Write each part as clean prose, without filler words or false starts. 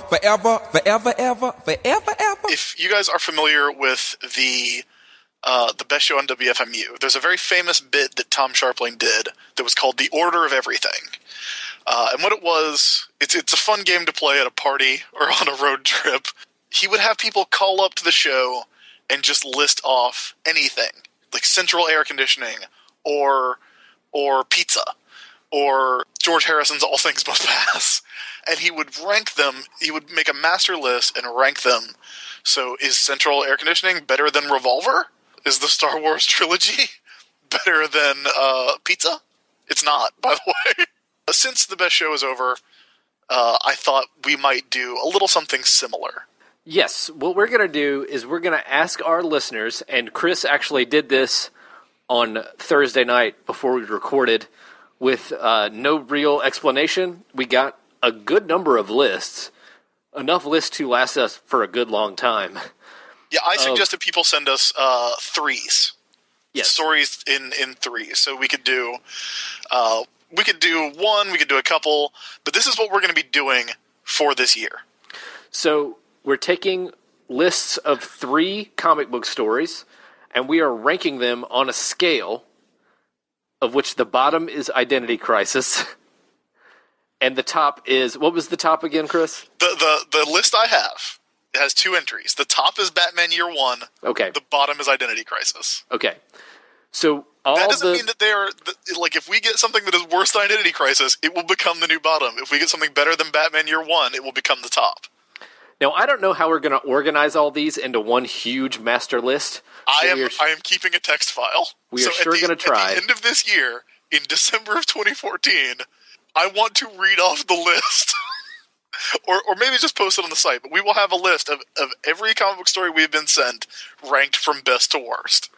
forever, forever, ever, forever, ever. If you guys are familiar with the best show on WFMU, there's a very famous bit that Tom Sharpling did that was called The Order of Everything. And what it was, it's a fun game to play at a party or on a road trip. He would have people call up to the show and just list off anything, like central air conditioning or pizza or George Harrison's All Things Must Pass. And he would rank them. He would make a master list and rank them. So is central air conditioning better than Revolver? Is the Star Wars trilogy better than pizza? It's not, by the way. Since the best show is over, I thought we might do a little something similar. Yes, what we're going to do is we're going to ask our listeners, and Chris actually did this on Thursday night before we recorded with no real explanation. We got a good number of lists, enough lists to last us for a good long time. Yeah, I suggest that people send us threes. Yes. Stories in threes. So we could do one, we could do a couple, but this is what we're going to be doing for this year. So we're taking lists of 3 comic book stories, and we are ranking them on a scale of which the bottom is Identity Crisis, and the top is... What was the top again, Chris? The list I have, it has 2 entries. The top is Batman Year One. Okay. The bottom is Identity Crisis. Okay. So that doesn't mean that they are... Like, if we get something that is worse than Identity Crisis, it will become the new bottom. If we get something better than Batman Year One, it will become the top. Now, I don't know how we're going to organize all these into one huge master list. I am keeping a text file. We are sure going to try. At the end of this year, in December of 2014, I want to read off the list. or maybe just post it on the site. But we will have a list of every comic book story we've been sent, ranked from best to worst.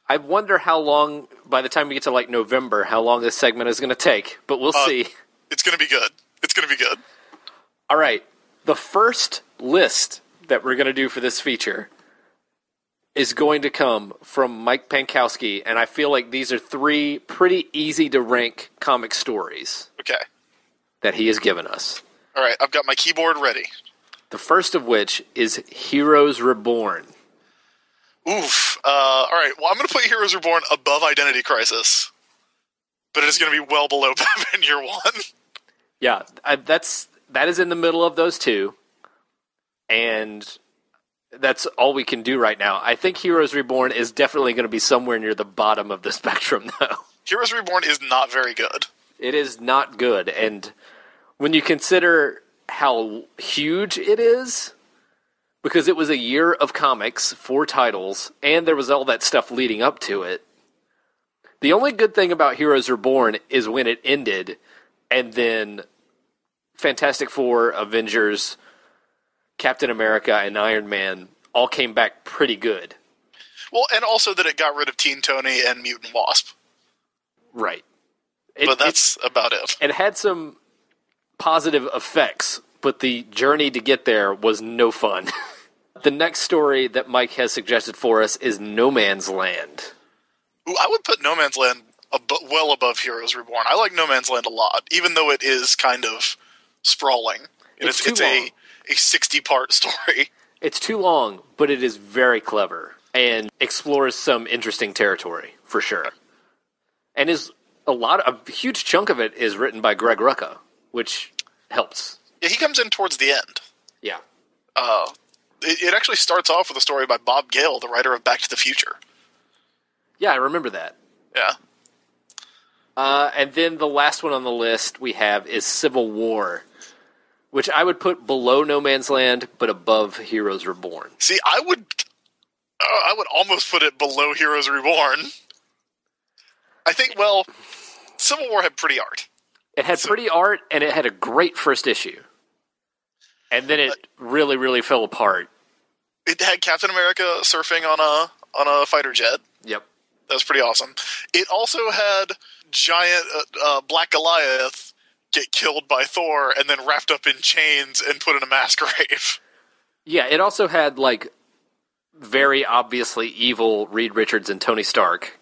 I wonder how long, by the time we get to like November, how long this segment is going to take. But we'll see. It's going to be good. It's going to be good. All right. The first list that we're going to do for this feature is going to come from Mike Pankowski, and I feel like these are 3 pretty easy-to-rank comic stories. Okay. That he has given us. All right, I've got my keyboard ready. The first of which is Heroes Reborn. Oof. All right, well, I'm going to put Heroes Reborn above Identity Crisis, but it is going to be well below Batman Year One. Yeah, that is in the middle of those 2, and that's all we can do right now. I think Heroes Reborn is definitely going to be somewhere near the bottom of the spectrum, though. Heroes Reborn is not very good. It is not good, and when you consider how huge it is, because it was a year of comics, 4 titles, and there was all that stuff leading up to it, the only good thing about Heroes Reborn is when it ended, and then Fantastic Four, Avengers, Captain America, and Iron Man all came back pretty good. Well, and also that it got rid of Teen Tony and Mutant Wasp. Right. But that's about it. It had some positive effects, but the journey to get there was no fun. The next story that Mike has suggested for us is No Man's Land. Ooh, I would put No Man's Land well above Heroes Reborn. I like No Man's Land a lot, even though it is kind of sprawling. It's a 60-part story. It's too long, but it is very clever and explores some interesting territory, for sure. And a huge chunk of it is written by Greg Rucka, which helps. Yeah, he comes in towards the end. Yeah. It actually starts off with a story by Bob Gale, the writer of Back to the Future. Yeah, I remember that. Yeah. And then the last one on the list we have is Civil War, which I would put below No Man's Land, but above Heroes Reborn. See, I would almost put it below Heroes Reborn. I think, well, Civil War had pretty art. It had pretty art, and it had a great first issue. And then it really, really fell apart. It had Captain America surfing on a fighter jet. Yep. That was pretty awesome. It also had giant Black Goliath get killed by Thor and then wrapped up in chains and put in a mass grave. Yeah, it also had, like, very obviously evil Reed Richards and Tony Stark.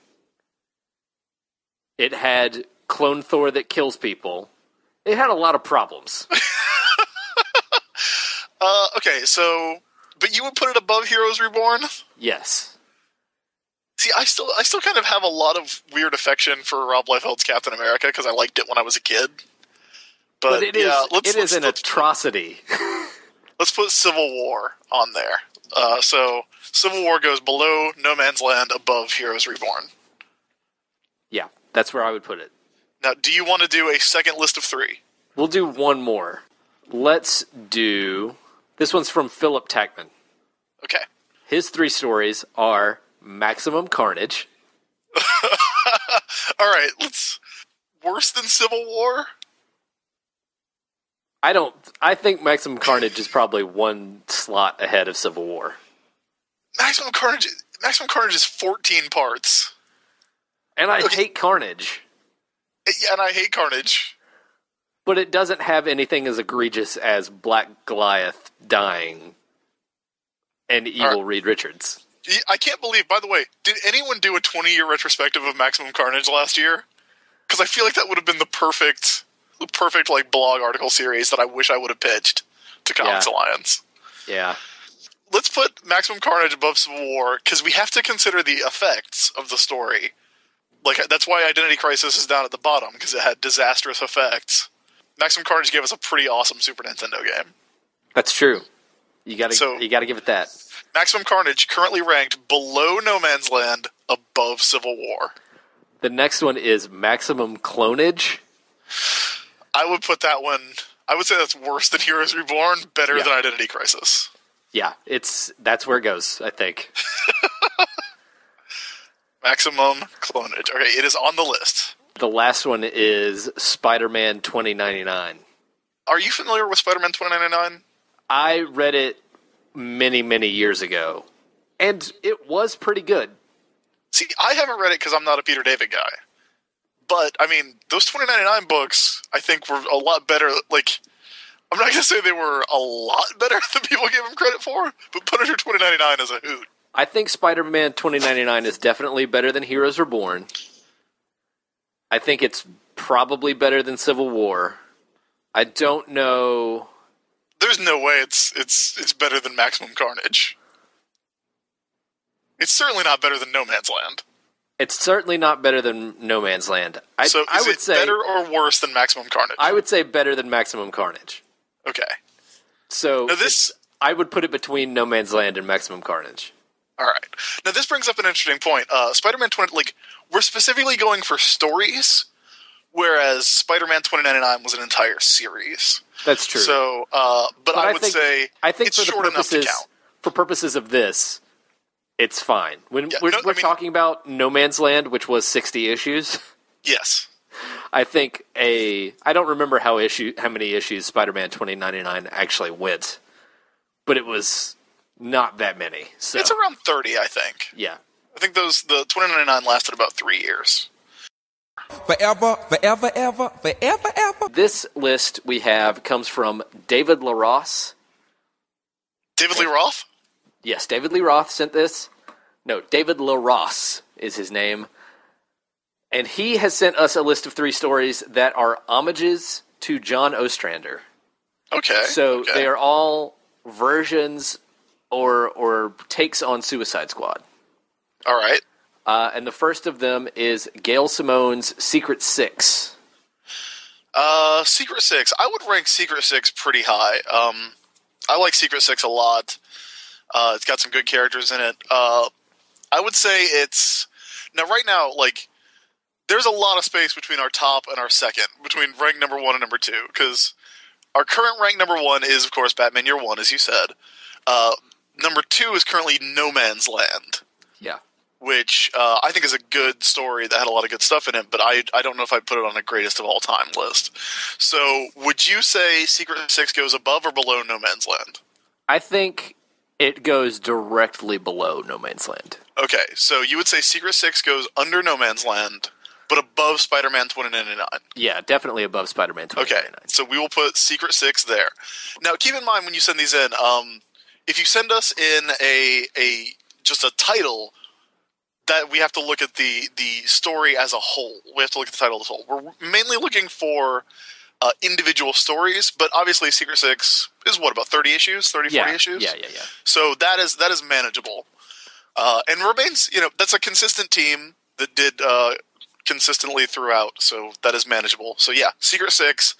It had clone Thor that kills people. It had a lot of problems. Okay, so, but you would put it above Heroes Reborn? Yes. See, I still kind of have a lot of weird affection for Rob Liefeld's Captain America because I liked it when I was a kid. But it is an atrocity. Let's put Civil War on there. So Civil War goes below No Man's Land, above Heroes Reborn. Yeah, that's where I would put it. Now, do you want to do a second list of 3? We'll do one more. Let's do... This one's from Philip Tackman. Okay. His 3 stories are Maximum Carnage. All right, worse than Civil War? I think Maximum Carnage is probably one slot ahead of Civil War. Maximum Carnage is 14 parts. And I hate Carnage. Yeah, and I hate Carnage. But it doesn't have anything as egregious as Black Goliath dying and evil Reed Richards. I can't believe, by the way, did anyone do a 20-year retrospective of Maximum Carnage last year? Because I feel like that would have been the perfect like blog article series that I wish I would have pitched to Comics Alliance. Yeah. Let's put Maximum Carnage above Civil War because we have to consider the effects of the story. Like, that's why Identity Crisis is down at the bottom, because it had disastrous effects. Maximum Carnage gave us a pretty awesome Super Nintendo game. That's true. You gotta give it that. Maximum Carnage currently ranked below No Man's Land, above Civil War. The next one is Maximum Clonage. I would put that one... I would say that's worse than Heroes Reborn, better than Identity Crisis. Yeah, that's where it goes, I think. Maximum Clonage. Okay, it is on the list. The last one is Spider-Man 2099. Are you familiar with Spider-Man 2099? I read it many, many years ago, and it was pretty good. See, I haven't read it because I'm not a Peter David guy. But, I mean, those 2099 books, I think, were a lot better. Like, I'm not going to say they were a lot better than people give them credit for, but Punisher 2099 is a hoot. I think Spider-Man 2099 is definitely better than Heroes Reborn. I think it's probably better than Civil War. I don't know... There's no way it's better than Maximum Carnage. It's certainly not better than No Man's Land. It's certainly not better than No Man's Land. I would say better or worse than Maximum Carnage? I would say better than Maximum Carnage. Okay. So I would put it between No Man's Land and Maximum Carnage. All right. Now this brings up an interesting point. Spider-Man 20, we're specifically going for stories, whereas Spider-Man 2099 was an entire series. That's true. So, but I would say it's short enough to count. For purposes of this, it's fine. When we're talking about No Man's Land, which was 60 issues. Yes. I think I don't remember how many issues Spider-Man 2099 actually went, but it was not that many. So it's around 30, I think. Yeah. I think the 2099 lasted about 3 years. Forever, forever, ever, forever, ever. This list we have comes from David LaRosse. David Lee Roth? Yes, David Lee Roth sent this. No, David LaRosse is his name. And he has sent us a list of 3 stories that are homages to John Ostrander. Okay. So they are all versions or takes on Suicide Squad. All right. And the first of them is Gail Simone's Secret Six. Secret Six. I would rank Secret Six pretty high. I like Secret Six a lot. It's got some good characters in it. I would say it's... Now, right now, there's a lot of space between our top and our second, between rank number 1 and number 2, because our current rank number 1 is, of course, Batman Year One, as you said. Number 2 is currently No Man's Land. Yeah. Which I think is a good story that had a lot of good stuff in it, but I don't know if I'd put it on a greatest of all time list. So, would you say Secret Six goes above or below No Man's Land? I think it goes directly below No Man's Land. Okay, so you would say Secret Six goes under No Man's Land, but above Spider-Man 2099. Yeah, definitely above Spider-Man 2099. Okay, so we will put Secret Six there. Now, keep in mind when you send these in, if you send us in just a title, that we have to look at the story as a whole. We have to look at the title as a whole. We're mainly looking for individual stories, but obviously Secret Six is about 30 issues, 40 issues? Yeah. So that is manageable. And remains, that's a consistent team that did consistently throughout, so that is manageable. So yeah, Secret Six,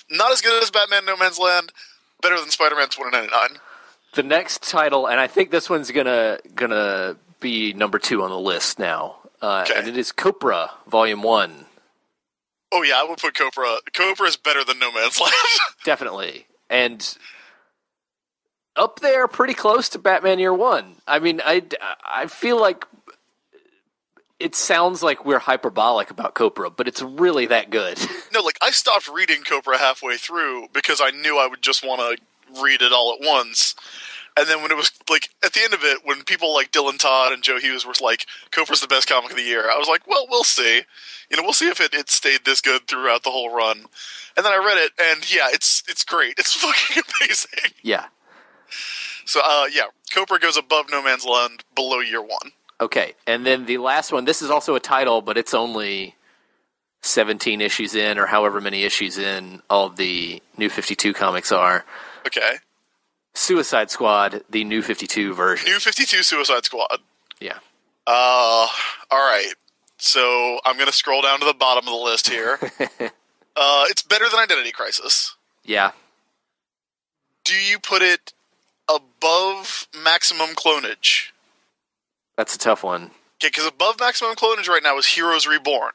not as good as Batman No Man's Land, better than Spider-Man 2099. The next title, and I think this one's gonna be number 2 on the list now, and it is Copra Volume 1. Oh yeah, I would put Copra. Copra is better than No Man's Land. Definitely. And up there pretty close to Batman Year One. I mean, I feel like it sounds like we're hyperbolic about Copra, but it's really that good. No, like, I stopped reading Copra halfway through because I knew I would just want to read it all at once. And then when it was, like, at the end of it, when people like Dylan Todd and Joe Hughes were like, Copra's the best comic of the year, I was like, well, we'll see. We'll see if it stayed this good throughout the whole run. And then I read it, and yeah, it's great. It's fucking amazing. Yeah. So, yeah, Copra goes above No Man's Land, below Year One. Okay, and then the last one, this is also a title, but it's only 17 issues in, or however many issues in all of the New 52 comics are. Okay. Suicide Squad, the New 52 version. New 52 Suicide Squad. Yeah. All right. So I'm going to scroll down to the bottom of the list here. It's better than Identity Crisis. Yeah. Do you put it above Maximum Clonage? That's a tough one. Okay, because above Maximum Clonage right now is Heroes Reborn.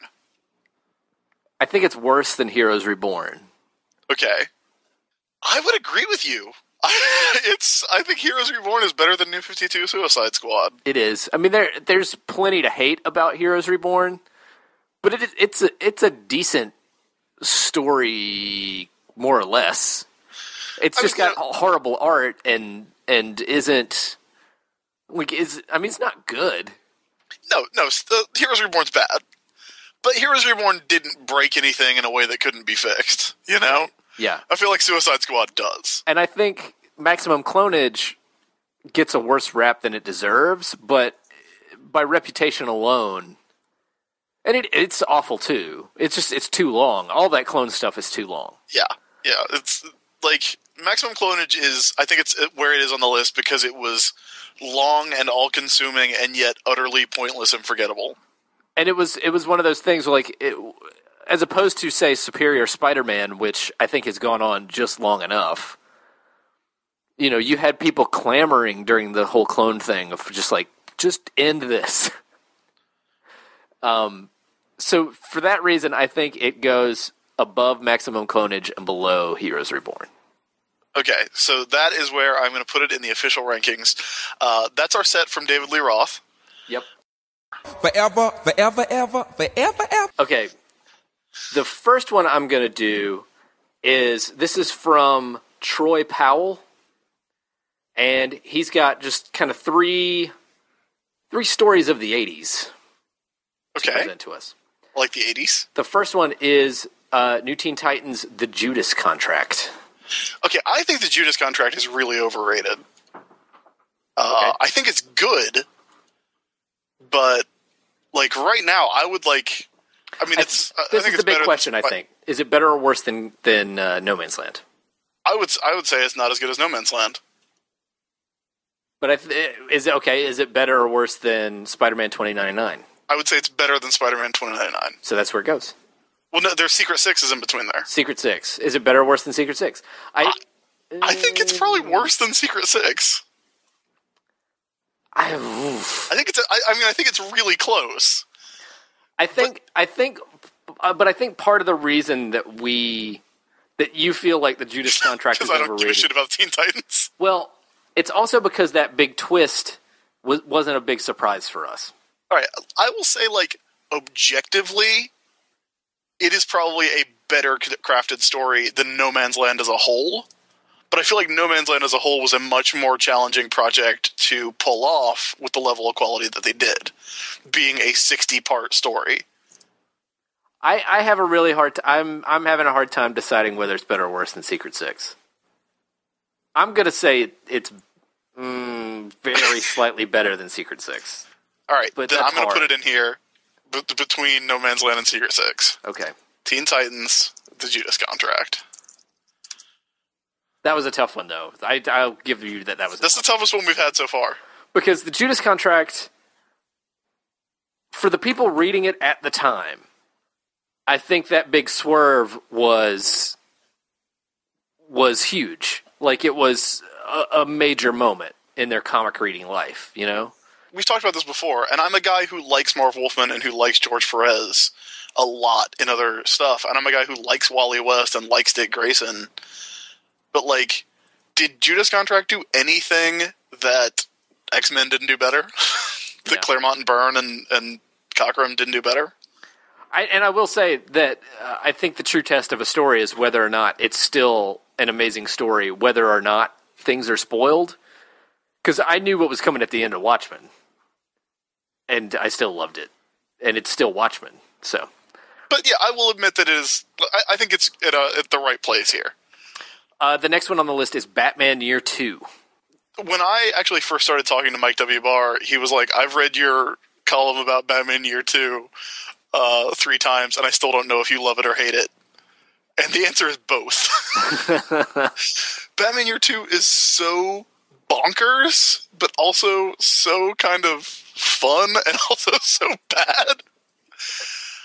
I think it's worse than Heroes Reborn. Okay. I would agree with you. I think Heroes Reborn is better than New 52 Suicide Squad. It is. I mean, there's plenty to hate about Heroes Reborn, but it's a decent story, more or less. It's just got horrible art and isn't like it's not good. No, Heroes Reborn's bad, but Heroes Reborn didn't break anything in a way that couldn't be fixed. Yeah. I feel like Suicide Squad does. And I think Maximum Clonage gets a worse rap than it deserves, but by reputation alone, and it's awful too. It's too long. All that clone stuff is too long. Yeah. It's like Maximum Clonage is, I think it's where it is on the list because it was long and all-consuming and yet utterly pointless and forgettable. And it was one of those things where, like, as opposed to, say, Superior Spider-Man, which I think has gone on just long enough, you had people clamoring during the whole clone thing of just end this. So for that reason, I think it goes above Maximum Clonage and below Heroes Reborn. Okay, so that is where I'm going to put it in the official rankings. That's our set from David Lee Roth. Yep. Forever, forever, ever, forever, ever. Okay. The first one I'm going to do this is from Troy Powell, and he's got just kind of three stories of the 80s to present to us. Like the 80s? The first one is New Teen Titans, The Judas Contract. Okay, I think The Judas Contract is really overrated. Okay. I think it's good, but like right now, I would like... I mean, this is the big question, I think. Is it better or worse than No Man's Land? I would say it's not as good as No Man's Land. But is it better or worse than Spider-Man 2099? I would say it's better than Spider-Man 2099. So that's where it goes. Well, no, there's Secret Six is in between there. Secret Six. Is it better or worse than Secret Six? I think it's probably worse than Secret Six. I think it's really close. I think part of the reason that you feel like the Judas Contract is overrated. Because I don't give a shit about Teen Titans. Well, it's also because that big twist wasn't a big surprise for us. All right, I will say, like, objectively, it is probably a better crafted story than No Man's Land as a whole. But I feel like No Man's Land as a whole was a much more challenging project to pull off with the level of quality that they did, being a 60-part story. I have a really hard I'm having a hard time deciding whether it's better or worse than Secret Six. I'm going to say it's very slightly better than Secret Six. All right, but then I'm going to put it in here between No Man's Land and Secret Six. Okay. Teen Titans, the Judas Contract. That was a tough one, though. I'll give you that was That's the toughest one we've had so far. Because the Judas Contract, for the people reading it at the time, I think that big swerve was huge. Like, it was a major moment in their comic reading life, you know? We've talked about this before, and I'm a guy who likes Marv Wolfman and who likes George Perez a lot in other stuff, and I'm a guy who likes Wally West and likes Dick Grayson. But, like, did Judas Contract do anything that X-Men didn't do better? That Claremont and Byrne and Cockrum didn't do better? I will say that I think the true test of a story is whether or not it's still an amazing story, whether or not things are spoiled. Because I knew what was coming at the end of Watchmen, and I still loved it, and it's still Watchmen. So, but yeah, I will admit that it is. I think it's at the right place here. The next one on the list is Batman Year 2. When I actually first started talking to Mike W. Barr, he was like, "I've read your column about Batman Year 2 3 times, and I still don't know if you love it or hate it." And the answer is both. Batman Year 2 is so bonkers, but also so kind of fun, and also so bad.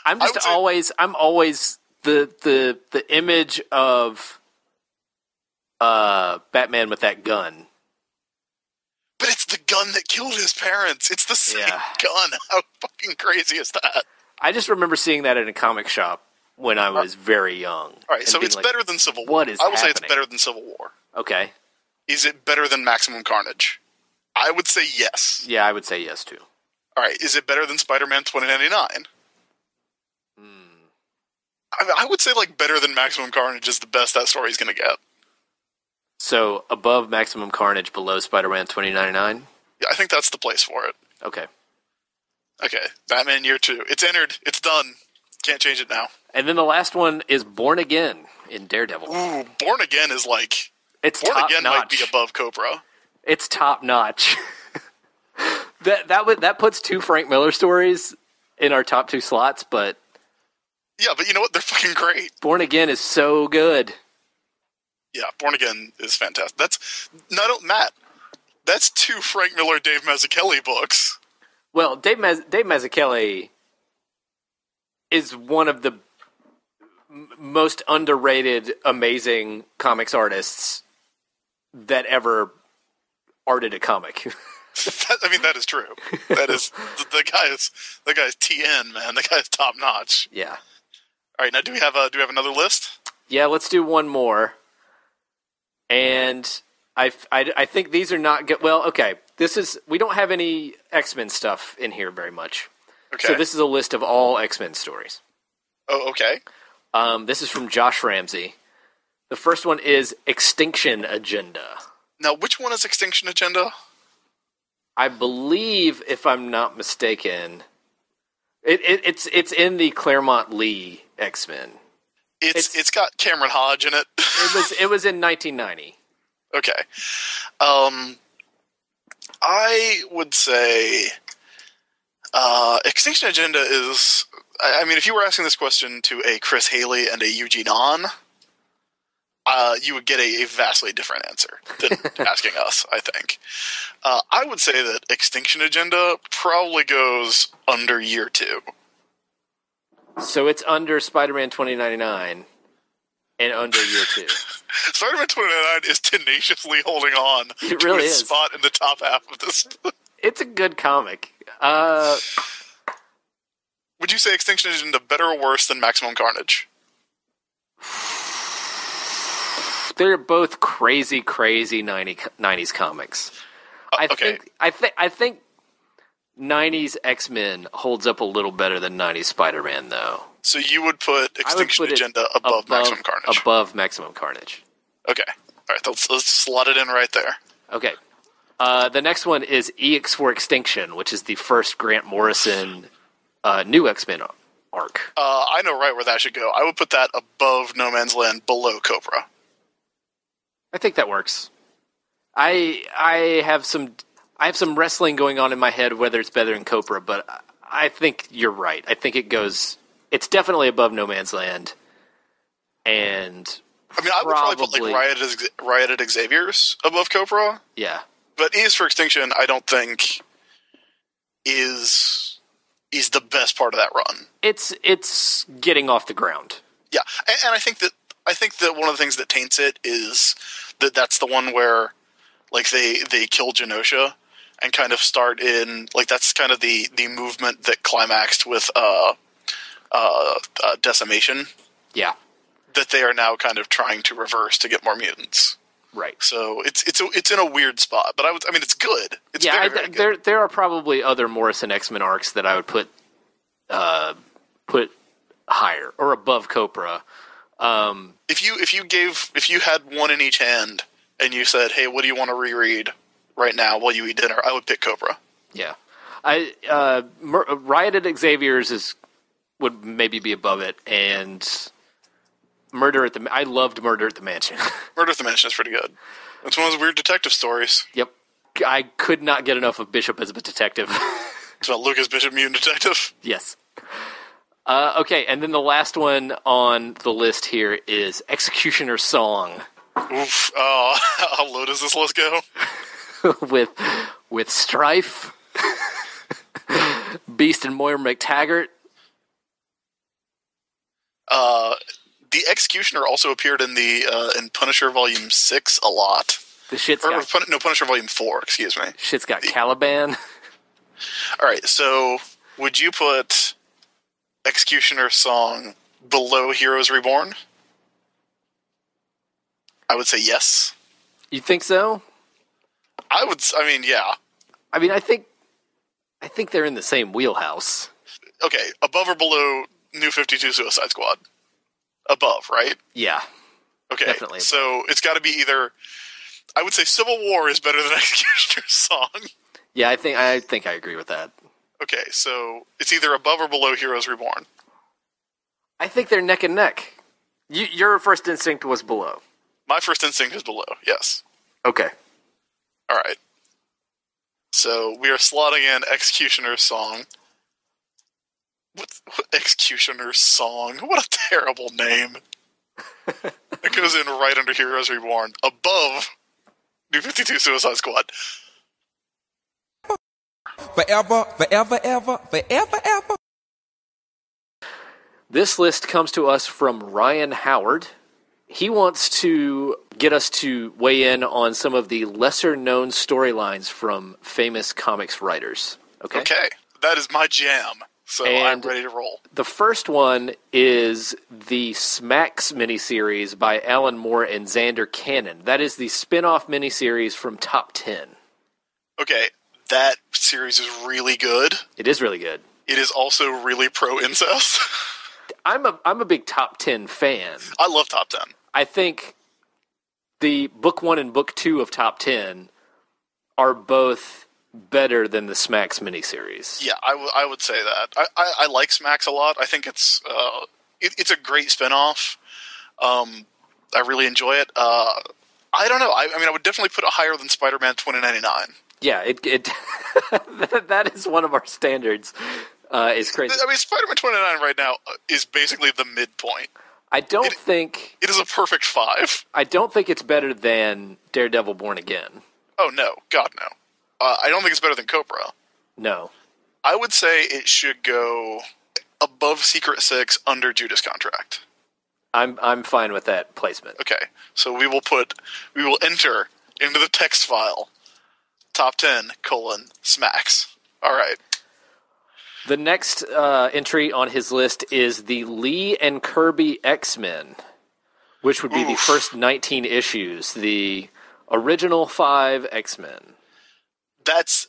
I'm always the image of Batman with that gun. But it's the gun that killed his parents. It's the same gun. How fucking crazy is that? I just remember seeing that in a comic shop when I was very young. All right, so it's like, better than Civil War. What is happening? say it's better than Civil War. Okay. Is it better than Maximum Carnage? I would say yes. Yeah, I would say yes, too. All right, is it better than Spider-Man 2099? I would say, like, better than Maximum Carnage is the best that story's going to get. So, above Maximum Carnage, below Spider-Man 2099? Yeah, I think that's the place for it. Okay. Okay, Batman Year 2. It's entered. It's done. Can't change it now. And then the last one is Born Again in Daredevil. Ooh, Born Again is like... It's Born top Again notch. might be above Cobra. It's top notch. that puts 2 Frank Miller stories in our top 2 slots, but... Yeah, but you know what? They're fucking great. Born Again is so good. Yeah, Born Again is fantastic. That's... Matt, that's 2 Frank Miller, Dave Mazzucchelli books. Well, Dave Mazzucchelli is one of the most underrated, amazing comics artists that ever arted a comic. That is true. That is the guy is TN, man. The guy is top notch. Yeah. All right, now do we have another list? Yeah, let's do one more. And I think these are not good. Well, okay. We don't have any X-Men stuff in here very much. Okay. So this is a list of all X-Men stories. Oh, okay. This is from Josh Ramsey. The first one is Extinction Agenda. Now, which one is Extinction Agenda? I believe, if I'm not mistaken, it's in the Claremont Lee X-Men. It's got Cameron Hodge in it. It was in 1990. Okay. I would say Extinction Agenda is... I mean, if you were asking this question to a Chris Haley and a Eugene Ahn, you would get a vastly different answer than asking us, I think. I would say that Extinction Agenda probably goes under Year 2. So it's under Spider-Man 2099 and under Year 2. Spider-Man 2099 is tenaciously holding on to its is. spot in the top half of this. It's a good comic. Would you say Extinction Agenda better or worse than Maximum Carnage? They're both crazy 90s comics. I think 90s X-Men holds up a little better than 90s Spider-Man, though. So you would put Extinction Agenda above Maximum Carnage? Above Maximum Carnage. Okay. All right, let's slot it in right there. Okay. The next one is EX for Extinction, which is the first Grant Morrison new X-Men arc. I know right where that should go. I would put that above No Man's Land, below Cobra. I think that works. I have some wrestling going on in my head whether it's better than Cobra, but I think you're right. I think it's definitely above No Man's Land. and I mean, I would probably put like Riot at Xavier's above Cobra. Yeah. But Ease for Extinction, I don't think is the best part of that run. It's getting off the ground. Yeah, and I think that one of the things that taints it is that's the one where like they kill Genosha and kind of start in like that's kind of the movement that climaxed with Decimation. Yeah, that they are now kind of trying to reverse to get more mutants. Right. So it's in a weird spot, but I mean it's good. It's very, very good. There are probably other Morrison X-Men arcs that I would put higher or above Copra. If you had one in each hand and you said, "Hey, what do you want to reread right now while you eat dinner?" I would pick Cobra. Yeah, Riot at Xavier's would maybe be above it, and I loved Murder at the Mansion. Murder at the Mansion is pretty good. It's one of those weird detective stories. Yep, I could not get enough of Bishop as a detective. It's about Lucas Bishop, mutant detective. Yes. Okay, and then the last one on the list here is Executioner's Song. Oof. Oh, how low does this list go? with Strife, Beast and Moira McTaggart. The Executioner also appeared in in Punisher Volume 6 a lot. Punisher Volume 4, excuse me. Shit's got Caliban. All right, so would you put Executioner's Song below Heroes Reborn? I would say yes. You think so? Yeah. I mean, I think they're in the same wheelhouse. Okay, above or below New 52 Suicide Squad? Above, right? Yeah. Okay, definitely above. So it's got to be either... I would say Civil War is better than Executioner's Song. Yeah, I think I agree with that. Okay, so it's either above or below Heroes Reborn. I think they're neck and neck. Your first instinct was below. My first instinct is below, yes. Okay. All right. So we are slotting in Executioner's Song. What Executioner's Song? What a terrible name. It goes in right under Heroes Reborn, above New 52 Suicide Squad. Forever, forever, ever, forever, ever. This list comes to us from Ryan Howard. He wants to get us to weigh in on some of the lesser-known storylines from famous comics writers. Okay, that is my jam, so I'm ready to roll. The first one is the Smacks miniseries by Alan Moore and Xander Cannon. That is the spin-off miniseries from Top 10. Okay, that series is really good. It is really good. It is also really pro-incest. I'm a big Top 10 fan. I love Top 10. I think the Book 1 and Book 2 of Top 10 are both better than the Smacks miniseries. Yeah, I would say that. I like Smacks a lot. I think it's a great spinoff. I really enjoy it. I don't know. I mean, I would definitely put it higher than Spider-Man 2099. Yeah, it that is one of our standards. It's crazy. I mean, Spider-Man 2099 right now is basically the midpoint. I don't think... It is a perfect 5. I don't think it's better than Daredevil Born Again. Oh, no. God, no. I don't think it's better than Cobra. No. I would say it should go above Secret 6, under Judas Contract. I'm fine with that placement. Okay. So we will enter into the text file, Top 10, Smacks. All right. The next entry on his list is the Lee and Kirby X-Men, which would be the first 19 issues, the original 5 X-Men.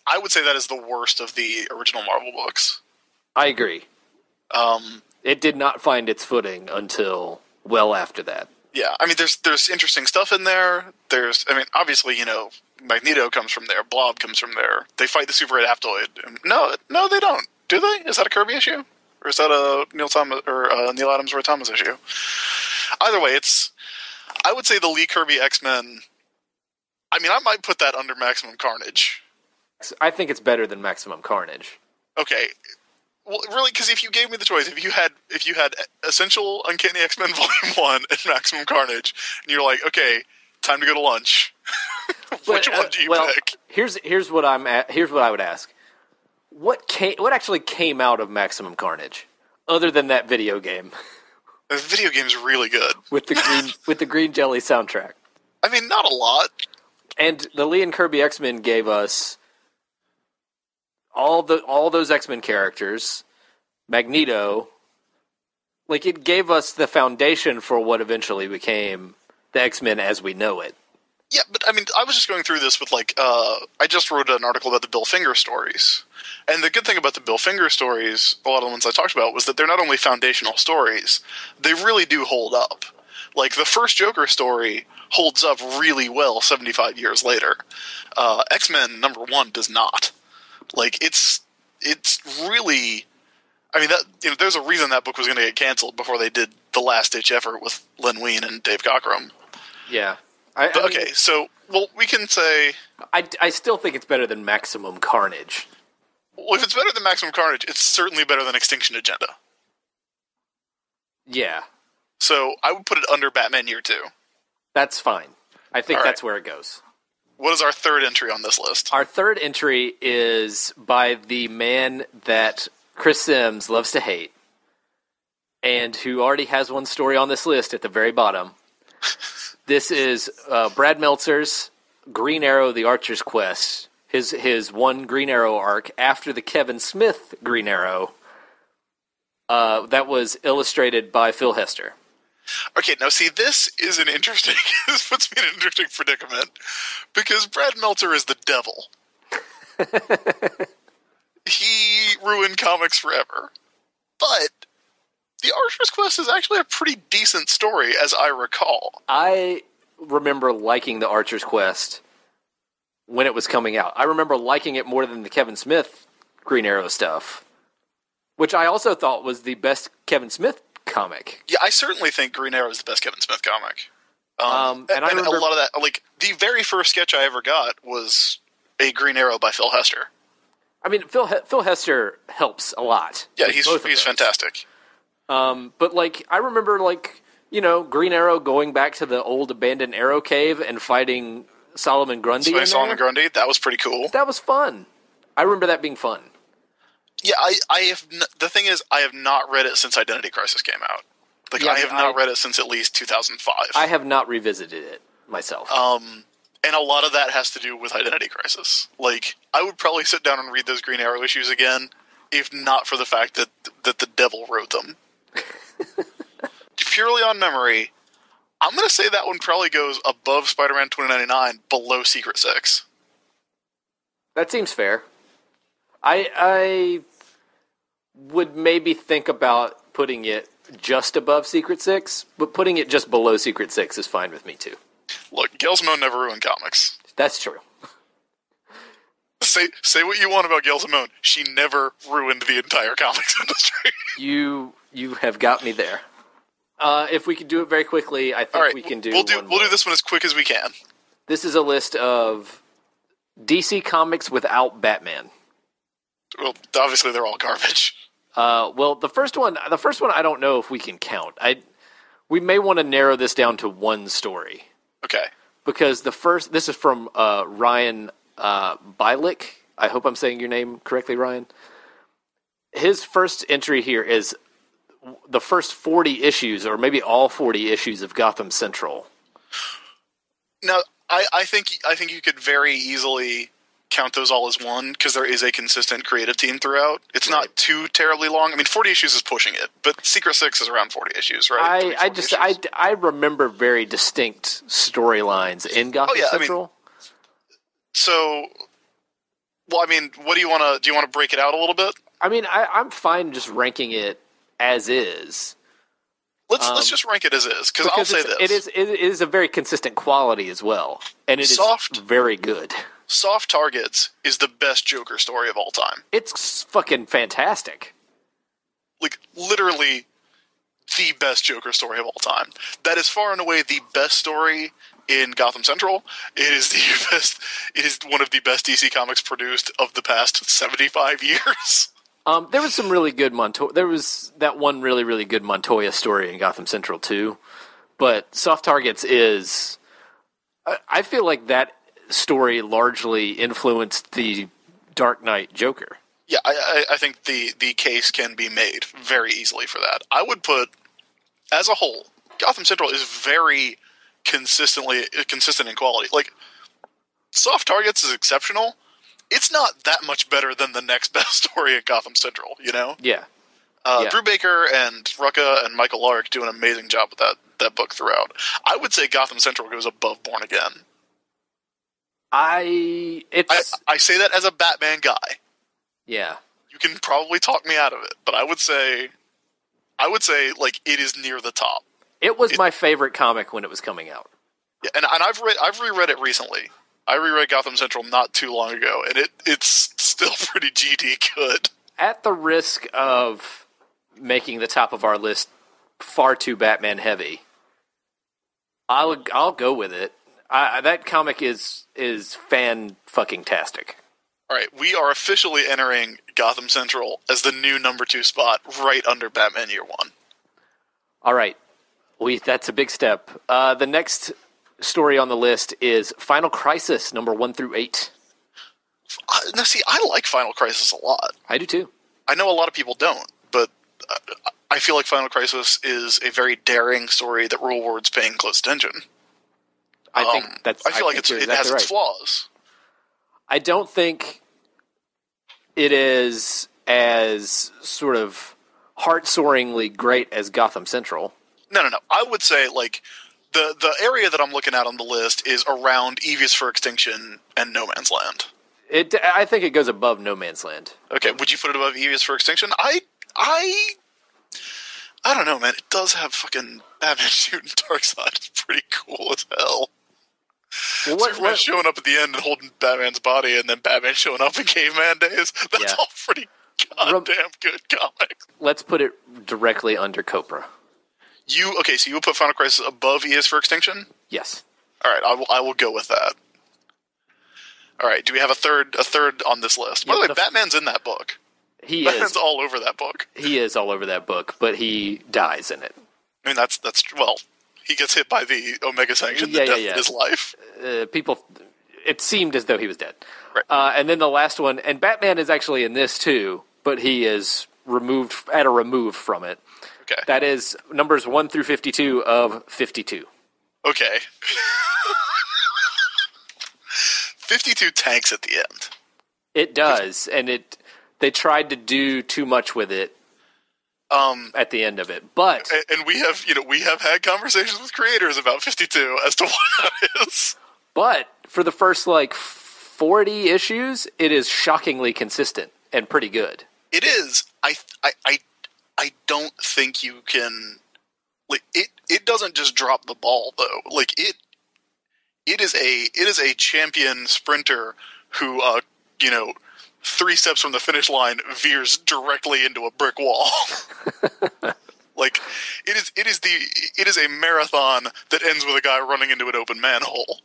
I would say that is the worst of the original Marvel books. I agree. It did not find its footing until well after that. Yeah, I mean, there's interesting stuff in there. Obviously, Magneto comes from there. Blob comes from there. They fight the Super 8 Aptoid. No, they don't. Do they? Is that a Kirby issue? Or is that a Neil Adams Roy Thomas issue? Either way, I would say the Lee Kirby X-Men, I mean, I might put that under Maximum Carnage. I think it's better than Maximum Carnage. Okay. Well, really, because if you gave me the choice, if you had Essential Uncanny X-Men Volume 1 and Maximum Carnage, and you're like, okay, time to go to lunch, which one do you pick? Here's what I would ask. What actually came out of Maximum Carnage, other than that video game? The video game's really good. with the green jelly soundtrack. I mean, not a lot. And the Lee and Kirby X-Men gave us all those X-Men characters, Magneto. Like, it gave us the foundation for what eventually became the X-Men as we know it. Yeah, but I mean, I was just going through this with I just wrote an article about the Bill Finger stories. And the good thing about the Bill Finger stories, a lot of the ones I talked about, was that they're not only foundational stories, they really do hold up. Like, the first Joker story holds up really well 75 years later. X-Men #1 does not. Like, it's really... I mean, there's a reason that book was going to get canceled before they did the last-ditch effort with Len Wein and Dave Cockrum. Yeah. We can say... I still think it's better than Maximum Carnage. Well, if it's better than Maximum Carnage, it's certainly better than Extinction Agenda. Yeah. So I would put it under Batman Year 2. That's fine. I think All right. That's where it goes. What is our third entry on this list? Our third entry is by the man that Chris Sims loves to hate, and who already has one story on this list at the very bottom. This is Brad Meltzer's Green Arrow: The Archer's Quest. His one Green Arrow arc after the Kevin Smith Green Arrow. That was illustrated by Phil Hester. Okay, now see, this puts me in an interesting predicament, because Brad Meltzer is the devil. He ruined comics forever. But The Archer's Quest is actually a pretty decent story, as I recall. I remember liking The Archer's Quest when it was coming out. I remember liking it more than the Kevin Smith Green Arrow stuff, which I also thought was the best Kevin Smith comic. Yeah, I certainly think Green Arrow is the best Kevin Smith comic. And I remember a lot of that, like, the very first sketch I ever got was a Green Arrow by Phil Hester. I mean, Phil Hester helps a lot. Yeah, he's fantastic. But, like, I remember, like, Green Arrow going back to the old abandoned Arrow Cave and fighting Solomon Grundy. Solomon Grundy, that was pretty cool. That was fun. I remember that being fun. Yeah, the thing is, I have not read it since Identity Crisis came out. Like, yeah, I have not read it since at least 2005. I have not revisited it myself. And a lot of that has to do with Identity Crisis. Like, I would probably sit down and read those Green Arrow issues again, if not for the fact that the devil wrote them. Purely on memory, I'm going to say that one probably goes above Spider-Man 2099, below Secret Six. That seems fair. I would maybe think about putting it just above Secret Six, but putting it just below Secret Six is fine with me too. Look, Gail Simone never ruined comics. That's true. Say what you want about Gail Simone. She never ruined the entire comics industry. You have got me there. If we could do it very quickly, I think we can do. We'll do this one as quick as we can. This is a list of DC comics without Batman. Well, obviously they're all garbage. Well, the first one I don't know if we can count. We may want to narrow this down to one story. Okay. Because this is from Ryan Bialik. I hope I'm saying your name correctly, Ryan. His first entry here is the first 40 issues, or maybe all 40 issues of Gotham Central. Now, I think you could very easily count those all as one, because there is a consistent creative team throughout. It's not too terribly long. I mean, 40 issues is pushing it, but Secret Six is around 40 issues, right? I remember very distinct storylines in Gotham Central. What do you want to break it out a little bit? I mean, I'm fine just ranking it as is. Let's just rank it as is, because I'll say this. It is a very consistent quality as well, and it is very good. Soft Targets is the best Joker story of all time. It's fucking fantastic. Like, literally the best Joker story of all time. That is far and away the best story in Gotham Central. It is the best. It is one of the best DC Comics produced of the past 75 years. There was some really good There was that one really, really good Montoya story in Gotham Central too. But Soft Targets is, I feel like that story largely influenced the Dark Knight Joker. Yeah, I think the case can be made very easily for that. I would put, as a whole, Gotham Central is very consistent in quality. Like, Soft Targets is exceptional. It's not that much better than the next best story at Gotham Central, you know? Yeah. Drew Baker and Rucka and Michael Lark do an amazing job with that book throughout. I would say Gotham Central goes above Born Again. I say that as a Batman guy. Yeah. You can probably talk me out of it, but I would say like it is near the top. It was my favorite comic when it was coming out. Yeah, and I've reread it recently. I reread Gotham Central not too long ago, and it's still pretty GD good. At the risk of making the top of our list far too Batman heavy, I'll go with it. That comic is fan-fucking-tastic. All right, we are officially entering Gotham Central as the new number 2 spot, right under Batman Year One. All right, that's a big step. The next story on the list is Final Crisis, number 1 through 8. Now, see, I like Final Crisis a lot. I do too. I know a lot of people don't, but I feel like Final Crisis is a very daring story that Rule Ward's paying close attention. I feel like it has its flaws. I don't think it is as sort of heart-soaringly great as Gotham Central. No. I would say, like, the area that I'm looking at on the list is around Evious for Extinction and No Man's Land. I think it goes above No Man's Land. Okay, would you put it above Evious for Extinction? I don't know, man. It does have fucking Batman shooting Darkseid. It's pretty cool as hell. Well, Superman showing up at the end and holding Batman's body, and then Batman showing up in caveman days. That's all pretty goddamn good comics. Let's put it directly under Copra. So you would put Final Crisis above E is for Extinction? Yes. All right, I will go with that. All right, do we have a third on this list? By the way, Batman's in that book. Batman's all over that book. He is all over that book, but he dies in it. I mean, that's he gets hit by the Omega Sanction, the death of his life. It seemed as though he was dead. Right. And then the last one, and Batman is actually in this too, but he is removed from it. Okay. That is numbers 1 through 52 of 52. Okay. 52 tanks at the end. It does, and they tried to do too much with it at the end of it. But and we have had conversations with creators about 52 as to why that is. But for the first 40 issues, it is shockingly consistent and pretty good. It is. I don't think you can it doesn't just drop the ball though. It is a champion sprinter who 3 steps from the finish line veers directly into a brick wall. It is a marathon that ends with a guy running into an open manhole.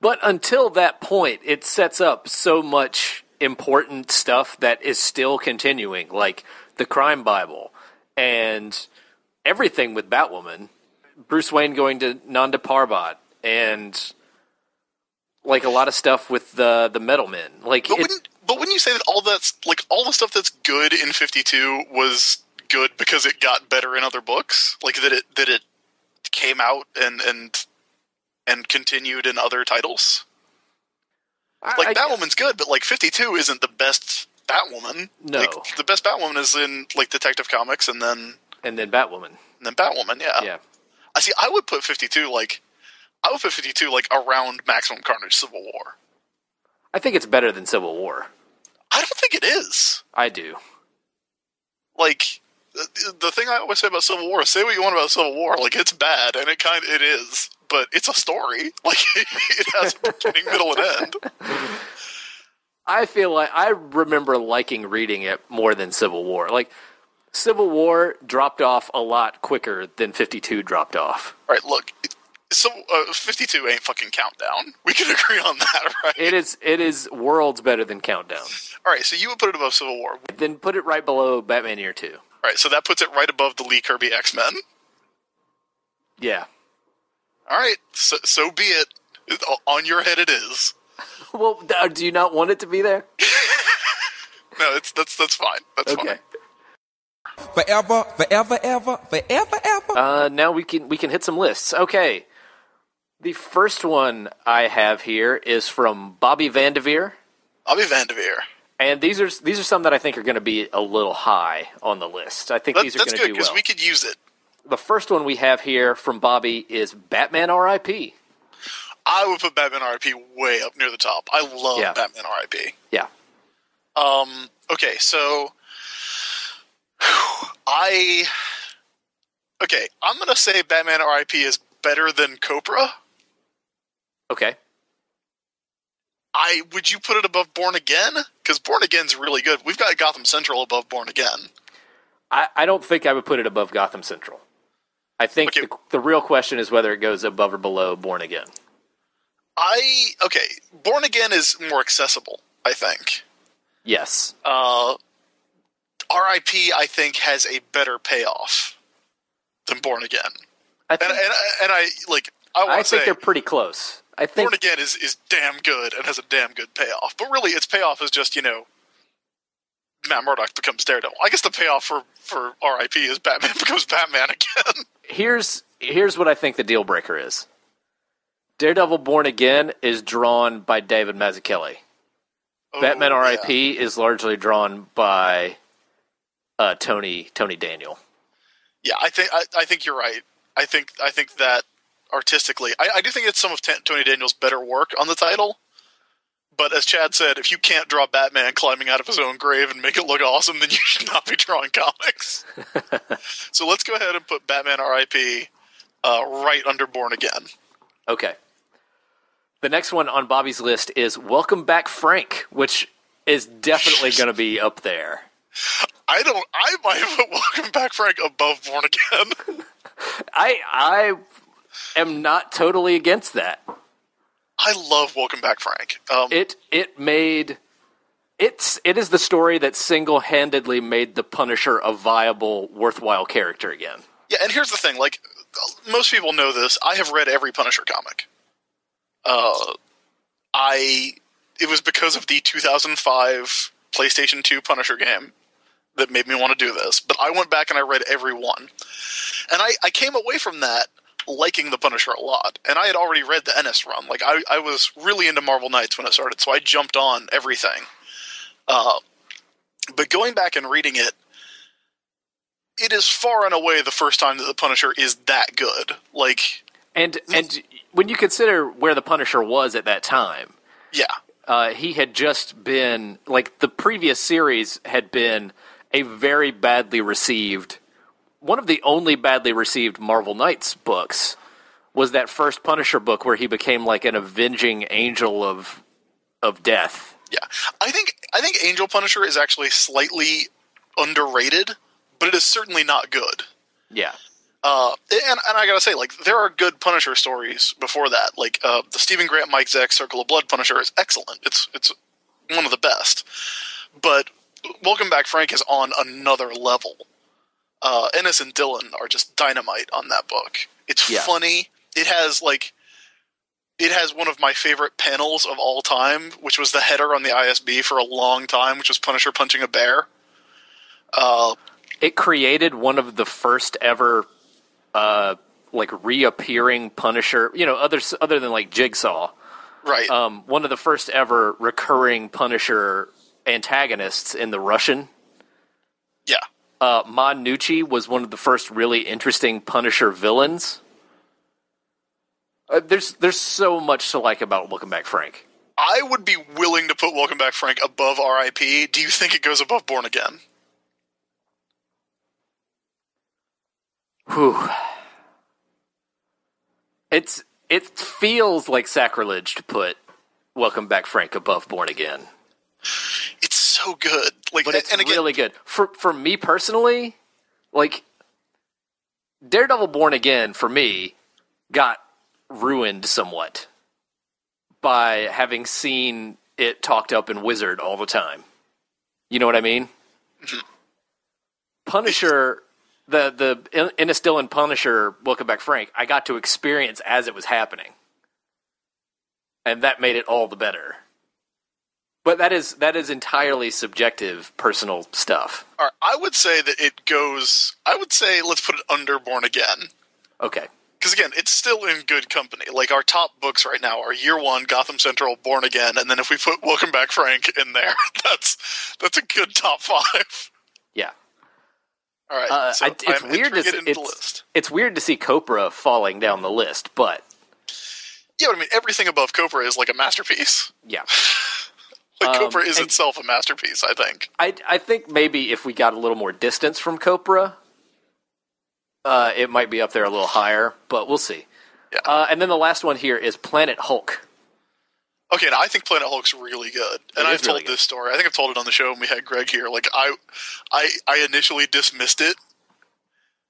But until that point, it sets up so much important stuff that is still continuing, like the Crime Bible and everything with Batwoman, Bruce Wayne going to Nanda Parbat, and a lot of stuff with the Metal Men. But wouldn't you say that all the stuff that's good in 52 was good because it got better in other books? That it came out and continued in other titles? Batwoman's good, but 52 isn't the best Batwoman. No. The best Batwoman is in Detective Comics and then Batwoman. And then Batwoman, yeah. Yeah. I would put 52 around Maximum Carnage Civil War. I think it's better than Civil War. I don't think it is. I do. The thing I always say about Civil War, say what you want about Civil War, it's bad, and it is, but it's a story. It has a beginning, middle, and end. I feel like I remember liking reading it more than Civil War. Civil War dropped off a lot quicker than 52 dropped off. All right, look, So 52 ain't fucking Countdown. We can agree on that, right? It is worlds better than Countdown. All right, so you would put it above Civil War. Then put it right below Batman Year 2. All right, so that puts it right above the Lee Kirby X-Men. Yeah. All right, so be it. On your head it is. Well, do you not want it to be there? No, that's fine. That's okay. Fine. Forever, forever, ever, forever, ever. Now we can hit some lists. Okay. The first one I have here is from Bobby Vanderveer. Bobby Vanderveer. And these are some that I think are going to be a little high on the list. I think these are going to do well. That's good, because we could use it. The first one we have here from Bobby is Batman R.I.P. I would put Batman R.I.P. way up near the top. I love Batman R.I.P. Yeah. Okay, so I'm going to say Batman R.I.P. is better than Cobra. Okay. Would you put it above Born Again? Because Born Again's really good. We've got Gotham Central above Born Again. I don't think I would put it above Gotham Central. I think the real question is whether it goes above or below Born Again. Born Again is more accessible, I think. Yes. R.I.P. I think has a better payoff than Born Again. I think they're pretty close. I think Born Again is damn good and has a damn good payoff. But really, its payoff is just, Matt Murdock becomes Daredevil. I guess the payoff for R.I.P. is Batman becomes Batman again. Here's what I think the deal breaker is. Daredevil Born Again is drawn by David Mazzucchelli. Batman R.I.P. is largely drawn by Tony Daniel. Yeah, I think you're right. I think that artistically, I do think it's some of Tony Daniel's better work on the title. But as Chad said, if you can't draw Batman climbing out of his own grave and make it look awesome, then you should not be drawing comics. So let's go ahead and put Batman R.I.P. Right under Born Again. Okay. The next one on Bobby's list is Welcome Back Frank, which is definitely going to be up there. I might put Welcome Back Frank above Born Again. I am not totally against that. I love Welcome Back Frank. It is the story that single-handedly made the Punisher a viable, worthwhile character again. Yeah, and here's the thing, most people know this, I have read every Punisher comic. It was because of the 2005 PlayStation 2 Punisher game that made me want to do this, but I went back and I read every one. And I came away from that liking the Punisher a lot, and I had already read the Ennis run. I was really into Marvel Knights when it started, so I jumped on everything. But going back and reading it, it is far and away the first time that the Punisher is that good. And when you consider where the Punisher was at that time, yeah, he had just been the previous series had been a very badly received. One of the only badly received Marvel Knights books was that first Punisher book where he became an avenging angel of death. Yeah, I think Angel Punisher is actually slightly underrated, but it is certainly not good. Yeah. And I gotta say, there are good Punisher stories before that. The Stephen Grant, Mike Zeck, Circle of Blood Punisher is excellent. It's one of the best. But Welcome Back Frank is on another level. Ennis and Dylan are just dynamite on that book. It's funny. It has one of my favorite panels of all time, which was the header on the ISB for a long time, which was Punisher punching a bear. It created one of the first ever reappearing Punisher, other than Jigsaw. Right. One of the first ever recurring Punisher antagonists in the Russian. Yeah. Mon Nucci was one of the first really interesting Punisher villains. There's so much to like about Welcome Back Frank. I would be willing to put Welcome Back Frank above R.I.P. Do you think it goes above Born Again? Whew. It feels like sacrilege to put Welcome Back Frank above Born Again. It's so good. But it's really good. For me personally, Daredevil Born Again, for me, got ruined somewhat by having seen it talked up in Wizard all the time. You know what I mean? Punisher, the Ennis Dillon Punisher, Welcome Back Frank, I got to experience as it was happening. And that made it all the better. But that is entirely subjective, personal stuff. All right, I would say that it goes... I would say let's put it under Born Again. Okay. Because, again, it's still in good company. Like, our top books right now are Year One, Gotham Central, Born Again, and then if we put Welcome Back Frank in there, that's a good top 5. Yeah. All right, so it's weird to the list. It's weird to see Copra falling down the list, but... Yeah, but I mean, everything above Copra is like a masterpiece. Yeah. Like, Copra is itself a masterpiece, I think. I think maybe if we got a little more distance from Copra, it might be up there a little higher, but we'll see. Yeah. And then the last one here is Planet Hulk. Okay, now I think Planet Hulk's really good. And I've told this story. I think I've told it on the show when we had Greg here. Like, I initially dismissed it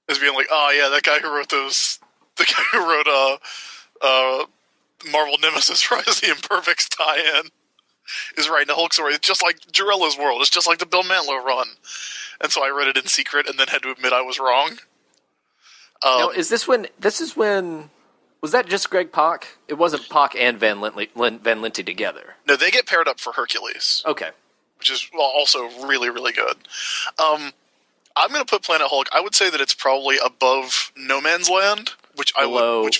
as being like, oh, yeah, that guy who wrote the guy who wrote Marvel Nemesis Rise of the Imperfects tie-in is writing a Hulk story. It's just like Jarella's World. It's just like the Bill Mantlo run. And so I read it in secret and then had to admit I was wrong. Now, is this when... Was that just Greg Pak? It wasn't Pak and Van Lente together. No, they get paired up for Hercules. Okay. Which is also really, really good. I'm going to put Planet Hulk. I would say that it's probably above No Man's Land,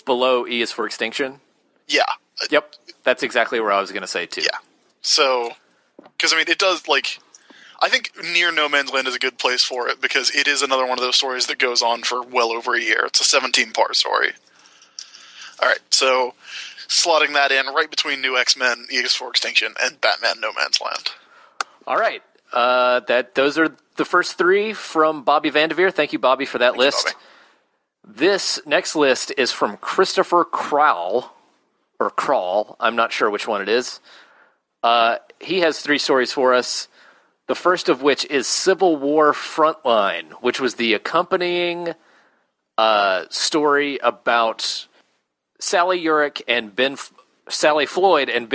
below E is for Extinction? Yeah. Yep. That's exactly where I was going to say, too. Yeah. So, because, I mean, it does, like... I think near No Man's Land is a good place for it, because it is another one of those stories that goes on for well over a year. It's a 17-part story. All right, so slotting that in right between New X-Men, E is for Extinction, and Batman No Man's Land. All right. Those are the first 3 from Bobby Vanderveer. Thank you, Bobby, for that list. Bobby. This next list is from Christopher Crowell, or Crawl. I'm not sure which one it is. He has 3 stories for us. The first of which is Civil War Frontline, which was the accompanying story about Sally Floyd and Ben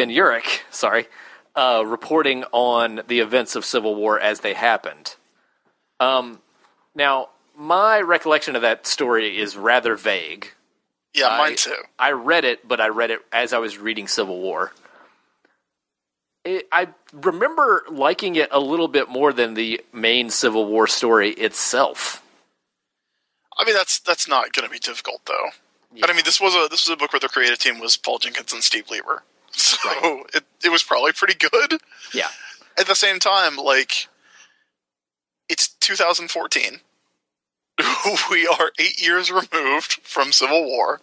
Urich, reporting on the events of Civil War as they happened. Now, my recollection of that story is rather vague. Yeah, mine too. I read it, but I read it as I was reading Civil War. I remember liking it a little bit more than the main Civil War story itself. I mean, that's not going to be difficult, though. Yeah. And I mean, this was a book where the creative team was Paul Jenkins and Steve Lieber, so right. it was probably pretty good. Yeah. At the same time, like, it's 2014. We are 8 years removed from Civil War.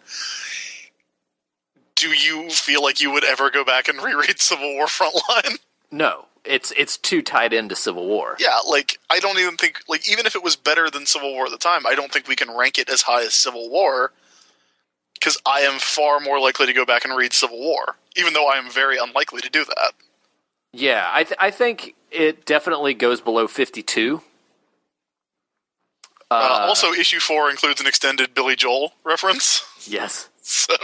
Do you feel like you would ever go back and reread Civil War Frontline? No, it's too tied into Civil War. Yeah, like, I don't even think, like, even if it was better than Civil War at the time, I don't think we can rank it as high as Civil War, because I am far more likely to go back and read Civil War, even though I am very unlikely to do that. Yeah, I think it definitely goes below 52. Also, issue 4 includes an extended Billy Joel reference. Yes. So...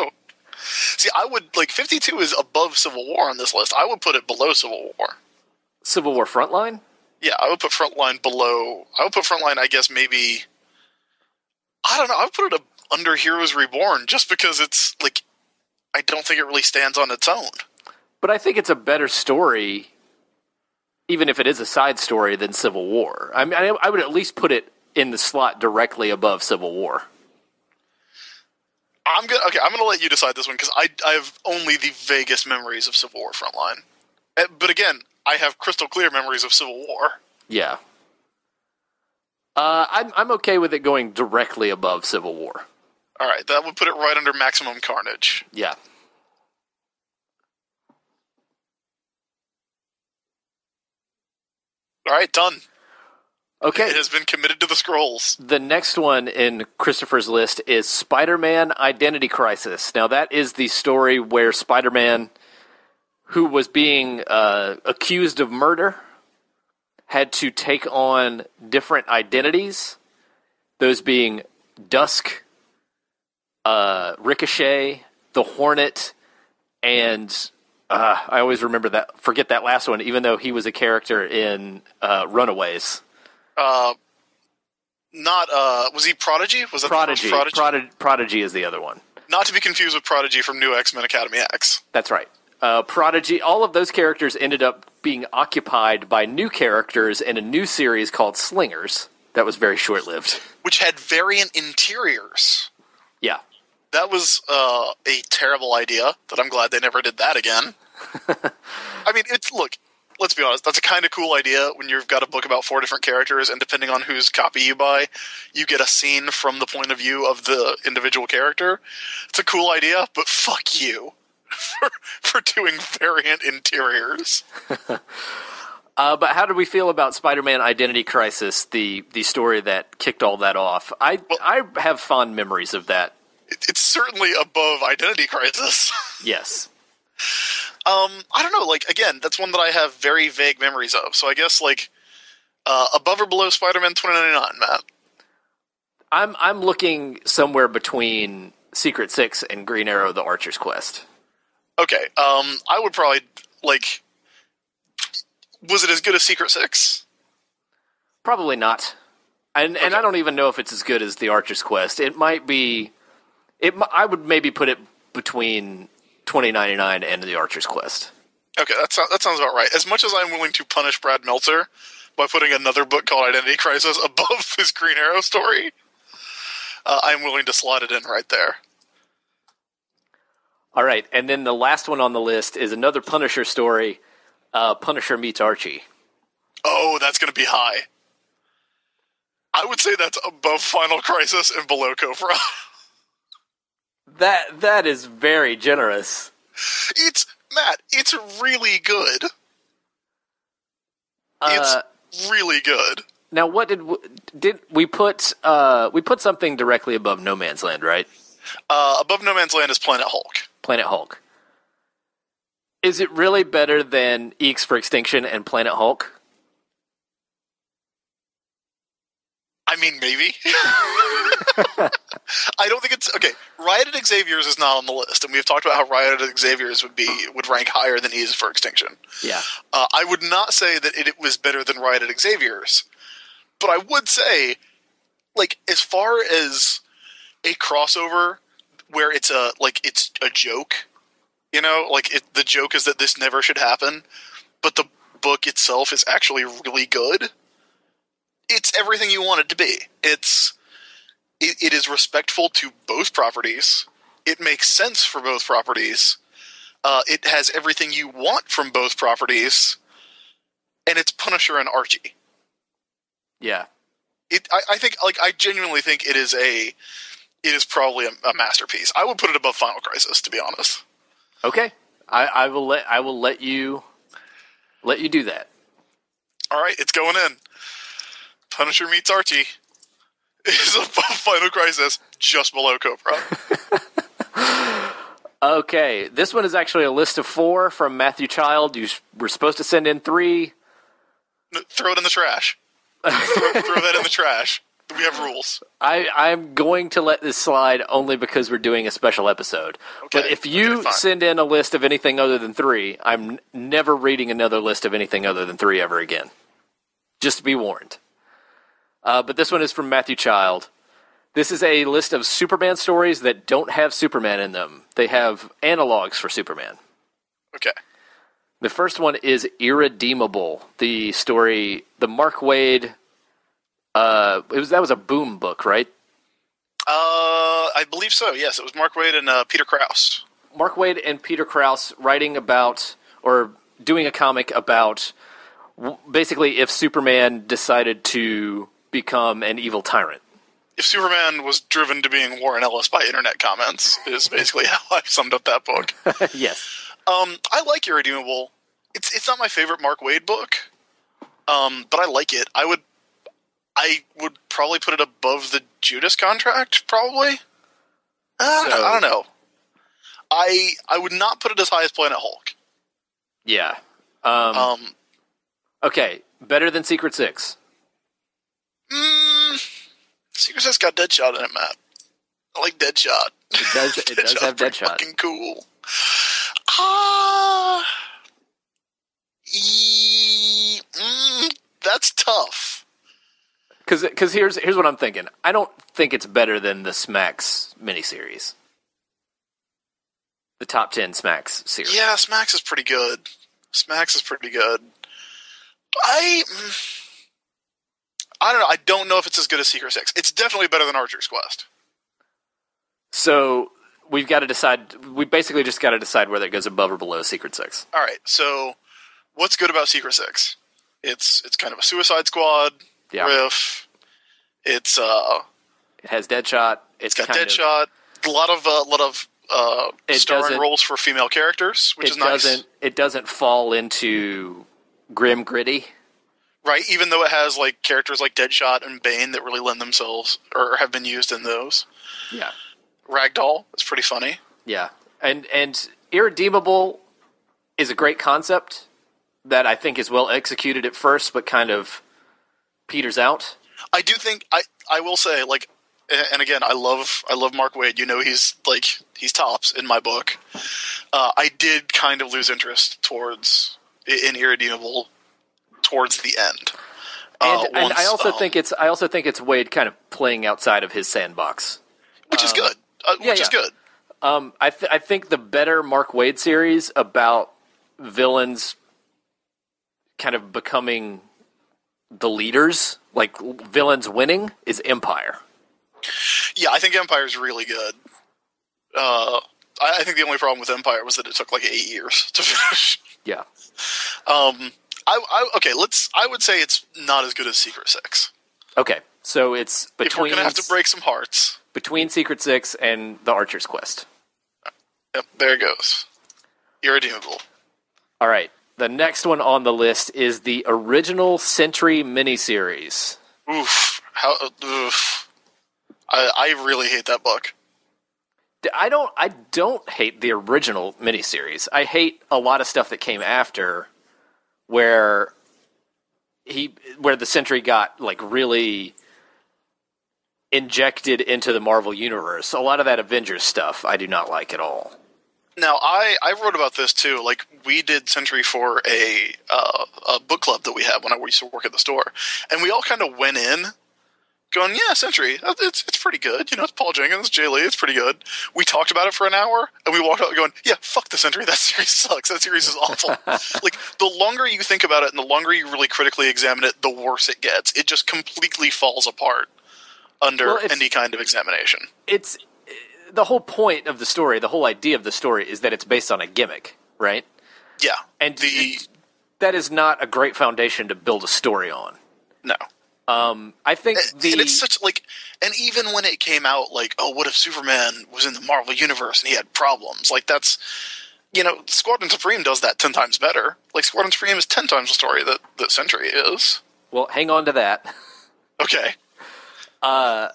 See, I would, like, 52 is above Civil War on this list. I would put it below Civil War. Civil War Frontline? Yeah, I would put Frontline below. I would put Frontline, I guess, maybe... I don't know. I would put it under Heroes Reborn, just because it's, like, I don't think it really stands on its own. But I think it's a better story, even if it is a side story, than Civil War. I mean, I would at least put it in the slot directly above Civil War. I'm gonna let you decide this one, because I have only the vaguest memories of Civil War Frontline. But again, I have crystal clear memories of Civil War. Yeah. I'm okay with it going directly above Civil War. All right, that would put it right under Maximum Carnage. Yeah. All right, done. Okay. It has been committed to the scrolls. The next one in Christopher's list is Spider-Man Identity Crisis. Now, that is the story where Spider-Man, who was being accused of murder, had to take on different identities, those being Dusk, Ricochet, the the Hornet, and I always forget that last one, even though he was a character in Runaways. Was he Prodigy? Was that Prodigy? The first Prodigy? Prodigy is the other one. Not to be confused with Prodigy from New X-Men Academy X. That's right. Prodigy, all of those characters ended up being occupied by new characters in a new series called Slingers. That was very short-lived. Which had variant interiors. Yeah. That was a terrible idea, that I'm glad they never did that again. I mean, let's be honest, that's a kind of cool idea when you've got a book about 4 different characters, and depending on whose copy you buy, you get a scene from the point of view of the individual character. It's a cool idea, but fuck you for doing variant interiors. But how did we feel about Spider-Man Identity Crisis, the story that kicked all that off? I have fond memories of that. It's certainly above Identity Crisis. Yes. I don't know, again, that's one that I have very vague memories of. So I guess, above or below Spider-Man 2099, Matt? I'm looking somewhere between Secret Six and Green Arrow: The Archer's Quest. Okay, I would probably, was it as good as Secret Six? Probably not. And I don't even know if it's as good as The Archer's Quest. It might be... I would maybe put it between 2099 and The Archer's Quest. Okay, that sounds about right. As much as I'm willing to punish Brad Meltzer by putting another book called Identity Crisis above his Green Arrow story, I'm willing to slot it in right there. All right, and then the last one on the list is another Punisher story, Punisher Meets Archie. Oh, that's going to be high. I would say that's above Final Crisis and below Cobra. That is very generous. It's really good. It's really good. Now, what did we put? We put something directly above No Man's Land, right? Above No Man's Land is Planet Hulk. Planet Hulk. Is it really better than Eeks for Extinction and Planet Hulk? I mean, maybe. I don't think it's... Okay, Riot at Xavier's is not on the list, and we've talked about how Riot at Xavier's would rank higher than Ease for Extinction. Yeah. I would not say that it was better than Riot at Xavier's, but I would say, as far as a crossover where it's a joke, the joke is that this never should happen, but the book itself is actually really good. It's everything you want it to be. It is respectful to both properties. It makes sense for both properties. It has everything you want from both properties, and it's Punisher and Archie. Yeah. I genuinely think it is probably a masterpiece. I would put it above Final Crisis, to be honest. Okay. I will let you do that. All right, it's going in. Punisher Meets Archie is above Final Crisis, just below Cobra. Okay, this one is actually a list of 4 from Matthew Child. You were supposed to send in 3. No, throw it in the trash. throw that in the trash. We have rules. I'm going to let this slide only because we're doing a special episode. Okay, but if you send in a list of anything other than 3, I'm never reading another list of anything other than 3 ever again. Just to be warned. But this one is from Matthew Child. This is a list of Superman stories that don't have Superman in them. They have analogs for Superman. Okay. The first one is Irredeemable, the story, the Mark Waid... that was a Boom book, right? I believe so, yes. It was Mark Waid and Peter Krause. Mark Waid and Peter Krause writing about, or doing a comic about, basically if Superman decided to become an evil tyrant. If Superman was driven to being Warren Ellis by internet comments, is basically how I summed up that book. Yes. I like Irredeemable. It's not my favorite Mark Waid book, but I like it. I would probably put it above the Judas Contract, probably. I don't know. I would not put it as high as Planet Hulk. Yeah. Okay, better than Secret Six. Secret Six got Deadshot in it, Matt. I like Deadshot. It does. It does have Deadshot. Fucking cool. That's tough. Because here's what I'm thinking. I don't think it's better than the Smacks miniseries. The top 10 Smacks series. Yeah, Smacks is pretty good. I don't know. I don't know if it's as good as Secret Six. It's definitely better than Archer's Quest. So we've got to decide. We basically just got to decide whether it goes above or below Secret Six. All right. So what's good about Secret Six? It's kind of a Suicide Squad riff. It has Deadshot. It's got Deadshot. A lot of starring roles for female characters, which is nice. It doesn't fall into grim gritty. Right, even though it has like characters like Deadshot and Bane that really lend themselves or have been used in those. Yeah. Ragdoll is pretty funny. Yeah. And Irredeemable is a great concept that I think is well executed at first, but kind of peters out. I do think I will say, like, and again, I love Mark Waid. You know, he's tops in my book. I did kind of lose interest in Irredeemable towards the end. And I also think it's Waid kind of playing outside of his sandbox, which is good. Which is good. I think the better Mark Waid series about villains kind of becoming the leaders, like villains winning, is Empire. Yeah, I think Empire is really good. I think the only problem with Empire was that it took like 8 years to finish. Yeah. I would say it's not as good as Secret Six. Okay, so it's between. If we're gonna have to break some hearts, between Secret Six and the Archer's Quest. Yep, there it goes. Irredeemable. All right, the next one on the list is the original Sentry miniseries. Oof! I really hate that book. I don't hate the original miniseries. I hate a lot of stuff that came after, where the Sentry got like really injected into the Marvel universe. A lot of that Avengers stuff I do not like at all. Now I wrote about this too. Like, we did Sentry for a book club that we had when I used to work at the store, and we all kind of went in going, yeah, Sentry, it's pretty good. You know, it's Paul Jenkins, Jay Lee, it's pretty good. We talked about it for an hour, and we walked out going, yeah, fuck the Sentry, that series sucks, that series is awful. Like, the longer you think about it and the longer you really critically examine it, the worse it gets. It just completely falls apart under any kind of examination. It's the whole point of the story, the whole idea of the story is that it's based on a gimmick, right? Yeah. And that is not a great foundation to build a story on. No. I think and it's such like, and even when it came out, like, oh, what if Superman was in the Marvel universe and he had problems? Like, that's, you know, Squadron Supreme does that 10 times better. Like, Squadron Supreme is 10 times the story that Sentry is. Well, hang on to that. Okay. I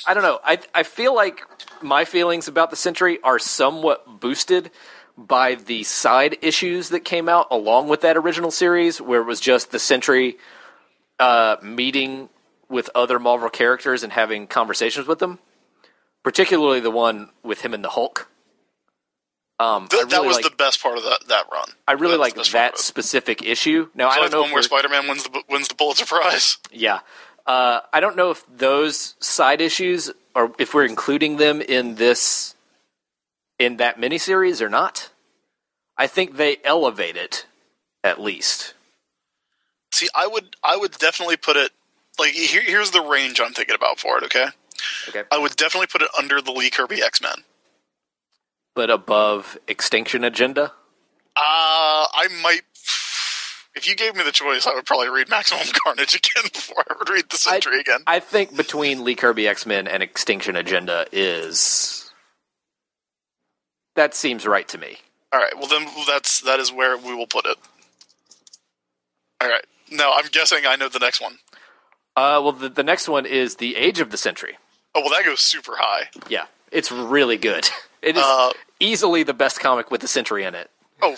don't know. I feel like my feelings about the Sentry are somewhat boosted by the side issues that came out along with that original series, where it was just the Sentry meeting with other Marvel characters and having conversations with them, particularly the one with him and the Hulk. That was the best part of that run. I really like that specific issue. Now, I don't know the one where Spider-Man wins the Pulitzer Prize. Yeah. I don't know if those side issues, or if we're including them in that miniseries or not. I think they elevate it, at least. See, I would definitely put it, like, here's the range I'm thinking about for it, okay? Okay. I would definitely put it under the Lee Kirby X-Men. But above Extinction Agenda? I might, if you gave me the choice, I would probably read Maximum Carnage again before I would read The Sentry again. I think between Lee Kirby X-Men and Extinction Agenda that seems right to me. All right, well then that is where we will put it. All right. Now, I'm guessing I know the next one. Well, the next one is The Age of the Sentry. Oh, well, that goes super high. Yeah, it's really good. It is easily the best comic with the Sentry in it. Oh,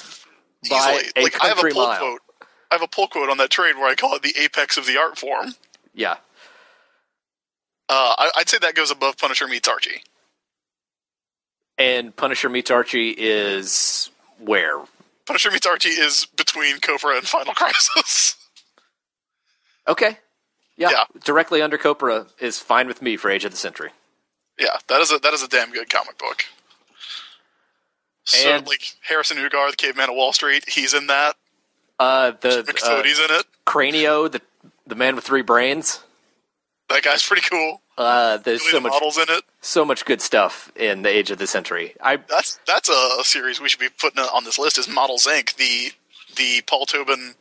easily. Like, I have a pull mile. quote. I have a pull quote on that trade where I call it the apex of the art form. Yeah. I'd say that goes above Punisher meets Archie. And Punisher meets Archie is where? Punisher meets Archie is between Cobra and Final Crisis. Okay. Yeah. Yeah. Directly under Cobra is fine with me for Age of the Century. Yeah, that is a damn good comic book. So, And- like, Harrison Ugar, the Caveman of Wall Street, he's in that. McFody's in it. Cranio, the man with 3 brains. That guy's pretty cool. There's so much models in it. So much good stuff in the Age of the Century. That's a series we should be putting on this list. Is Models Inc. the Paul Tobin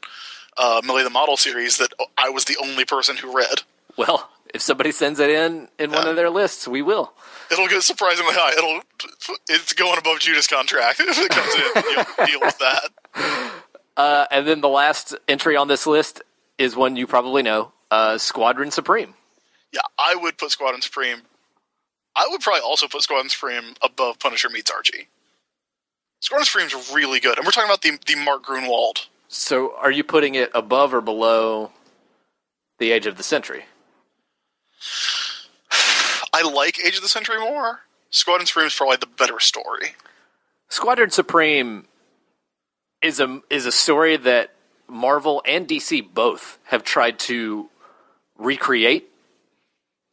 Millie the Model series that I was the only person who read. Well, if somebody sends it in one of their lists, we will. It'll get surprisingly high. It's going above Judas Contract if it comes in. You'll deal with that. And then the last entry on this list is one you probably know, Squadron Supreme. Yeah, I would put Squadron Supreme. I would probably also put Squadron Supreme above Punisher meets Archie. Squadron Supreme's really good, and we're talking about the Mark Grunwald. So, are you putting it above or below the Age of the Century? I like Age of the Century more. Squadron Supreme is probably the better story. Squadron Supreme is a story that Marvel and DC both have tried to recreate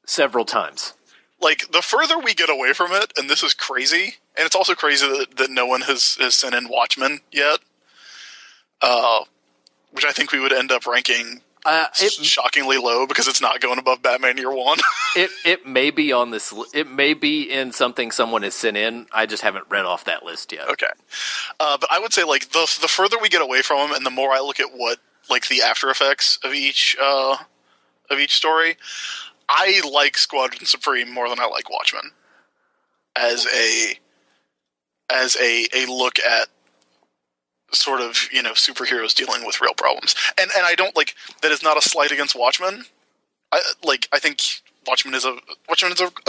several times. Like, the further we get away from it, and this is crazy, and it's also crazy that no one has sent in Watchmen yet, which I think we would end up ranking shockingly low because it's not going above Batman Year One. It may be on this. It may be in something someone has sent in. I just haven't read off that list yet. Okay, but I would say like the further we get away from him, and the more I look at what like the after effects of each story, I like Squadron Supreme more than I like Watchmen as a look at sort of, you know, superheroes dealing with real problems. And I don't like that is not a slight against Watchmen. I think Watchmen is a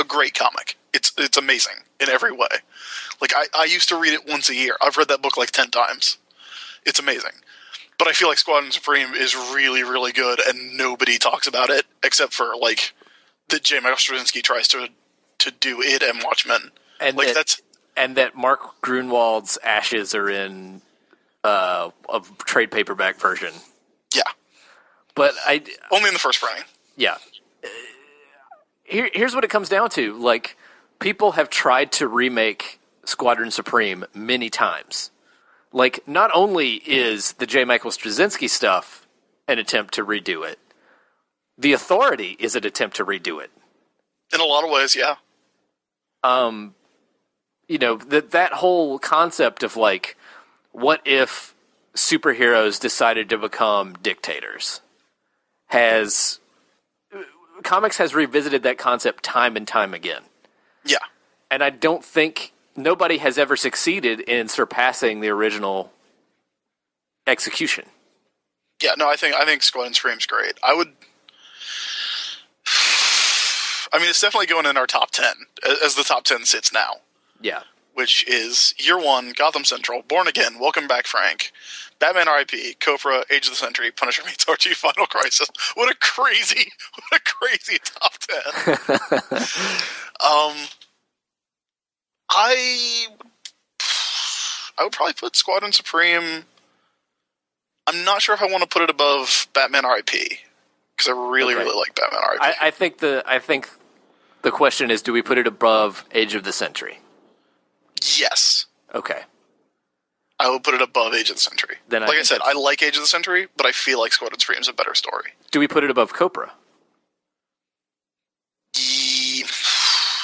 great comic. It's amazing in every way. Like I used to read it once a year. I've read that book like 10 times. It's amazing. But I feel like Squadron Supreme is really, really good and nobody talks about it except for like that J. Michael Straczynski tries to do it and Watchmen. And like that Mark Grunwald's ashes are in a trade paperback version. Yeah. But only in the first printing. Yeah. Here's what it comes down to. Like, people have tried to remake Squadron Supreme many times. Like, not only is the J. Michael Straczynski stuff an attempt to redo it, The Authority is an attempt to redo it. In a lot of ways, yeah. You know, that whole concept of, like, what if superheroes decided to become dictators? Comics has revisited that concept time and time again. Yeah. And I don't think nobody has ever succeeded in surpassing the original execution. Yeah, no, I think Squadron Supreme's great. I mean, it's definitely going in our top 10, as the top 10 sits now. Yeah. Which is Year One, Gotham Central, Born Again, Welcome Back Frank, Batman R.I.P., Cobra, Age of the Century, Punisher meets Archie, Final Crisis. What a crazy top 10. I would probably put Squadron Supreme. I'm not sure if I want to put it above Batman R.I.P. because I really like Batman R.I.P. I think the question is, do we put it above Age of the Century? Yes. Okay. I would put it above Age of the Century. Then like I said, I like Age of the Century, but I feel like Squadron Supreme is a better story. Do we put it above Cobra?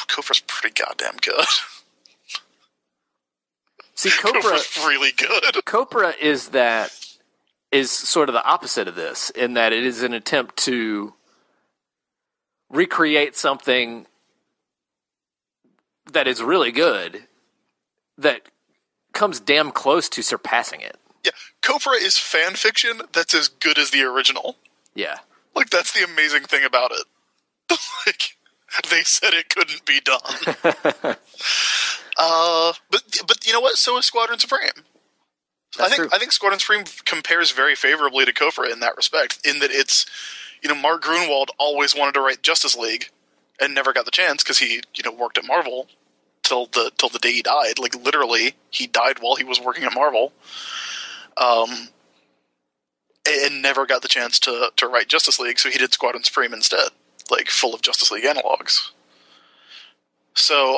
Cobra's pretty goddamn good. See, Cobra's really good. Cobra is sort of the opposite of this, in that it is an attempt to recreate something that is really good, that comes damn close to surpassing it. Yeah, Cobra is fan fiction that's as good as the original. Yeah. Like, that's the amazing thing about it. Like, they said it couldn't be done. But you know what? So is Squadron Supreme. I think Squadron Supreme compares very favorably to Cobra in that respect, in that it's, you know, Mark Grunwald always wanted to write Justice League, and never got the chance because he, worked at Marvel till the day he died. Like, literally, he died while he was working at Marvel. And never got the chance to write Justice League, so he did Squadron Supreme instead, like, full of Justice League analogs. So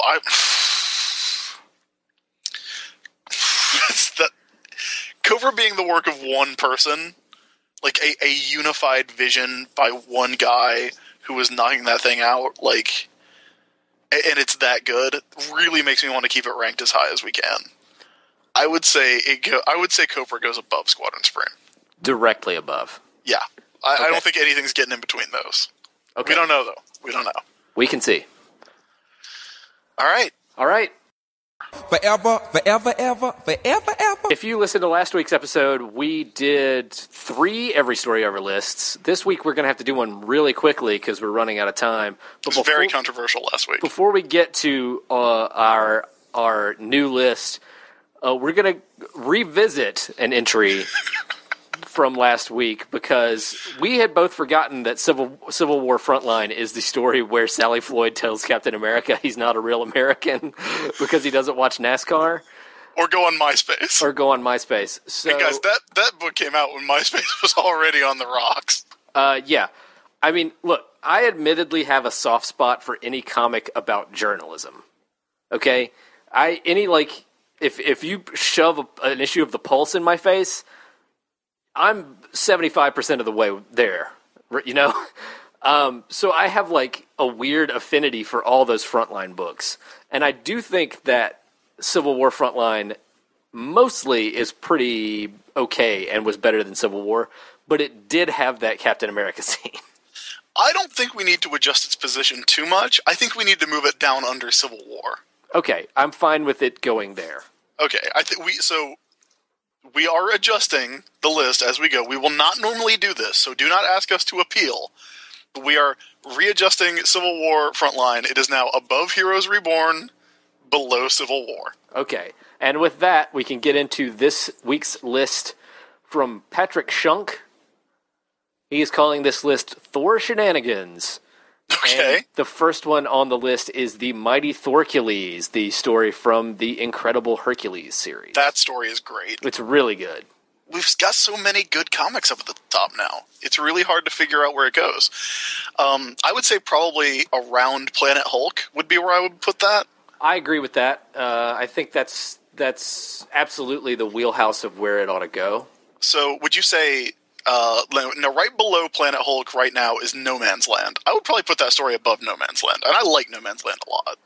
it's that Cobra being the work of one person, like a unified vision by one guy who was knocking that thing out, like, and it's that good, really makes me want to keep it ranked as high as we can. I would say Cobra goes above Squadron Supreme. Directly above. Yeah. I don't think anything's getting in between those. Okay. We don't know, though. We don't know. We can see. All right. Forever, forever, ever, forever, ever. If you listened to last week's episode, we did 3 Every Story Ever lists. This week we're going to have to do one really quickly because we're running out of time. It was very controversial last week. Before we get to our new list, we're going to revisit an entry from last week because we had both forgotten that Civil War Frontline is the story where Sally Floyd tells Captain America he's not a real American because he doesn't watch NASCAR. Or go on MySpace. So, and guys, that book came out when MySpace was already on the rocks. Yeah. I mean, look, I admittedly have a soft spot for any comic about journalism. Okay? If you shove an issue of the Pulse in my face, I'm 75% of the way there, so I have like a weird affinity for all those Frontline books. And I do think that Civil War Frontline mostly is pretty okay and was better than Civil War, but it did have that Captain America scene. I don't think we need to adjust its position too much. I think we need to move it down under Civil War. Okay, I'm fine with it going there. Okay, we are adjusting the list as we go. We will not normally do this, so do not ask us to appeal. But we are readjusting Civil War Frontline. It is now above Heroes Reborn, below Civil War. Okay, and with that, we can get into this week's list from Patrick Shunk. He is calling this list Thor Shenanigans. Okay. And the first one on the list is the Mighty Thorcules, the story from the Incredible Hercules series. That story is great. It's really good. We've got so many good comics up at the top now. It's really hard to figure out where it goes. I would say probably around Planet Hulk would be where I would put that. I agree with that. I think that's absolutely the wheelhouse of where it ought to go. So would you say... now, right below Planet Hulk right now is No Man's Land. I would probably put that story above No Man's Land, and I like No Man's Land a lot.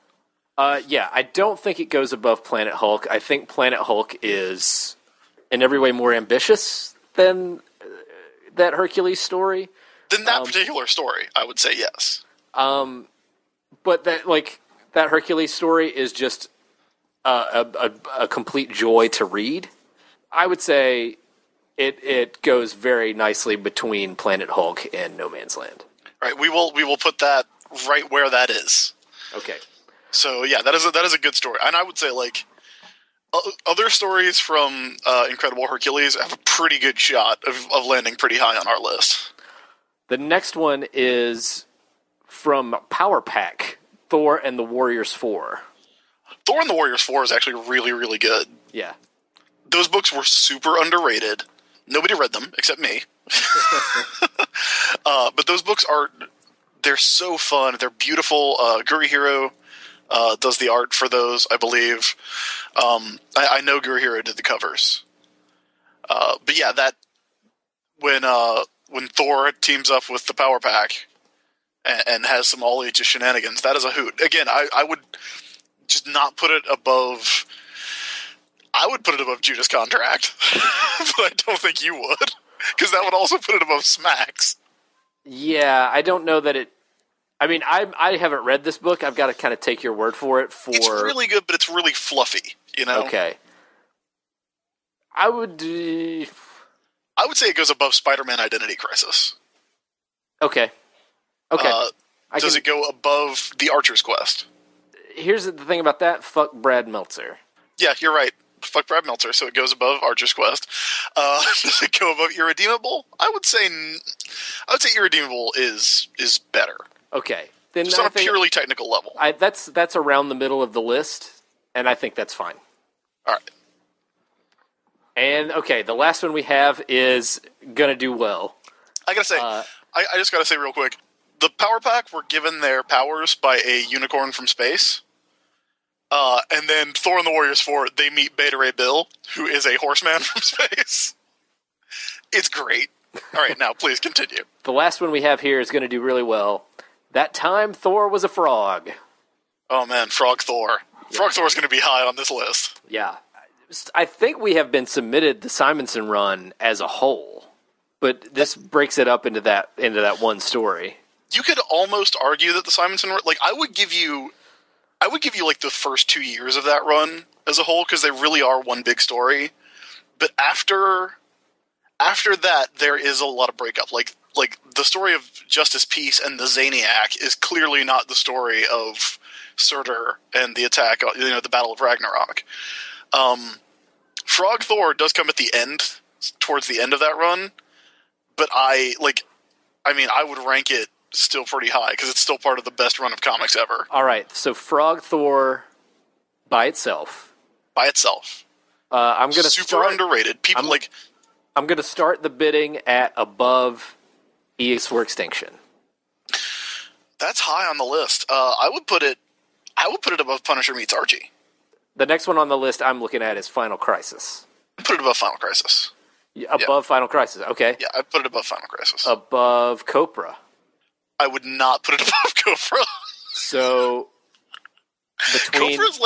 Yeah, I don't think it goes above Planet Hulk. I think Planet Hulk is in every way more ambitious than that Hercules story. Than that particular story, I would say yes. But that Hercules story is just a complete joy to read. I would say it goes very nicely between Planet Hulk and No Man's Land. Right, we will put that right where that is. Okay. So yeah, that is a good story, and I would say like other stories from Incredible Hercules have a pretty good shot of landing pretty high on our list. The next one is from Power Pack, Thor and the Warriors 4. Thor and the Warriors 4 is actually really, really good. Yeah. Those books were super underrated. Nobody read them, except me. But those books they're so fun. They're beautiful. Gurihiro does the art for those, I believe. I know Gurihiro did the covers. But yeah, that when Thor teams up with the Power Pack and has some all ages shenanigans, that is a hoot. Again, I would just not put it above. I would put it above Judas Contract, but I don't think you would, because that would also put it above Smacks. Yeah, I don't know that it. I mean, I haven't read this book. I've got to kind of take your word for it. It's really good, but it's really fluffy. You know. Okay. I would say it goes above Spider-Man Identity Crisis. Okay. Okay. Does it go above The Archer's Quest? Here's the thing about that. Fuck Brad Meltzer. Yeah, you're right. Fuck Brad Meltzer, so it goes above Archer's Quest. Does it go above Irredeemable? I would say Irredeemable is better. Okay. then just on a purely technical level. That's around the middle of the list, and I think that's fine. All right. And, okay, the last one we have is going to do well. I gotta say, I just gotta say real quick, the Power Pack were given their powers by a unicorn from space. And then Thor and the Warriors 4, they meet Beta Ray Bill, who is a horseman from space. It's great. All right, now please continue. The last one we have here is going to do really well. That time Thor was a frog. Oh man, Frog Thor. Yeah. Frog Thor is going to be high on this list. Yeah. I think we have been submitted the Simonson run as a whole, but this breaks it up into that one story. You could almost argue that the Simonson run, like I would give you like the first 2 years of that run as a whole because they really are one big story. But after that, there is a lot of breakup. Like the story of Justice Peace and the Zaniac is clearly not the story of Surtur and the attack, the Battle of Ragnarok. Frog Thor does come at the end, towards the end of that run, but I would rank it still pretty high because it's still part of the best run of comics ever. All right, so Frog Thor by itself. I'm gonna super underrated. People I'm gonna start the bidding at above EX for Extinction. That's high on the list. I would put it above Punisher meets Archie. The next one on the list I'm looking at is Final Crisis. Put it above Final Crisis. Above Final Crisis, okay. Yeah, I'd put it above Final Crisis. Above Copra. I would not put it above Copra. So, Copra's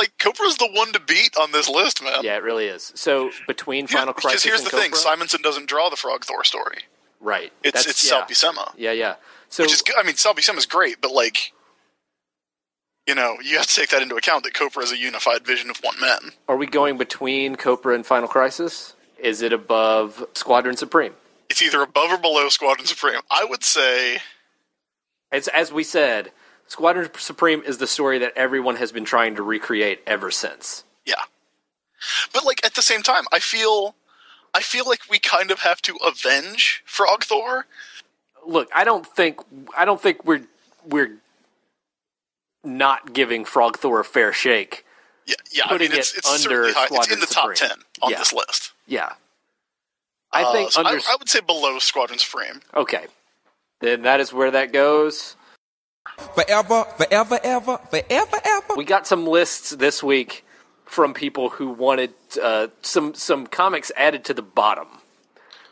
the one to beat on this list, man. Yeah, it really is. So, between Final Crisis and Because here's the thing, Simonson doesn't draw the Frog Thor story. Right. It's Sal Buscema. Yeah. So, which is good. I mean, Sal Buscema's great, but you have to take that into account that Copra is a unified vision of one man. Are we going between Copra and Final Crisis? Is it above Squadron Supreme? It's either above or below Squadron Supreme. I would say... As we said, Squadron Supreme is the story that everyone has been trying to recreate ever since. Yeah. But, at the same time, I feel like we kind of have to avenge Frog Thor. Look, I don't think we're not giving Frog Thor a fair shake. Yeah. I mean, it's under high. It's in the top 10 on this list. Yeah. I think I would say below Squadron Supreme. Okay. Then that is where that goes. Forever. We got some lists this week from people who wanted some comics added to the bottom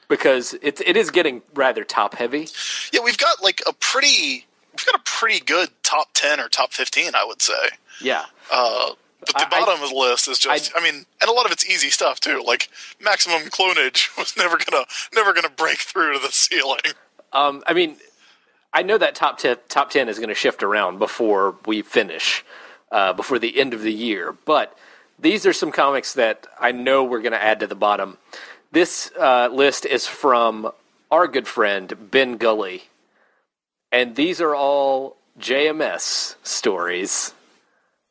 because it is getting rather top heavy. Yeah, we've got a pretty good top 10 or top 15, I would say. Yeah. But the bottom of the list is just, and a lot of it's easy stuff too. Like Maximum Clonage was never gonna break through to the ceiling. I know that top 10 is going to shift around before we finish, before the end of the year. But these are some comics that I know we're going to add to the bottom. This list is from our good friend Ben Gully, and these are all JMS stories.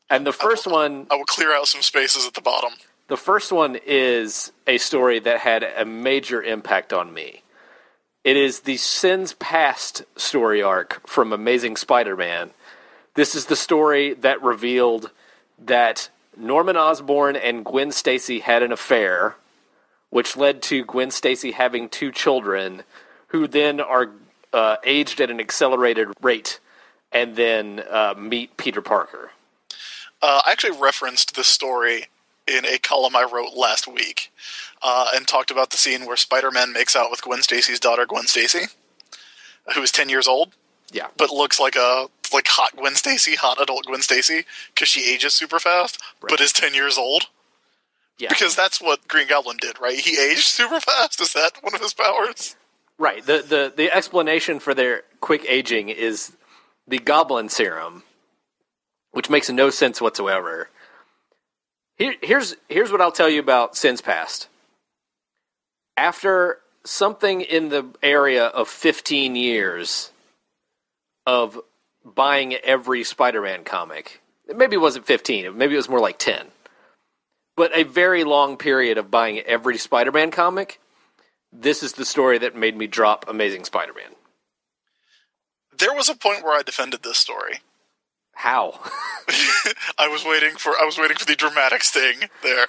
And the first one... I will clear out some spaces at the bottom. The first one is a story that had a major impact on me. It is the Sins Past story arc from Amazing Spider-Man. This is the story that revealed that Norman Osborn and Gwen Stacy had an affair, which led to Gwen Stacy having 2 children, who then are aged at an accelerated rate, and then meet Peter Parker. I actually referenced this story in a column I wrote last week, and talked about the scene where Spider-Man makes out with Gwen Stacy's daughter, Gwen Stacy, who is 10 years old. Yeah, but looks like hot Gwen Stacy, hot adult Gwen Stacy, because she ages super fast, right, but is 10 years old. Yeah, because that's what Green Goblin did, right? He aged super fast. Is that one of his powers? Right. The explanation for their quick aging is the Goblin Serum, which makes no sense whatsoever. Here's what I'll tell you about Sins Past. After something in the area of 15 years of buying every Spider-Man comic, maybe it wasn't 15, maybe it was more like 10, but a very long period of buying every Spider-Man comic, this is the story that made me drop Amazing Spider-Man. There was a point where I defended this story. How? I was waiting for the dramatic sting there.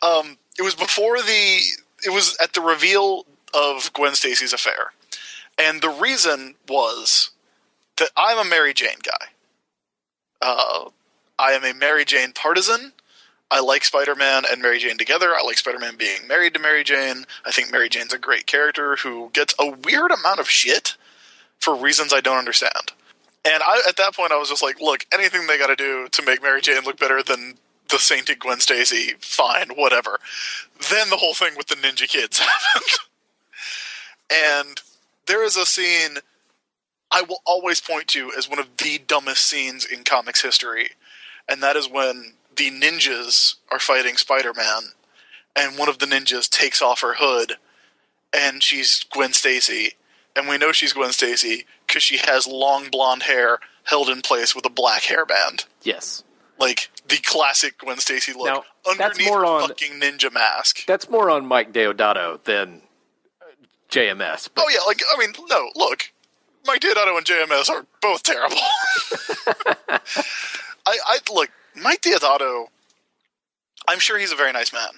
It was at the reveal of Gwen Stacy's affair. And the reason was that I'm a Mary Jane guy. I am a Mary Jane partisan. I like Spider-Man and Mary Jane together. I like Spider-Man being married to Mary Jane. I think Mary Jane's a great character who gets a weird amount of shit for reasons I don't understand. And at that point, I was just like, look, anything they got to do to make Mary Jane look better than the sainted Gwen Stacy, fine, whatever. Then the whole thing with the ninja kids happened. And there is a scene I will always point to as one of the dumbest scenes in comics history. And that is when the ninjas are fighting Spider-Man, and one of the ninjas takes off her hood, and she's Gwen Stacy. And we know she's Gwen Stacy because she has long blonde hair held in place with a black hairband. Yes. Like the classic Gwen Stacy look now, underneath her fucking ninja mask. That's more on Mike Deodato than JMS. But... Oh yeah, no, look. Mike Deodato and JMS are both terrible. Look, Mike Deodato, I'm sure he's a very nice man.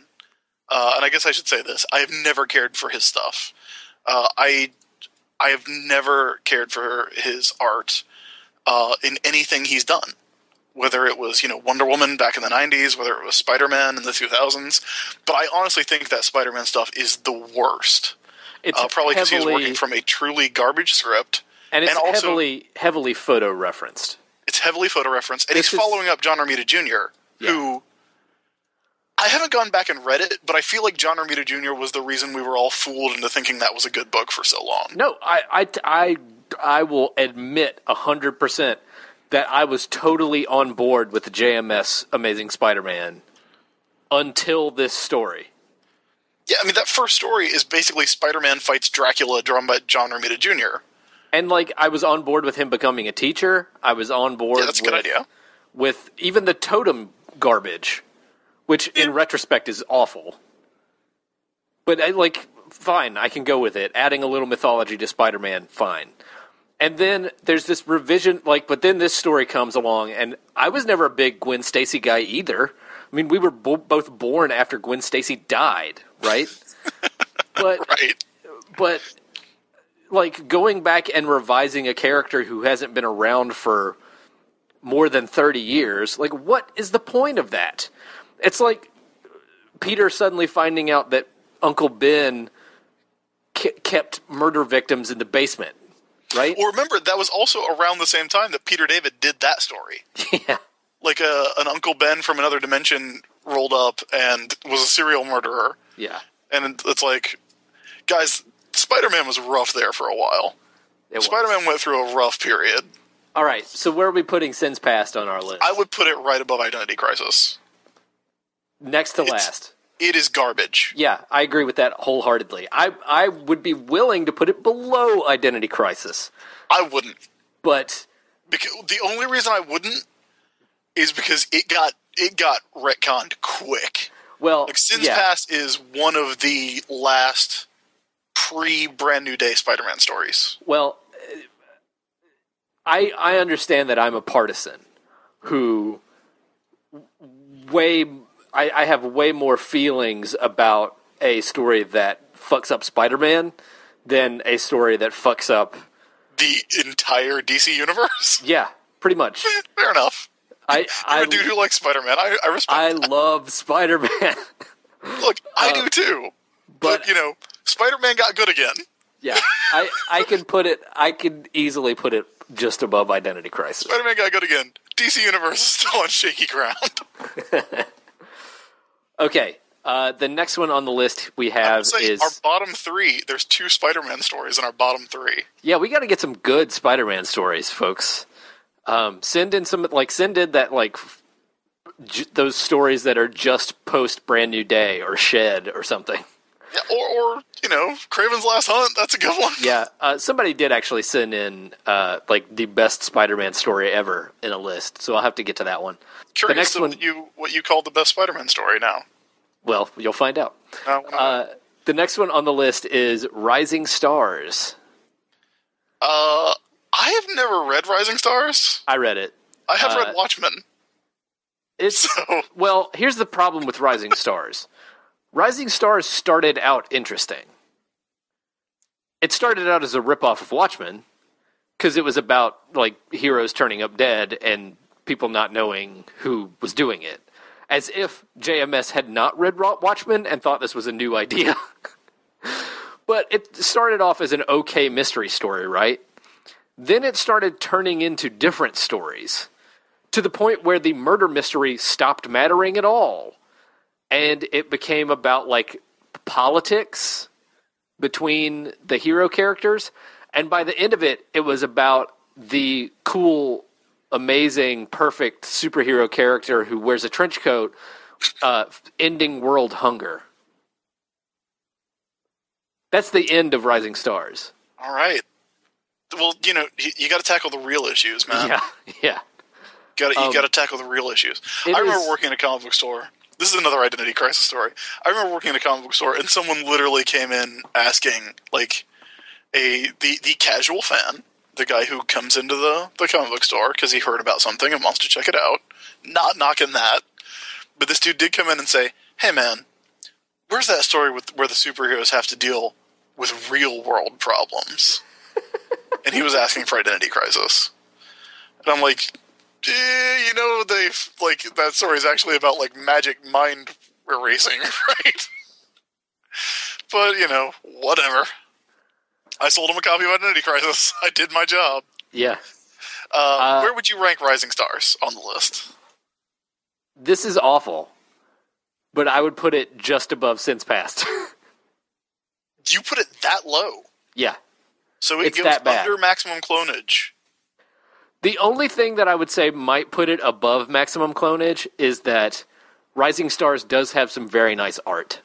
And I guess I should say this. I have never cared for his stuff. I have never cared for his art in anything he's done. Whether it was, Wonder Woman back in the 90s, whether it was Spider-Man in the 2000s. But I honestly think that Spider-Man stuff is the worst. It's probably because he's working from a truly garbage script. And it's also, heavily photo-referenced. It's heavily photo-referenced. And he's following up John Romita Jr., who... I haven't gone back and read it, but I feel like John Romita Jr. was the reason we were all fooled into thinking that was a good book for so long. No, I will admit 100% that I was totally on board with the JMS Amazing Spider-Man until this story. Yeah, that first story is basically Spider-Man fights Dracula, drawn by John Romita Jr. And, I was on board with him becoming a teacher. I was on board that's a good idea. With even the totem garbage, which in retrospect is awful. But, fine, I can go with it. Adding a little mythology to Spider-Man, fine. And then there's this revision, but then this story comes along, and I was never a big Gwen Stacy guy either. We were both born after Gwen Stacy died, right? But, right. But, going back and revising a character who hasn't been around for more than 30 years, what is the point of that? It's like Peter suddenly finding out that Uncle Ben kept murder victims in the basement, right? Well, remember, that was also around the same time that Peter David did that story. Yeah. An Uncle Ben from another dimension rolled up and was a serial murderer. Yeah. And it's like, guys, Spider-Man was rough there for a while. Spider-Man went through a rough period. All right, so where are we putting Sins Past on our list? I would put it right above Identity Crisis. Next to last. It is garbage. Yeah, I agree with that wholeheartedly. I would be willing to put it below Identity Crisis. I wouldn't. But because the only reason I wouldn't is because it got retconned quick. Well, Sins Past is one of the last pre-Brand New Day Spider-Man stories. Well, I understand that I'm a partisan who I have way more feelings about a story that fucks up Spider-Man than a story that fucks up the entire DC universe. Yeah, pretty much. Fair enough. You're a dude who likes Spider-Man. I respect that. I love Spider-Man. Look, I do too. But Spider-Man got good again. Yeah, I can easily put it just above Identity Crisis. Spider-Man got good again. DC Universe is still on shaky ground. Okay, the next one on the list we have is... Our bottom three. There's 2 Spider-Man stories in our bottom 3. Yeah, we got to get some good Spider-Man stories, folks. Send in some... Send in that, those stories that are just post Brand New Day or Shed or something. Yeah, or Kraven's Last Hunt. That's a good one. Yeah, somebody did actually send in the best Spider-Man story ever in a list, so I'll have to get to that one. Curious the next one, what you call the best Spider-Man story now. Well, you'll find out. The next one on the list is Rising Stars. I have never read Rising Stars. I read it. I have read Watchmen. Well, here's the problem with Rising Stars. Rising Stars started out interesting. It started out as a ripoff of Watchmen, because it was about, like, heroes turning up dead and people not knowing who was doing it. As if JMS had not read Watchmen and thought this was a new idea. But it started off as an okay mystery story, right? Then it started turning into different stories, to the point where the murder mystery stopped mattering at all. And it became about, like, politics between the hero characters. And by the end of it, it was about the cool, amazing, perfect superhero character who wears a trench coat, ending world hunger. That's the end of Rising Stars. All right. Well, you know, you got to tackle the real issues, man. Yeah. You got to tackle the real issues. I remember working in a comic book store. This is another identity crisis story. I remember working in a comic book store, and someone literally came in asking, like, the casual fan, the guy who comes into the comic book store because he heard about something and wants to check it out. Not knocking that. But this dude did come in and say, hey, man, where's that story where the superheroes have to deal with real-world problems? And he was asking for Identity Crisis. And I'm like, you know, that story is actually about, like, magic mind erasing, right? But, you know, whatever. I sold him a copy of Identity Crisis. I did my job. Yeah. Where would you rank Rising Stars on the list? This is awful, but I would put it just above Since Past. You put it that low? Yeah. So it goes under Maximum Clonage. The only thing that I would say might put it above Maximum Clonage is that Rising Stars does have some very nice art.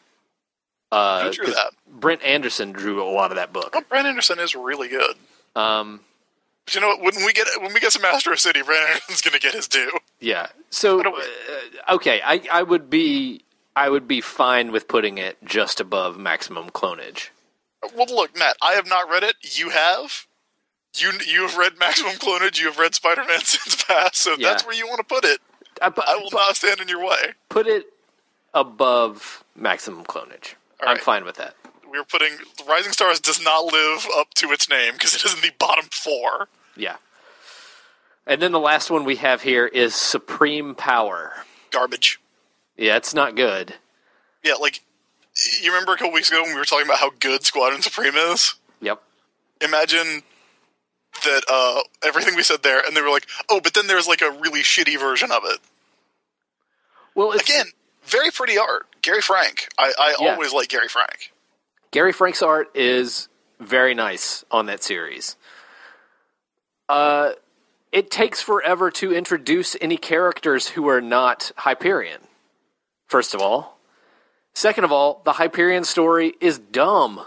Who drew that? Brent Anderson drew a lot of that book. Oh, Brent Anderson is really good. But you know what? When we get some Astro City, Brent Anderson's going to get his due. Yeah. So okay, I would be fine with putting it just above Maximum Clonage. Well, look, Matt, I have not read it. You have. You have read Maximum Clonage. You have read Spider-Man Since Past. So if that's where you want to put it, I will not stand in your way. Put it above Maximum Clonage. Right. I'm fine with that. We're putting Rising Stars does not live up to its name because it is in the bottom 4. Yeah. And then the last one we have here is Supreme Power. Garbage. Yeah, it's not good. Yeah, like, you remember a couple weeks ago when we were talking about how good Squadron Supreme is? Yep. Imagine that everything we said there, and they were like, oh, but then there's like a really shitty version of it. Well, again, very pretty art. Gary Frank. I always like Gary Frank. Gary Frank's art is very nice on that series. It takes forever to introduce any characters who are not Hyperion, first of all. Second of all, the Hyperion story is dumb.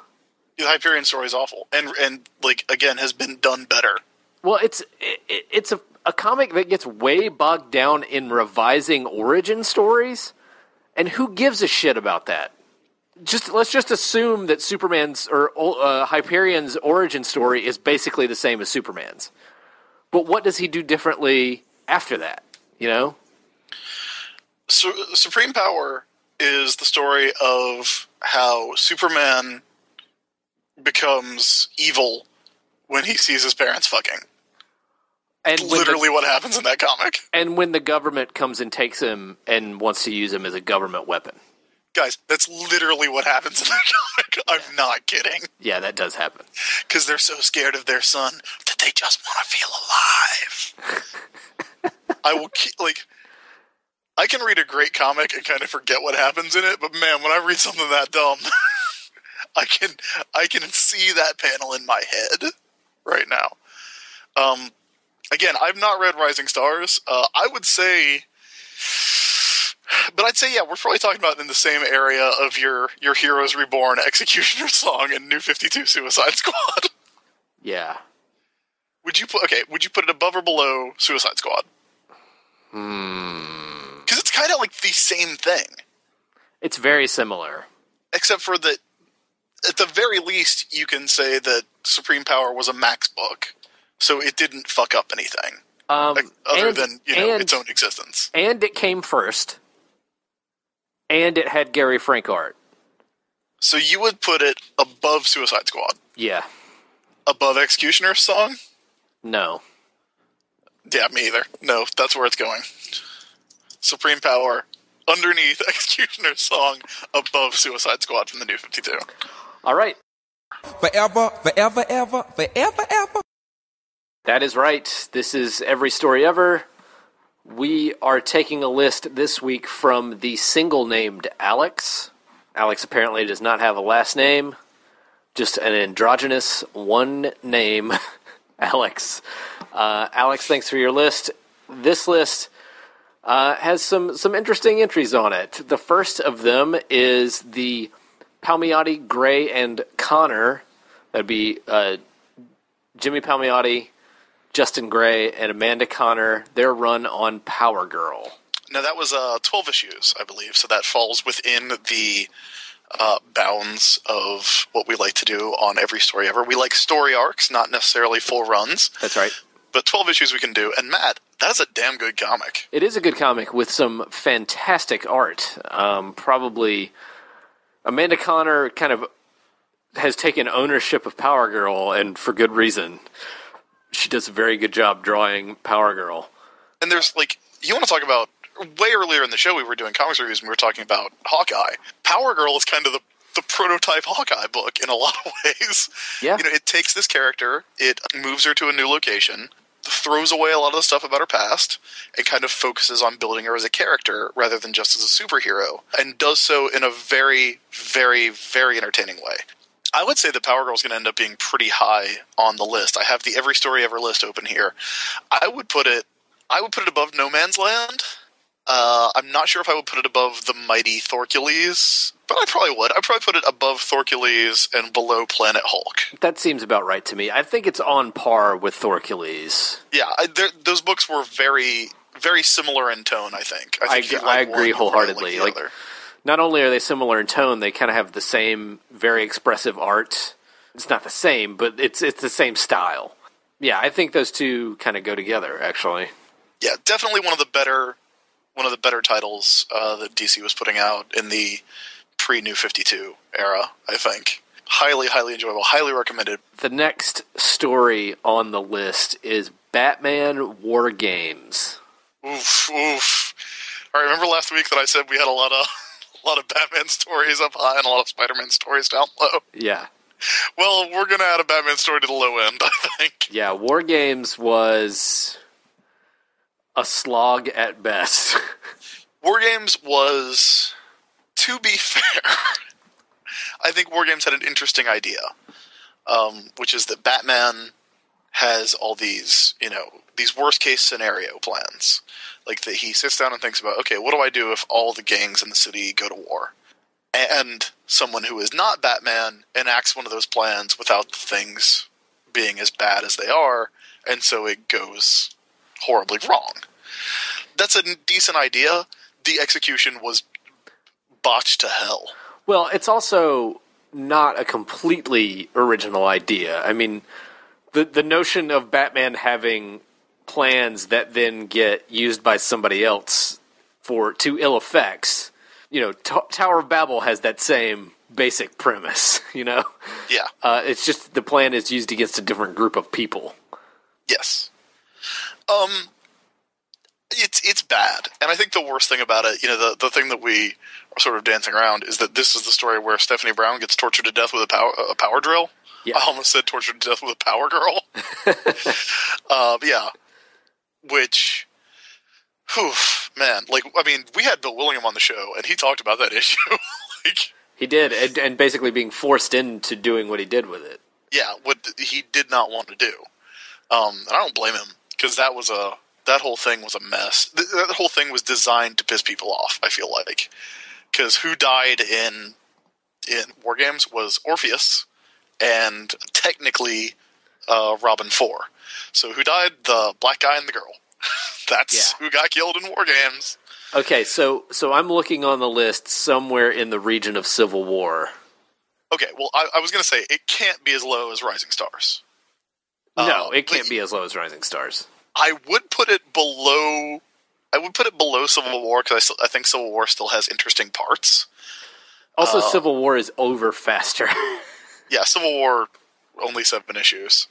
The Hyperion story is awful. And like, again, has been done better. Well, it's a comic that gets way bogged down in revising origin stories, and who gives a shit about that? Let's just assume that Superman's or Hyperion's origin story is basically the same as Superman's. But what does he do differently after that? You know? So, Supreme Power is the story of how Superman becomes evil when he sees his parents fucking. And literally what happens in that comic. And when the government comes and takes him and wants to use him as a government weapon. Guys, that's literally what happens in that comic. I'm not kidding. Yeah, that does happen. Because they're so scared of their son that they just want to feel alive. I can read a great comic and kind of forget what happens in it, but man, when I read something that dumb, I can see that panel in my head right now. Again, I've not read Rising Stars. I would say... But I'd say, yeah, we're probably talking about in the same area of your Heroes Reborn Executioner song and New 52 Suicide Squad. Yeah. Would you put it above or below Suicide Squad? Because it's kind of like the same thing. It's very similar. Except for that, at the very least, you can say that Supreme Power was a Max book, so it didn't fuck up anything. other than its own existence. And it came first. And it had Gary Frank art. So you would put it above Suicide Squad? Yeah. Above Executioner's song? No. Yeah, me either. No, that's where it's going. Supreme Power, underneath Executioner's song, above Suicide Squad from the New 52. All right. Forever, forever, ever, forever, ever. That is right. This is Every Story Ever. We are taking a list this week from the single-named Alex. Alex apparently does not have a last name, just an androgynous one-name Alex. Alex, thanks for your list. This list has some interesting entries on it. The first of them is the Palmiotti, Gray, and Connor. That'd be Jimmy Palmiotti, Justin Gray, and Amanda Connor. Their run on Power Girl. Now, that was 12 issues, I believe, so that falls within the bounds of what we like to do on Every Story Ever. We like story arcs, not necessarily full runs. That's right. But 12 issues we can do. And Matt, that is a damn good comic. It is a good comic with some fantastic art. Probably Amanda Connor kind of has taken ownership of Power Girl, and for good reason. She does a very good job drawing Power Girl. And there's, you want to talk about, way earlier in the show we were doing comics reviews and we were talking about Hawkeye. Power Girl is kind of the prototype Hawkeye book in a lot of ways. Yeah. It takes this character, it moves her to a new location, throws away a lot of the stuff about her past, and kind of focuses on building her as a character rather than just as a superhero, and does so in a very, very, very entertaining way. I would say that Power Girl is going to end up being pretty high on the list. I have the Every Story Ever list open here. I would put it above No Man's Land. I'm not sure if I would put it above the Mighty Thorcules, but I probably would. I'd probably put it above Thorcules and below Planet Hulk. That seems about right to me. I think it's on par with Thorcules. Yeah, those books were very, very similar in tone, I think. I agree wholeheartedly. Not only are they similar in tone, they kind of have the same very expressive art. It's not the same, but it's the same style. Yeah, I think those two kind of go together, actually. Yeah, definitely one of the better titles that DC was putting out in the pre-New 52 era, I think. Highly, highly enjoyable. Highly recommended. The next story on the list is Batman War Games. Oof. All right, remember last week that I said we had a lot of Batman stories up high and a lot of Spider-Man stories down low? Yeah. Well, we're going to add a Batman story to the low end, I think. Yeah, War Games was a slog at best. War Games was, to be fair, I think War Games had an interesting idea, which is that Batman has all these, these worst-case scenario plans. Like, that he sits down and thinks about, okay, what do I do if all the gangs in the city go to war? And someone who is not Batman enacts one of those plans without the things being as bad as they are, and so it goes horribly wrong. That's a decent idea. The execution was botched to hell. Well, it's also not a completely original idea. I mean, the notion of Batman having plans that then get used by somebody else to ill effects. Tower of Babel has that same basic premise, Yeah. It's just the plan is used against a different group of people. Yes. It's bad. And I think the worst thing about it, the thing that we are sort of dancing around is that this is the story where Stephanie Brown gets tortured to death with a power drill. Yeah. I almost said tortured to death with a Power Girl. Yeah. Which, man, we had Bill Willingham on the show, and he talked about that issue. He did, and basically being forced into doing what he did with it. Yeah, what he did not want to do. And I don't blame him, because that whole thing was a mess. That whole thing was designed to piss people off, I feel like. Because who died in War Games was Orpheus, and technically Robin 4. So who died? The black guy and the girl. That's who got killed in War Games. Okay, so I'm looking on the list somewhere in the region of Civil War. Okay, well, I was going to say, it can't be as low as Rising Stars. No, it can't be as low as Rising Stars. I would put it below. I would put it below Civil War because I think Civil War still has interesting parts. Also, Civil War is over faster. Yeah, Civil War only 7 issues.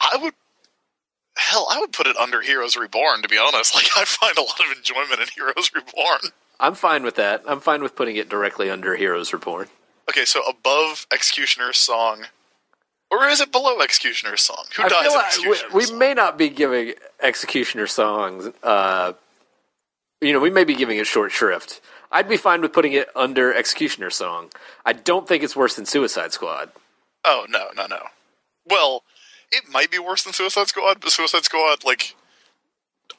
I would put it under Heroes Reborn, to be honest. Like, I find a lot of enjoyment in Heroes Reborn. I'm fine with that. I'm fine with putting it directly under Heroes Reborn. Okay, so above Executioner's Song, or is it below Executioner's Song? Who dies in Executioner's we Song? may not be giving Executioner songs. We may be giving it short shrift. I'd be fine with putting it under Executioner Song. I don't think it's worse than Suicide Squad. Oh, no. Well, it might be worse than Suicide Squad, but Suicide Squad, like,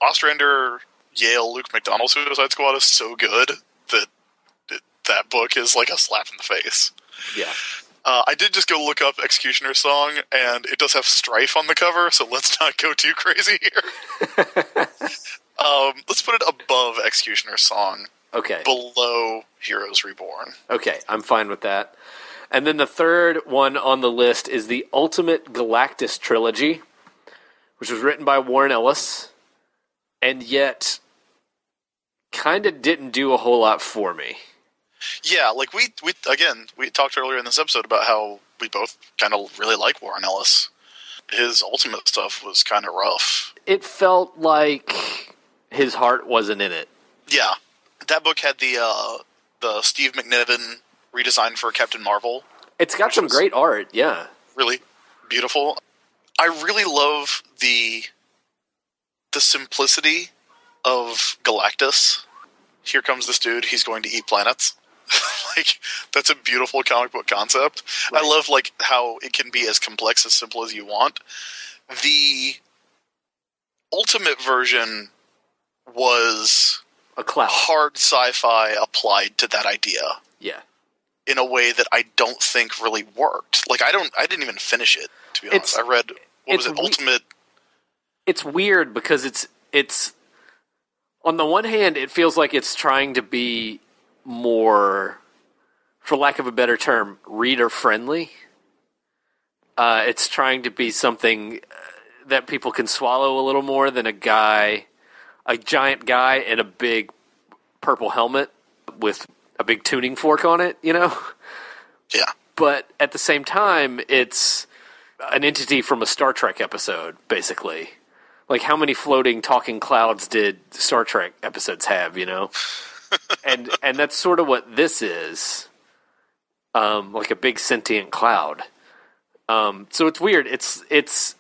Ostrander, Yale, Luke McDonald Suicide Squad is so good that book is like a slap in the face. Yeah. I did just go look up Executioner's Song, and it does have Strife on the cover, so let's not go too crazy here. Let's put it above Executioner's Song. Okay. Below Heroes Reborn. Okay, I'm fine with that. And then the third one on the list is the Ultimate Galactus trilogy, which was written by Warren Ellis, and yet kind of didn't do a whole lot for me. Yeah, like we talked earlier in this episode about how we both kind of really like Warren Ellis. His Ultimate stuff was kind of rough. It felt like his heart wasn't in it. Yeah. That book had the Steve McNiven redesign for Captain Marvel. It's got some great art, yeah. Really beautiful. I really love the simplicity of Galactus. Here comes this dude, he's going to eat planets. Like, that's a beautiful comic book concept. Right. I love, like, how it can be as complex as simple as you want. The Ultimate version was a cloud. Hard sci-fi applied to that idea. Yeah. In a way that I don't think really worked. Like, I didn't even finish it, to be honest. I read, Ultimate... It's weird because it's on the one hand, it feels like it's trying to be more, for lack of a better term, reader-friendly. It's trying to be something that people can swallow a little more than a giant guy in a big purple helmet with a big tuning fork on it, you know? Yeah. But at the same time, it's an entity from a Star Trek episode, basically. Like, how many floating talking clouds did Star Trek episodes have, you know? and that's sort of what this is. Like a big sentient cloud. So it's weird. It's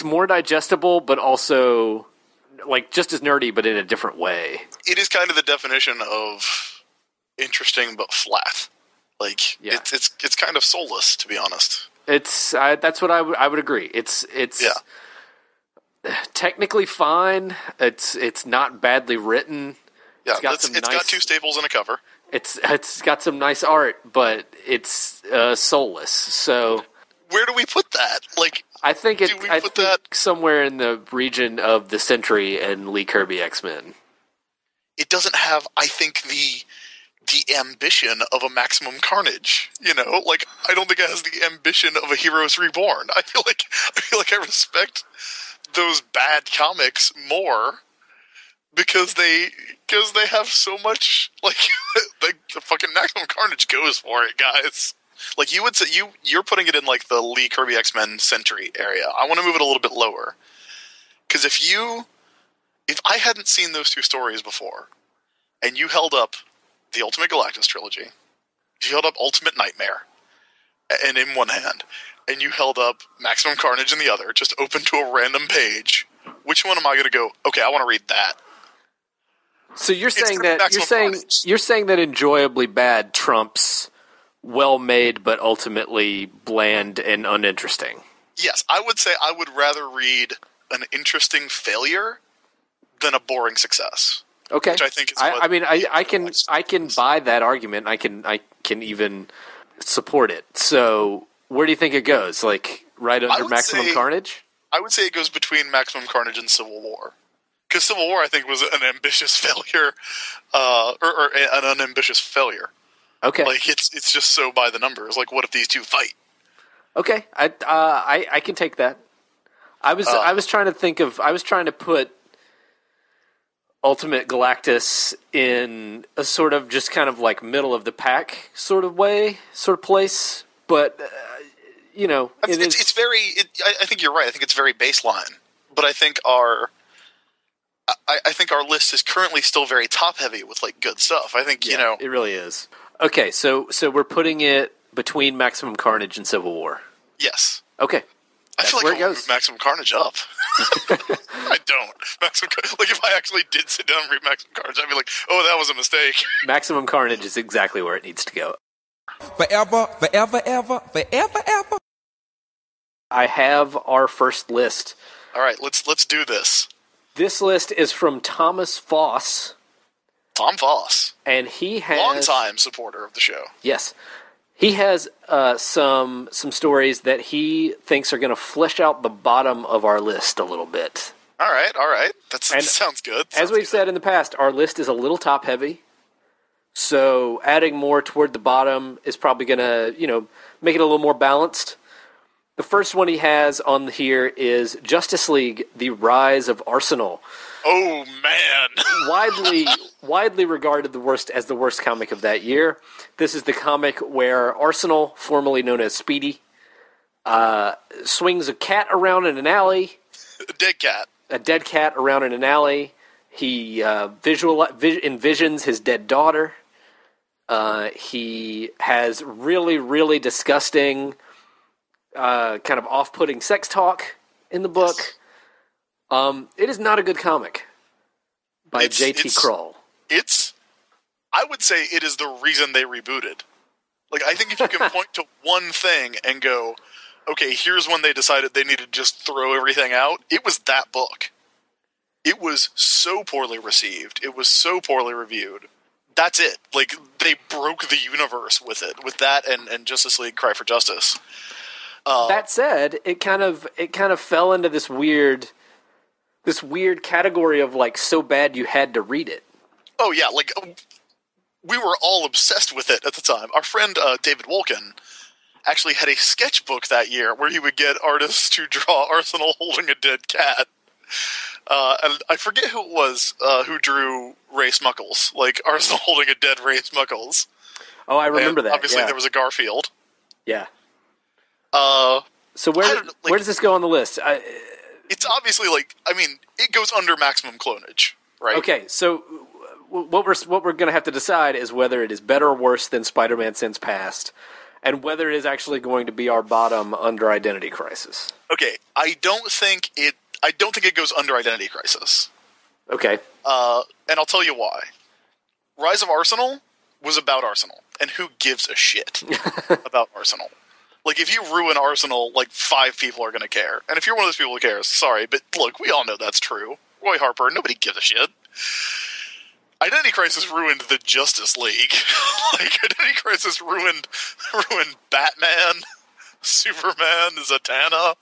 more digestible, but also like just as nerdy, but in a different way. It is kind of the definition of interesting but flat. Like, yeah. It's kind of soulless, to be honest. That's what I would agree. It's technically fine. It's not badly written. Yeah, it's got 2 staples and a cover. It's got some nice art, but it's soulless. So where do we put that? Like, I think that somewhere in the region of the Sentry and Lee Kirby X-Men. It doesn't have, I think, the ambition of a Maximum Carnage. You know, like, I don't think it has the ambition of a Heroes Reborn. I feel like I respect those bad comics more because they have so much, like, the fucking Maximum Carnage goes for it, guys. Like, you would say, you're putting it in, like, the Lee Kirby X-Men Sentry area. I want to move it a little bit lower. Because if I hadn't seen those 2 stories before, and you held up the Ultimate Galactus trilogy, you held up Ultimate Nightmare, and in one hand, and you held up Maximum Carnage in the other, just open to a random page, which one am I going to go, okay, I want to read that? So you're saying that enjoyably bad trumps well-made but ultimately bland and uninteresting. Yes, I would say I would rather read an interesting failure than a boring success. Okay, which I think is I can buy that argument. I can even support it. So where do you think it goes? Like right under Maximum Carnage? I would say it goes between Maximum Carnage and Civil War. Because Civil War, I think, was an ambitious failure, or an unambitious failure. Okay, like it's just so by the numbers. Like, what if these 2 fight? Okay, I can take that. I was trying to put Ultimate Galactus in a sort of just kind of like middle of the pack sort of place, but it's very. I think you're right. I think it's very baseline, but I think our list is currently still very top heavy with like good stuff. I think it really is. Okay, so we're putting it between Maximum Carnage and Civil War. Yes. Okay. I feel like I would move Maximum Carnage up. I don't. If I actually did sit down and read Maximum Carnage, I'd be like, oh, that was a mistake. Maximum Carnage is exactly where it needs to go. Forever, forever, ever, forever, ever. I have our first list. All right, let's do this. This list is from Thomas Foss. Tom Foss. And he has... Longtime supporter of the show. Yes. He has some stories that he thinks are going to flesh out the bottom of our list a little bit. All right. That sounds good. As we've said in the past, our list is a little top-heavy. So adding more toward the bottom is probably going to, make it a little more balanced. The first one he has on here is Justice League: The Rise of Arsenal. Oh man! widely regarded as the worst comic of that year. This is the comic where Arsenal, formerly known as Speedy, swings a cat around in an alley. A dead cat. A dead cat around in an alley. He envisions his dead daughter. He has really, really disgusting, kind of off-putting sex talk in the book. It is not a good comic by J.T. Kroll. I would say it is the reason they rebooted. Like, I think if you can point to one thing and go, okay, here's when they decided they needed to just throw everything out, it was that book. It was so poorly received. It was so poorly reviewed. That's it. Like, they broke the universe with it, with that and Justice League Cry for Justice. That said, it kind of fell into this weird category of like so bad you had to read it. Oh yeah, like we were all obsessed with it at the time. Our friend David Wolkin actually had a sketchbook that year where he would get artists to draw Arsenal holding a dead cat. And I forget who it was who drew Ray Smuggles, like Arsenal holding a dead Ray Smuggles. Oh, I remember that. Obviously, there was a Garfield. Yeah. So where does this go on the list? It's obviously it goes under Maximum Clonage, right? Okay, so what we're going to have to decide is whether it is better or worse than Spider-Man Since Past, and whether it is actually going to be our bottom under Identity Crisis. Okay, I don't think it goes under Identity Crisis. Okay. And I'll tell you why. Rise of Arsenal was about Arsenal, and who gives a shit about Arsenal? Like, if you ruin Arsenal, like, 5 people are going to care. And if you're one of those people who cares, sorry, but look, we all know that's true. Roy Harper, nobody gives a shit. Identity Crisis ruined the Justice League. Identity Crisis ruined Batman, Superman, Zatanna,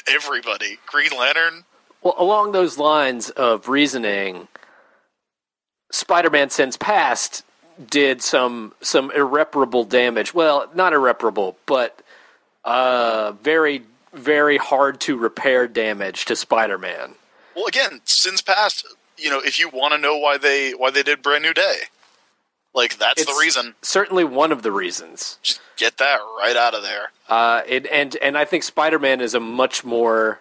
everybody. Green Lantern. Well, along those lines of reasoning, Spider-Man Since Past did some irreparable damage. Well, not irreparable, but very, very hard to repair damage to Spider-Man. Well, again, Since Past, if you want to know why they did Brand New Day, like, that's the reason. Certainly one of the reasons. Just get that right out of there. And I think Spider-Man is a much more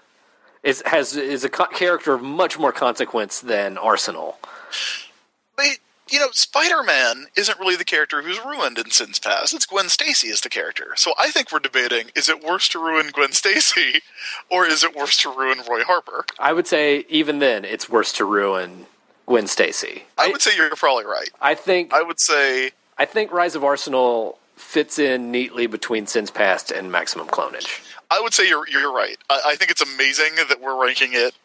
is a character of much more consequence than Arsenal. But Spider-Man isn't really the character who's ruined in Sin's Past. It's Gwen Stacy is the character. So I think we're debating, is it worse to ruin Gwen Stacy, or is it worse to ruin Roy Harper? I would say, even then, it's worse to ruin Gwen Stacy. I would say you're probably right. I think Rise of Arsenal fits in neatly between Sin's Past and Maximum Clonage. I would say you're right. I think it's amazing that we're ranking it,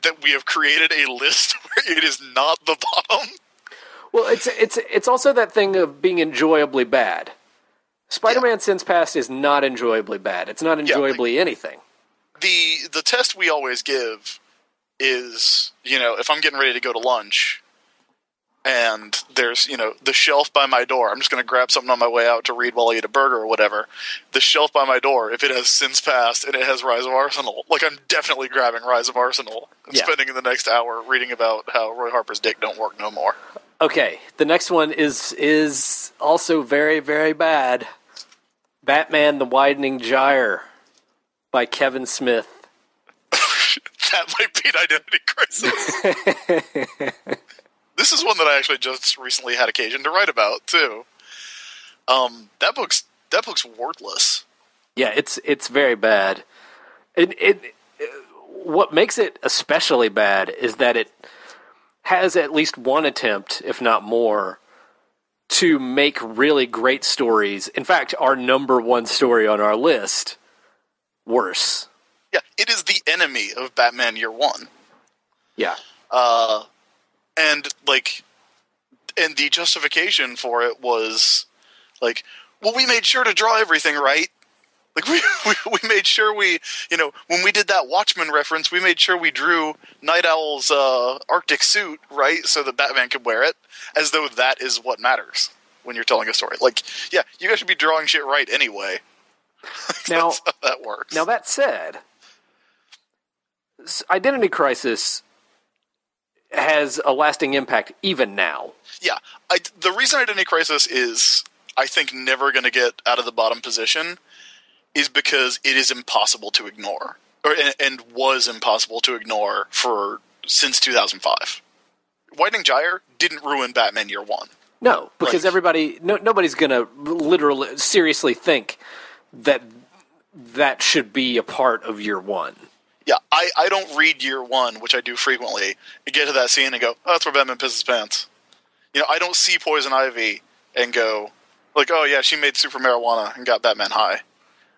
that we have created a list where it is not the bottom. Well, it's also that thing of being enjoyably bad. Spider-Man Sin's Past is not enjoyably bad. It's not enjoyably anything. The test we always give is, if I'm getting ready to go to lunch, and there's, the shelf by my door. I'm just going to grab something on my way out to read while I eat a burger or whatever. The shelf by my door, if it has Sins Past and it has Rise of Arsenal, I'm definitely grabbing Rise of Arsenal and spending the next hour reading about how Roy Harper's dick don't work no more. Okay, the next one is also very, very bad. Batman: The Widening Gyre by Kevin Smith. That might be an Identity Crisis. This is one that I actually just recently had occasion to write about too. That book's worthless. Yeah, it's very bad. What makes it especially bad is that it has at least one attempt, if not more, to make really great stories. In fact, our number one story on our list, worse. Yeah, it is the enemy of Batman Year One. Yeah. And the justification for it was well, we made sure to draw everything right. We made sure when we did that Watchmen reference, we made sure we drew Night Owl's Arctic suit right so that Batman could wear it, as though that is what matters when you're telling a story. Yeah, you guys should be drawing shit right anyway. Now, that's how that works. Now, that said, Identity Crisis has a lasting impact even now. Yeah. The reason Identity Crisis is, I think, never going to get out of the bottom position is because it is impossible to ignore, and was impossible to ignore since 2005. Widening Gyre didn't ruin Batman Year One. No, because nobody's going to literally, seriously think that should be a part of Year One. Yeah, I don't read Year One, which I do frequently, and get to that scene and go, oh, that's where Batman pisses his pants. I don't see Poison Ivy and go, oh yeah, she made super marijuana and got Batman high.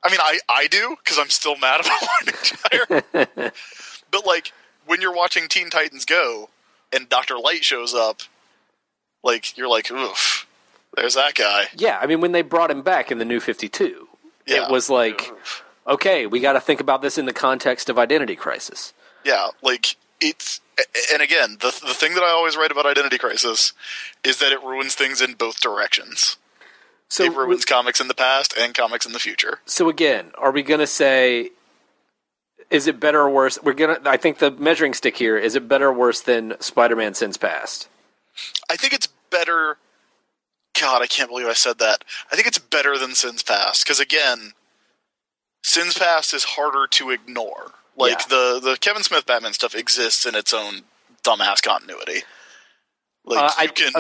I mean, I do, because I'm still mad about Widening Gyre. But, when you're watching Teen Titans Go, and Dr. Light shows up, you're oof, there's that guy. Yeah, I mean, when they brought him back in the New 52, it was okay, we got to think about this in the context of Identity Crisis. Yeah, it's... And again, the thing that I always write about Identity Crisis is that it ruins things in both directions. So it ruins comics in the past and comics in the future. So again, are we going to say, is it better or worse? I think the measuring stick here, is it better or worse than Spider-Man Sins Past? I think it's better. God, I can't believe I said that. I think it's better than Sins Past, because again, Sins Past is harder to ignore. The Kevin Smith Batman stuff exists in its own dumbass continuity. You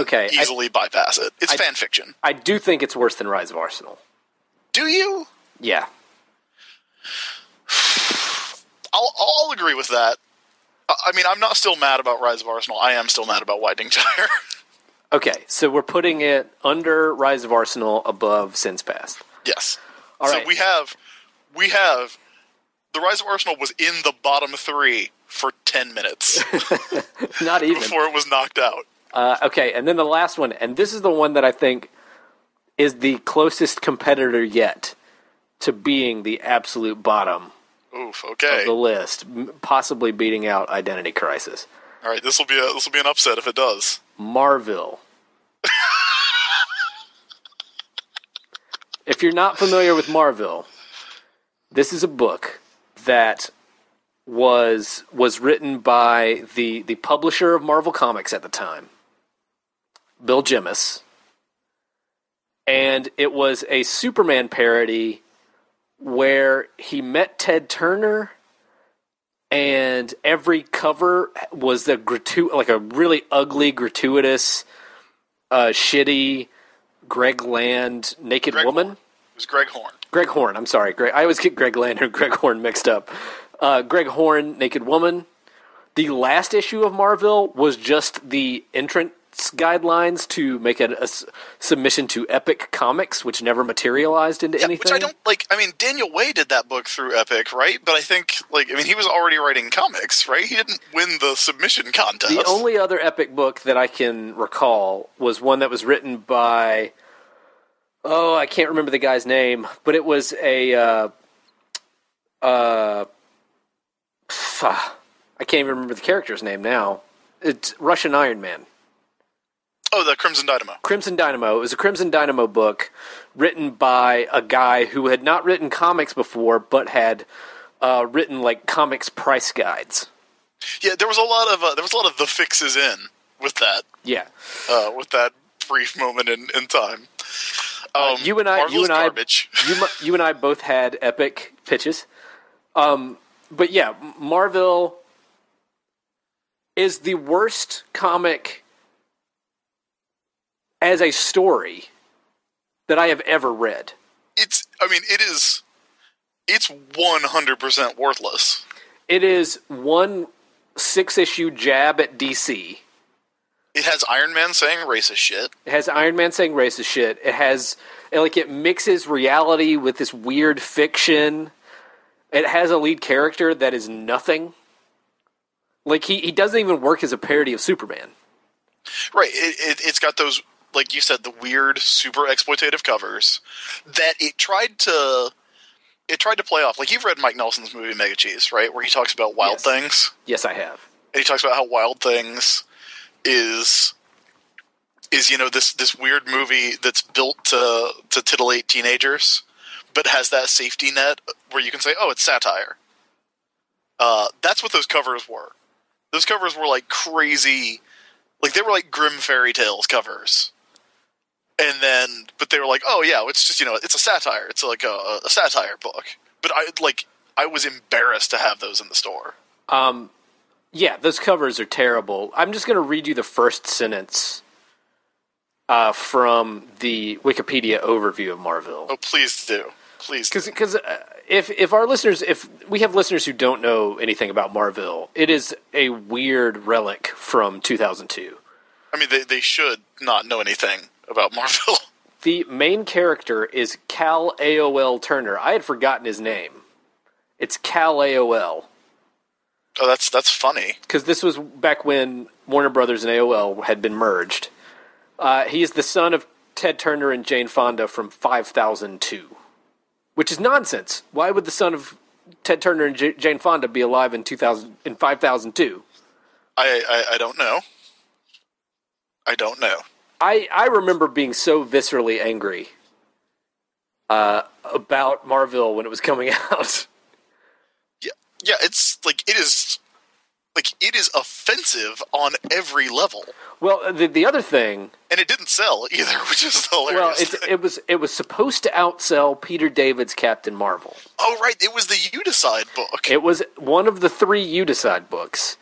can easily bypass it. It's fan fiction. I do think it's worse than Rise of Arsenal. Do you? Yeah. I'll agree with that. I mean, I'm not still mad about Rise of Arsenal. I am still mad about Widening Gyre. Okay, so we're putting it under Rise of Arsenal, above Sins Past. Yes. All right. So we have the Rise of Arsenal was in the bottom 3 for 10 minutes. Not even. Before it was knocked out. Okay, and then the last one, and this is the one that I think is the closest competitor yet to being the absolute bottom of the list, possibly beating out Identity Crisis. All right, this will be an upset if it does. Marvel. If you're not familiar with Marvel, this is a book that was written by the publisher of Marvel Comics at the time, Bill Jemas, and it was a Superman parody where he met Ted Turner, and every cover was a really ugly, gratuitous, shitty Greg Land naked woman. It was Greg Horn. Greg Horn, I'm sorry. I always get Greg Land and Greg Horn mixed up. Greg Horn, naked woman. The last issue of Marvel was just the entrance guidelines to make a submission to Epic Comics, which never materialized into anything. Which I don't like. I mean, Daniel Way did that book through Epic, right? But I think, he was already writing comics, right? He didn't win the submission contest. The only other Epic book that I can recall was one that was written by, I can't remember the guy's name, but it was I can't even remember the character's name now. It's Russian Iron Man. Oh, the Crimson Dynamo. Crimson Dynamo. It was a Crimson Dynamo book written by a guy who had not written comics before, but had written like comics price guides. Yeah, there was a lot of the fixes in with that. Yeah, with that brief moment in time. You and I both had epic pitches. But yeah, Marvel is the worst comic as a story that I have ever read. It's 100% worthless. It is one 6-issue jab at DC. It has Iron Man saying racist shit. It has, like, it mixes reality with this weird fiction. It has a lead character that is nothing. Like, he doesn't even work as a parody of Superman. Right. It's got those, like you said, the weird, super exploitative covers that it tried to play off. Like, you've read Mike Nelson's movie Mega Cheese, right? Where he talks about Wild Things. Yes, I have. And he talks about how Wild Things is this weird movie that's built to titillate teenagers, but has that safety net where you can say, oh, it's satire. That's what those covers were. Those covers were like crazy, like they were like grim fairy tales covers. But they were like, oh yeah, it's just, it's a satire. It's like a satire book. But I was embarrassed to have those in the store. Yeah, those covers are terrible. I'm just going to read you the first sentence from the Wikipedia overview of Marvel. Oh, please do. Please. Because if our listeners, if we have listeners who don't know anything about Marvel, it is a weird relic from 2002. I mean, they should not know anything about Marvel. The main character is Cal AOL Turner. I had forgotten his name. It's Cal AOL. Oh, that's funny. Because this was back when Warner Brothers and AOL had been merged. He is the son of Ted Turner and Jane Fonda from 5002. Which is nonsense. Why would the son of Ted Turner and Jane Fonda be alive in 5002? I don't know. I remember being so viscerally angry about Marvel when it was coming out. Yeah, it's like it is offensive on every level. Well, the other thing, and it didn't sell either, which is hilarious. Well, it was supposed to outsell Peter David's Captain Marvel. Oh, right, it was the You Decide book. It was one of the 3 You Decide books.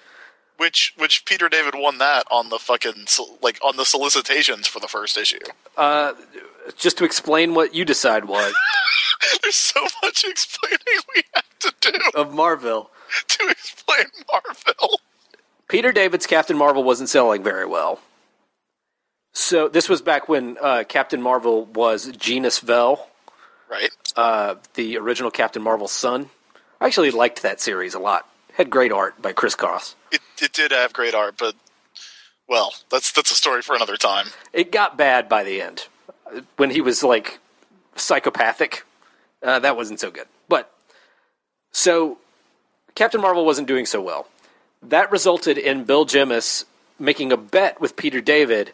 Which Peter David won that on the fucking on the solicitations for the first issue. Just to explain what You Decide was. There's so much explaining we have to do of Marvel to explain Marvel. Peter David's Captain Marvel wasn't selling very well. So this was back when Captain Marvel was Genus Vel. Right. The original Captain Marvel's son. I actually liked that series a lot. Had great art by Chris Cross. It did have great art, but, well, that's a story for another time. It got bad by the end. When he was, like, psychopathic, that wasn't so good. But, so, Captain Marvel wasn't doing so well. That resulted in Bill Jemas making a bet with Peter David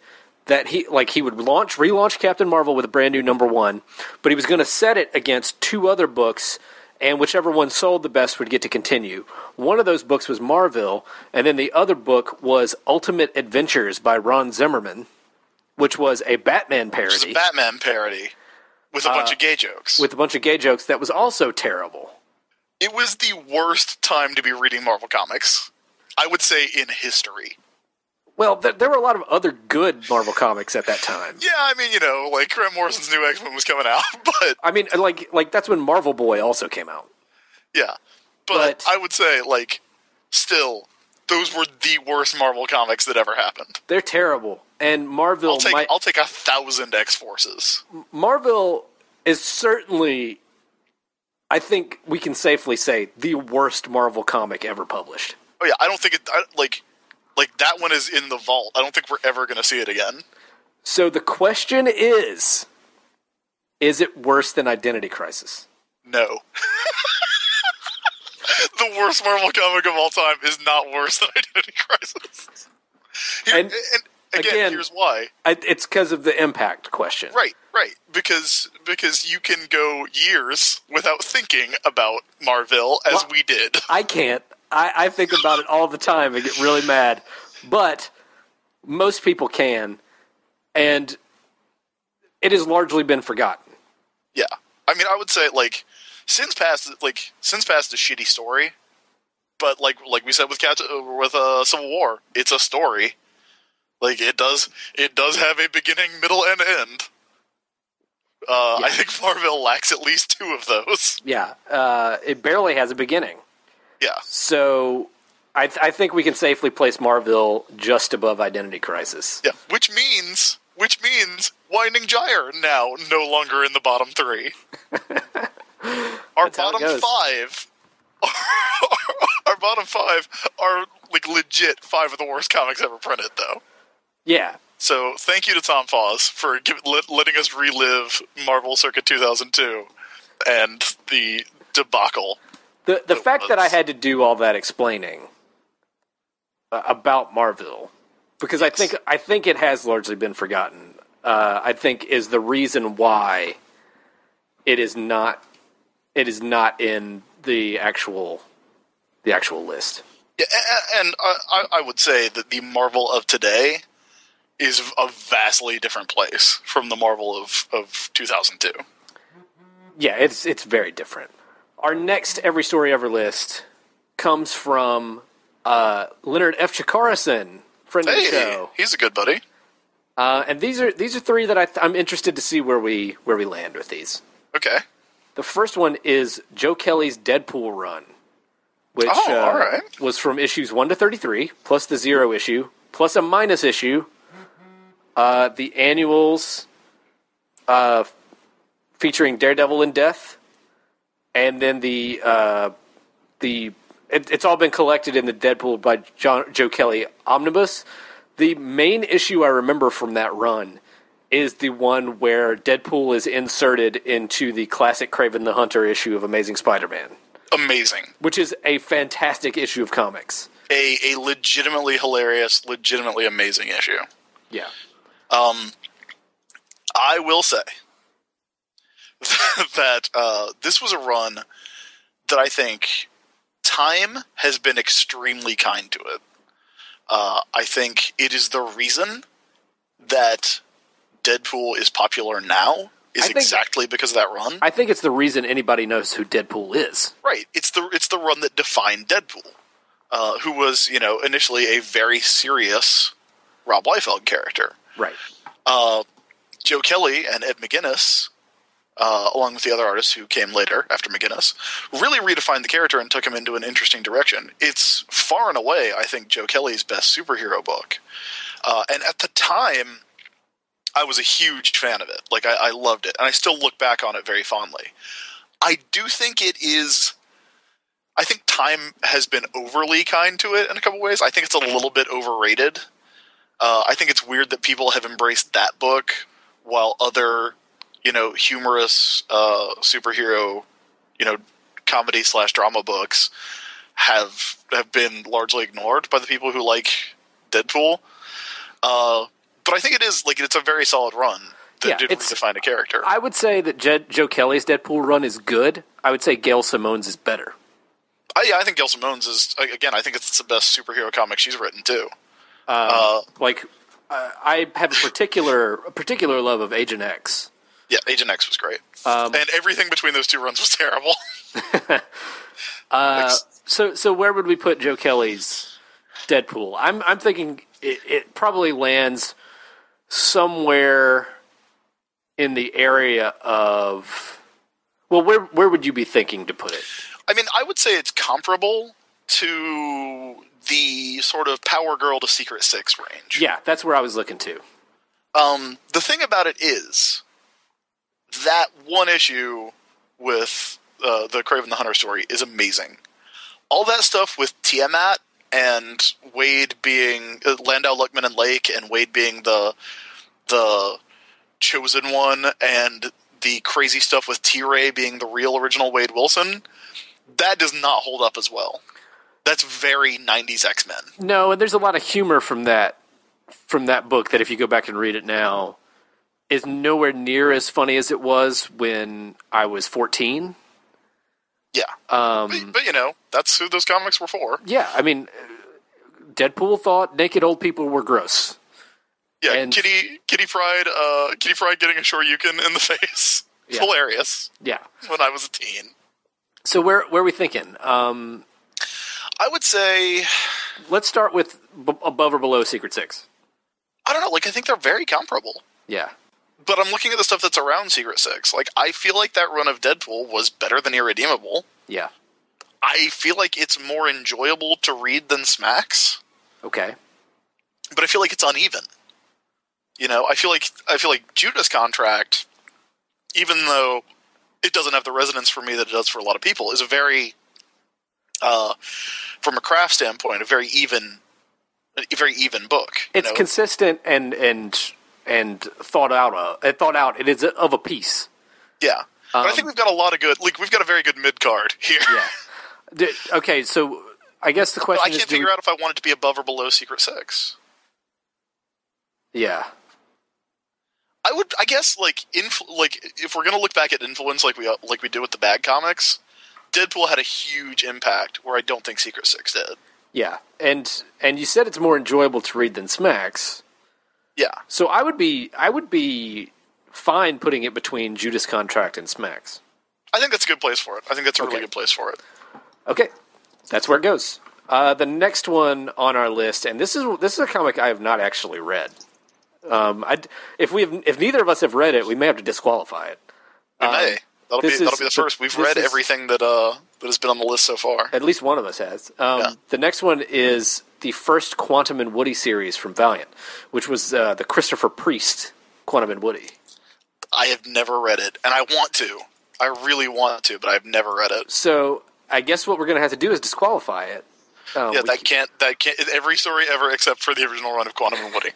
that he would relaunch Captain Marvel with a brand new #1, but he was going to set it against 2 other books, and whichever one sold the best would get to continue. One of those books was Marvel, and then the other book was Ultimate Adventures by Ron Zimmerman, which was a Batman parody. Which is a Batman parody with a bunch of gay jokes. With a bunch of gay jokes that was also terrible. It was the worst time to be reading Marvel Comics, I would say, in history. Well, there were a lot of other good Marvel comics at that time. Yeah, I mean, like Grant Morrison's new X-Men was coming out, but... I mean, like that's when Marvel Boy also came out. Yeah, but I would say, still, those were the worst Marvel comics that ever happened. They're terrible. And Marvel... I'll take 1,000 X-Forces. Marvel is certainly, I think we can safely say, the worst Marvel comic ever published. Oh yeah, I don't think it... Like, that one is in the vault. I don't think we're ever going to see it again. So the question is it worse than Identity Crisis? No. The worst Marvel comic of all time is not worse than Identity Crisis. again, here's why. It's because of the impact question. Right. Because you can go years without thinking about Marvel as we did. I can't. I think about it all the time and get really mad. But most people can, and it has largely been forgotten. Yeah. I mean, I would say, like, Sins Past is a shitty story, but like we said with Civil War, it's a story. Like, it does have a beginning, middle, and end. Yeah. I think Marvel lacks at least two of those. Yeah, it barely has a beginning. Yeah. So I think we can safely place Marvel just above Identity Crisis. Yeah, which means Winding Gyre now no longer in the bottom three. Our bottom five are like legit five of the worst comics ever printed, though. Yeah. So thank you to Tom Foss for letting us relive Marvel circa 2002 and the debacle. The fact that I had to do all that explaining about Marvel, because yes. I think it has largely been forgotten. I think is the reason why it is not in the actual list. Yeah, and I would say that the Marvel of today is a vastly different place from the Marvel of 2002. Yeah, it's very different. Our next Every Story Ever list comes from Leonard F. Chikarason, friend of the show. He's a good buddy. And these are three that I'm interested to see where we land with these. Okay. The first one is Joe Kelly's Deadpool run, which all right. was from issues 1 to 33, plus the 0 issue, plus a minus issue, the annuals featuring Daredevil and Death, and then it's all been collected in the Deadpool by Joe Kelly omnibus. The main issue I remember from that run is the one where Deadpool is inserted into the classic Kraven the Hunter issue of Amazing Spider-Man. Amazing. Which is a fantastic issue of comics. A legitimately hilarious, legitimately amazing issue. Yeah. I will say that this was a run that I think time has been extremely kind to it. I think it is the reason that Deadpool is popular now exactly because of that run. I think it's the reason anybody knows who Deadpool is. Right. It's the run that defined Deadpool, who was, initially a very serious Rob Liefeld character. Right. Joe Kelly and Ed McGuinness, along with the other artists who came later after McGuinness, really redefined the character and took him into an interesting direction. It's far and away, I think, Joe Kelly's best superhero book. And at the time, I was a huge fan of it. Like, I loved it. And I still look back on it very fondly. I do think it is... I think time has been overly kind to it in a couple ways. I think it's a little bit overrated. I think it's weird that people have embraced that book while other... humorous superhero, comedy/drama books have been largely ignored by the people who like Deadpool. But I think it is it's a very solid run that did redefine a character. I would say that Joe Kelly's Deadpool run is good. I would say Gail Simone's is better. I think Gail Simone's is, again, I think it's the best superhero comic she's written too. I have a particular love of Agent X. Yeah, Agent X was great. And everything between those two runs was terrible. So where would we put Joe Kelly's Deadpool? I'm thinking it probably lands somewhere in the area of... Well, where would you be thinking to put it? I mean, I would say it's comparable to the sort of Power Girl to Secret Six range. Yeah, that's where I was looking to. The thing about it is... that one issue with the Kraven the Hunter story is amazing. All that stuff with Tiamat and Wade being Landau, Luckman, and Lake, and Wade being the chosen one, and the crazy stuff with T-Ray being the real original Wade Wilson, that does not hold up as well. That's very 90s X-Men. No, and there's a lot of humor from that from that book that if you go back and read it now is nowhere near as funny as it was when I was 14. Yeah. But you know, that's who those comics were for. Yeah, I mean, Deadpool thought naked old people were gross. Yeah, and Kitty Pryde getting a Shoryuken in the face. Yeah. Hilarious. Yeah. When I was a teen. So where are we thinking? I would say... Let's start with above or below Secret Six. I don't know, like, I think they're very comparable. Yeah. But I'm looking at the stuff that's around Secret Six. Like, I feel like that run of Deadpool was better than Irredeemable. Yeah. I feel like it's more enjoyable to read than Smacks. Okay. But I feel like it's uneven. You know, I feel like Judas Contract, even though it doesn't have the resonance for me that it does for a lot of people, is a very, from a craft standpoint, a very even book. It's consistent and thought out. It is of a piece. Yeah, but I think we've got a lot of good. Like, we've got a very good mid card here. Yeah. Okay, so I guess the question is, I can't figure out if I want it to be above or below Secret Six. Yeah. I guess, like if we're gonna look back at influence, like we did with the bad comics, Deadpool had a huge impact where I don't think Secret Six did. Yeah, and you said it's more enjoyable to read than Smacks. Yeah. So I would be fine putting it between Judas Contract and Smacks. I think that's a good place for it. I think that's a really good place for it. Okay, that's where it goes. The next one on our list, and this is a comic I have not actually read. If neither of us have read it, we may have to disqualify it. We may. That'll be the first. We've read everything that has been on the list so far. At least one of us has. The next one is the first Quantum and Woody series from Valiant, which was the Christopher Priest Quantum and Woody. I have never read it, and I want to. I really want to, but I've never read it. So I guess what we're going to have to do is disqualify it. That can't. Every story ever except for the original run of Quantum and Woody.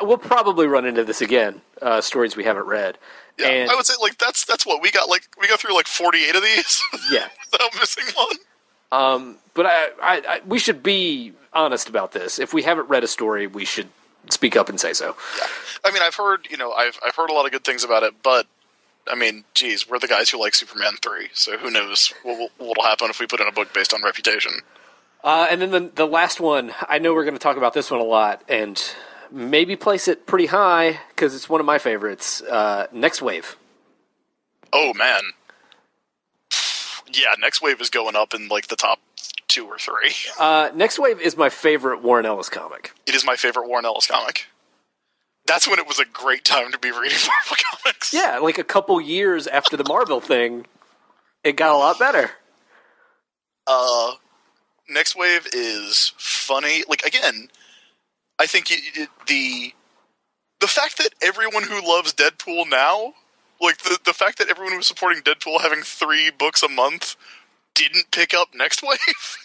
We'll probably run into this again. Stories we haven't read. Yeah, and I would say that's what we got. Like, we got through 48 of these. Yeah, without missing one. But we should be honest about this. If we haven't read a story, we should speak up and say so. Yeah, I mean, I've heard a lot of good things about it, but I mean, geez, we're the guys who like Superman 3, so who knows what'll happen if we put in a book based on Reputation. And then the last one, I know we're going to talk about this one a lot, and maybe place it pretty high, because it's one of my favorites, Next Wave. Oh, man. Yeah, Next Wave is going up in, the top 2 or 3. Next Wave is my favorite Warren Ellis comic. It is my favorite Warren Ellis comic. That's when it was a great time to be reading Marvel comics. Yeah, a couple years after the Marvel thing, it got a lot better. Next Wave is funny. Again, I think the fact that everyone who loves Deadpool now, the fact that everyone who was supporting Deadpool having 3 books a month didn't pick up Next Wave.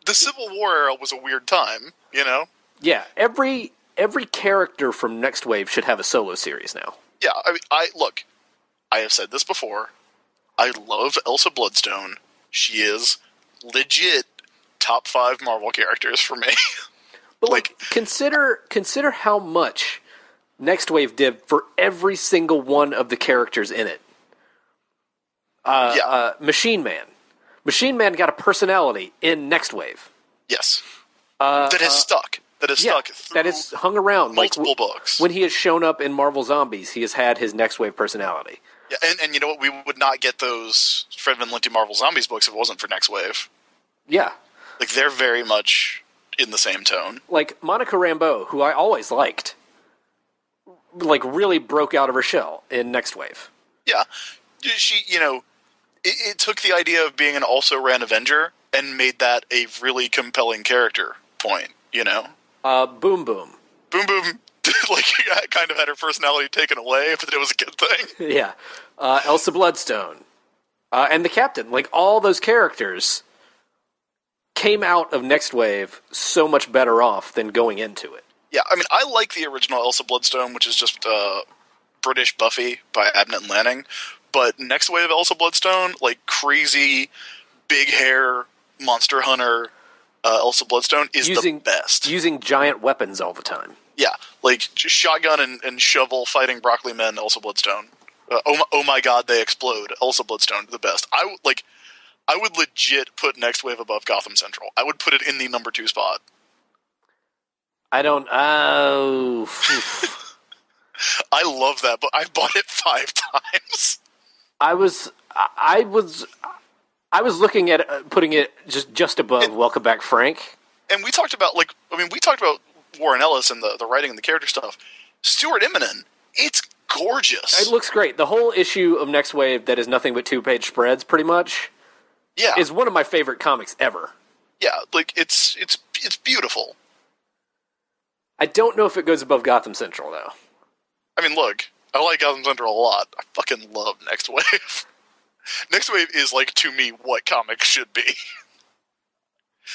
The Civil War era was a weird time, you know? Yeah, every character from Next Wave should have a solo series now. Yeah, I mean, I have said this before. I love Elsa Bloodstone. She is legit top 5 Marvel characters for me. But consider how much Next Wave did for every single one of the characters in it. Machine Man. Machine Man got a personality in Next Wave. Yes. That has stuck. That has stuck through that has hung around multiple books. When he has shown up in Marvel Zombies, he has had his Next Wave personality. Yeah, and you know what? We would not get those Fred Van Lente Marvel Zombies books if it wasn't for Next Wave. Yeah. They're very much in the same tone. Monica Rambeau, who I always liked, really broke out of her shell in Next Wave. Yeah. She, it took the idea of being an also-ran Avenger and made that a really compelling character point, you know? Boom Boom. Boom Boom, kind of had her personality taken away, but it was a good thing. Yeah. Elsa Bloodstone. And the Captain. All those characters came out of Next Wave so much better off than going into it. Yeah, I mean, I like the original Elsa Bloodstone, which is just British Buffy by Abnett and Lanning, but Next Wave Elsa Bloodstone, crazy, big hair, monster hunter, Elsa Bloodstone, is the best. Using giant weapons all the time. Yeah, like just shotgun and shovel fighting broccoli men, Elsa Bloodstone. Oh my god, they explode. Elsa Bloodstone, the best. I would legit put Next Wave above Gotham Central. I would put it in the number 2 spot. I don't. Oh. I love that, but I bought it 5 times. I was looking at putting it just above Welcome Back, Frank. And we talked about Warren Ellis and the writing and the character stuff. Stuart Immonen, it's gorgeous. It looks great. The whole issue of Next Wave that is nothing but 2-page spreads, pretty much. Yeah, is one of my favorite comics ever. Yeah, like it's beautiful. I don't know if it goes above Gotham Central though. I mean, look, I like Gotham Central a lot. I fucking love Next Wave. Next Wave is, like, to me, what comics should be.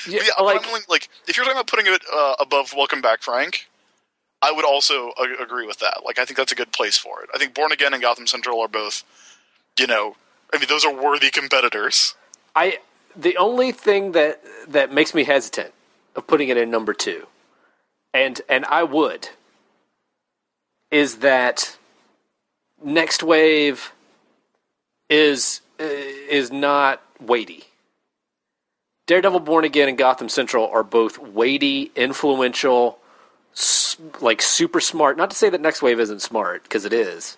Yeah, if you're talking about putting it above Welcome Back, Frank, I would also agree with that. Like, I think that's a good place for it. I think Born Again and Gotham Central are both, those are worthy competitors. The only thing that makes me hesitant of putting it in number 2, and I would, is that Next Wave is not weighty. Daredevil, Born Again, and Gotham Central are both weighty, influential, like super smart. Not to say that Next Wave isn't smart, because it is.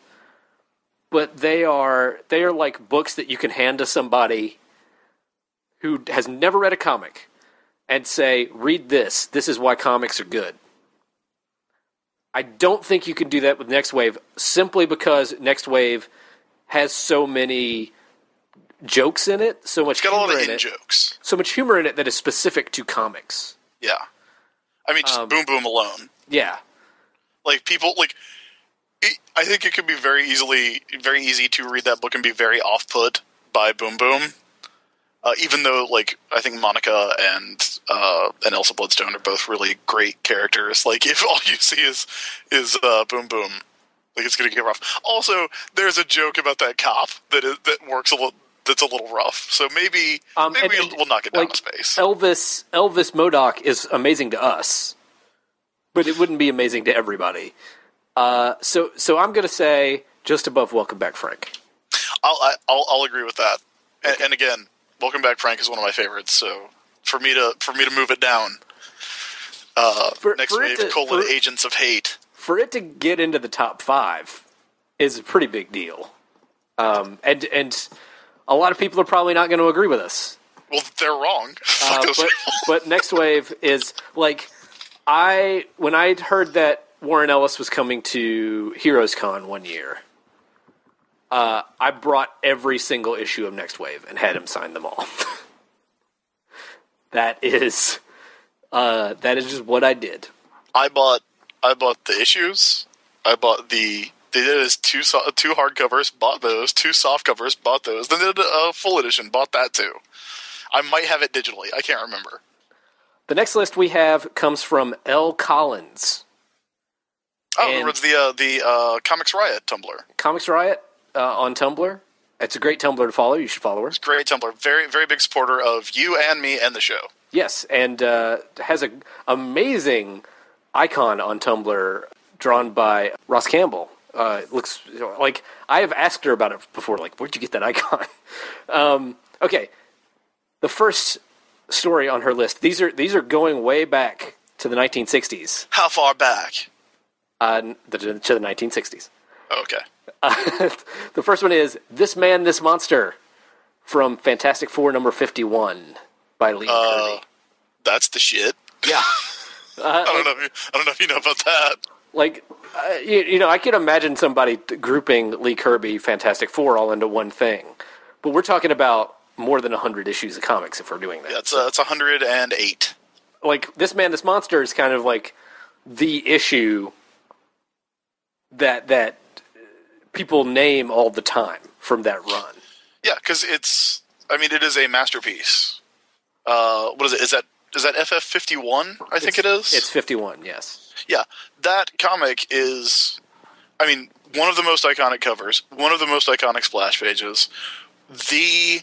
But they are like books that you can hand to somebody who has never read a comic and say, read this. This is why comics are good. I don't think you can do that with Next Wave, simply because Next Wave has so many jokes in it, so much humor in it. It's got a lot of in-jokes. So much humor in it that is specific to comics. Yeah. I mean, just Boom Boom alone. Yeah. Like, people, I think it could be very easy to read that book and be very off-put by Boom Boom. Even though, I think Monica and Elsa Bloodstone are both really great characters. Like, if all you see is Boom Boom, it's going to get rough. Also, there's a joke about that cop that works that's a little rough. So maybe we'll knock it down a space. Elvis MODOK is amazing to us, but it wouldn't be amazing to everybody. So I'm going to say just above Welcome Back, Frank. I'll agree with that. Okay. And again, Welcome Back, Frank is one of my favorites. So for me to move it down, Next Wave, Agents of Hate. For it to get into the top 5 is a pretty big deal. And a lot of people are probably not going to agree with us. Well, they're wrong. But Next Wave is, when I heard that Warren Ellis was coming to Heroes Con one year, I brought every single issue of Next Wave and had him sign them all. That is just what I did. I bought the issues. I bought they did it as two hardcovers, bought those. 2 softcovers, bought those. Then they did a full edition, bought that too. I might have it digitally. I can't remember. The next list we have comes from L. Collins. Oh, it's the Comics Riot Tumblr. Comics Riot on Tumblr. It's a great Tumblr to follow. You should follow her. It's a great Tumblr. Very, very big supporter of you and me and the show. Yes, and has an amazing icon on Tumblr drawn by Ross Campbell. Looks like I have asked her about it before. Like, where'd you get that icon? Okay, the first story on her list. These are going way back to the 1960s. How far back? To the 1960s. Oh, okay. The first one is This Man, This Monster from Fantastic Four number 51 by Lee Kirby. That's the shit. Yeah. I don't know if you know about that. I can imagine somebody grouping Lee Kirby, Fantastic Four all into one thing. But we're talking about more than 100 issues of comics if we're doing that. Yeah, it's 108. This Man, This Monster is kind of like the issue that people name all the time from that run. Yeah, because it is a masterpiece. What is it? Is that FF51? I think it is. It's 51, yes. Yeah, that comic is, one of the most iconic covers, one of the most iconic splash pages. The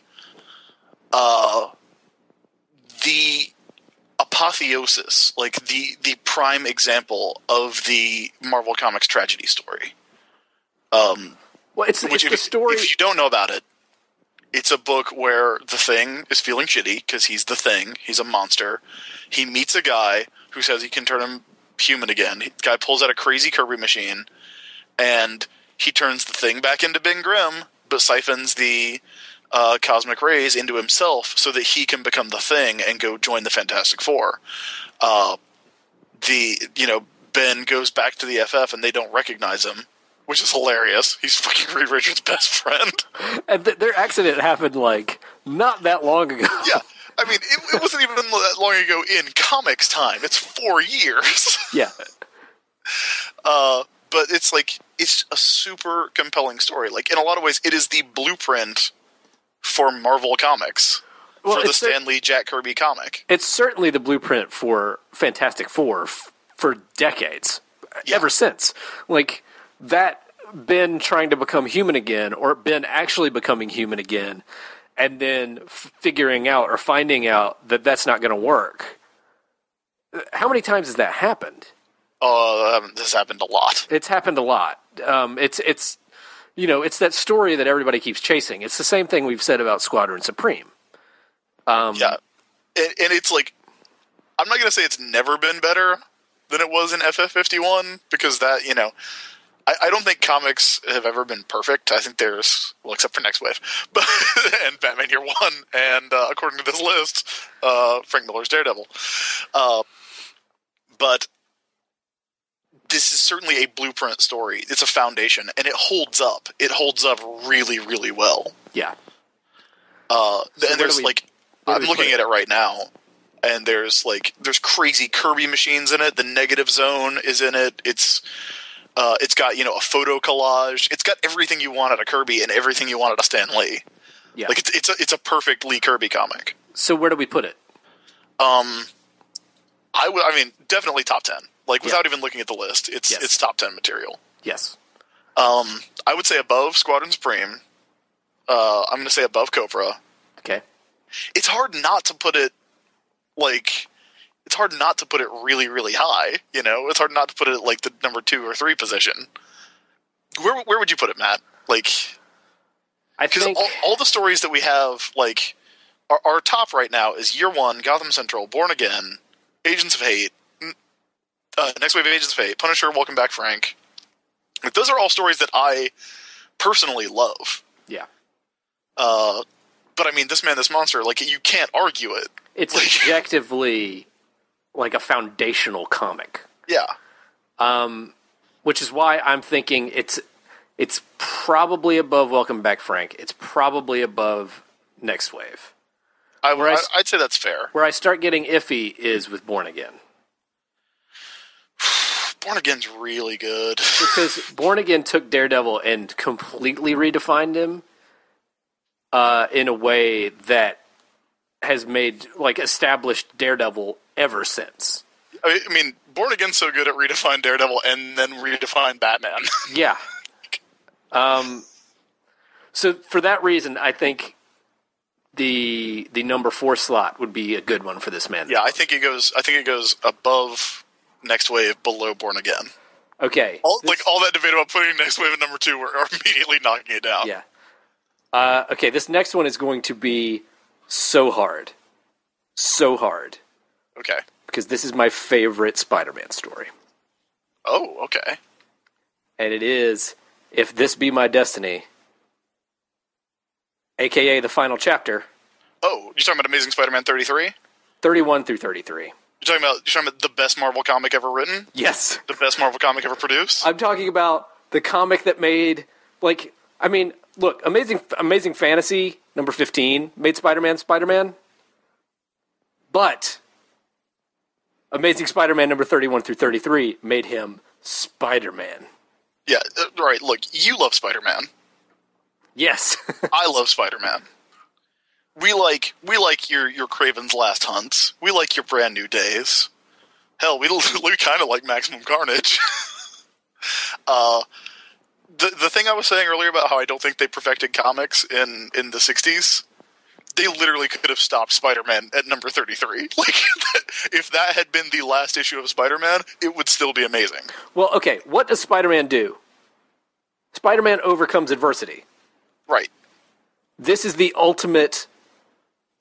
apotheosis, like the prime example of the Marvel Comics tragedy story. Well, it's the story. If you don't know about it, it's a book where the Thing is feeling shitty because he's the Thing. He's a monster. He meets a guy who says he can turn him human again. The guy pulls out a crazy Kirby machine, and he turns the Thing back into Ben Grimm, but siphons the cosmic rays into himself so that he can become the Thing and go join the Fantastic Four. Ben goes back to the FF, and they don't recognize him, which is hilarious. He's fucking Reed Richards' best friend. And their accident happened, not that long ago. Yeah. I mean, it wasn't even that long ago in comics time. It's 4 years. Yeah. But it's a super compelling story. In a lot of ways, it is the blueprint for Marvel Comics. For the Stan Lee, Jack Kirby comic. It's certainly the blueprint for Fantastic Four for decades. Yeah. Ever since. That Ben trying to become human again, or Ben actually becoming human again, and then figuring out or finding out that that's not going to work. How many times has that happened? This happened a lot. It's happened a lot. It's that story that everybody keeps chasing. It's the same thing we've said about Squadron Supreme. Yeah. And it's I'm not going to say it's never been better than it was in FF51, because that, I don't think comics have ever been perfect. I think there's, except for Next Wave, but and Batman Year One, and according to this list, Frank Miller's Daredevil. But this is certainly a blueprint story. It's a foundation, and it holds up. It holds up really, really well. Yeah. And there's I'm looking at it right now, and there's crazy Kirby machines in it. The Negative Zone is in it. It's got, a photo collage. It's got everything you want out of Kirby and everything you want out of Stan Lee. Yeah. It's a perfect Lee Kirby comic. So where do we put it? Definitely top 10. Without even looking at the list, it's top 10 material. Yes. I would say above Squadron Supreme. I'm going to say above Cobra. Okay. It's hard not to put it it's hard not to put it really, really high. It's hard not to put it at the number 2 or 3 position. Where would you put it, Matt? I think all the stories that we have, our top right now is Year One, Gotham Central, Born Again, Agents of Hate, Next Wave Agents of Hate, Punisher, Welcome Back, Frank. Those are all stories that I personally love. Yeah. But This Man, This Monster, you can't argue it. It's objectively a foundational comic. Yeah. Which is why I'm thinking it's probably above Welcome Back, Frank. It's probably above Next Wave. I'd say that's fair. Where I start getting iffy is with Born Again. Born Again's really good. Because Born Again took Daredevil and completely redefined him in a way that has made, established Daredevil ever since. Born Again's so good at redefine Daredevil and then redefine Batman. Yeah. So for that reason, I think the number 4 slot would be a good one for this man. Yeah, I think it goes above Next Wave, below Born Again. Okay. All that debate about putting Next Wave at number 2 are immediately knocking it down. Yeah. Okay, this next one is going to be so hard. So hard. Okay. Because this is my favorite Spider-Man story. Oh, okay. And it is If This Be My Destiny, a.k.a. the final chapter. Oh, you're talking about Amazing Spider-Man 33? 31 through 33. You're talking about the best Marvel comic ever written? Yes. The best Marvel comic ever produced? I'm talking about the comic that made, look, Amazing Fantasy, number 15, made Spider-Man. But Amazing Spider-Man number 31 through 33 made him Spider-Man. Yeah, right. Look, you love Spider-Man. Yes. I love Spider-Man. We like your Kraven's Last Hunts. We like your Brand New Days. Hell, we kind of like Maximum Carnage. The thing I was saying earlier about how I don't think they perfected comics in the 60s, they literally could have stopped Spider-Man at number 33. Like, if that had been the last issue of Spider-Man, it would still be amazing. Well, okay, what does Spider-Man do? Spider-Man overcomes adversity. Right. This is the ultimate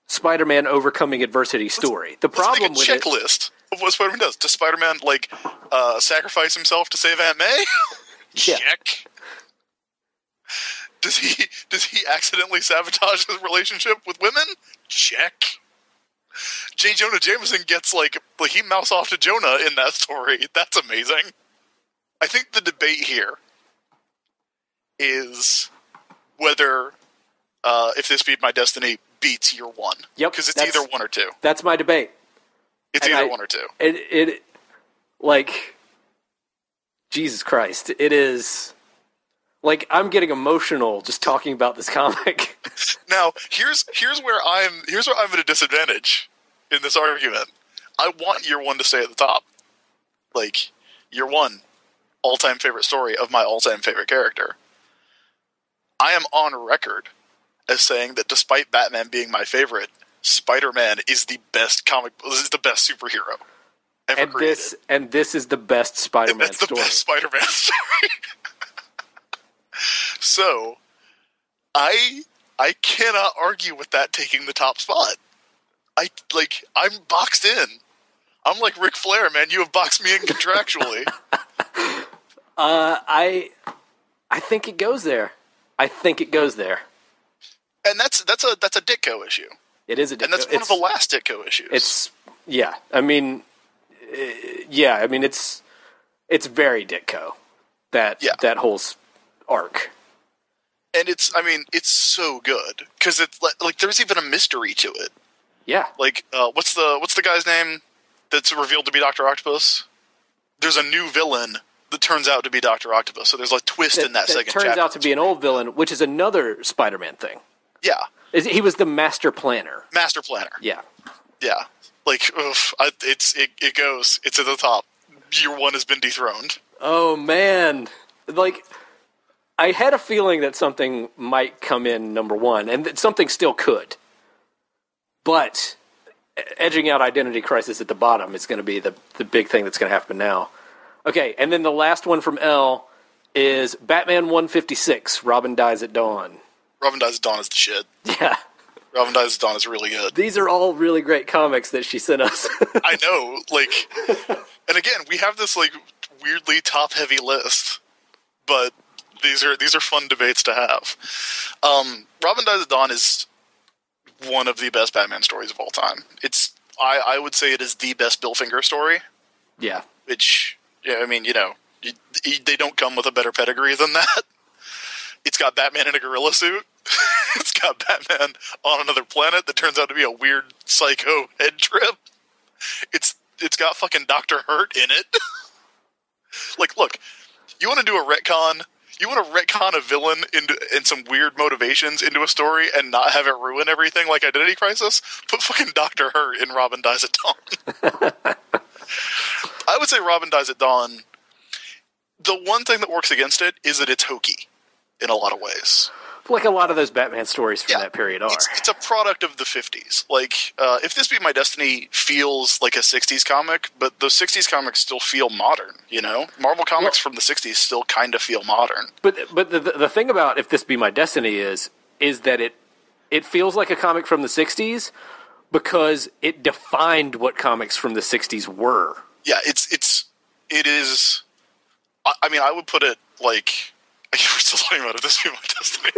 Spider-Man overcoming adversity story. The problem with it... Let's make a checklist of what Spider-Man does. Does Spider-Man, sacrifice himself to save Aunt May? Yeah. Check. Does he accidentally sabotage his relationship with women? Check. J. Jonah Jameson gets, he mouths off to Jonah in that story. That's amazing. I think the debate here is whether If This Be My Destiny beats Year One. Yep. Because it's either one or two. That's my debate. It's either one or two. Jesus Christ. It is... I'm getting emotional just talking about this comic. Now, here's where I'm at a disadvantage in this argument. I want Year One to stay at the top. Year One, all-time favorite story of my all-time favorite character. I am on record as saying that despite Batman being my favorite, Spider-Man is the best superhero ever created. This is the best Spider-Man story. That's the best Spider-Man story. So, I cannot argue with that taking the top spot. I'm boxed in. I'm like Ric Flair, man. You have boxed me in contractually. I think it goes there. And that's a Ditko issue. It is a Ditko. And that's one of the last Ditko issues. It's very Ditko. That whole arc. And it's so good because it's there's even a mystery to it. Yeah. What's the guy's name that's revealed to be Dr. Octopus? There's a new villain that turns out to be Dr. Octopus. So there's a twist in that second chapter. Turns out to be an old villain, which is another Spider-Man thing. Yeah. He was the master planner. Yeah. Yeah. It goes. It's at the top. Year One has been dethroned. Oh man. I had a feeling that something might come in number one, and that something still could. But edging out Identity Crisis at the bottom is going to be the big thing that's going to happen now. Okay, and then the last one from L is Batman 156, Robin Dies at Dawn. Robin Dies at Dawn is the shit. Yeah. Robin Dies at Dawn is really good. These are all really great comics that she sent us. I know. And again, we have this, weirdly top-heavy list, but these are fun debates to have. Robin Dies at Dawn is one of the best Batman stories of all time. I would say it is the best Bill Finger story. Yeah. Which, they don't come with a better pedigree than that. It's got Batman in a gorilla suit. It's got Batman on another planet that turns out to be a weird psycho head trip. It's got fucking Dr. Hurt in it. Look, you want to do a retcon? You want to retcon a villain and some weird motivations into a story and not have it ruin everything like Identity Crisis? Put fucking Dr. Hurt in Robin Dies at Dawn. I would say Robin Dies at Dawn, the one thing that works against it is that it's hokey in a lot of ways. Like a lot of those Batman stories from that period are. It's a product of the 50s. If This Be My Destiny feels like a 60s comic, but those 60s comics still feel modern, Marvel comics from the 60s still kind of feel modern. But the thing about If This Be My Destiny is that it feels like a comic from the 60s because it defined what comics from the 60s were. Yeah, it is. I would put it we're still talking about If This Be My Destiny.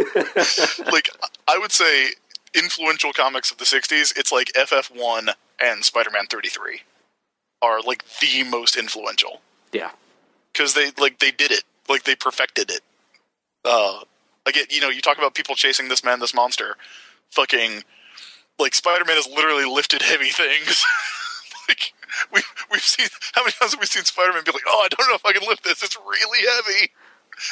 I would say influential comics of the 60s, it's FF1 and Spider-Man 33 are the most influential. Yeah. Because they did it. They perfected it. Again, you talk about people chasing this man, this monster. Fucking, Spider-Man has literally lifted heavy things. We've seen, how many times have we seen Spider-Man be like, oh, I don't know if I can lift this, it's really heavy.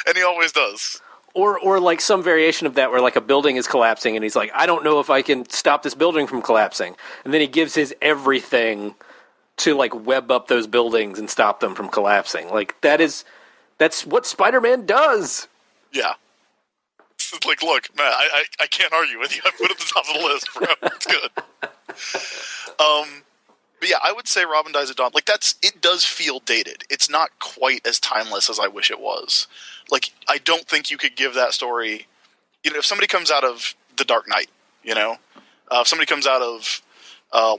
And he always does. Or some variation of that where a building is collapsing and he's like, I don't know if I can stop this building from collapsing. And then he gives his everything to web up those buildings and stop them from collapsing. That's what Spider-Man does. Yeah. It's like, look, man, I can't argue with you. I put it at the top of the list, bro. It's good. But yeah, I would say Robin Dies at Dawn. Like, it does feel dated. It's not quite as timeless as I wish it was. Like, I don't think you could give that story. You know, if somebody comes out of The Dark Knight, you know, if somebody comes out of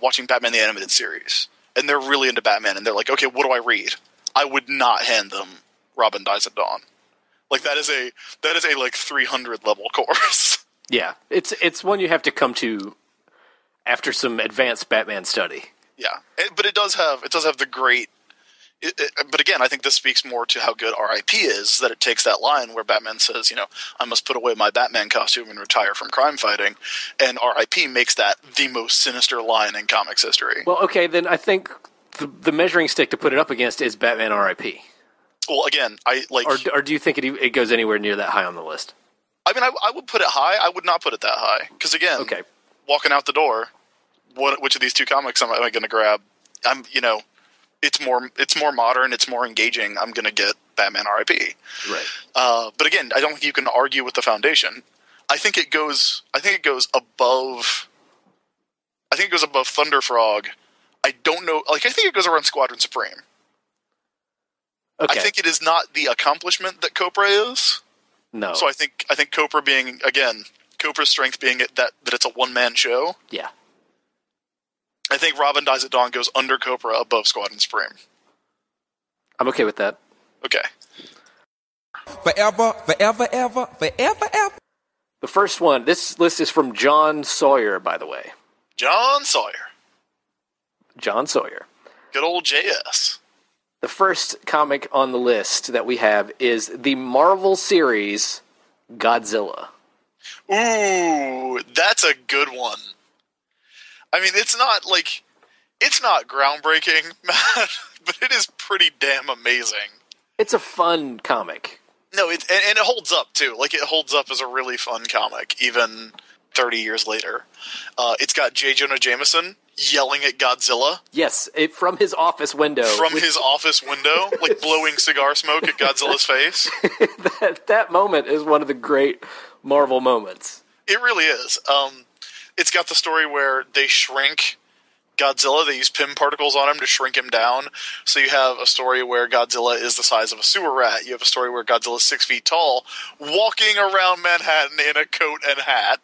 watching Batman the Animated Series, and they're really into Batman, and they're like, okay, what do I read? I would not hand them Robin Dies at Dawn. Like, that is a like 300 level course. Yeah, it's one you have to come to after some advanced Batman study. Yeah, but it does have the great. But again, I think this speaks more to how good R.I.P. is, that it takes that line where Batman says, you know, I must put away my Batman costume and retire from crime fighting, and R.I.P. makes that the most sinister line in comics history. Well, okay, then I think the measuring stick to put it up against is Batman R.I.P. Well, again, I like. Or do you think it goes anywhere near that high on the list? I mean, I would put it high. I would not put it that high because, again, okay, walking out the door, which of these two comics am I going to grab? It's more modern, it's more engaging. I'm going to get Batman R.I.P. Right. But again, I don't think you can argue with the foundation. I think it goes above. I think it goes above Thunder Frog. I don't know. Like, I think it goes around Squadron Supreme. Okay. I think it is not the accomplishment that Copra is. No. So I think Copra being, again, Copra's strength being that it's a one-man show. Yeah. I think Robin Dies at Dawn goes under Copra, above Squadron Supreme. I'm okay with that. Okay. Forever, forever, ever, forever, ever. The first one, this list is from John Sawyer, by the way. John Sawyer. John Sawyer. Good old JS. The first comic on the list that we have is the Marvel series Godzilla. Ooh, that's a good one. I mean, it's not groundbreaking, Matt, but it is pretty damn amazing. It's a fun comic. No, and it holds up, too. Like, it holds up as a really fun comic, even 30 years later. It's got J. Jonah Jameson yelling at Godzilla. Yes, from his office window. His office window, like blowing cigar smoke at Godzilla's face. that moment is one of the great Marvel moments. It really is. It's got the story where they shrink Godzilla. They use PIM particles on him to shrink him down. So you have a story where Godzilla is the size of a sewer rat. You have a story where Godzilla is 6 feet tall, walking around Manhattan in a coat and hat.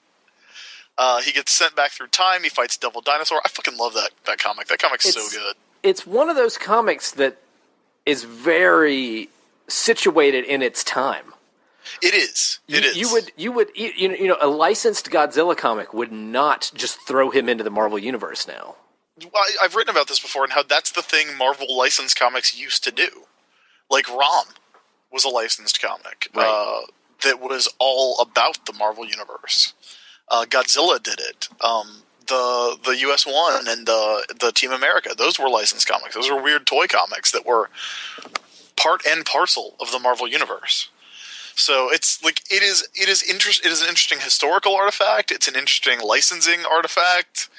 He gets sent back through time. He fights Devil Dinosaur. I fucking love that comic. That comic's so good. It's one of those comics that is very situated in its time. It is. It is. You know, a licensed Godzilla comic would not just throw him into the Marvel Universe now. I've written about this before and how that's the thing Marvel licensed comics used to do. Like, Rom was a licensed comic that was all about the Marvel Universe. Godzilla did it. The US 1 and the Team America, those were licensed comics. Those were weird toy comics that were part and parcel of the Marvel Universe. So it's like it is an interesting historical artifact. It's an interesting licensing artifact.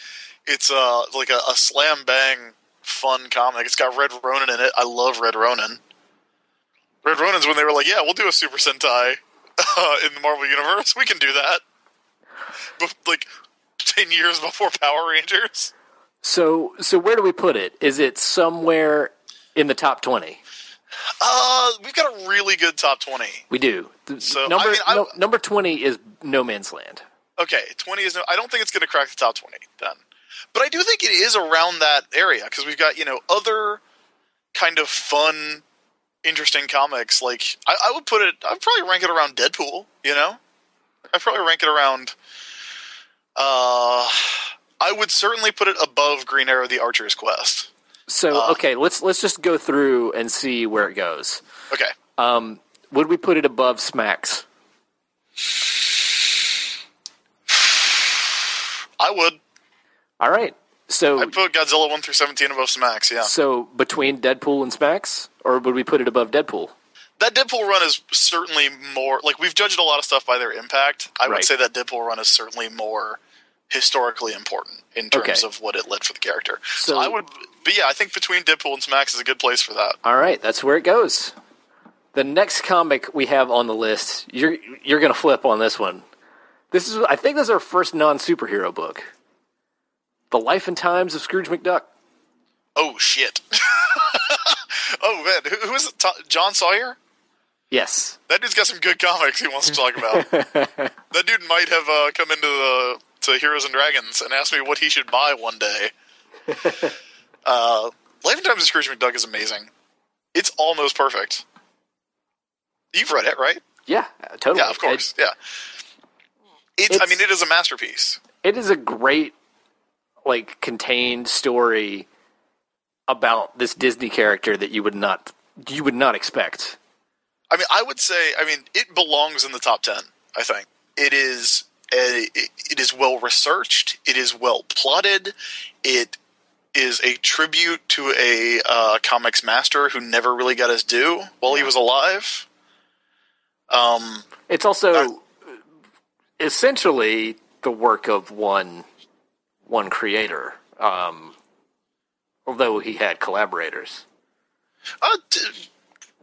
It's like a slam bang fun comic. It's got Red Ronin in it. I love Red Ronin. Red Ronin's when they were like, yeah, we'll do a Super Sentai in the Marvel Universe. We can do that. But, like 10 years before Power Rangers. So where do we put it? Is it somewhere in the top 20? We've got a really good top 20. We do. So number 20 is No Man's Land. Okay, 20 is I don't think it's going to crack the top 20 then. But I do think it is around that area because we've got, other kind of fun, interesting comics. Like I would probably rank it around Deadpool, I'd probably rank it around I would certainly put it above Green Arrow the Archer's Quest. So, okay, let's just go through and see where it goes. Okay. Would we put it above Smacks? I would. All right. So I'd put Godzilla 1 through 17 above Smacks, yeah. So between Deadpool and Smacks? Or would we put it above Deadpool? That Deadpool run is certainly more... Like, we've judged a lot of stuff by their impact. I would say that Deadpool run is certainly more historically important in terms of what it led for the character. So I would... But yeah, I think between Deadpool and Smacks is a good place for that. All right, that's where it goes. The next comic we have on the list, you're going to flip on this one. I think this is our first non-superhero book. The Life and Times of Scrooge McDuck. Oh, shit. Oh, man. Who is it? John Sawyer? Yes. That dude's got some good comics he wants to talk about. That dude might have come into to Heroes and Dragons and asked me what he should buy one day. Life and Times of Scrooge McDuck is amazing. It's almost perfect. You've read it, right? Yeah, totally. Yeah, of course. It is a masterpiece. It is a great, contained story about this Disney character that you would not expect. I mean, I would say, it belongs in the top 10, I think. It is well researched. It is well plotted. It is a tribute to a comics master who never really got his due while he was alive. It's also essentially the work of one creator, although he had collaborators.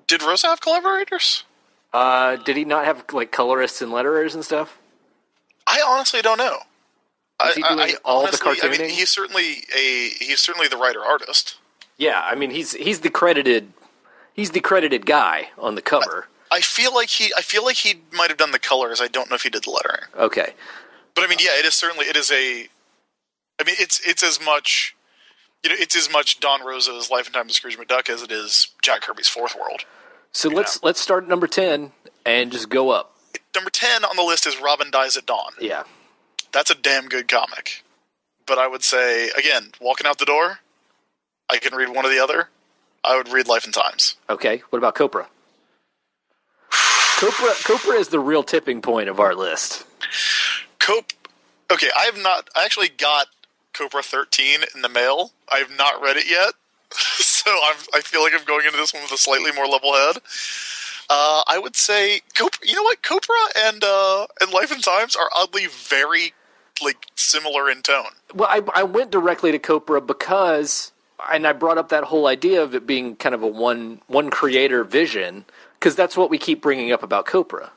Did Rosa have collaborators? Did he not have colorists and letterers and stuff? I honestly don't know. Is he doing all the cartooning? He's certainly the writer artist. Yeah, he's the credited guy on the cover. I feel like he might have done the colors. I don't know if he did the lettering. Okay, but it's as much as much Don Rosa's Life and Times of Scrooge McDuck as it is Jack Kirby's Fourth World. So let's start at number 10 and just go up. Number 10 on the list is Robin Dies at Dawn. Yeah, that's a damn good comic. But I would say again, walking out the door, I can read one or the other. I would read Life and Times. Okay, what about Copra? Copra is the real tipping point of our list. Okay, I actually got Copra 13 in the mail. I have not read it yet, so I feel like I'm going into this one with a slightly more level head. I would say Copra. You know what? Copra and Life and Times are oddly very similar in tone. Well, I went directly to Copra because, and I brought up that whole idea of it being kind of a one creator vision. Because that's what we keep bringing up about Copra.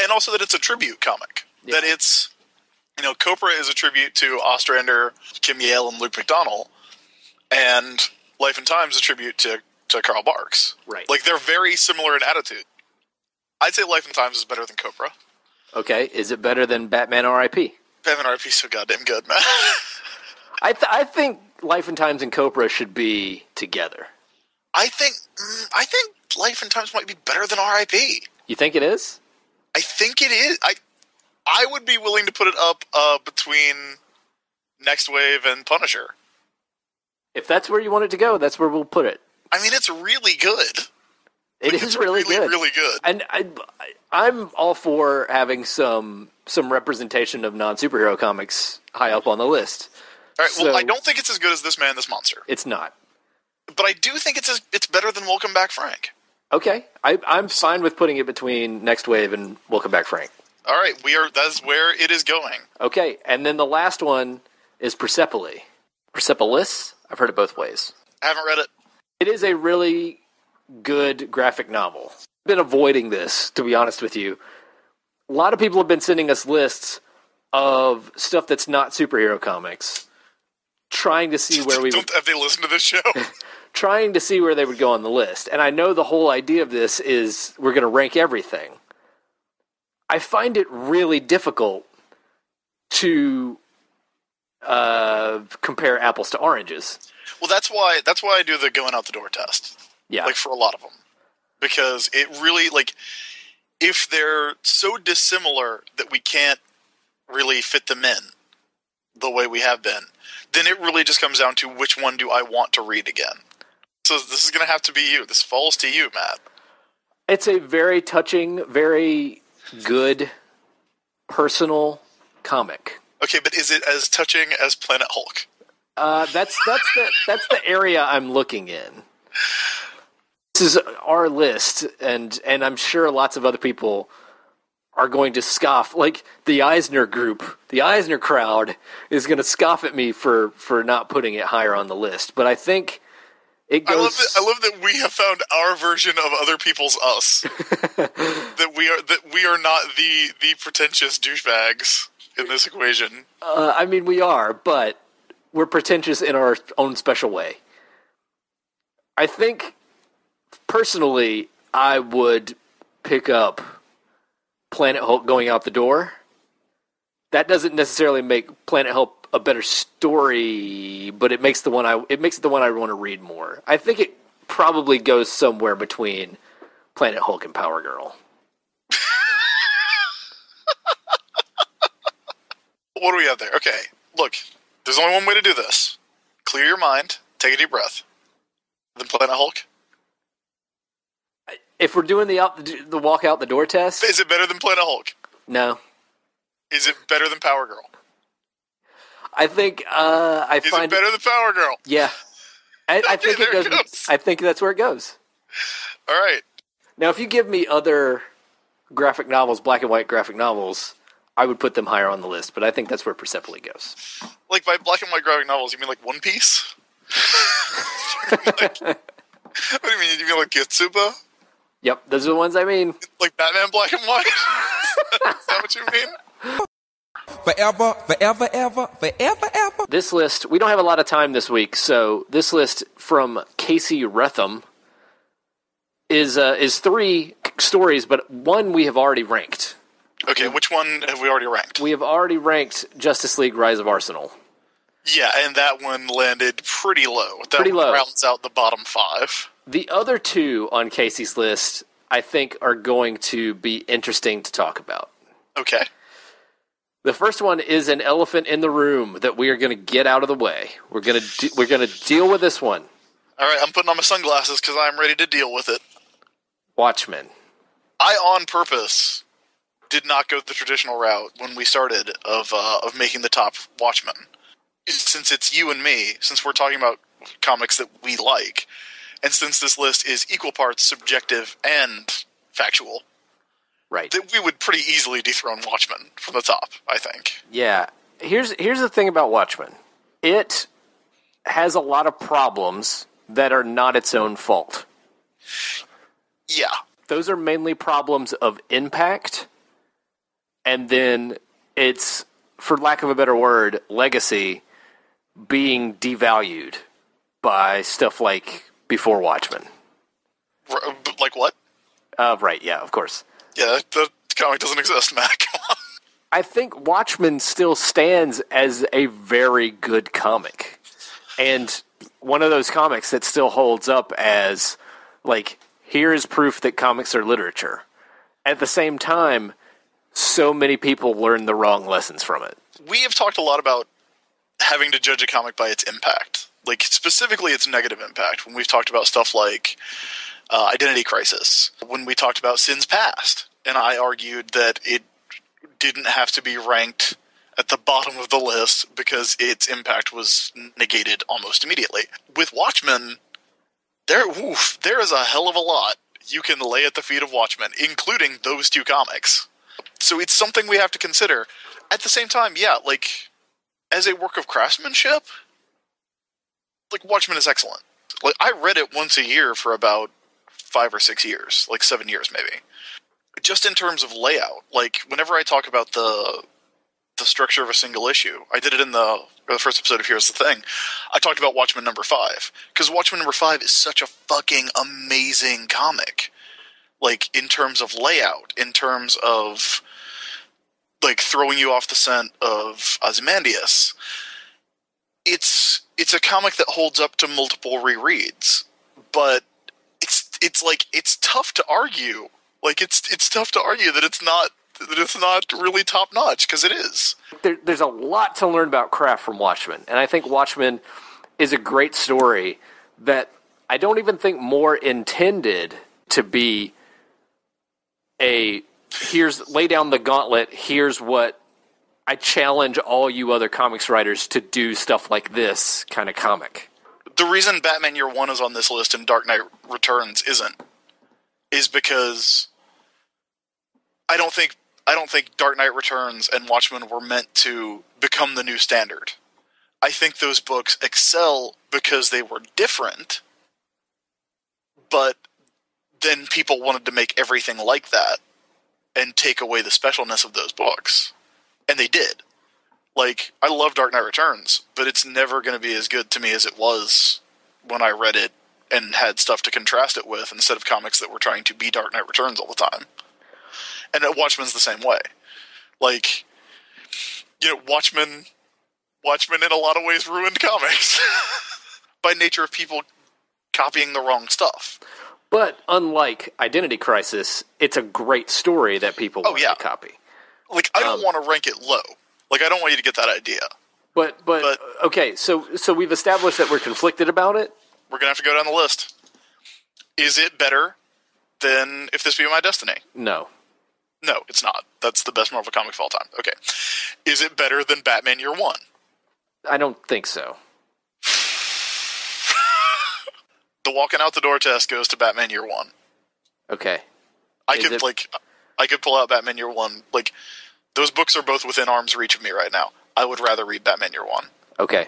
And also that it's a tribute comic. Yeah. That it's, Copra is a tribute to Ostrander, Kim Yale, and Luke McDonnell. And Life and Times is a tribute to Carl Barks. Right. They're very similar in attitude. I'd say Life and Times is better than Copra. Okay. Is it better than Batman R.I.P.? Batman R.I.P. is so goddamn good, man. I think Life and Times and Copra should be together. I think Life and Times might be better than R.I.P. You think it is? I think it is. I would be willing to put it up between Next Wave and Punisher. If that's where you want it to go, that's where we'll put it. It's really good. It is really good. Really good. And I'm all for having some representation of non-superhero comics high up on the list. All right, well, I don't think it's as good as This Man, This Monster. It's not. But I do think it's better than Welcome Back, Frank. Okay, I'm fine with putting it between Next Wave and Welcome Back, Frank. All right, that's where it is going. Okay, and then the last one is Persepolis. Persepolis? I've heard it both ways. I haven't read it. It is a really good graphic novel. I've been avoiding this, to be honest with you. A lot of people have been sending us lists of stuff that's not superhero comics, trying to see where we have they listened to this show? Trying to see where they would go on the list. And I know the whole idea of this is we're going to rank everything. I find it really difficult to compare apples to oranges. Well, that's why I do the going out the door test. Yeah. For a lot of them. Because it really, if they're so dissimilar that we can't really fit them in the way we have been, then it really just comes down to which one do I want to read again. So this is going to have to be you. This falls to you, Matt. It's a very touching, very good, personal comic. Okay, but is it as touching as Planet Hulk? That's the area I'm looking in. This is our list, and I'm sure lots of other people are going to scoff. The Eisner group, the Eisner crowd is going to scoff at me for not putting it higher on the list. But I think It goes. I love that we have found our version of other people's us. that we are not the pretentious douchebags in this equation. I mean, we are, but we're pretentious in our own special way. I think, personally, I would pick up Planet Hulk going out the door. That doesn't necessarily make Planet Hulk a better story, but it makes it the one I want to read more. I think it probably goes somewhere between Planet Hulk and Power Girl. What do we have there? Okay, look, there's only one way to do this. Clear your mind, take a deep breath. Then Planet Hulk. If we're doing the walk out the door test, is it better than Planet Hulk? No. Is it better than Power Girl? I think Is it better than Power Girl? Yeah, I think it goes. I think that's where it goes. All right. Now, if you give me other graphic novels, black and white graphic novels, I would put them higher on the list. But I think that's where Persepolis goes. Like by black and white graphic novels, you mean like One Piece? What do you mean? You mean like Getsuba? Yep, those are the ones I mean. Like Batman Black and White? Is that what you mean? Forever, forever, ever, forever, ever. This list, we don't have a lot of time this week, so this list from Casey Retham is 3 stories, but one we have already ranked. Okay, which one have we already ranked? We have already ranked Justice League Rise of Arsenal. Yeah, and that one landed pretty low. That pretty low. Rounds out the bottom 5. The other 2 on Casey's list, I think, are going to be interesting to talk about. Okay. The first one is an elephant in the room that we are going to get out of the way. We're going to deal with this one. All right, I'm putting on my sunglasses because I'm ready to deal with it. Watchmen. I, on purpose, did not go the traditional route when we started of making the top Watchmen. Since it's you and me, since we're talking about comics that we like, and since this list is equal parts subjective and factual, right, that we would pretty easily dethrone Watchmen from the top, I think. Yeah. Here's the thing about Watchmen. It has a lot of problems that are not its own fault. Yeah. Those are mainly problems of impact, and then it's, for lack of a better word, legacy being devalued by stuff like Before Watchmen. Like what? Right, yeah, of course. Yeah, the comic doesn't exist, Matt. Come on. I think Watchmen still stands as a very good comic. And one of those comics that still holds up as, like, here is proof that comics are literature. At the same time, so many people learn the wrong lessons from it. We have talked a lot about having to judge a comic by its impact. Like, specifically its negative impact. When we've talked about stuff like Identity Crisis. When we talked about Sins Past. And I argued that it didn't have to be ranked at the bottom of the list because its impact was negated almost immediately. With Watchmen, there is a hell of a lot you can lay at the feet of Watchmen, including those 2 comics. So it's something we have to consider. At the same time, yeah, like, as a work of craftsmanship, like, Watchmen is excellent. Like, I read it once a year for about 5 or 6 years, like 7 years maybe. Just in terms of layout, like, whenever I talk about the structure of a single issue, I did it in the first episode of Here's the Thing, I talked about Watchmen number 5, because Watchmen number 5 is such a fucking amazing comic. Like, in terms of layout, in terms of, like, throwing you off the scent of Ozymandias. It's a comic that holds up to multiple rereads, but it's like, it's tough to argue. Like, it's tough to argue that it's not really top notch, because it is. There's a lot to learn about craft from Watchmen, and I think Watchmen is a great story that I don't even think more intended to be lay down the gauntlet, here's what I challenge all you other comics writers to do stuff like this kind of comic. The reason Batman Year One is on this list and Dark Knight Returns isn't is because I don't think Dark Knight Returns and Watchmen were meant to become the new standard. I think those books excel because they were different, But then people wanted to make everything like that and take away the specialness of those books. And they did. Like, I love Dark Knight Returns, but it's never going to be as good to me as it was when I read it and had stuff to contrast it with instead of comics that were trying to be Dark Knight Returns all the time. And Watchmen's the same way. Like, you know, Watchmen in a lot of ways ruined comics by nature of people copying the wrong stuff. But unlike Identity Crisis, it's a great story that people want to copy. Like, I don't want to rank it low. Like, I don't want you to get that idea. But okay, so we've established that we're conflicted about it. We're going to have to go down the list. Is it better than If This Be My Destiny? No. No, it's not. That's the best Marvel comic of all time. Okay. Is it better than Batman Year One? I don't think so. The walking out the door test goes to Batman Year One. Okay. I could pull out Batman Year One. Like, those books are both within arm's reach of me right now. I would rather read Batman Year One. Okay.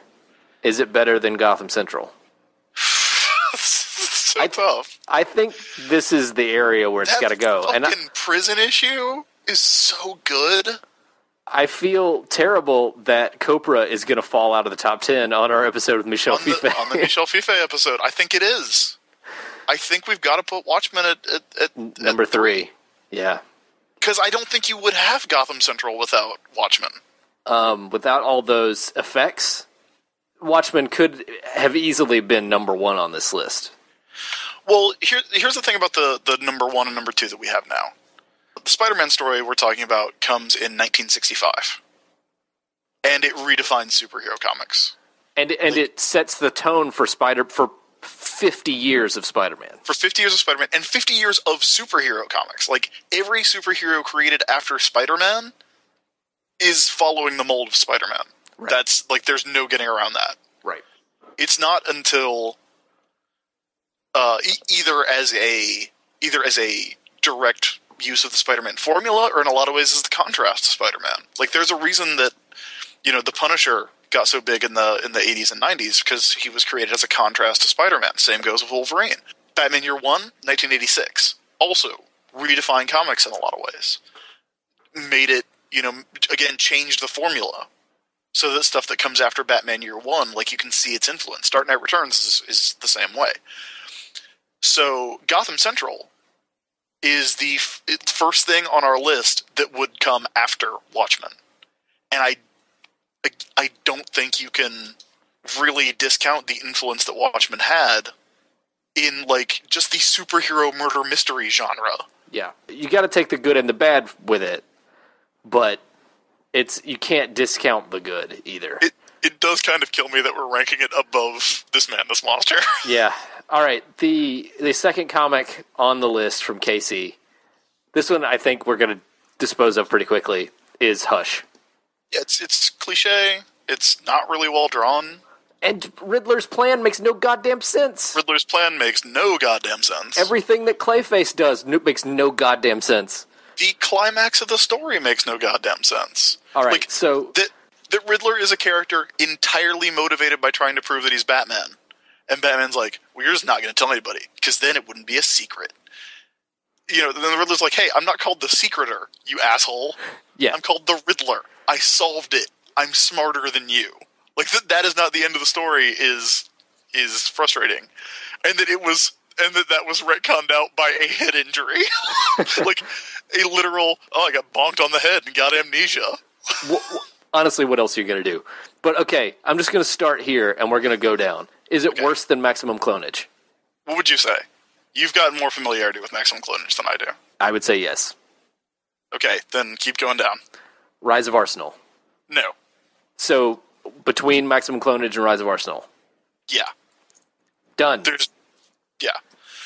Is it better than Gotham Central? So tough. I think this is the area where it's got to go. And prison issue is so good. I feel terrible that Copra is going to fall out of the top 10 on our episode with Michel Fiffe. On the Michel Fiffe episode. I think it is. I think we've got to put Watchmen at number 3. Yeah. Because I don't think you would have Gotham Central without Watchmen. Without all those effects, Watchmen could have easily been number 1 on this list. Well, here's the thing about the number 1 and number 2 that we have now. The Spider-Man story we're talking about comes in 1965. And it redefines superhero comics. And it sets the tone for 50 years of Spider-Man. For 50 years of Spider-Man, and 50 years of superhero comics. Like, every superhero created after Spider-Man is following the mold of Spider-Man. Right. That's, like, there's no getting around that. Right. It's not until either as a direct use of the Spider-Man formula, or in a lot of ways as the contrast to Spider-Man. Like, there's a reason that, you know, the Punisher got so big in the 80s and 90s, because he was created as a contrast to Spider-Man. Same goes with Wolverine. Batman Year One, 1986. Also redefined comics in a lot of ways. Made it, you know, again, changed the formula. So that stuff that comes after Batman Year One, like, you can see its influence. Dark Knight Returns is the same way. So Gotham Central is the first thing on our list that would come after Watchmen. And I don't think you can really discount the influence that Watchmen had in, like, just the superhero murder mystery genre. Yeah. You got to take the good and the bad with it, but you can't discount the good either. It does kind of kill me that we're ranking it above This Man, This Monster. Yeah. All right. The second comic on the list from Casey, this one I think we're going to dispose of pretty quickly, is Hush. Yeah, it's cliche. It's not really well drawn. And Riddler's plan makes no goddamn sense. Riddler's plan makes no goddamn sense. Everything that Clayface does makes no goddamn sense. The climax of the story makes no goddamn sense. All right, like, so that Riddler is a character entirely motivated by trying to prove that he's Batman. And Batman's like, well, you're just not going to tell anybody, because then it wouldn't be a secret. You know, then the Riddler's like, hey, I'm not called the Secreter, you asshole. Yeah. I'm called the Riddler. I solved it. I'm smarter than you. Like, that is not the end of the story is frustrating. And that that was retconned out by a head injury. Like, a literal, I got bonked on the head and got amnesia. Honestly, what else are you going to do? But, okay, I'm just going to start here, and we're going to go down. Is it worse than Maximum Clonage? What would you say? You've got more familiarity with Maximum Clonage than I do. I would say yes. Okay, then keep going down. Rise of Arsenal. No. So, between Maximum Clonage and Rise of Arsenal? Yeah. Done.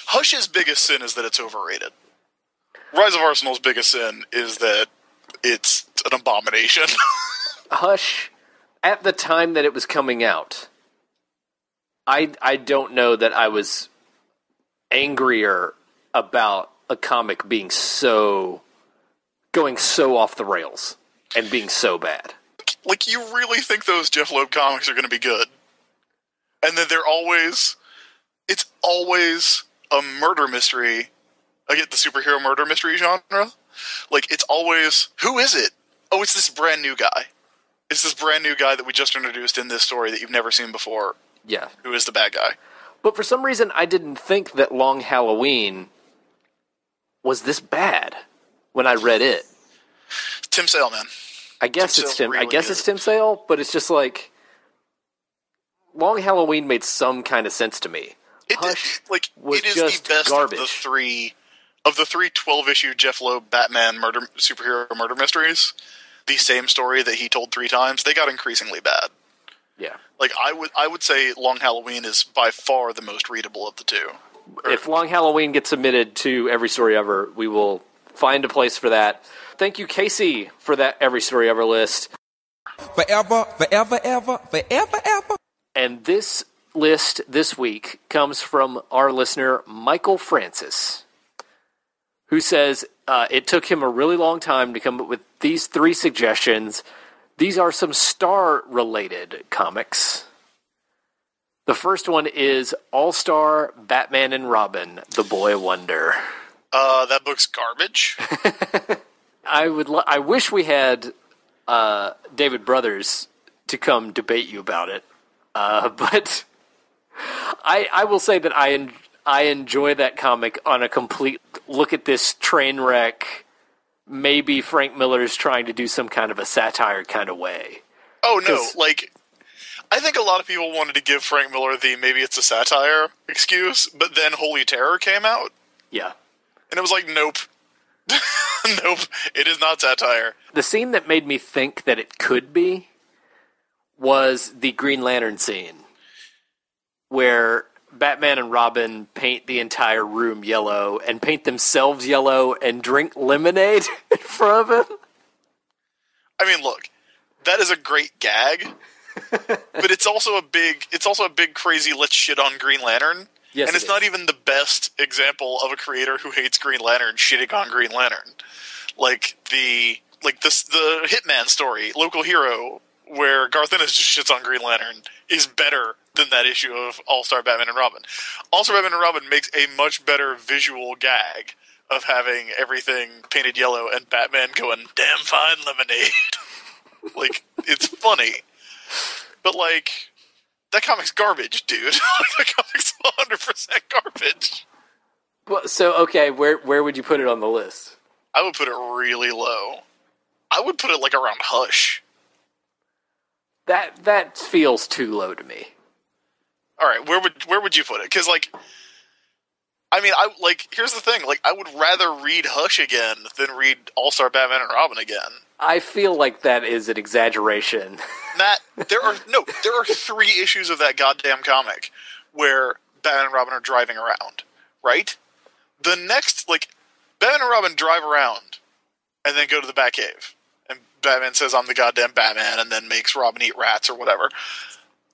Hush's biggest sin is that it's overrated. Rise of Arsenal's biggest sin is that it's an abomination. Hush, at the time that it was coming out, I don't know that I was angrier about a comic being going so off the rails and being so bad. Like, you really think those Jeff Loeb comics are going to be good? And then it's always a murder mystery, I get the superhero murder mystery genre. Like, it's always, who is it? Oh, it's this brand new guy. It's this brand new guy that we just introduced in this story that you've never seen before. Yeah. Who is the bad guy? But for some reason, I didn't think that Long Halloween was this bad when I read it. Tim Sale, man. I guess Tim it's Sale Tim. really I guess good. it's Tim Sale, but it's just like Long Halloween made some kind of sense to me. Hush was it is just the best garbage. of the three 12-issue Jeff Loeb Batman superhero murder mysteries. The same story that he told 3 times. They got increasingly bad. Yeah. Like, I would say Long Halloween is by far the most readable of the two. If Long Halloween gets submitted to Every Story Ever, we will find a place for that. Thank you, Casey, for that Every Story Ever list. Forever, forever, ever, forever, ever. And this list this week comes from our listener, Michael Francis, who says it took him a really long time to come up with these 3 suggestions. These are some Star-related comics. The first one is All-Star Batman and Robin, The Boy Wonder. That book's garbage. I wish we had David Brothers to come debate you about it. But I will say that I enjoy that comic on a complete look at this train wreck. Maybe Frank Miller's trying to do some kind of a satire kind of way. Oh, no. Like, I think a lot of people wanted to give Frank Miller the maybe it's a satire excuse, but then Holy Terror came out. Yeah. And it was like, nope. Nope, it is not satire. The scene that made me think that it could be was the Green Lantern scene, where Batman and Robin paint the entire room yellow and paint themselves yellow and drink lemonade in front of him. I mean, look, that is a great gag, but it's also a big crazy let's shit on Green Lantern. Yes, and it's not even the best example of a creator who hates Green Lantern shitting on Green Lantern. Like the Hitman story, Local Hero, where Garth Ennis just shits on Green Lantern, is better than that issue of All-Star Batman and Robin. All-Star Batman and Robin makes a much better visual gag of having everything painted yellow and Batman going, damn fine lemonade. Like, it's funny. But, like, that comic's garbage, dude. That comic's 100% garbage. Well, so, okay, where would you put it on the list? I would put it really low. I would put it, like, around Hush. That feels too low to me. All right, where would you put it? Because, like, I mean, here's the thing. Like, I would rather read Hush again than read All-Star Batman and Robin again. I feel like that is an exaggeration. Matt, there are 3 issues of that goddamn comic where Batman and Robin are driving around, right? The next, like, Batman and Robin drive around and then go to the Batcave. And Batman says, I'm the goddamn Batman, and then makes Robin eat rats or whatever.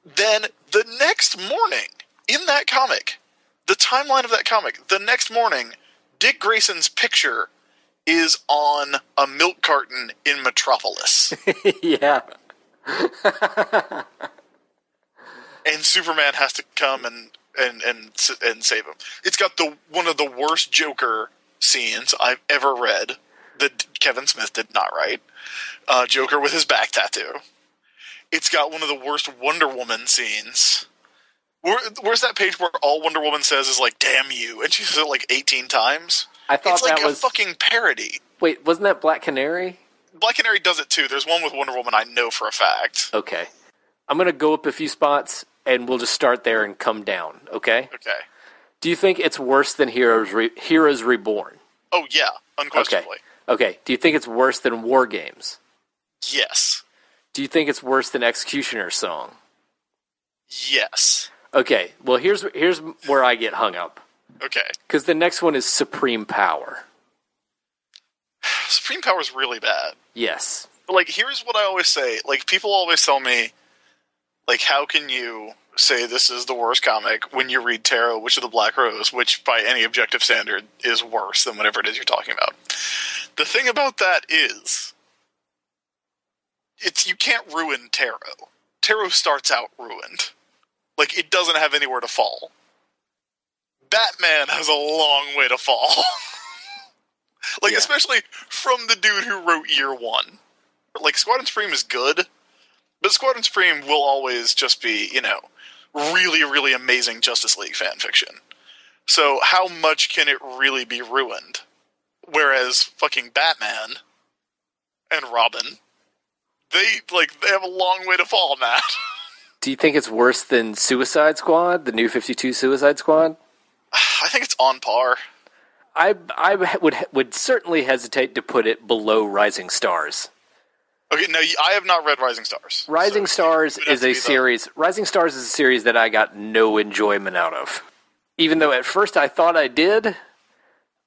Then, the next morning, in that comic, the timeline of that comic, the next morning, Dick Grayson's picture is on a milk carton in Metropolis. Yeah. And Superman has to come and save him. It's got one of the worst Joker scenes I've ever read that Kevin Smith did not write. Joker with his back tattoo. It's got one of the worst Wonder Woman scenes. Where's that page where all Wonder Woman says is like, damn you, and she says it like 18 times? I thought it's like that was a fucking parody. Wait, wasn't that Black Canary? Black Canary does it too. There's one with Wonder Woman I know for a fact. Okay. I'm going to go up a few spots, and we'll just start there and come down, okay? Okay. Do you think it's worse than Heroes Reborn? Oh, yeah, unquestionably. Okay. Do you think it's worse than War Games? Yes. Do you think it's worse than Executioner's Song? Yes. Okay, well, here's where I get hung up. Okay. Because the next one is Supreme Power. Supreme Power is really bad. Yes. But, like, here's what I always say. Like, people always tell me, like, how can you say this is the worst comic when you read Tarot, Witch of the Black Rose, which, by any objective standard, is worse than whatever it is you're talking about. The thing about that is, you can't ruin Tarot. Tarot starts out ruined. Like, it doesn't have anywhere to fall. Batman has a long way to fall. Like, especially from the dude who wrote Year One. Like, Squadron Supreme is good, but Squadron Supreme will always just be, really, really amazing Justice League fan fiction. So how much can it really be ruined? Whereas fucking Batman and Robin, they have a long way to fall, Matt. Do you think it's worse than Suicide Squad, the New 52 Suicide Squad? I think it's on par. I would certainly hesitate to put it below Rising Stars. Okay, no, I have not read Rising Stars. Rising Stars is a series that I got no enjoyment out of. Even though at first I thought I did,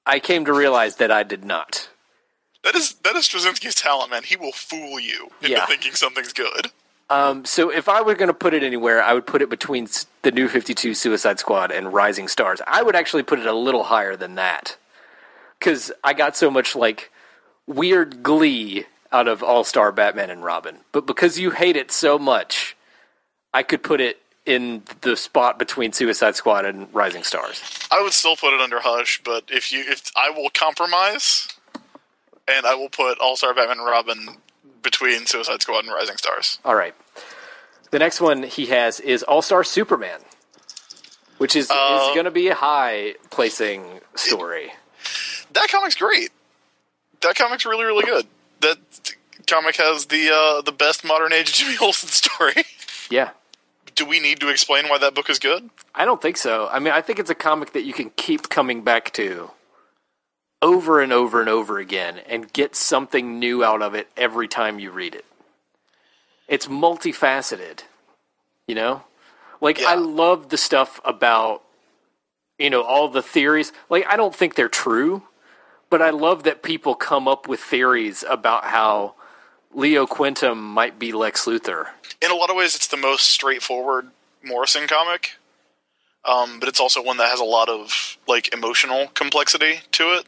I came to realize that I did not. That is Straczynski's talent, man. He will fool you into thinking something's good. So if I were going to put it anywhere, I would put it between the New 52 Suicide Squad and Rising Stars. I would actually put it a little higher than that. Because I got so much, weird glee out of All-Star Batman and Robin. But because you hate it so much, I could put it in the spot between Suicide Squad and Rising Stars. I would still put it under Hush, but if I will compromise, and I will put All-Star Batman and Robin between Suicide Squad and Rising Stars. All right. The next one he has is All-Star Superman, which is going to be a high-placing story. That comic's great. That comic's really, really good. That comic has the best modern age Jimmy Olsen story. Yeah. Do we need to explain why that book is good? I don't think so. I mean, I think it's a comic that you can keep coming back to over and over and over again and get something new out of it every time you read it. It's multifaceted, I love the stuff about, all the theories. I don't think they're true, but I love that people come up with theories about how Leo Quintum might be Lex Luthor. In a lot of ways, it's the most straightforward Morrison comic, but it's also one that has a lot of emotional complexity to it.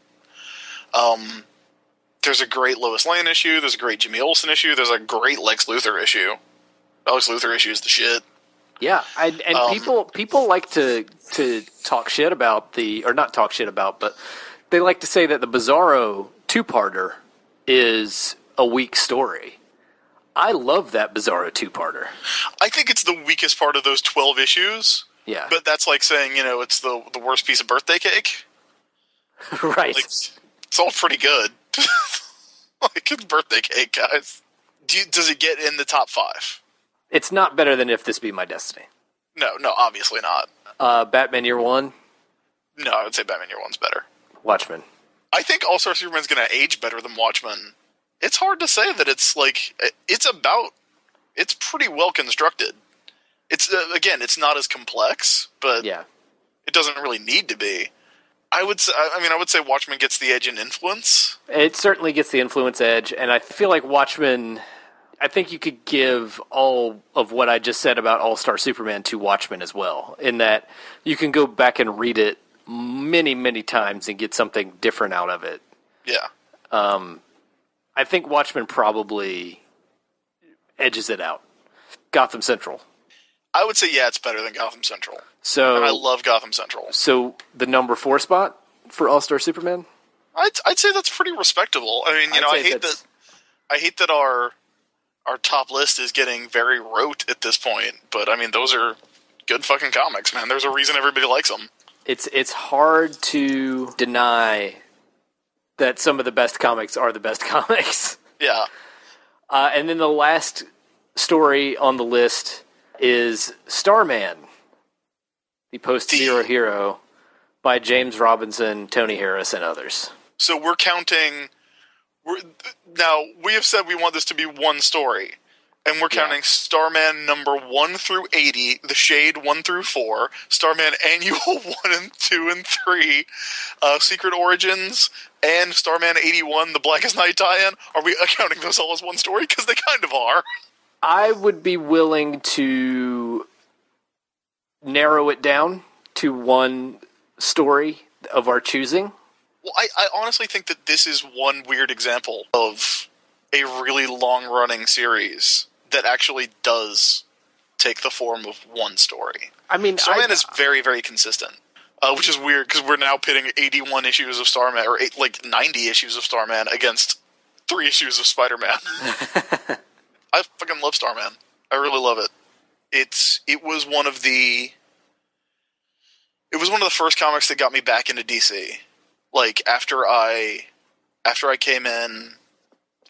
There's a great Lois Lane issue. There's a great Jimmy Olsen issue. There's a great Lex Luthor issue. Lex Luthor issue is the shit. Yeah, people like to talk shit about or not talk shit about, but they like to say that the Bizarro two-parter is a weak story. I love that Bizarro two-parter. I think it's the weakest part of those 12 issues. Yeah. But that's like saying, it's the worst piece of birthday cake. Right. It's all pretty good. It's birthday cake, guys. Does it get in the top 5? It's not better than If This Be My Destiny. No, obviously not. Batman Year One? No, I would say Batman Year One's better. Watchmen. I think All-Star Superman's going to age better than Watchmen. It's hard to say that it's pretty well constructed. It's, again, it's not as complex, but it doesn't really need to be. I would say Watchmen gets the edge in influence. It certainly gets the influence edge, and I feel like Watchmen, I think you could give all of what I just said about All-Star Superman to Watchmen as well, in that you can go back and read it many, many times and get something different out of it. Yeah. I think Watchmen probably edges it out. Gotham Central. I would say, it's better than Gotham Central. So, and I love Gotham Central. So, the number 4 spot for All-Star Superman? I'd say that's pretty respectable. I mean, I hate that our top list is getting very rote at this point, but I mean, those are good fucking comics, man. There's a reason everybody likes them. It's hard to deny that some of the best comics are the best comics. Yeah. And then the last story on the list is Starman, the post-Zero hero by James Robinson, Tony Harris, and others. So we're counting... Now, we have said we want this to be one story, and we're counting Starman number 1 through 80, The Shade 1 through 4, Starman Annual 1 and 2 and 3, Secret Origins, and Starman 81, The Blackest Night tie-in. Are we accounting those all as one story? Because they kind of are. I would be willing to narrow it down to one story of our choosing. Well, I honestly think that this is one weird example of a really long-running series that actually does take the form of one story. I mean, Starman is very, very consistent. which is weird because we're now pitting 81 issues of Starman, or 90 issues of Starman against 3 issues of Spider-Man. I fucking love Starman. I really love it. It was one of the first comics that got me back into DC. Like after I came in,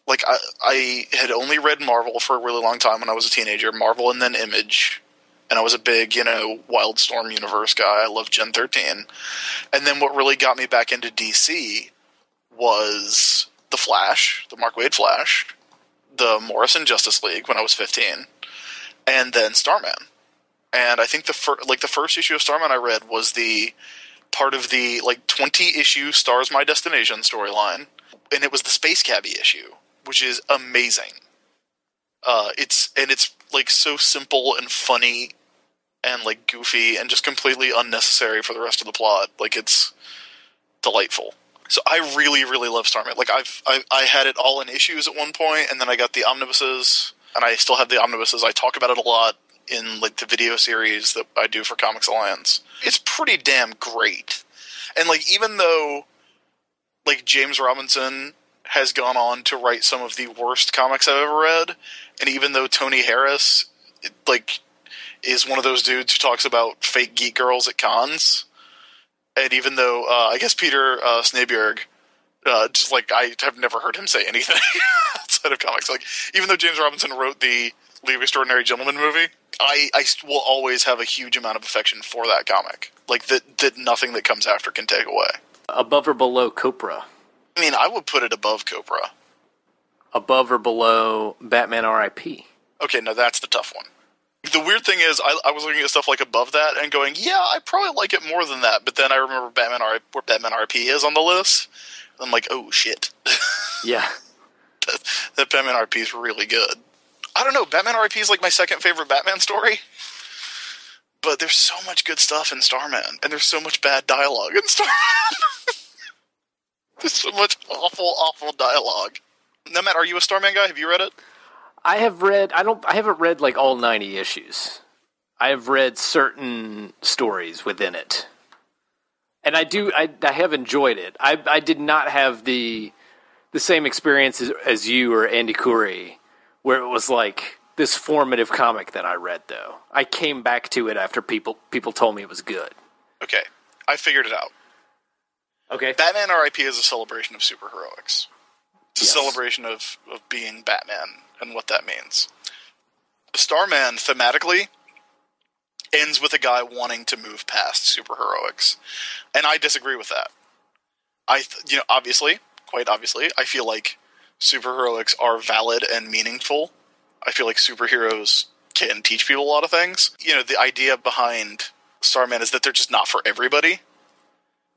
like I had only read Marvel for a really long time when I was a teenager, Marvel and then Image. And I was a big, Wildstorm universe guy. I loved Gen 13. And then what really got me back into DC was The Flash, the Mark Waid Flash, the Morrison Justice League when I was 15, and then Starman. And I think the first issue of Starman I read was the part of the 20-issue Stars My Destination storyline, and it was the Space Cabbie issue, which is amazing. It's so simple and funny and goofy and just completely unnecessary for the rest of the plot. It's delightful. So I really, really love Starman. I had it all in issues at one point, and then I got the omnibuses, and I still have the omnibuses. I talk about it a lot in the video series that I do for Comics Alliance. It's pretty damn great. And even though James Robinson has gone on to write some of the worst comics I've ever read, and even though Tony Harris is one of those dudes who talks about fake geek girls at cons, and even though I guess Peter Snabjerg, I have never heard him say anything outside of comics. Even though James Robinson wrote the League of Extraordinary Gentlemen movie, I will always have a huge amount of affection for that comic. That nothing that comes after can take away. Above or below Copra? I mean, I would put it above Copra. Above or below Batman R.I.P.? Okay, no, that's the tough one. The weird thing is, I was looking at stuff above that and going, yeah, I probably like it more than that. But then I remember where Batman R.I.P. is on the list. And I'm like, oh, shit. Yeah. that Batman R.I.P. is really good. I don't know, Batman R.I.P. is my second favorite Batman story. But there's so much good stuff in Starman. And there's so much bad dialogue in Starman. There's so much awful, awful dialogue. Now, Matt, are you a Starman guy? Have you read it? I have read. I haven't read all 90 issues. I have read certain stories within it, and I have enjoyed it. I did not have the same experience as you or Andy Curry, where it was this formative comic that I read. Though I came back to it after people told me it was good. Okay, I figured it out. Okay, Batman R.I.P. is a celebration of superheroics. It's a Yes. celebration of being Batman and what that means. Starman, thematically, ends with a guy wanting to move past superheroics. And I disagree with that. Quite obviously, I feel like superheroics are valid and meaningful. I feel like superheroes can teach people a lot of things. The idea behind Starman is that they're just not for everybody.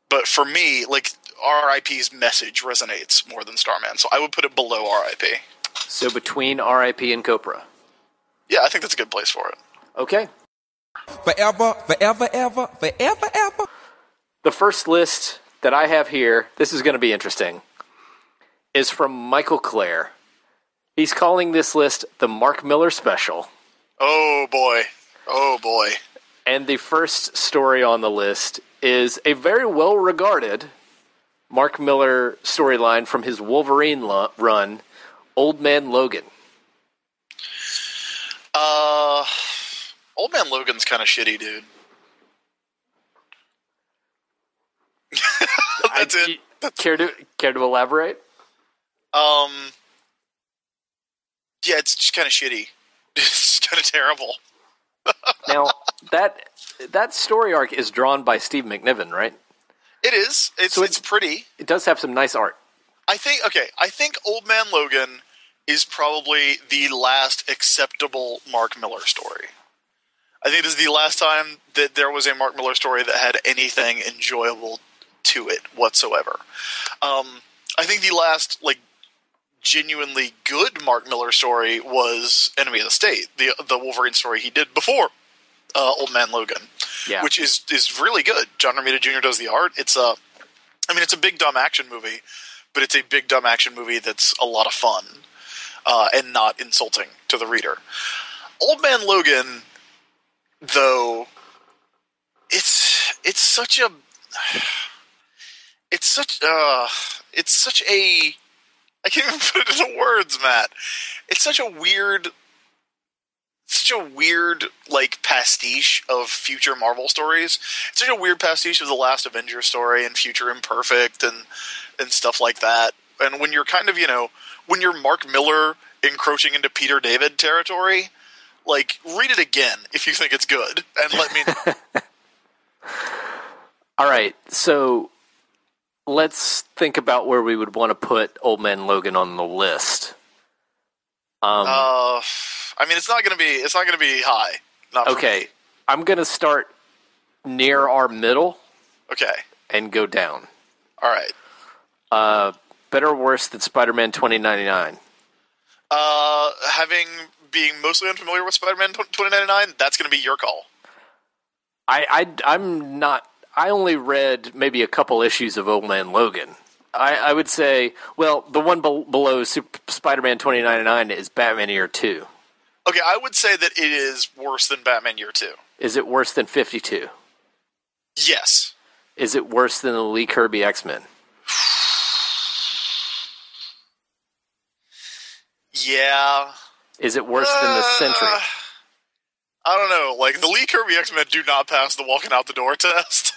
But for me, R.I.P.'s message resonates more than Starman, so I would put it below R.I.P. So between R.I.P. and Copra. Yeah, I think that's a good place for it. Okay. Forever, forever, ever, forever, ever. The first list that I have here, this is going to be interesting, is from Michael Clare. He's calling this list the Mark Miller Special. Oh, boy. Oh, boy. And the first story on the list is a very well-regarded Mark Miller storyline from his Wolverine run, Old Man Logan. Old Man Logan's kind of shitty, dude. That's it. Care to elaborate? Yeah, it's just kind of shitty. It's kind of terrible. Now, that story arc is drawn by Steve McNiven, right? It is. It's pretty. It does have some nice art. I think Old Man Logan is probably the last acceptable Mark Miller story. I think this is the last time that there was a Mark Miller story that had anything enjoyable to it whatsoever. I think the last genuinely good Mark Miller story was Enemy of the State, the Wolverine story he did before Old Man Logan, which is really good. John Romita Jr. does the art. It's a big dumb action movie, but it's a big dumb action movie that's a lot of fun and not insulting to the reader. Old Man Logan, though, it's it's such a I can't even put it into words, Matt. It's such a weird like pastiche of future Marvel stories. It's such a weird pastiche of the last Avengers story and Future Imperfect and stuff like that. And when you're kind of, when you're Mark Miller encroaching into Peter David territory, like, read it again if you think it's good and let me know. All right, so let's think about where we would want to put Old Man Logan on the list. I mean, it's not going to be high. Not okay, I'm going to start near our middle. Okay. And go down. All right. Better or worse than Spider-Man 2099? Being mostly unfamiliar with Spider-Man 2099, that's going to be your call. I'm not. I only read maybe a couple issues of Old Man Logan. I would say, well, the one below Spider-Man 2099 is Batman Year 2. Okay, I would say that it is worse than Batman Year 2. Is it worse than 52? Yes. Is it worse than the Lee Kirby X-Men? Yeah. Is it worse than the Sentry? I don't know. Like, the Lee Kirby X-Men do not pass the walking out the door test.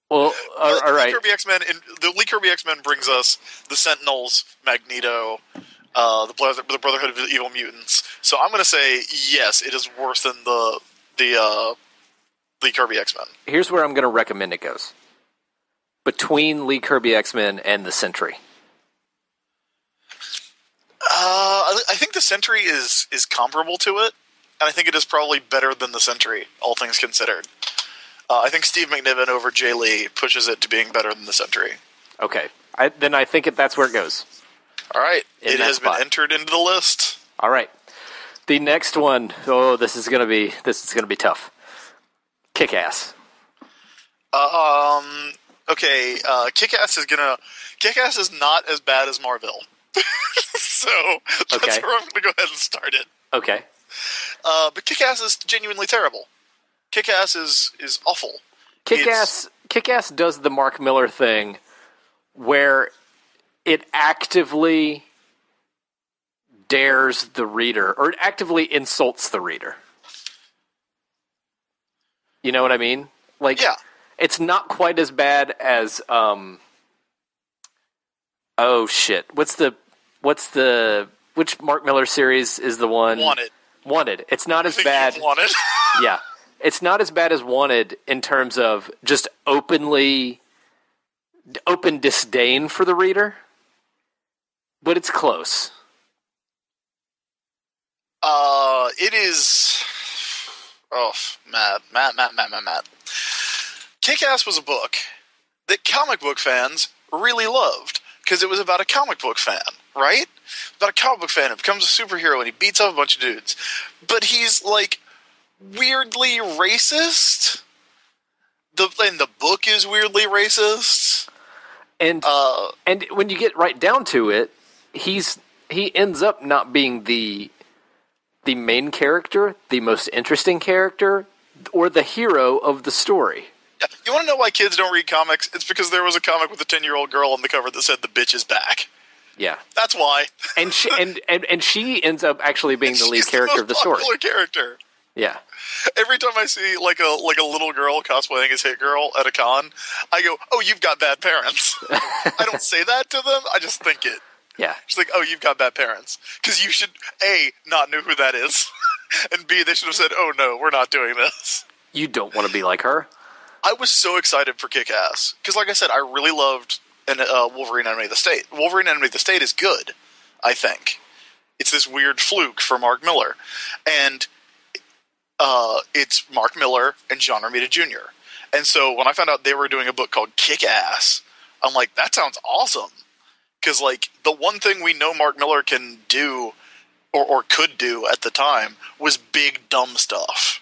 Well, all right. The Lee Kirby X-Men brings us the Sentinels, Magneto, the Brotherhood of Evil Mutants. So I'm going to say yes, it is worse than the Lee Kirby X-Men. Here's where I'm going to recommend it goes. Between Lee Kirby X-Men and the Sentry. I think the Sentry is comparable to it, and I think it is probably better than the Sentry, all things considered. I think Steve McNiven over Jay Lee pushes it to being better than the Sentry. Okay, then I think that's where it goes. All right, it has been entered into the list. All right, the next one. Oh, this is gonna be tough. Kick-Ass. Okay. Kick-Ass is not as bad as Marvel. So that's where I'm going to go ahead and start it. Okay. But Kick-Ass is genuinely terrible. Kick-Ass is awful. Kick-Ass does the Mark Miller thing where it actively dares the reader, or it actively insults the reader. You know what I mean? Like, yeah. It's not quite as bad as oh shit. Which Mark Miller series is the one? Wanted. It's not as bad. Wanted. Yeah. It's not as bad as Wanted in terms of just open disdain for the reader, but it's close. It is. Oh, Matt. Kick-Ass was a book that comic book fans really loved because it was about a comic book fan, right? About a comic book fan who becomes a superhero and he beats up a bunch of dudes. But he's, like, weirdly racist. The book is weirdly racist. And when you get right down to it, he ends up not being the main character, the most interesting character, or the hero of the story. Yeah. You want to know why kids don't read comics? It's because there was a comic with a 10-year-old girl on the cover that said the bitch is back. Yeah. That's why. And she ends up actually being the lead character of the story. Popular character. Yeah. Every time I see like a little girl cosplaying as Hit Girl at a con, I go, "Oh, you've got bad parents." I don't say that to them. I just think it. Yeah. She's like, "Oh, you've got bad parents," because you should A, not know who that is, and B, they should have said, "Oh no, we're not doing this." You don't want to be like her. I was so excited for Kick-Ass because, like I said, I really loved Wolverine Enemy of the State. Wolverine Enemy of the State is good, I think. It's this weird fluke for Mark Miller, and it's Mark Miller and John Romita Jr. And so when I found out they were doing a book called Kick-Ass, I'm like, that sounds awesome. Because, like, the one thing we know Mark Miller can do, or could do at the time, was big, dumb stuff.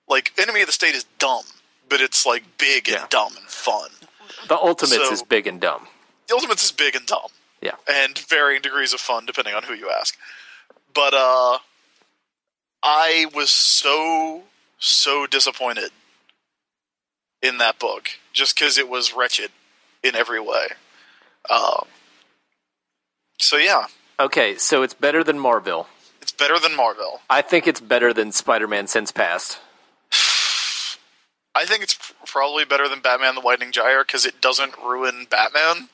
Like, Enemy of the State is dumb, but it's, like, big and dumb and fun. The Ultimates is big and dumb. The Ultimates is big and dumb. Yeah. And varying degrees of fun, depending on who you ask. But, I was so disappointed in that book, just because it was wretched in every way. So yeah. Okay, so it's better than Marvel. It's better than Marvel. I think it's better than Spider-Man Since Past. I think it's probably better than Batman the Lightning Gyre because it doesn't ruin Batman.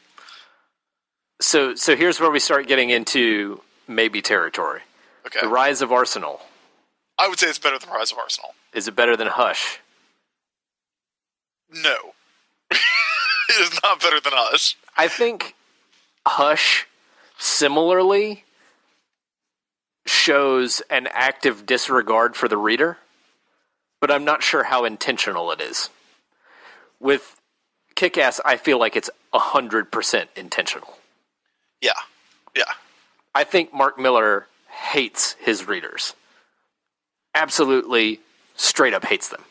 So here's where we start getting into maybe territory. Okay. The Rise of Arsenal. I would say it's better than Rise of Arsenal. Is it better than Hush? No. It is not better than Hush. I think Hush similarly shows an active disregard for the reader, but I'm not sure how intentional it is. With Kick-Ass, I feel like it's 100% intentional. Yeah. I think Mark Miller hates his readers. Absolutely, straight up hates them.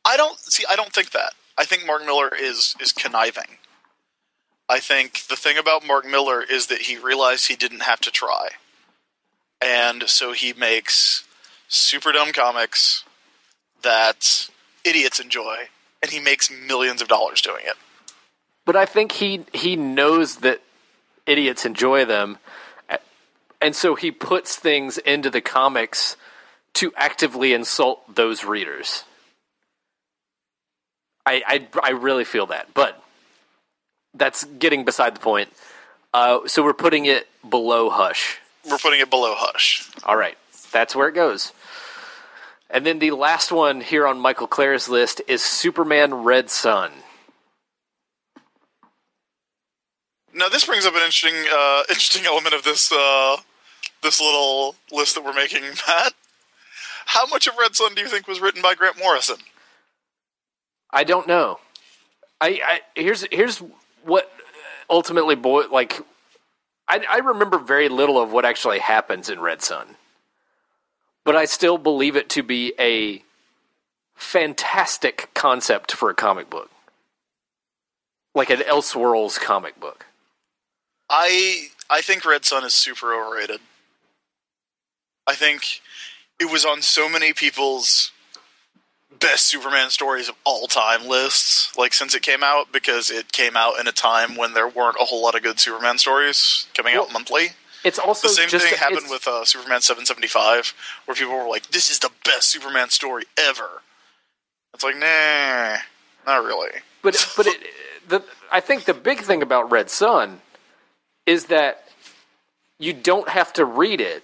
I don't think that. I think Mark Miller is conniving. I think the thing about Mark Miller is that he realized he didn't have to try. And so he makes super dumb comics that idiots enjoy, and he makes millions of dollars doing it. But I think he knows that idiots enjoy them, and so he puts things into the comics to actively insult those readers. I really feel that, but that's getting beside the point. So we're putting it below Hush. We're putting it below Hush. All right, that's where it goes. And then the last one here on Michael Clare's list is Superman Red Son. Now this brings up an interesting element of this this little list that we're making, Matt. How much of Red Son do you think was written by Grant Morrison? I don't know. Here's what ultimately I remember very little of what actually happens in Red Son, but I still believe it to be a fantastic concept for a comic book, like an Elseworlds comic book. I think Red Son is super overrated. I think it was on so many people's best Superman stories of all time lists, like since it came out, because it came out in a time when there weren't a whole lot of good Superman stories coming out monthly. It's also the same thing happened with Superman 775, where people were like, "This is the best Superman story ever." It's like, nah, not really. But I think the big thing about Red Son is that you don't have to read it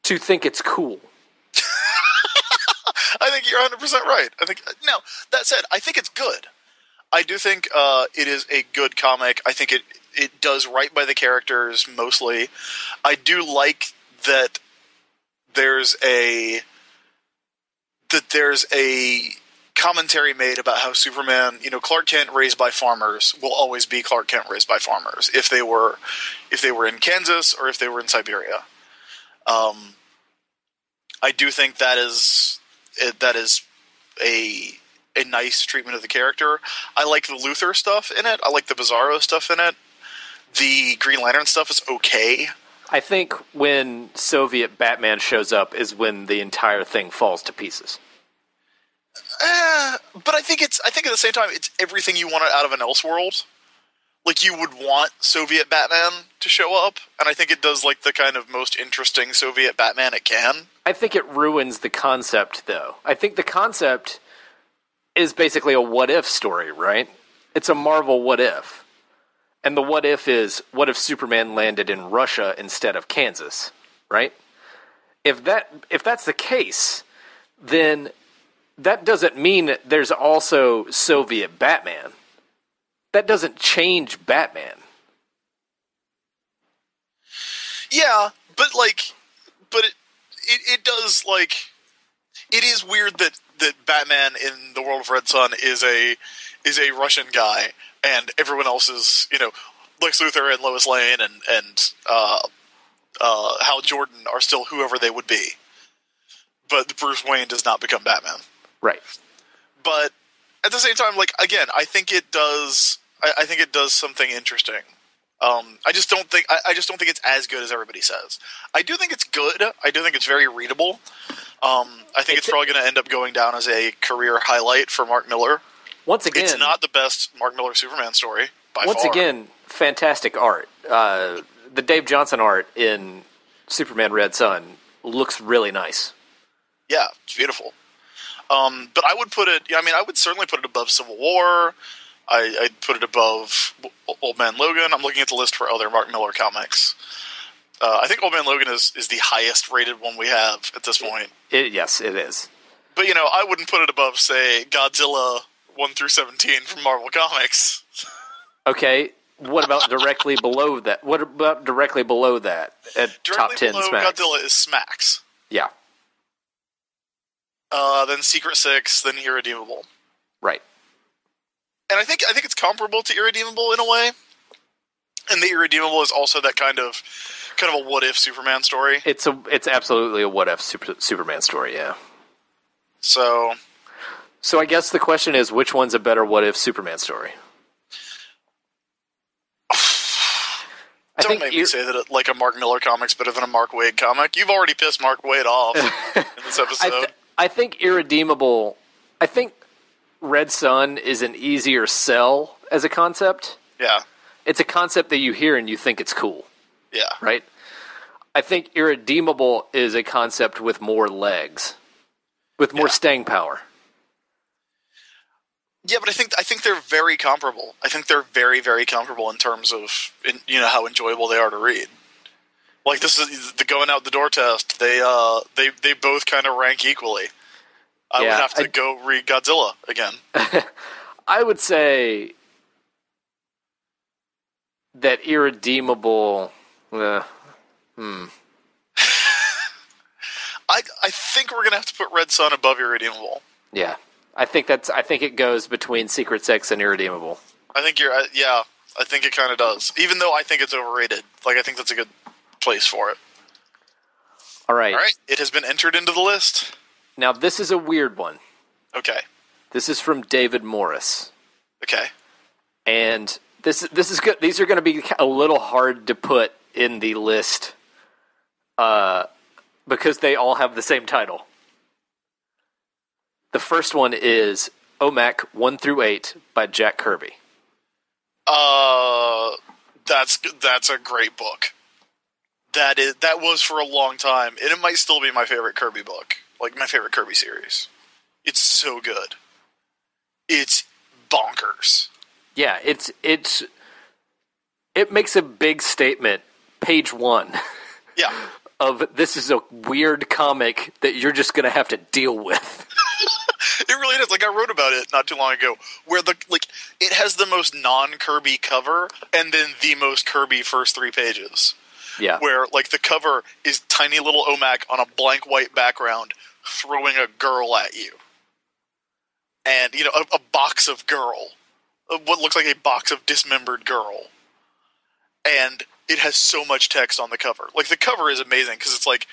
to think it's cool. I think you're 100% right. Now, that said, I think it's good. I do think it is a good comic. I think it does right by the characters mostly. I do like that there's a commentary made about how Superman, Clark Kent raised by farmers will always be Clark Kent raised by farmers if they were in Kansas or if they were in Siberia. I do think that is a nice treatment of the character. I like the Luthor stuff in it. I like the Bizarro stuff in it. The Green Lantern stuff is okay. I think when Soviet Batman shows up is when the entire thing falls to pieces. But I think at the same time it's everything you want out of an Elseworld. Like, you would want Soviet Batman to show up, and I think it does like the kind of most interesting Soviet Batman it can. I think it ruins the concept, though. I think the concept is basically a what-if story, right? It's a Marvel what-if. And the what-if is, what if Superman landed in Russia instead of Kansas, right? If that's the case, then that doesn't mean there's also Soviet Batman. That doesn't change Batman. Yeah, but it does, like, it is weird that Batman in the world of Red Son is a Russian guy, and everyone else is, Lex Luthor and Lois Lane and Hal Jordan are still whoever they would be. But Bruce Wayne does not become Batman. Right. But at the same time, like, again, I think it does something interesting I just don't think it's as good as everybody says. I do think it's good. I do think it's very readable. I think it's probably going to end up going down as a career highlight for Mark Miller. Once again, it's not the best Mark Miller Superman story by far. Once again, fantastic art. The Dave Johnson art in Superman Red Son looks really nice. Yeah, it's beautiful. But I would put it. I mean, I would certainly put it above Civil War. I'd put it above Old Man Logan. I'm looking at the list for other Mark Miller comics. I think Old Man Logan is the highest rated one we have at this point. Yes, it is. But, I wouldn't put it above, say, Godzilla 1 through 17 from Marvel Comics. Okay, what about directly below that? What about directly below that at top 10 below Smacks? Godzilla is Smacks. Yeah. Then Secret Six, then Irredeemable. Right. And I think it's comparable to Irredeemable in a way. And the Irredeemable is also that kind of a what if Superman story. It's absolutely a what if Superman story, yeah. So I guess the question is, which one's a better what if Superman story? Don't make me say that like a Mark Miller comic's better than a Mark Waid comic. You've already pissed Mark Waid off in this episode. I think Irredeemable. I think Red Sun is an easier sell as a concept. Yeah. It's a concept that you hear and you think it's cool. Yeah. Right? I think Irredeemable is a concept with more legs. With more staying power. Yeah, but I think they're very comparable. I think they're very, very comparable in terms of how enjoyable they are to read. Like this is the going out the door test. They both kind of rank equally. I would have to go read Godzilla again. I would say that Irredeemable. I think we're gonna have to put Red Sun above Irredeemable. Yeah, I think it goes between Secret Six and Irredeemable. I think I think it kind of does. Even though I think it's overrated, like I think that's a good place for it. All right, it has been entered into the list. Now this is a weird one. Okay. This is from David Morris. Okay. And this is good. These are going to be a little hard to put in the list, because they all have the same title. The first one is OMAC 1 through 8 by Jack Kirby. That's a great book. That was for a long time, and it might still be my favorite Kirby book, like my favorite Kirby series. It's so good. It's bonkers. Yeah, it makes a big statement. Page 1. Yeah. Of this is a weird comic that you're just going to have to deal with. It really is. Like I wrote about it not too long ago, where it has the most non-Kirby cover and then the most Kirby first 3 pages. Yeah. Where the cover is tiny little OMAC on a blank white background throwing a girl at you. And, a box of girl. What looks like a box of dismembered girl. And it has so much text on the cover. Like, the cover is amazing, because it's like,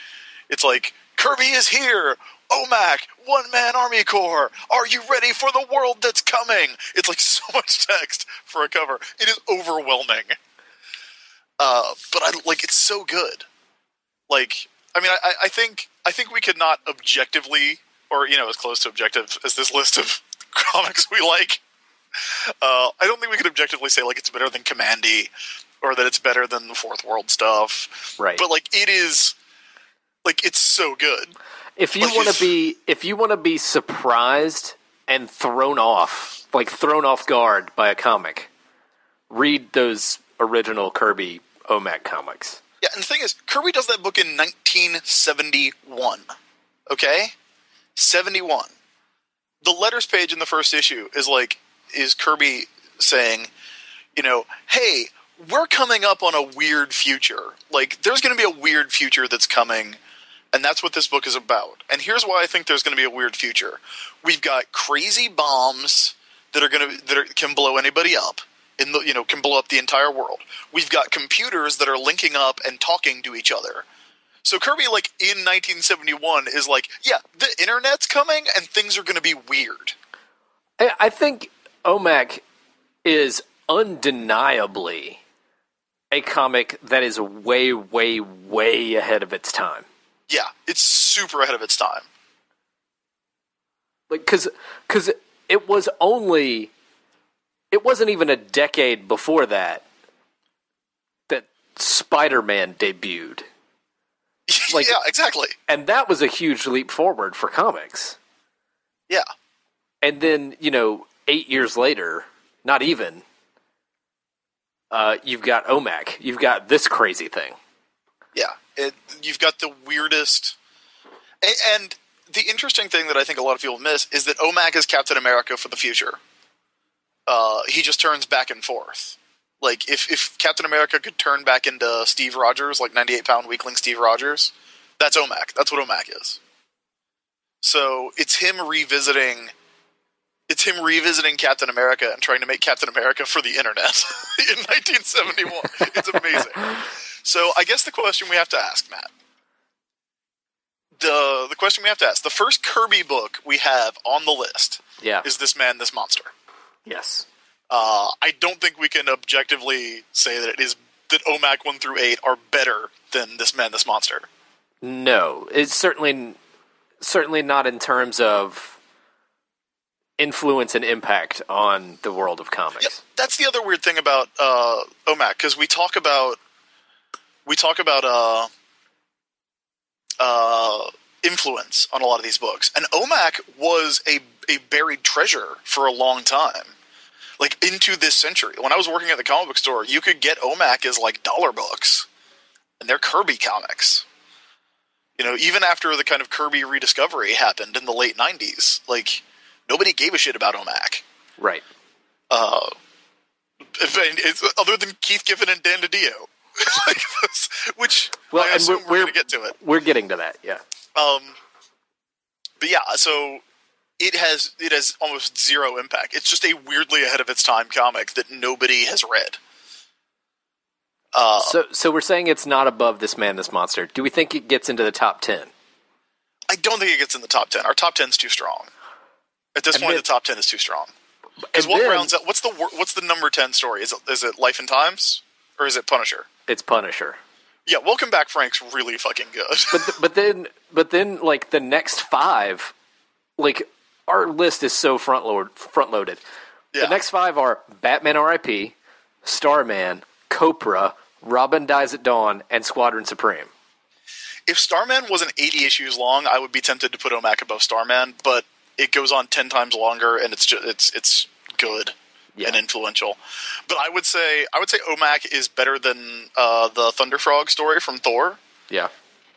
Kirby is here! OMAC! One-man Army Corps! Are you ready for the world that's coming? It's like so much text for a cover. It is overwhelming. But it's so good. I think we could not objectively, or, as close to objective as this list of comics we like. I don't think we could objectively say, it's better than Commandy, or that it's better than the Fourth World stuff. Right. But, it is, it's so good. If you want to be surprised and thrown off guard by a comic, read those original Kirby OMAC comics. Yeah, and the thing is, Kirby does that book in 1971. Okay? 71. The letters page in the first issue is Kirby saying, hey, we're coming up on a weird future. There's going to be a weird future that's coming, and that's what this book is about. And here's why I think there's going to be a weird future. We've got crazy bombs that can blow anybody up. Can blow up the entire world. We've got computers that are linking up and talking to each other. So Kirby, in 1971, is the internet's coming and things are going to be weird. I think OMAC is undeniably a comic that is way, way, way ahead of its time. Yeah, it's super ahead of its time. Like, because it wasn't even a decade before that Spider-Man debuted. Like, yeah, exactly. And that was a huge leap forward for comics. Yeah. And then, 8 years later, not even, you've got OMAC. You've got this crazy thing. Yeah. You've got the weirdest... And the interesting thing that I think a lot of people miss is that OMAC is Captain America for the future. He just turns back and forth. Like, if Captain America could turn back into Steve Rogers, like 98-pound weakling Steve Rogers, that's OMAC. That's what OMAC is. So it's him revisiting Captain America and trying to make Captain America for the internet in 1971. It's amazing. So I guess the question we have to ask, Matt, the question we have to ask, the first Kirby book we have on the list is This Man, This Monster. Yes. I don't think we can objectively say that OMAC 1 through 8 are better than This Man, This Monster. No, it's certainly not in terms of influence and impact on the world of comics. Yep. That's the other weird thing about OMAC, because we talk about influence on a lot of these books, and OMAC was a buried treasure for a long time. Like, into this century. When I was working at the comic book store, you could get OMAC as, like, dollar books. And they're Kirby comics. Even after the kind of Kirby rediscovery happened in the late 90s, like, nobody gave a shit about OMAC. Right. Other than Keith Giffen and Dan DiDio. Which, well, I assume we're going to get to it. We're getting to that, yeah. But yeah, so... It has almost zero impact. It's just a weirdly ahead of its time comic that nobody has read. So we're saying it's not above This Man, This Monster. Do we think it gets into the top 10? I don't think it gets in the top 10. Our top 10 is too strong. At this point, the top 10 is too strong. Because what rounds out? What's the number 10 story? Is it Life and Times, or is it Punisher? It's Punisher. Yeah, Welcome Back Frank's really fucking good. but then like the next 5, like. Our list is so front-loaded. Yeah. The next 5 are Batman R.I.P., Starman, Copra, Robin Dies at Dawn, and Squadron Supreme. If Starman wasn't 80 issues long, I would be tempted to put OMAC above Starman, but it goes on 10 times longer, and it's good and influential. But I would say OMAC is better than the Thunderfrog story from Thor. Yeah.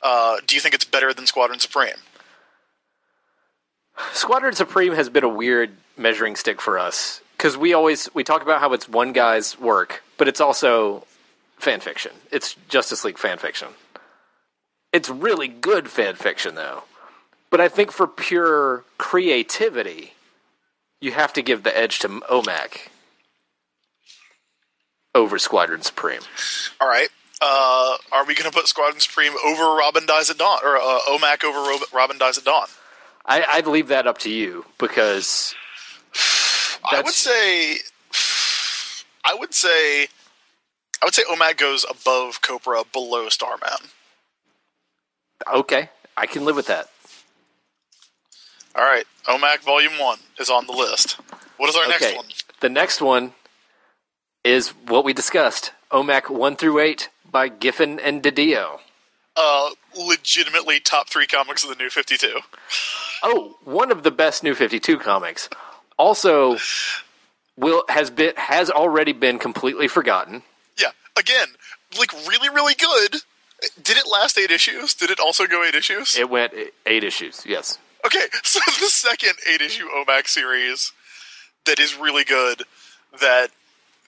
Do you think it's better than Squadron Supreme? Squadron Supreme has been a weird measuring stick for us, because we talk about how it's one guy's work, but it's also fan fiction. It's Justice League fan fiction. It's really good fan fiction, though. But I think for pure creativity, you have to give the edge to OMAC over Squadron Supreme. All right. Are we going to put Squadron Supreme over Robin Dies at Dawn, or OMAC over Robin Dies at Dawn? I'd leave that up to you, because I would say OMAC goes above Copra, below Starman. Okay, I can live with that. All right, OMAC Volume 1 is on the list. What is our next one? The next one is what we discussed, OMAC 1 through 8 by Giffen and DiDio. Legitimately top 3 comics of the New 52. Oh, one of the best New 52 comics. Also, has already been completely forgotten. Yeah, again, like really, really good. Did it last 8 issues? Did it also go 8 issues? It went 8 issues, yes. Okay, so the second 8-issue OMAC series that is really good, that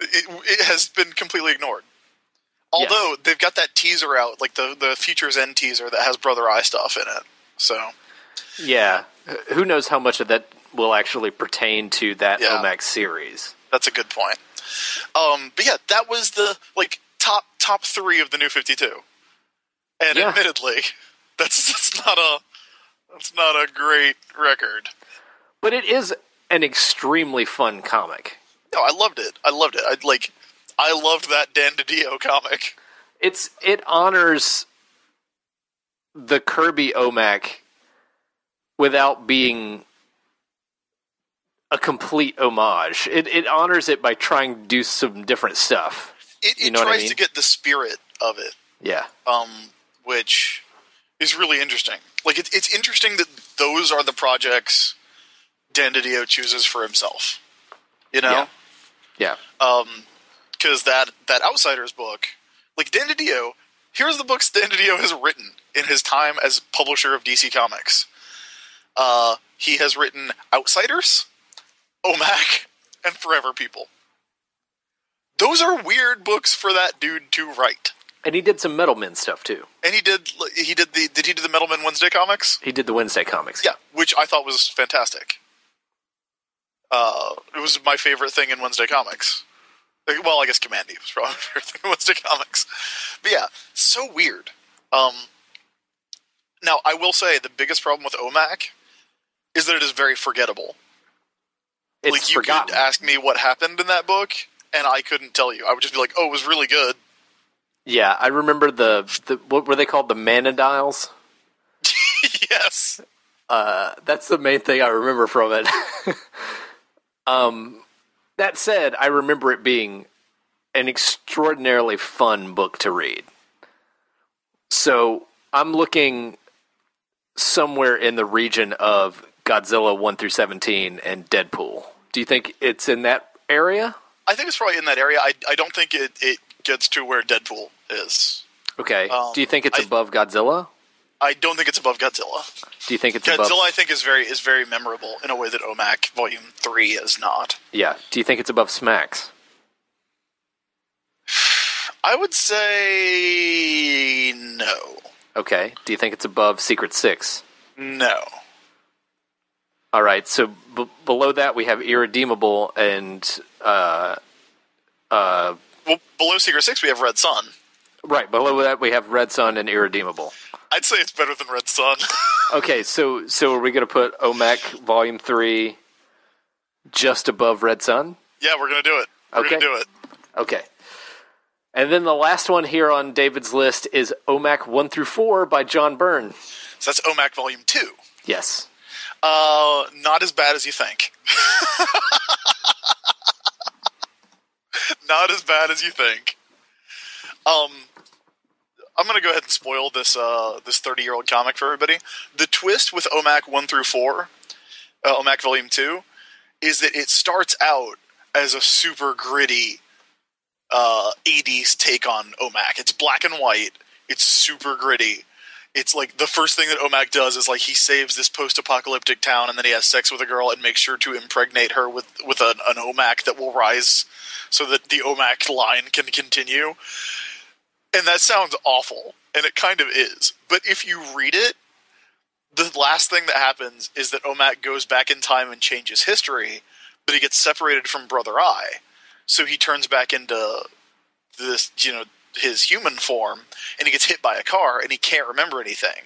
it has been completely ignored. Although they've got that teaser out, like the Future's End teaser that has Brother Eye stuff in it. So, yeah, who knows how much of that will actually pertain to that OMAC series? That's a good point. But yeah, that was the top 3 of the New 52, and admittedly, that's not a great record. But it is an extremely fun comic. No, I loved it. I loved that Dan DiDio comic. It honors the Kirby OMAC without being a complete homage. It honors it by trying to do some different stuff. It tries to get the spirit of it. Yeah. Which is really interesting. Like, it's interesting that those are the projects Dan DiDio chooses for himself. You know? Yeah. Because that Outsiders book, like Dan DiDio, here's the books Dan DiDio has written in his time as publisher of DC Comics. He has written Outsiders, OMAC, and Forever People. Those are weird books for that dude to write. And he did some Metal Men stuff too. And did he do the Metal Men Wednesday comics? He did the Wednesday comics. Yeah, which I thought was fantastic. It was my favorite thing in Wednesday comics. Well, I guess Commandy was probably my favorite thing in Wednesday comics. But yeah, so weird. Now, I will say the biggest problem with OMAC is that it is very forgettable. It's like, you forgotten. could ask me what happened in that book, and I couldn't tell you. I would just be like, oh, it was really good. Yeah, I remember the what were they called? The Manadiles? Yes. That's the main thing I remember from it. That said, I remember it being an extraordinarily fun book to read. So I'm looking somewhere in the region of Godzilla 1 through 17 and Deadpool. Do you think it's in that area? I think it's probably in that area. I don't think it gets to where Deadpool is. Okay. Do you think it's above Godzilla? I don't think it's above Godzilla. Do you think it's Godzilla, above... I think, is very memorable in a way that OMAC Volume 3 is not. Yeah. Do you think it's above Smacks? I would say no. Okay. Do you think it's above Secret Six? No. All right. So below that we have Irredeemable and... Well, below Secret Six we have Red Sun. Right. Below that we have Red Sun and Irredeemable. I'd say it's better than Red Sun. Okay, so are we going to put OMAC Volume 3 just above Red Sun? Yeah, we're going to do it. We're going to do it. Okay. And then the last one here on David's list is OMAC 1 through 4 by John Byrne. So that's OMAC Volume 2. Yes. Not as bad as you think. Not as bad as you think. I'm going to go ahead and spoil this 30-year-old comic for everybody. The twist with OMAC 1 through 4, OMAC Volume 2, is that it starts out as a super gritty 80s take on OMAC. It's black and white. It's super gritty. It's like the first thing that OMAC does is like he saves this post-apocalyptic town and then he has sex with a girl and makes sure to impregnate her with an OMAC that will rise so that the OMAC line can continue. And that sounds awful, and it kind of is. But if you read it, the last thing that happens is that OMAC goes back in time and changes history, but he gets separated from Brother Eye. So he turns back into this, his human form, and he gets hit by a car, and he can't remember anything.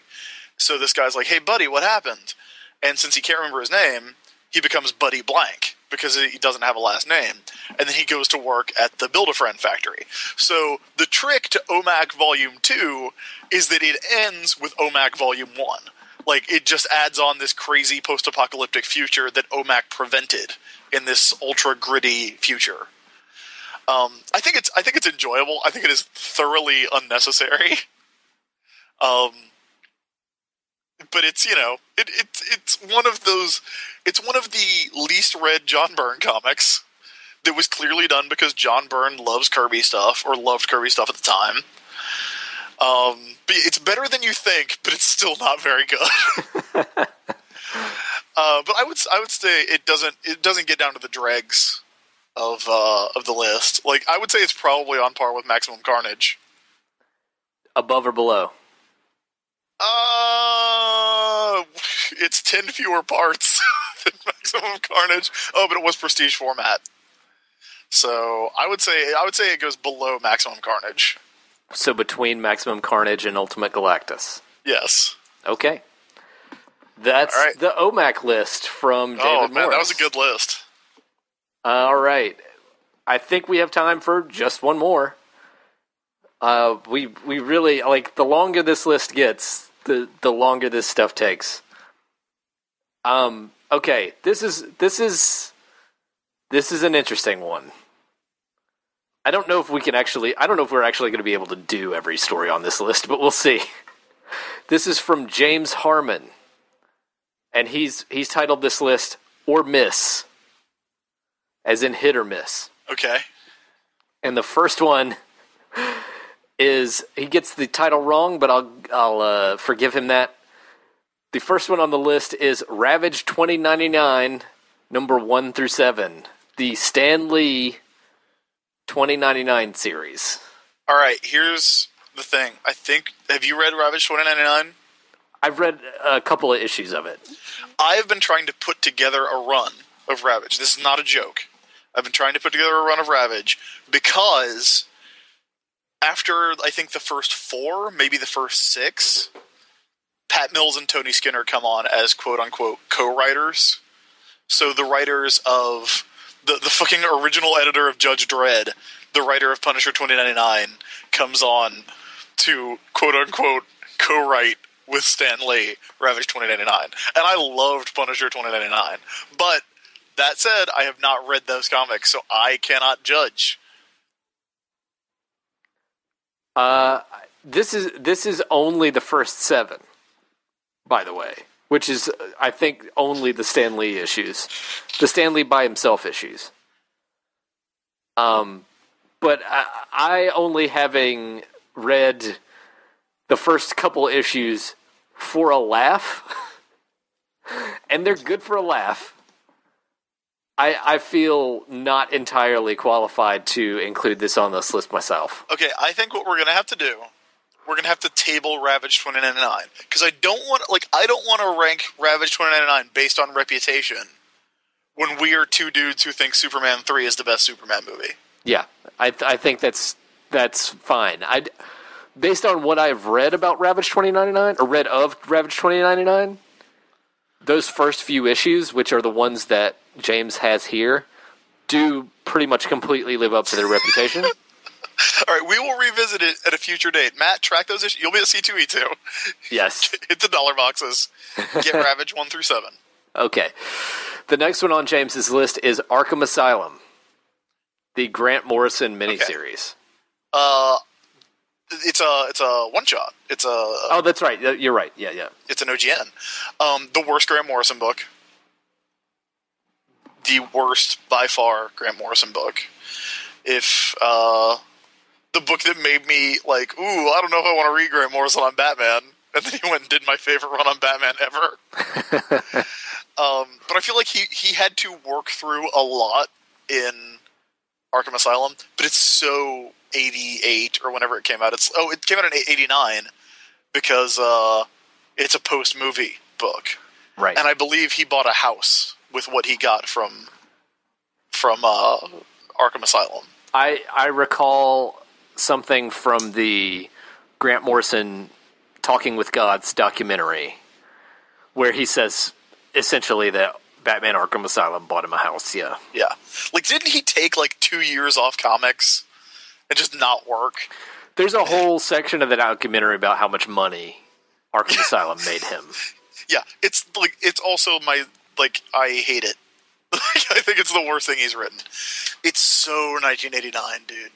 So this guy's like, hey, buddy, what happened? And since he can't remember his name, he becomes Buddy Blank, because he doesn't have a last name. And then he goes to work at the Build-A-Friend factory. So the trick to OMAC Volume 2 is that it ends with OMAC Volume 1. Like, it just adds on this crazy post-apocalyptic future that OMAC prevented in this ultra-gritty future. I think it's enjoyable. I think it is thoroughly unnecessary. But it's, it's one of those... It's one of the least read John Byrne comics that was clearly done because John Byrne loves Kirby stuff, or loved Kirby stuff at the time. But it's better than you think, but it's still not very good. But I would say it doesn't get down to the dregs of the list. Like, I would say it's probably on par with Maximum Carnage. Above or below? It's 10 fewer parts than Maximum Carnage. Oh, but it was prestige format. So I would say it goes below Maximum Carnage. So between Maximum Carnage and Ultimate Galactus. Yes. Okay. That's right. The OMAC list from David Morris. Man, that was a good list. All right. I think we have time for just one more. We really, like, the longer this list gets, the longer this stuff takes. Okay, this is an interesting one. I don't know if we're actually going to be able to do every story on this list, but we'll see. This is from James Harmon, and he's titled this list "Or Miss," as in hit or miss. Okay. And the first one is, he gets the title wrong, but I'll forgive him that. The first one on the list is Ravage 2099, number 1 through 7, the Stan Lee 2099 series. All right, here's the thing. Have you read Ravage 2099? I've read a couple of issues of it. I've been trying to put together a run of Ravage. This is not a joke. I've been trying to put together a run of Ravage because after, I think, the first 4, maybe the first 6, Pat Mills and Tony Skinner come on as quote-unquote co-writers. So the writers of the fucking original editor of Judge Dredd, the writer of Punisher 2099, comes on to quote-unquote co-write with Stan Lee Ravage 2099. And I loved Punisher 2099. But that said, I have not read those comics, so I cannot judge. This is only the first 7, by the way, which is, I think, only the Stan Lee issues, the Stan Lee by himself issues. But I only having read the first couple issues for a laugh, and they're good for a laugh. I feel not entirely qualified to include this on this list myself. Okay, I think what we're going to have to do, we're going to have to table Ravage 2099. Because I don't want to rank Ravage 2099 based on reputation when we are two dudes who think Superman 3 is the best Superman movie. Yeah, I think that's fine. Based on what I've read about Ravage 2099, or read of Ravage 2099, those first few issues, which are the ones that James has here, do pretty much completely live up to their reputation. All right, we will revisit it at a future date. Matt, track those issues. You'll be at C2E2. Yes. Hit the dollar boxes. Get Ravage 1 through 7. Okay. The next one on James's list is Arkham Asylum, the Grant Morrison miniseries. Okay. It's a one shot. Oh, that's right. You're right. Yeah. It's an OGN. The worst Grant Morrison book. The worst by far Grant Morrison book. If the book that made me like, ooh, I don't know if I want to read Grant Morrison on Batman, and then he went and did my favorite run on Batman ever. But I feel like he had to work through a lot in Arkham Asylum, but it's so 88 or whenever it came out. It came out in 89 because it's a post-movie book. Right. And I believe he bought a house with what he got from Arkham Asylum. I recall something from the Grant Morrison Talking with Gods documentary where he says essentially that Batman Arkham Asylum bought him a house, yeah. Yeah. Like, didn't he take, 2 years off comics and just not work? There's a whole section of the documentary about how much money Arkham Asylum made him. Yeah. It's also I hate it. I think it's the worst thing he's written. It's so 1989, dude.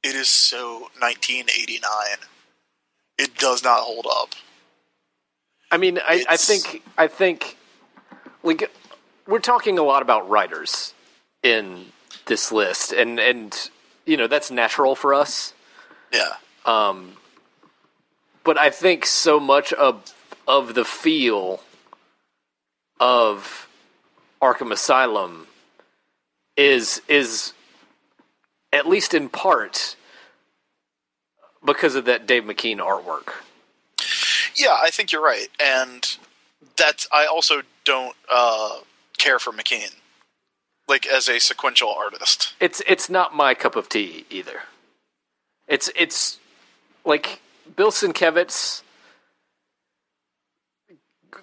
It is so 1989. It does not hold up. I mean, I think we're talking a lot about writers in this list, and that's natural for us. Yeah. But I think so much of the feel of Arkham Asylum is at least in part because of that Dave McKean artwork. Yeah, I think you're right, and I also don't care for McKean, as a sequential artist. It's not my cup of tea either. It's like Bill Sienkiewicz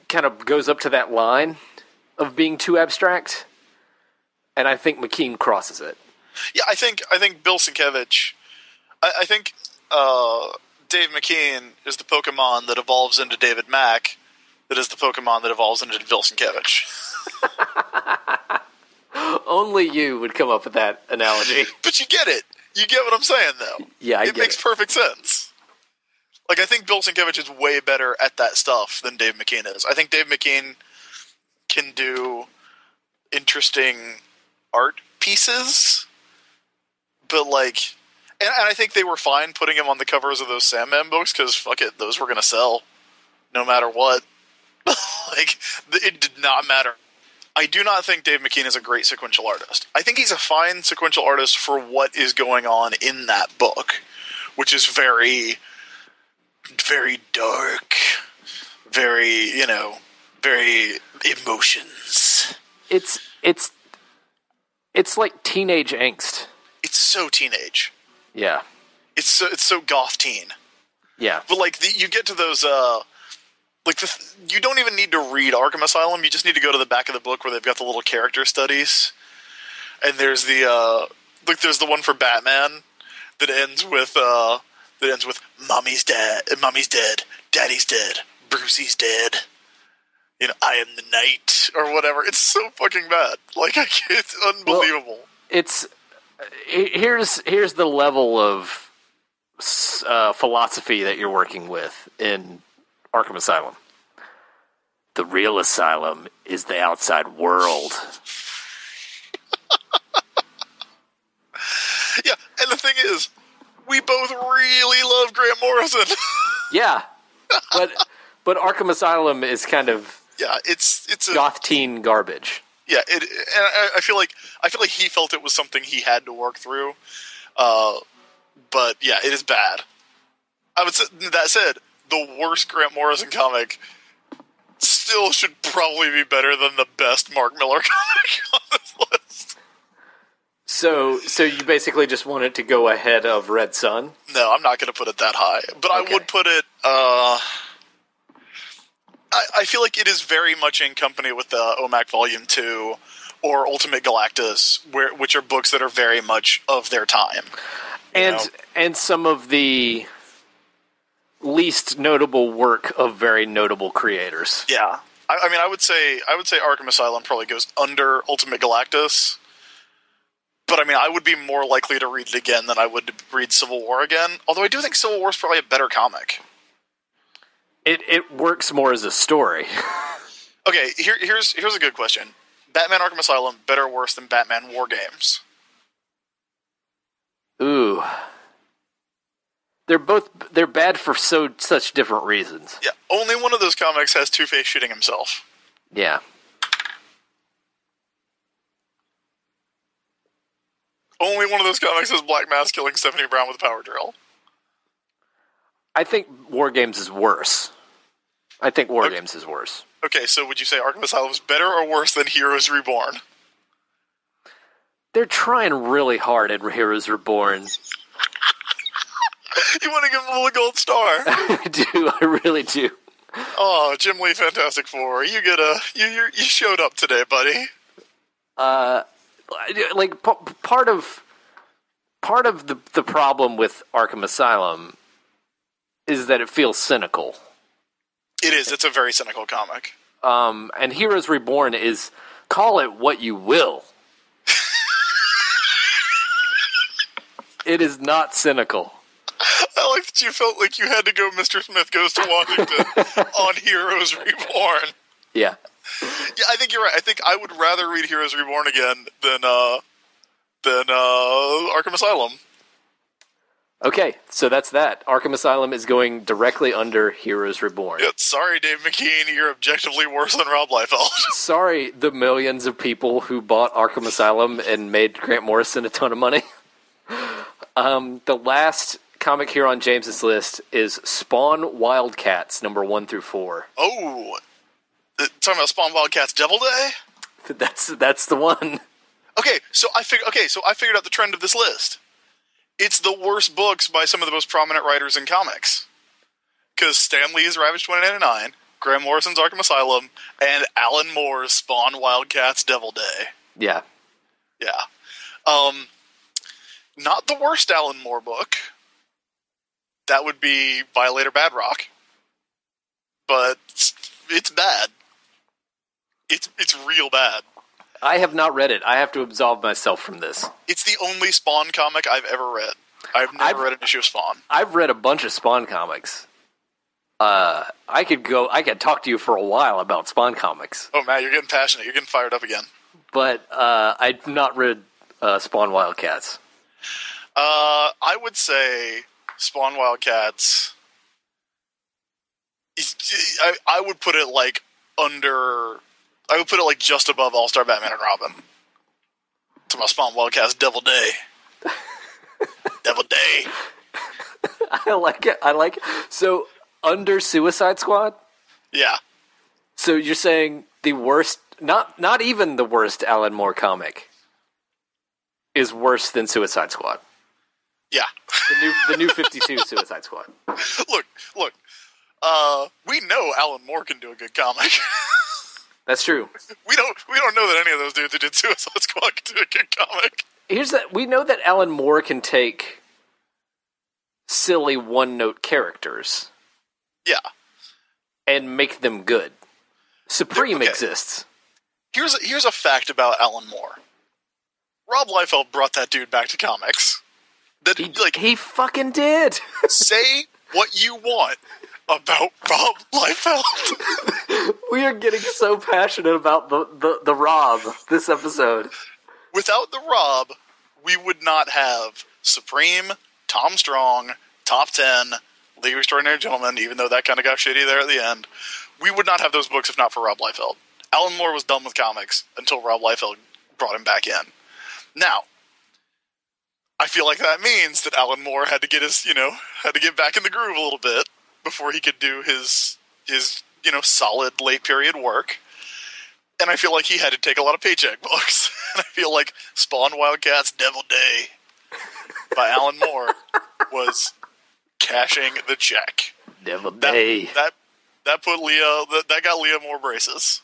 kind of goes up to that line of being too abstract, and I think McKean crosses it. Yeah, I think Bill Sienkiewicz. I think Dave McKean is the Pokemon that evolves into David Mack. That is the Pokemon that evolves into Bill Sienkiewicz. Only you would come up with that analogy. But you get it. You get what I'm saying, though. Yeah, it makes perfect sense. Like, I think Bill Sienkiewicz is way better at that stuff than Dave McKean is. I think Dave McKean can do interesting art pieces, but, like... And I think they were fine putting him on the covers of those Sandman books, because, fuck it, those were going to sell no matter what. Like, it did not matter. I do not think Dave McKean is a great sequential artist. I think he's a fine sequential artist for what is going on in that book, which is very, very dark, very, very emotions. It's like teenage angst. It's so teenage. Yeah. It's so goth teen. Yeah. But, like, you get to those, you don't even need to read Arkham Asylum. You just need to go to the back of the book where they've got the little character studies. And there's there's the one for Batman that ends with Mommy's dead, Daddy's dead, Brucey's dead. I am the night, or whatever. It's so fucking bad. Like, it's unbelievable. Well, here's the level of philosophy that you're working with in Arkham Asylum. The real asylum is the outside world. Yeah, and the thing is, we both really love Grant Morrison. Yeah, but Arkham Asylum is kind of it's goth teen garbage. Yeah, and I feel like he felt it was something he had to work through. But yeah, it is bad. I would say, that said, the worst Grant Morrison comic still should probably be better than the best Mark Miller comic on this list. So you basically just want it to go ahead of Red Sun? No, I'm not going to put it that high. But okay. I would put it... I feel like it is very much in company with the OMAC Volume 2 or Ultimate Galactus, which are books that are very much of their time. And some of the least notable work of very notable creators. Yeah. I mean, I would say Arkham Asylum probably goes under Ultimate Galactus. But I mean, I would be more likely to read it again than I would to read Civil War again. Although I do think Civil War is probably a better comic. It works more as a story. Okay, here's a good question. Batman Arkham Asylum, better or worse than Batman War Games? Ooh. They're bad for such different reasons. Yeah, only one of those comics has Two-Face shooting himself. Yeah. Only one of those comics has Black Mask killing Stephanie Brown with a power drill. I think War Games is worse. Games is worse. Okay, so would you say Arkham Asylum is better or worse than Heroes Reborn? They're trying really hard at Heroes Reborn. You want to give them a gold star? I do. I really do. Oh, Jim Lee, Fantastic Four. You showed up today, buddy. Like part of the problem with Arkham Asylum is that it feels cynical. It is. It's a very cynical comic. And Heroes Reborn is, call it what you will. It is not cynical. I like that you felt like you had to go Mr. Smith Goes to Washington on Heroes Reborn. Yeah. Yeah, I think you're right. I think I would rather read Heroes Reborn again than Arkham Asylum. Okay, so that's that. Arkham Asylum is going directly under Heroes Reborn. Yeah, sorry, Dave McKean, you're objectively worse than Rob Liefeld. Sorry, the millions of people who bought Arkham Asylum and made Grant Morrison a ton of money. The last comic here on James's list is Spawn Wildcats, number 1 through 4. Oh, talking about Spawn Wildcats Devil Day? That's the one. Okay, so I figured out the trend of this list. It's the worst books by some of the most prominent writers in comics. Because Stan Lee's Ravage 2099, Grant Morrison's Arkham Asylum, and Alan Moore's Spawn Wildcats Devil Day. Yeah. Yeah. not the worst Alan Moore book. That would be Violator Bad Rock. But it's bad. It's real bad. I have not read it. I have to absolve myself from this. It's the only Spawn comic I've ever read. I've never read an issue of Spawn. I've read a bunch of Spawn comics. I could talk to you for a while about Spawn comics. Oh, Matt, you're getting passionate. You're getting fired up again. But I've not read Spawn Wildcats. I would say Spawn Wildcats. I would put it like under. I would put it like just above All-Star Batman and Robin. To my Spawn Wildcats, Devil Day. Devil Day. I like it. So, under Suicide Squad? Yeah. So you're saying the worst, not even the worst Alan Moore comic is worse than Suicide Squad? Yeah. The new 52 Suicide Squad. Look. We know Alan Moore can do a good comic. That's true. We don't know that any of those dudes who did Suicide Squad can do a good comic. We know that Alan Moore can take silly one-note characters. Yeah. And make them good. Supreme exists. Here's a fact about Alan Moore. Rob Liefeld brought that dude back to comics. He fucking did. Say what you want about Rob Liefeld. We are getting so passionate about the Rob this episode. Without the Rob, we would not have Supreme, Tom Strong, Top 10, League of Extraordinary Gentlemen, even though that kind of got shitty there at the end. We would not have those books if not for Rob Liefeld. Alan Moore was done with comics until Rob Liefeld brought him back in. Now, I feel like that means that Alan Moore had to get back in the groove a little bit before he could do his solid late period work. And I feel like he had to take a lot of paycheck books. And I feel like Spawn Wildcats Devil Day by Alan Moore was cashing the check. Devil Day. That put that got Leah Moore braces.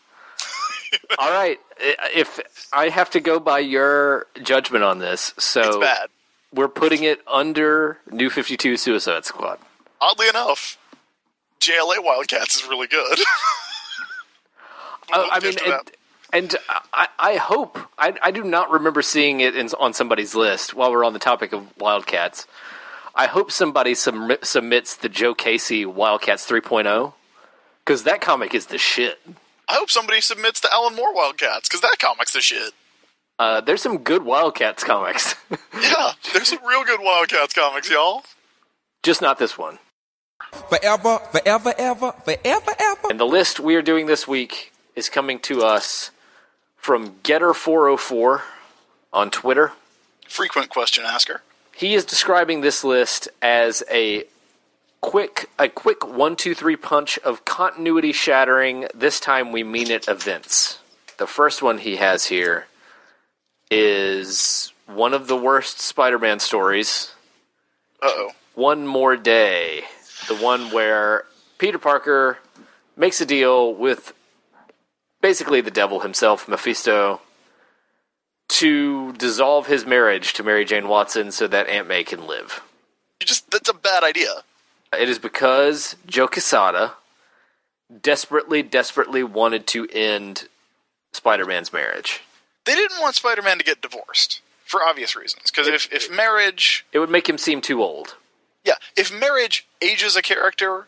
All right. If I have to go by your judgment on this, so it's bad. We're putting it under New 52 Suicide Squad. Oddly enough, JLA Wildcats is really good. I hope I do not remember seeing it on somebody's list. While we're on the topic of Wildcats, I hope somebody submits the Joe Casey Wildcats 3.0 because that comic is the shit. I hope somebody submits the Alan Moore Wildcats because that comic's the shit. There's some good Wildcats comics. Yeah, there's some real good Wildcats comics, y'all. Just not this one. Forever, forever, ever, forever, ever. And the list we are doing this week is coming to us from Getter404 on Twitter. Frequent question asker. He is describing this list as a quick 1-2-3 punch of continuity shattering, this time we mean it events. The first one he has here is one of the worst Spider-Man stories. Uh-oh. One More Day. The one where Peter Parker makes a deal with basically the devil himself, Mephisto, to dissolve his marriage to Mary Jane Watson so that Aunt May can live. That's a bad idea. It is because Joe Quesada desperately wanted to end Spider-Man's marriage. They didn't want Spider-Man to get divorced, for obvious reasons. Because if marriage... It would make him seem too old. Yeah, if marriage ages a character,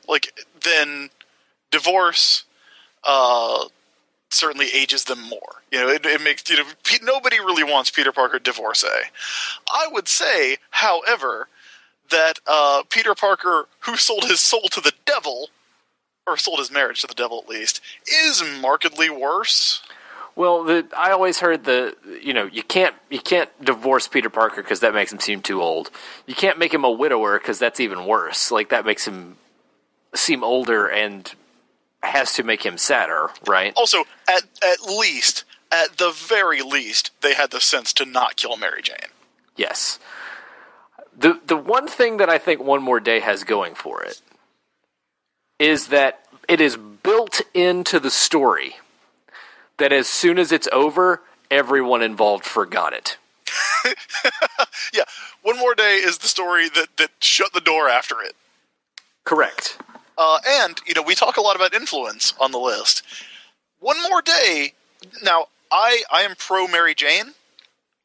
then divorce certainly ages them more. It makes nobody really wants Peter Parker divorcee. I would say, however, that Peter Parker, who sold his soul to the devil, or sold his marriage to the devil at least, is markedly worse. Well, I always heard you can't divorce Peter Parker because that makes him seem too old. You can't make him a widower because that's even worse. That makes him seem older and has to make him sadder, right? Also, at the very least, they had the sense to not kill Mary Jane. Yes. The one thing that I think One More Day has going for it is that it is built into the story that as soon as it's over, everyone involved forgot it. Yeah, One More Day is the story that shut the door after it. Correct. And, we talk a lot about influence on the list. One More Day, now, I am pro Mary Jane.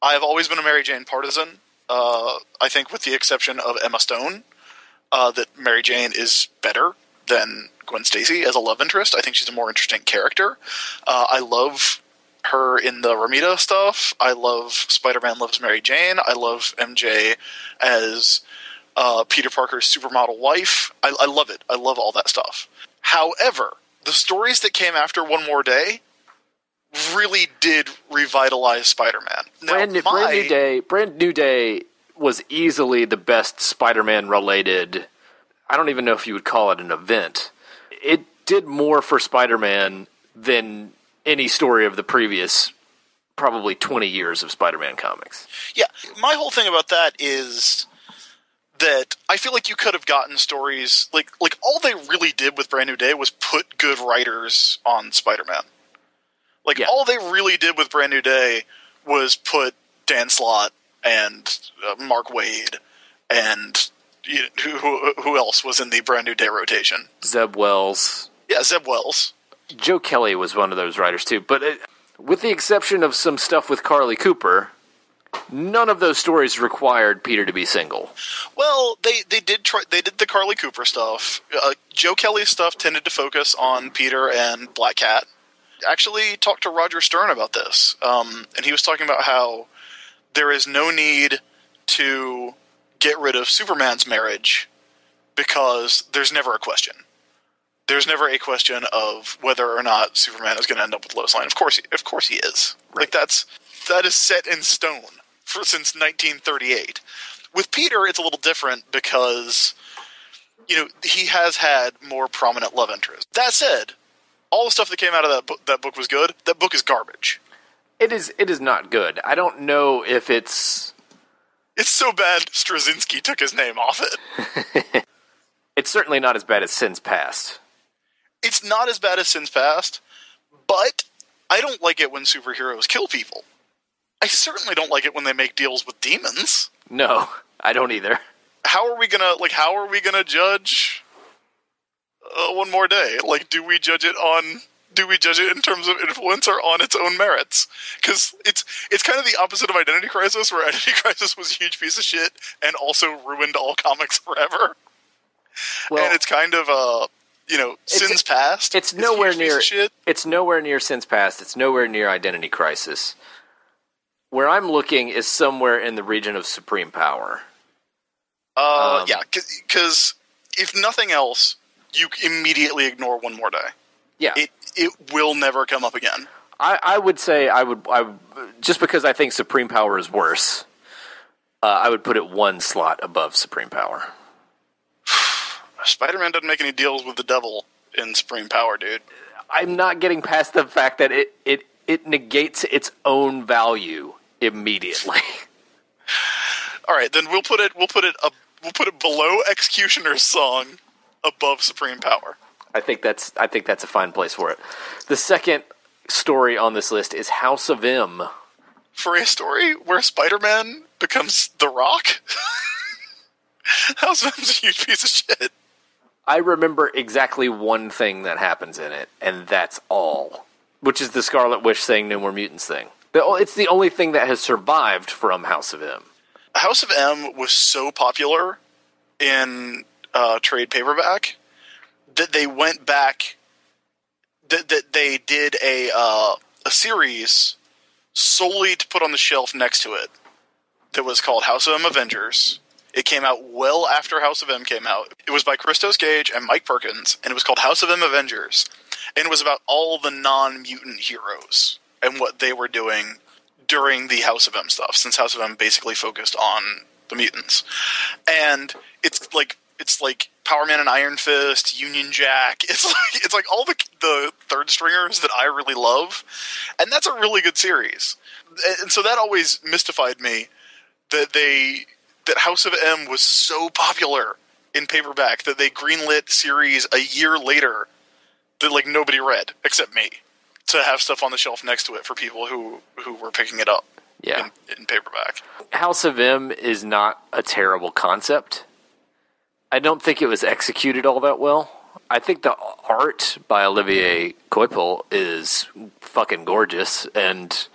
I have always been a Mary Jane partisan. I think with the exception of Emma Stone, that Mary Jane is better than Gwen Stacy as a love interest. I think she's a more interesting character. I love her in the Ramita stuff. I love Spider-Man Loves Mary Jane. I love MJ as Peter Parker's supermodel wife. I love it. I love all that stuff. However, the stories that came after One More Day really did revitalize Spider-Man. Now, Brand New Day was easily the best Spider-Man related. I don't even know if you would call it an event. It did more for Spider-Man than any story of the previous probably 20 years of Spider-Man comics. Yeah, my whole thing about that is that I feel like you could have gotten stories like all they really did with Brand New Day was put good writers on Spider-Man. All they really did with Brand New Day was put Dan Slott and Mark Waid and who else was in the Brand New Day rotation? Zeb Wells. Yeah, Zeb Wells. Joe Kelly was one of those writers too, but with the exception of some stuff with Carly Cooper, none of those stories required Peter to be single. Well, they did the Carly Cooper stuff. Joe Kelly's stuff tended to focus on Peter and Black Cat. Actually talked to Roger Stern about this, and he was talking about how there is no need to get rid of Superman's marriage because there's never a question. There's never a question of whether or not Superman is going to end up with Lois Lane. Of course he is. Right. That is set in stone since 1938. With Peter, it's a little different because he has had more prominent love interests. That said, all the stuff that came out of that book was good. That book is garbage. It is not good. I don't know if it's so bad Straczynski took his name off it. It's certainly not as bad as Sins Past. It's not as bad as Sins Past, but I don't like it when superheroes kill people. I certainly don't like it when they make deals with demons. No, I don't either. How are we gonna judge One More Day? Do we judge it in terms of influence or on its own merits? Because it's kind of the opposite of Identity Crisis, where Identity Crisis was a huge piece of shit and also ruined all comics forever. Well, and it's kind of Sins Past. It's nowhere near shit. It's nowhere near Sins Past. It's nowhere near Identity Crisis. Where I'm looking is somewhere in the region of Supreme Power. Yeah, because if nothing else, you immediately ignore One More Day. Yeah, it will never come up again. I would say I would just because I think Supreme Power is worse. I would put it one slot above Supreme Power. Spider-Man doesn't make any deals with the devil in Supreme Power, dude. I'm not getting past the fact that it negates its own value immediately. All right, then we'll put it below Executioner's Song, above Supreme Power. I think that's a fine place for it. The second story on this list is House of M. For a story where Spider-Man becomes The Rock? House of M's a huge piece of shit. I remember exactly one thing that happens in it, and that's all. Which is the Scarlet Witch saying "No More Mutants" thing. It's the only thing that has survived from House of M. House of M was so popular in trade paperback that they went back. That they did a series solely to put on the shelf next to it that was called House of M Avengers. It came out well after House of M came out. It was by Christos Gage and Mike Perkins, and it was called House of M Avengers. And it was about all the non-mutant heroes and what they were doing during the House of M stuff, since House of M basically focused on the mutants. And it's like Power Man and Iron Fist, Union Jack. It's like all the third stringers that I really love, and that's a really good series. And so that always mystified me that House of M was so popular in paperback that they greenlit series a year later that nobody read except me, to have stuff on the shelf next to it for people who were picking it up. Yeah. in paperback. House of M is not a terrible concept. I don't think it was executed all that well. I think the art by Olivier Coipel is fucking gorgeous, and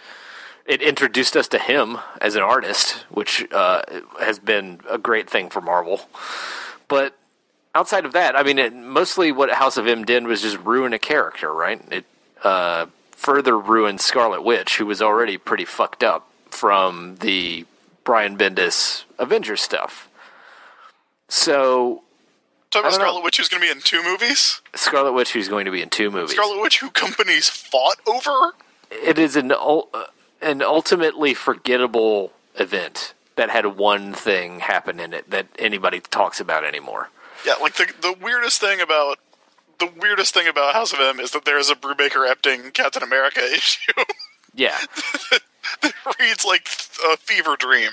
it introduced us to him as an artist, which has been a great thing for Marvel. But outside of that, I mean, mostly what House of M did was just ruin a character, right? It further ruined Scarlet Witch, who was already pretty fucked up from the Brian Bendis Avengers stuff. So... Talking about Scarlet Witch, who's going to be in 2 movies? Scarlet Witch, who's going to be in 2 movies. Scarlet Witch, who companies fought over? It is an ultimately forgettable event that had one thing happen in it that anybody talks about anymore. Yeah, like the weirdest thing about House of M is that there is a Brubaker Epting Captain America issue. Yeah. that reads like a fever dream.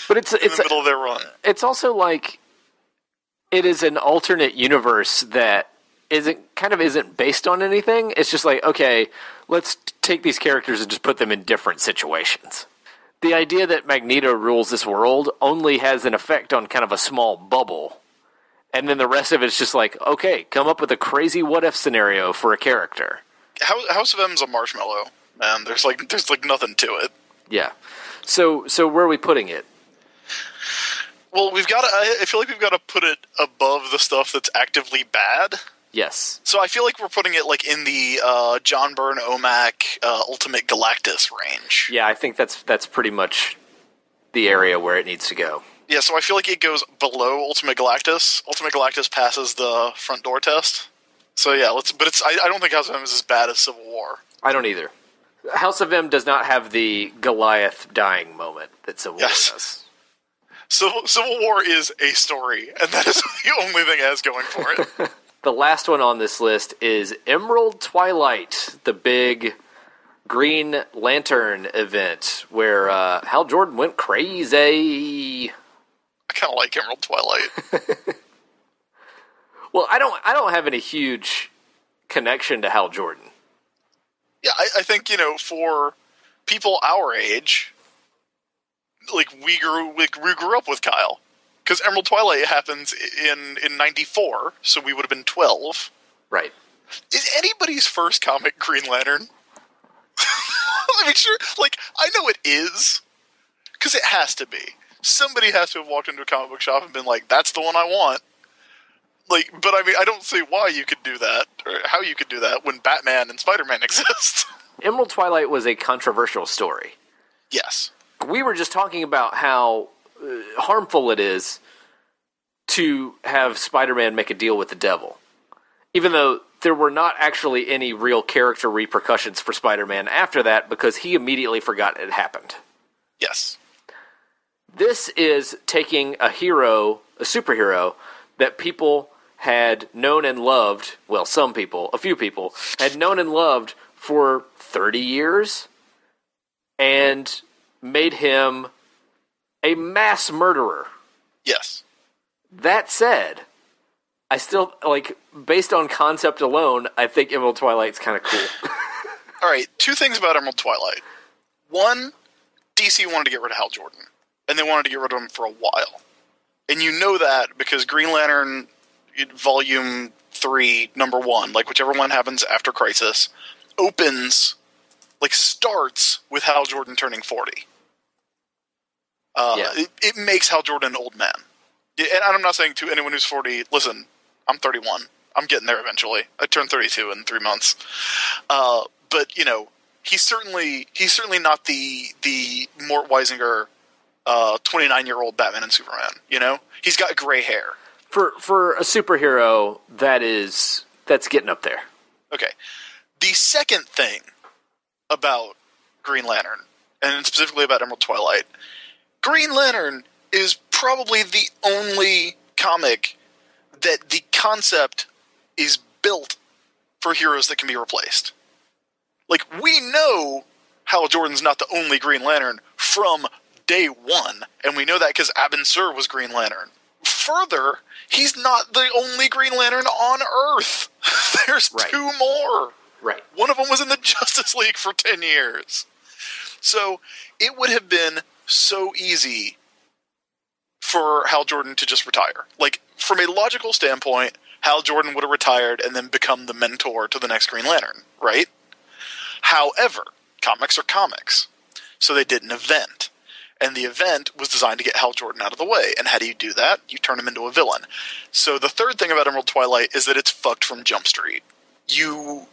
But it's in the middle of their run. It's also like it is an alternate universe that isn't based on anything. It's just like, okay, let's take these characters and just put them in different situations. The idea that Magneto rules this world only has an effect on kind of a small bubble. And then the rest of it's just like, okay, come up with a crazy what-if scenario for a character. House of M's a marshmallow, man. There's nothing to it. Yeah. So where are we putting it? Well, I feel like we've got to put it above the stuff that's actively bad. Yes. So I feel like we're putting it like in the John Byrne Omac Ultimate Galactus range. Yeah, I think that's pretty much the area where it needs to go. Yeah, so I feel like it goes below Ultimate Galactus. Ultimate Galactus passes the front door test. So yeah, I don't think House of M is as bad as Civil War. I don't either. House of M does not have the Goliath dying moment that Civil War does. Civil War is a story, and that is the only thing it has going for it. The last one on this list is Emerald Twilight, the big Green Lantern event where Hal Jordan went crazy. I kind of like Emerald Twilight. Well, I don't have any huge connection to Hal Jordan. Yeah, I think, for people our age, like we grew up with Kyle. Because Emerald Twilight happens in 94, so we would have been 12. Right. Is anybody's first comic Green Lantern? I mean, sure, I know it is. Because it has to be. Somebody has to have walked into a comic book shop and been like, that's the one I want. But I mean, I don't see why you could do that, or how you could do that, when Batman and Spider-Man exist. Emerald Twilight was a controversial story. Yes. We were just talking about how harmful it is to have Spider-Man make a deal with the devil. Even though there were not actually any real character repercussions for Spider-Man after that, because he immediately forgot it happened. Yes. This is taking a superhero, that people had known and loved, well, some people, a few people, had known and loved for 30 years, and made him a mass murderer. Yes. That said, I still, based on concept alone, I think Emerald Twilight's kind of cool. All right, 2 things about Emerald Twilight. 1, DC wanted to get rid of Hal Jordan, and they wanted to get rid of him for a while. And you know that because Green Lantern Volume 3, Number 1, whichever one happens after Crisis, starts with Hal Jordan turning 40. It makes Hal Jordan an old man. And I'm not saying to anyone who's 40, listen, I'm 31. I'm getting there eventually. I turn 32 in 3 months. But, he's certainly not the Mort Weisinger 29-year-old Batman and Superman, He's got gray hair. For a superhero, that's getting up there. Okay. The second thing about Green Lantern, and specifically about Emerald Twilight, Green Lantern is probably the only comic that the concept is built for heroes that can be replaced. We know Hal Jordan's not the only Green Lantern from day one, and we know that because Abin Sur was Green Lantern. Further, he's not the only Green Lantern on Earth. There's 2 more. Right. One of them was in the Justice League for 10 years. So it would have been so easy for Hal Jordan to just retire. Like, from a logical standpoint, Hal Jordan would have retired and then become the mentor to the next Green Lantern, right? However, comics are comics. So they did an event. And the event was designed to get Hal Jordan out of the way. And how do you do that? You turn him into a villain. So the third thing about Emerald Twilight is that it's fucked from Jump Street. You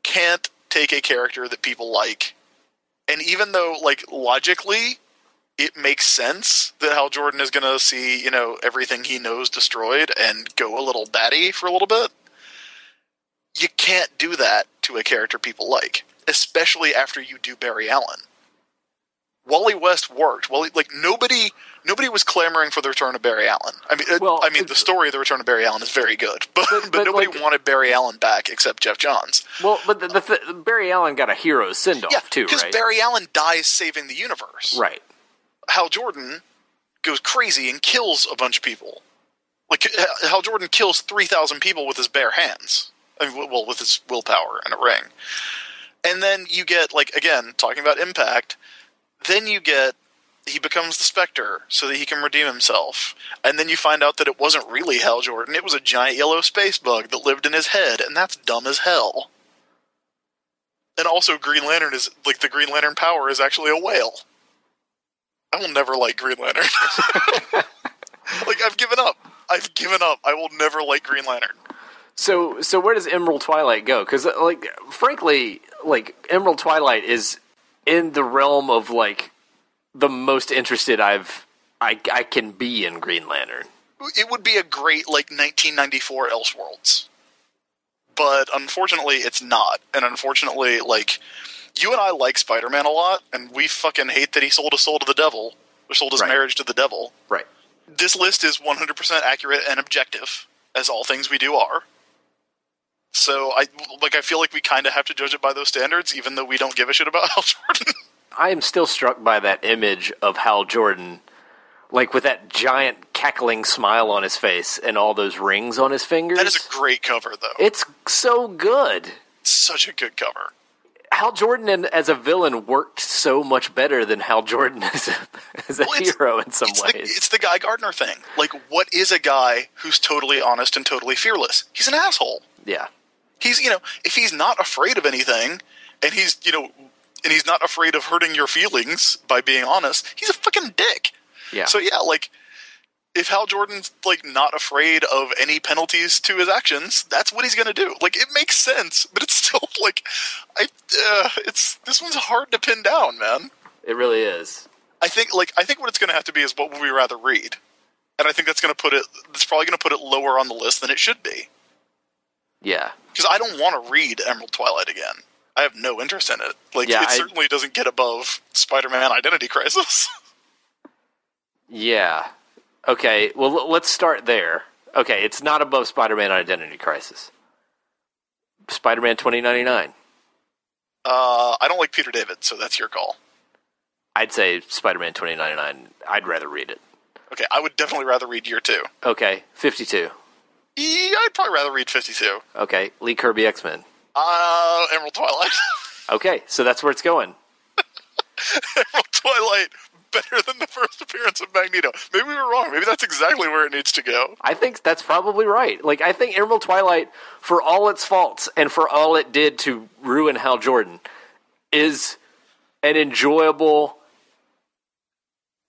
can't take a character that people like, and even though, like, logically, it makes sense that Hal Jordan is going to see, everything he knows destroyed and go a little batty for a little bit, you can't do that to a character people like, especially after you do Barry Allen. Wally West worked. Nobody was clamoring for the return of Barry Allen. The story of the return of Barry Allen is very good, but nobody wanted Barry Allen back except Jeff Johns. Well, but Barry Allen got a hero send-off too, right? Because Barry Allen dies saving the universe. Right. Hal Jordan goes crazy and kills a bunch of people. Like, Hal Jordan kills 3,000 people with his bare hands. With his willpower and a ring. And then you get, again, talking about impact, then you get, he becomes the Spectre so that he can redeem himself. And then you find out that it wasn't really Hal Jordan, it was a giant yellow space bug that lived in his head, and that's dumb as hell. And also Green Lantern is, the Green Lantern power is actually a whale. I will never like Green Lantern. I've given up. I will never like Green Lantern. So where does Emerald Twilight go? Because, frankly, Emerald Twilight is in the realm of, the most interested I can be in Green Lantern. It would be a great, 1994 Elseworlds. But, unfortunately, it's not. And, unfortunately, you and I like Spider-Man a lot, and we fucking hate that he sold his soul to the devil, or sold his marriage to the devil. Right. This list is 100% accurate and objective, as all things we do are. So, I feel like we kind of have to judge it by those standards, even though we don't give a shit about Hal Jordan. I am still struck by that image of Hal Jordan, with that giant cackling smile on his face and all those rings on his fingers. That is a great cover, though. It's so good. It's such a good cover. Hal Jordan as a villain worked so much better than Hal Jordan as a hero in some ways. It's the Guy Gardner thing. What is a guy who's totally honest and totally fearless? He's an asshole. Yeah. He's, if he's not afraid of anything, and he's not afraid of hurting your feelings by being honest, he's a fucking dick. Yeah. So yeah, if Hal Jordan's not afraid of any penalties to his actions, that's what he's gonna do. It makes sense, but it's still this one's hard to pin down, man. It really is. I think what it's gonna have to be is what would we rather read, and I think that's probably gonna put it lower on the list than it should be. Yeah. Because I don't want to read Emerald Twilight again. I have no interest in it. It certainly doesn't get above Spider-Man Identity Crisis. Yeah. Okay, well, let's start there. Okay, it's not above Spider-Man Identity Crisis. Spider-Man 2099. I don't like Peter David, so that's your call. I'd say Spider-Man 2099. I'd rather read it. Okay, I would definitely rather read Year 2. Okay, 52. Yeah, I'd probably rather read 52. Okay, Lee Kirby X-Men. Emerald Twilight. Okay, so that's where it's going. Emerald Twilight, better than the first appearance of Magneto. Maybe we were wrong. Maybe that's exactly where it needs to go. I think that's probably right. I think Emerald Twilight, for all its faults and for all it did to ruin Hal Jordan, is an enjoyable...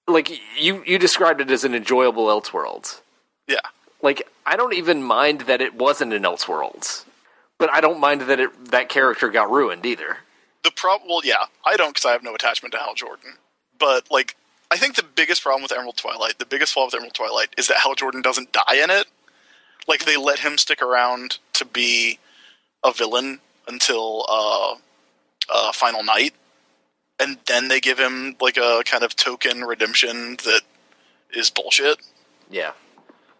you described it as an enjoyable Elseworlds. Yeah. I don't even mind that it wasn't an Elseworlds, but I don't mind that that character got ruined either. I don't, because I have no attachment to Hal Jordan. But, I think the biggest problem with Emerald Twilight, the biggest flaw with Emerald Twilight, is that Hal Jordan doesn't die in it. They let him stick around to be a villain until Final Night, and then they give him, a kind of token redemption that is bullshit. Yeah.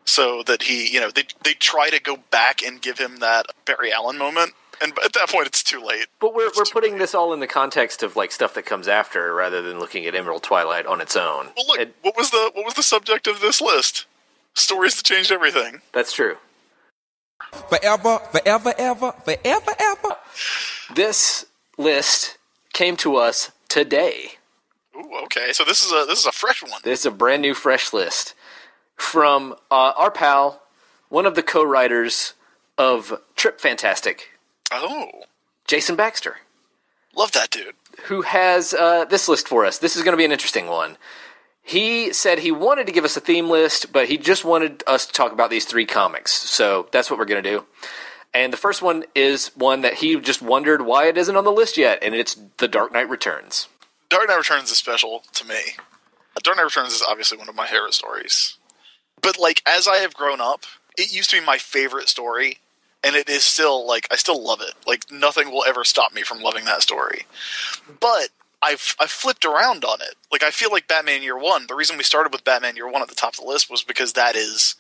So that he, they try to go back and give him that Barry Allen moment, and at that point it's too late. But we're putting this all in the context of stuff that comes after, rather than looking at Emerald Twilight on its own. Well, look, what was the subject of this list? Stories that changed everything. That's true. Forever, forever, ever, forever, ever. This list came to us today Ooh, okay. So this is a fresh one. This is a brand new, fresh list from our pal, one of the co-writers of Trip Fantastic. Oh, Jason Baxter. Love that dude. Who has this list for us. This is going to be an interesting one. He said he wanted to give us a theme list, but he just wanted us to talk about these 3 comics. So that's what we're going to do. And the first one is one that he just wondered why it isn't on the list yet, and it's The Dark Knight Returns. Dark Knight Returns is special to me. Dark Knight Returns is obviously one of my favorite stories. But, like, as I have grown up, it used to be my favorite story, and it is still, like, I still love it. Like, nothing will ever stop me from loving that story. But I've flipped around on it. Like, I feel like Batman Year One, the reason we started with Batman Year One at the top of the list was because that is,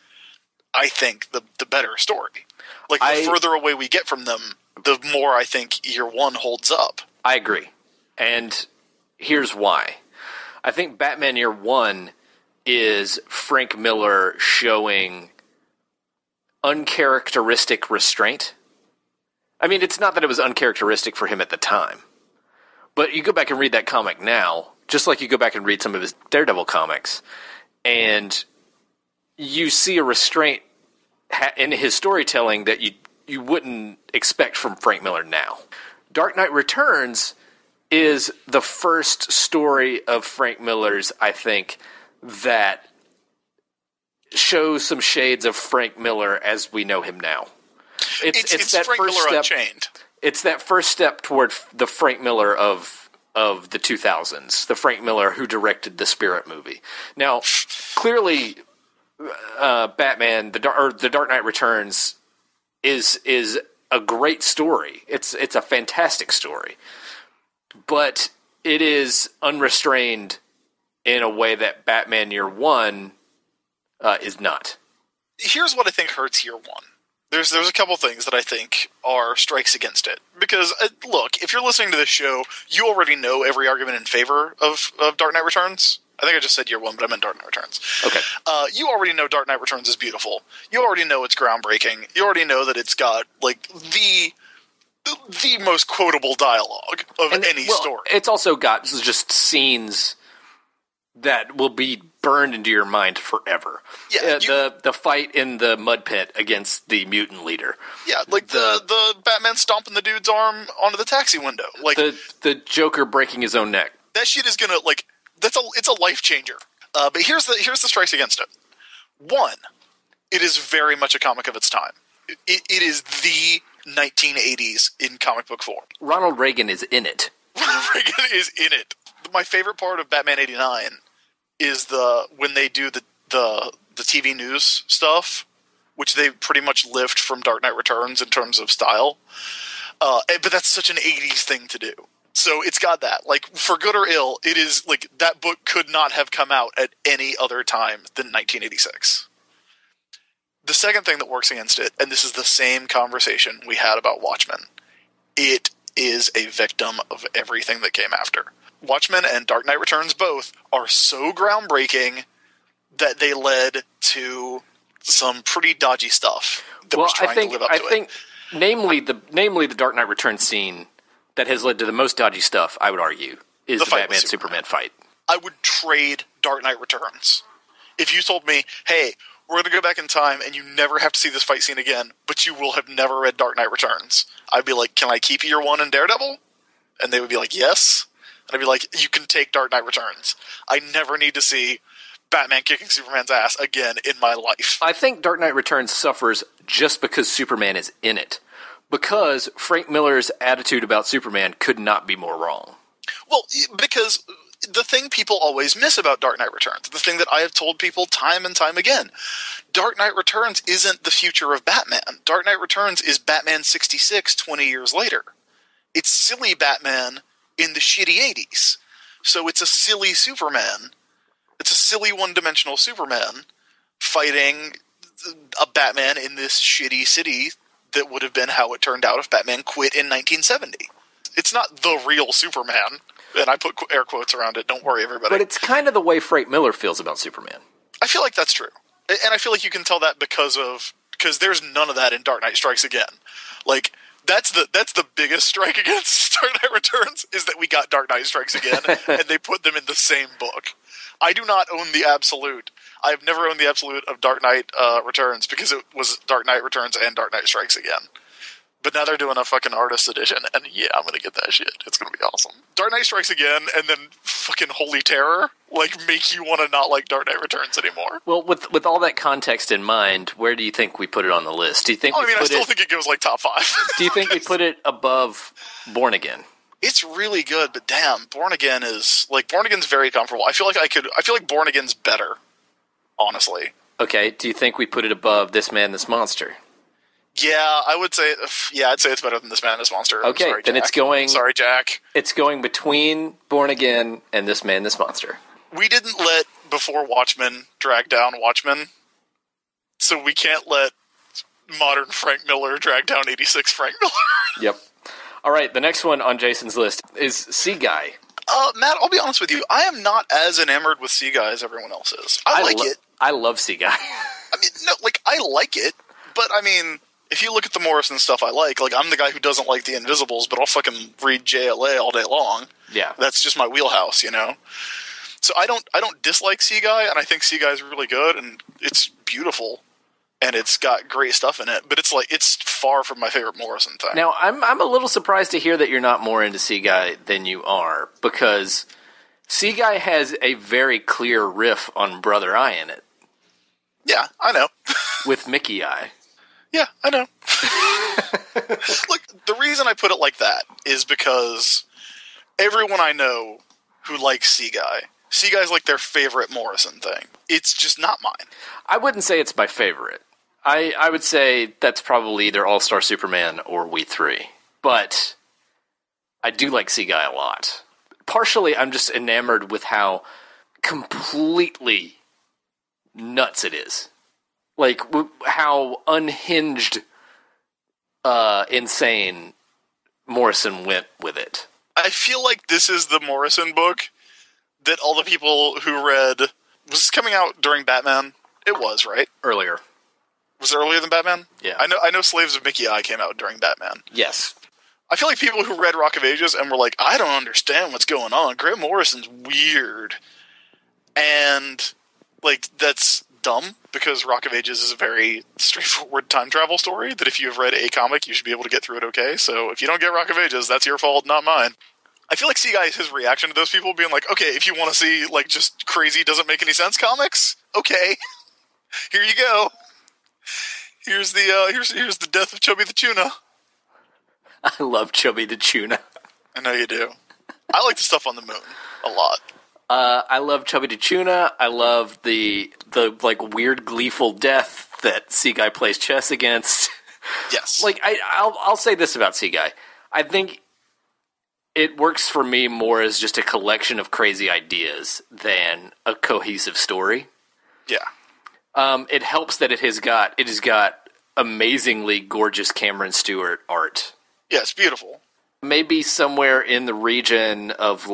I think, the better story. Like, the further away we get from them, the more I think Year One holds up. I agree. And here's why. I think Batman Year One is Frank Miller showing uncharacteristic restraint. I mean, it's not that it was uncharacteristic for him at the time. But you go back and read that comic now, just like you go back and read some of his Daredevil comics, and you see a restraint in his storytelling that you wouldn't expect from Frank Miller now. Dark Knight Returns is the first story of Frank Miller's, I think, that shows some shades of Frank Miller as we know him now. It's that Frank first Miller step. Unchained. It's that first step toward the Frank Miller of the 2000s, the Frank Miller who directed the Spirit movie. Now, clearly, Batman, the Dark Knight Returns, is a great story. It's a fantastic story, but it is unrestrained in a way that Batman Year One is not. Here's what I think hurts Year One. There's a couple things that I think are strikes against it. Because, look, if you're listening to this show, you already know every argument in favor of Dark Knight Returns. I think I just said Year One, but I meant Dark Knight Returns. Okay. You already know Dark Knight Returns is beautiful. You already know it's groundbreaking. You already know that it's got, like, the most quotable dialogue of any story. It's also got just scenes that will be burned into your mind forever. Yeah, the fight in the mud pit against the mutant leader. Yeah, like the Batman stomping the dude's arm onto the taxi window. Like the Joker breaking his own neck. That shit is gonna, like, it's a life changer. But here's the strikes against it. One, it is very much a comic of its time. It is the 1980s in comic book form. Ronald Reagan is in it. Ronald Reagan is in it. My favorite part of Batman 89 is when they do the TV news stuff, which they pretty much lift from Dark Knight Returns in terms of style. But that's such an 80s thing to do. So it's got that. Like, for good or ill, it is, like, that book could not have come out at any other time than 1986. The second thing that works against it, and this is the same conversation we had about Watchmen, it is a victim of everything that came after. Watchmen and Dark Knight Returns both are so groundbreaking that they led to some pretty dodgy stuff that was trying to live up to it. I think, namely the Dark Knight Returns scene that has led to the most dodgy stuff, I would argue, is the Batman-Superman fight. I would trade Dark Knight Returns. If you told me, hey, we're going to go back in time and you never have to see this fight scene again, but you will have never read Dark Knight Returns, I'd be like, can I keep Year One and Daredevil? And they would be like, yes. And I'd be like, you can take Dark Knight Returns. I never need to see Batman kicking Superman's ass again in my life. I think Dark Knight Returns suffers just because Superman is in it. Because Frank Miller's attitude about Superman could not be more wrong. Well, because the thing people always miss about Dark Knight Returns, the thing that I have told people time and time again, Dark Knight Returns isn't the future of Batman. Dark Knight Returns is Batman 66 20 years later. It's silly Batman in the shitty 80s. So it's a silly Superman. It's a silly one-dimensional Superman fighting a Batman in this shitty city that would have been how it turned out if Batman quit in 1970. It's not the real Superman, and I put air quotes around it. Don't worry, everybody. But it's kind of the way Frank Miller feels about Superman. I feel like that's true. And I feel like you can tell that because there's none of that in Dark Knight Strikes Again. Like, That's the biggest strike against Dark Knight Returns, is that we got Dark Knight Strikes Again, and they put them in the same book. I do not own the absolute. I have never owned the absolute of Dark Knight Returns, because it was Dark Knight Returns and Dark Knight Strikes Again. But now they're doing a fucking artist edition, and yeah, I'm gonna get that shit. It's gonna be awesome. Dark Knight Strikes Again, and then fucking Holy Terror, make you want to not like Dark Knight Returns anymore. Well, with all that context in mind, where do you think we put it on the list? Do you think? I still think it goes top 5. Do you think we put it above Born Again? It's really good, but damn, Born Again's very comfortable. I feel like Born Again's better, honestly. Okay, do you think we put it above This Man, This Monster? Yeah, I would say. Yeah, I'd say it's better than This Man, This Monster. Okay, sorry, then Jack. it's going. Sorry, Jack. It's going between Born Again and This Man, This Monster. We didn't let Before Watchmen drag down Watchmen, so we can't let modern Frank Miller drag down 86 Frank Miller. Yep. All right, the next one on Jason's list is Sea Guy. Matt, I'll be honest with you. I am not as enamored with Sea Guy as everyone else is. I like it. I love Sea Guy. I mean, no, I like it, but I mean, if you look at the Morrison stuff I like I'm the guy who doesn't like The Invisibles, but I'll fucking read JLA all day long. Yeah. That's just my wheelhouse, So I don't dislike Sea Guy, and I think Sea Guy is really good, and it's beautiful, and it's got great stuff in it, but it's far from my favorite Morrison thing. Now, I'm a little surprised to hear that you're not more into Sea Guy than you are, because Sea Guy has a very clear riff on Brother Eye in it. Yeah, I know. With Mickey Eye. Yeah, I know. Look, the reason I put it like that is because everyone I know who likes Sea Guy's like their favorite Morrison thing. It's just not mine. I wouldn't say it's my favorite. I would say that's probably either All-Star Superman or We Three. But I do like Sea Guy a lot. Partially, I'm just enamored with how completely nuts it is. How unhinged, insane Morrison went with it. I feel like this is the Morrison book that all the people who read... Was this coming out during Batman? It was, right? Earlier. Was it earlier than Batman? Yeah. I know Slaves of Mickey Eye came out during Batman. Yes. I feel like people who read Rock of Ages and were like, I don't understand what's going on. Grant Morrison's weird. And, that's dumb, because Rock of Ages is a very straightforward time travel story that if you have read a comic, you should be able to get through it okay. So if you don't get Rock of Ages, that's your fault, not mine. I feel like Sea Guy is his reaction to those people being like, okay, if you want to see, just crazy, doesn't make any sense comics, okay. Here you go. Here's the death of Chubby the Tuna. I love Chubby the Tuna. I know you do. I like the stuff on the moon a lot. I love Chubby the Tuna. I love the weird gleeful death that Sea Guy plays chess against. Yes. I'll say this about Sea Guy. I think it works for me more as just a collection of crazy ideas than a cohesive story. Yeah. It helps that it has got amazingly gorgeous Cameron Stewart art. Yeah, it's beautiful. Maybe somewhere in the region of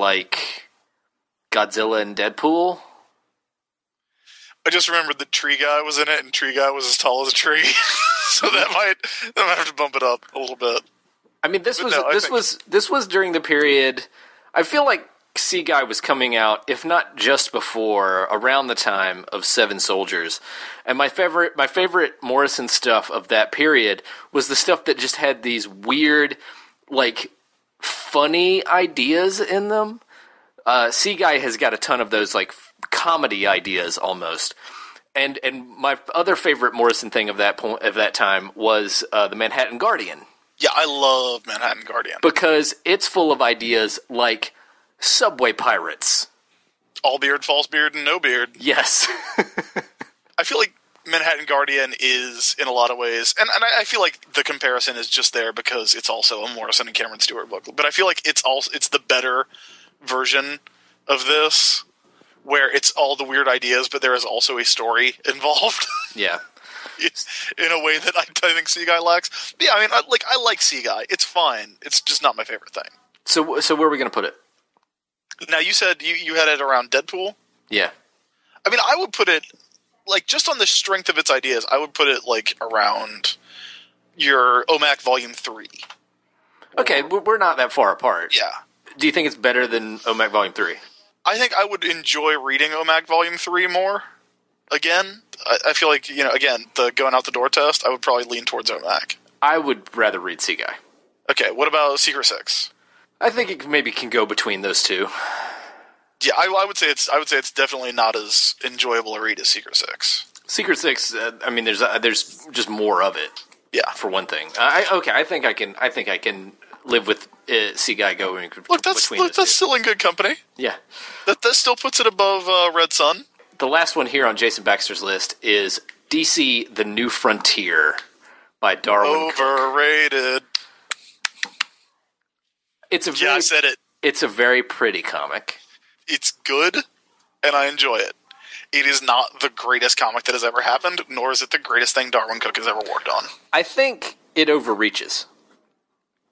Godzilla and Deadpool. I just remembered that Tree Guy was in it, and Tree Guy was as tall as a tree, so that might have to bump it up a little bit. I mean, this was during the period. I feel like Sea Guy was coming out, if not just before, around the time of Seven Soldiers. And my favorite Morrison stuff of that period was the stuff that just had these weird, funny ideas in them. Sea Guy has got a ton of those, comedy ideas almost. And my other favorite Morrison thing of that time was the Manhattan Guardian. Yeah, I love Manhattan Guardian. Because it's full of ideas like subway pirates. All beard, false beard, and no beard. Yes. I feel like Manhattan Guardian is, in a lot of ways, and I feel like the comparison is just there because it's also a Morrison and Cameron Stewart book, but I feel like it's the better version of this, where it's all the weird ideas, but there is also a story involved. Yeah. In a way that I think Sea Guy lacks. But yeah, I mean, I like Sea Guy. It's fine. It's just not my favorite thing. So where are we going to put it? Now, you said you had it around Deadpool? Yeah. I mean, I would put it, just on the strength of its ideas, I would put it, around your OMAC Volume 3. Okay, we're not that far apart. Yeah. Do you think it's better than OMAC Volume 3? I think I would enjoy reading OMAC Volume 3 more. Again, I feel like, again, the going out the door test, I would probably lean towards OMAC. I would rather read Sea Guy. Okay, what about Secret Six? I think it maybe can go between those two. Yeah, I would say it's definitely not as enjoyable a read as Secret Six. Secret Six, there's just more of it. Yeah, for one thing. I think I can live with Sea Guy going between that's still in good company. Yeah, that still puts it above Red Sun. The last one here on Jason Baxter's list is DC: The New Frontier by Darwin Overrated. I said it. It's a very pretty comic. It's good, and I enjoy it. It is not the greatest comic that has ever happened, nor is it the greatest thing Darwin Cook has ever worked on. I think it overreaches.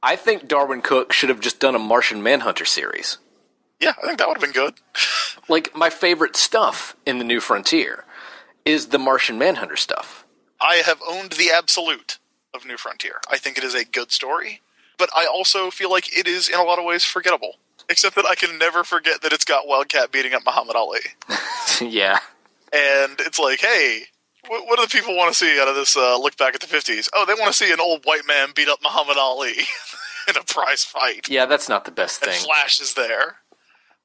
I think Darwin Cook should have just done a Martian Manhunter series. Yeah, I think that would have been good. Like, my favorite stuff in The New Frontier is the Martian Manhunter stuff. I have owned the absolute of New Frontier. I think it is a good story, but I also feel like it is, in a lot of ways, forgettable. Except that I can never forget that it's got Wildcat beating up Muhammad Ali. Yeah. And it's like, hey, what do the people want to see out of this look back at the 50s? Oh, they want to see an old white man beat up Muhammad Ali in a prize fight. Yeah, that's not the best thing. And Flash is there.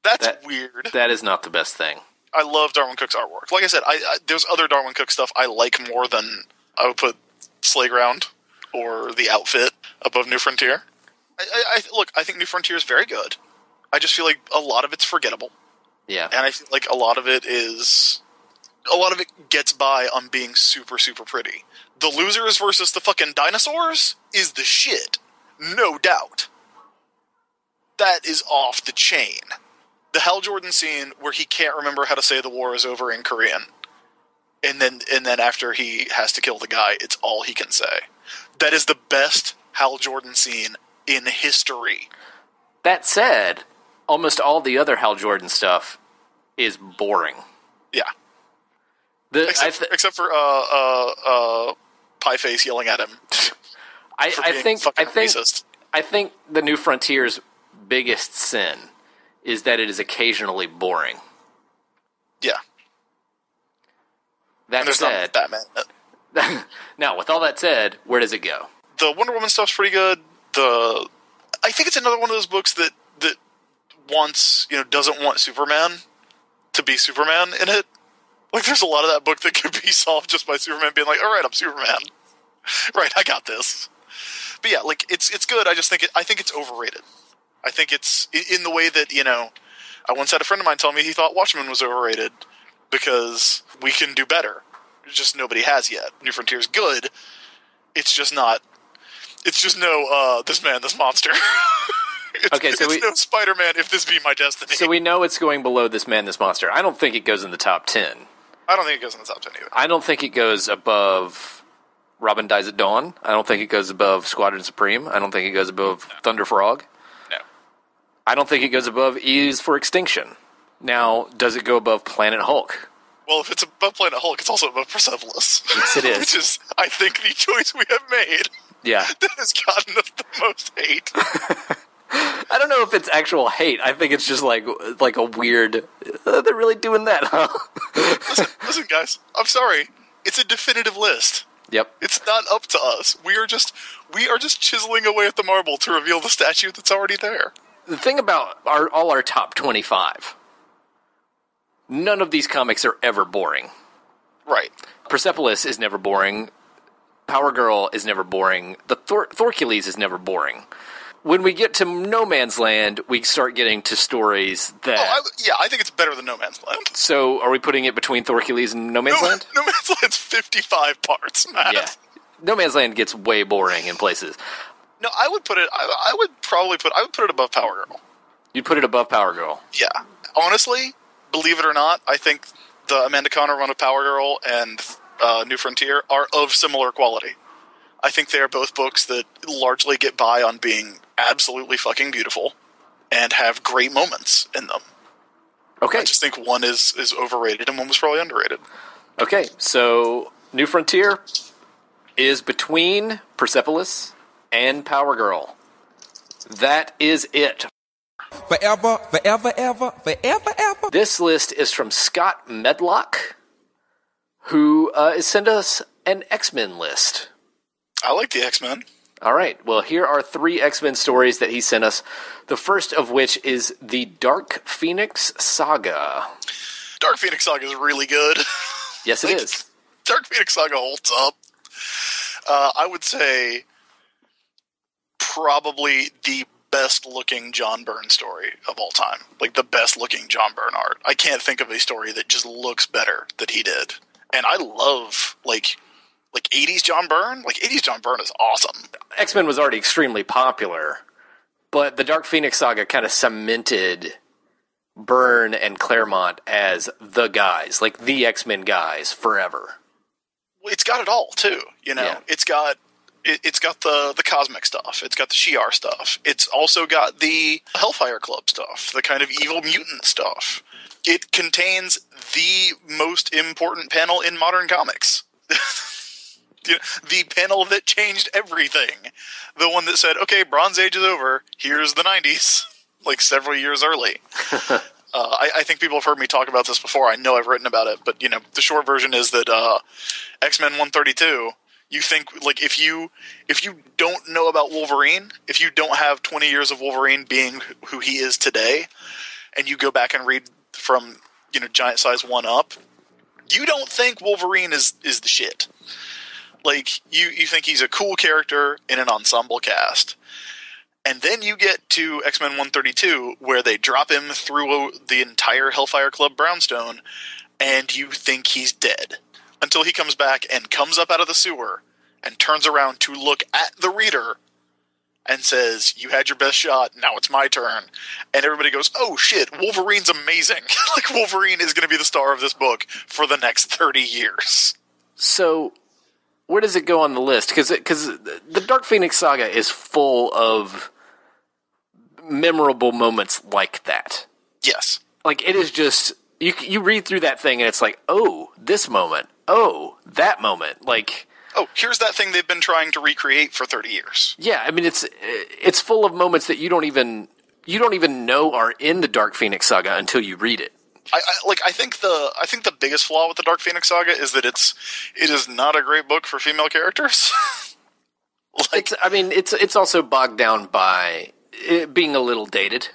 That's weird. That is not the best thing. I love Darwin Cook's artwork. Like I said, there's other Darwin Cook stuff I like more than I would put Slayground or The Outfit above New Frontier. Look, I think New Frontier is very good. I just feel like a lot of it's forgettable. Yeah. And I feel like a lot of it gets by on being super, super pretty. The losers versus the fucking dinosaurs is the shit. No doubt. That is off the chain. The Hal Jordan scene where he can't remember how to say the war is over in Korean. And then after he has to kill the guy, it's all he can say. That is the best Hal Jordan scene in history. That said, almost all the other Hal Jordan stuff is boring. Yeah. Except for Pie Face yelling at him. I think the New Frontier's biggest sin is that it is occasionally boring. Yeah. That said, not Batman. Now, with all that said, where does it go? The Wonder Woman stuff's pretty good. I think it's another one of those books that doesn't want Superman to be Superman in it. Like, there's a lot of that book that could be solved just by Superman being like, all right, I'm Superman. Right, I got this. But yeah, like, it's good. I think it's overrated. I think it's in the way that, I once had a friend of mine tell me he thought Watchmen was overrated because we can do better. Just nobody has yet. New Frontier's good. It's just no, this man, this monster. It's no Spider-Man, if this be my destiny. So we know it's going below This Man, This Monster. I don't think it goes in the top 10. I don't think it goes in the top 10 either. I don't think it goes above Robin Dies at Dawn. I don't think it goes above Squadron Supreme. I don't think it goes above Thunder Frog. No. I don't think it goes above E's for Extinction. Now, does it go above Planet Hulk? Well, if it's above Planet Hulk, it's also above Persepolis. Yes, it is. Which is, I think, the choice we have made. Yeah. That has gotten us the most hate. I don't know if it's actual hate. I think it's just like a weird, they're really doing that, huh? Listen, guys. I'm sorry. It's a definitive list. Yep. It's not up to us. We are just chiseling away at the marble to reveal the statue that's already there. The thing about all our top 25, none of these comics are ever boring. Right. Persepolis is never boring. Power Girl is never boring. The Thorcules is never boring. When we get to No Man's Land, we start getting to stories that... I think it's better than No Man's Land. So, are we putting it between Thorcules and No Man's Land? No Man's Land's 55 parts, Matt. Yeah. No Man's Land gets way boring in places. No, I would put it... I would put it above Power Girl. You'd put it above Power Girl? Yeah. Honestly, believe it or not, I think the Amanda Conner run of Power Girl and New Frontier are of similar quality. I think they are both books that largely get by on being absolutely fucking beautiful and have great moments in them. Okay. I just think one is overrated and one was probably underrated. Okay, so New Frontier is between Persepolis and Power Girl. That is it. Forever, forever, ever, forever, ever. This list is from Scott Medlock, who sent us an X-Men list. I like the X-Men. All right. Well, here are 3 X-Men stories that he sent us. The first of which is the Dark Phoenix Saga. Dark Phoenix Saga is really good. Yes, it is. Dark Phoenix Saga holds up. I would say probably the best-looking John Byrne story of all time. Like, the best-looking John Byrne art. I can't think of a story that just looks better that he did. And I love, like 80s John Byrne. Like, 80s John Byrne is awesome. X-Men was already extremely popular, but the Dark Phoenix Saga kind of cemented Byrne and Claremont as the guys, like the X-Men guys, forever. Well, it's got it all, too, you know? Yeah. It's got the cosmic stuff. It's got the Shi'ar stuff. It's also got the Hellfire Club stuff, the kind of evil mutant stuff. It contains the most important panel in modern comics. The panel that changed everything. The one that said, okay, Bronze Age is over. Here's the 90s. Like, several years early. I think people have heard me talk about this before. I know I've written about it. But, the short version is that X-Men 132... You think, like, if you don't know about Wolverine, if you don't have 20 years of Wolverine being who he is today, and you go back and read from, Giant Size 1 up, you don't think Wolverine is the shit. Like, you think he's a cool character in an ensemble cast. And then you get to X-Men 132, where they drop him through the entire Hellfire Club brownstone, and you think he's dead. Until he comes back and comes up out of the sewer and turns around to look at the reader and says, you had your best shot, now it's my turn. And everybody goes, oh shit, Wolverine's amazing. Like, Wolverine is going to be the star of this book for the next 30 years. So, where does it go on the list? Because the Dark Phoenix Saga is full of memorable moments like that. Yes. Like, it is just... You read through that thing and it's like, oh, this moment. Oh, that moment. Like, oh, here's that thing they've been trying to recreate for 30 years. Yeah, I mean, it's full of moments that you don't even know are in the Dark Phoenix Saga until you read it. I think the biggest flaw with the Dark Phoenix Saga is that it is not a great book for female characters. It's also bogged down by it being a little dated,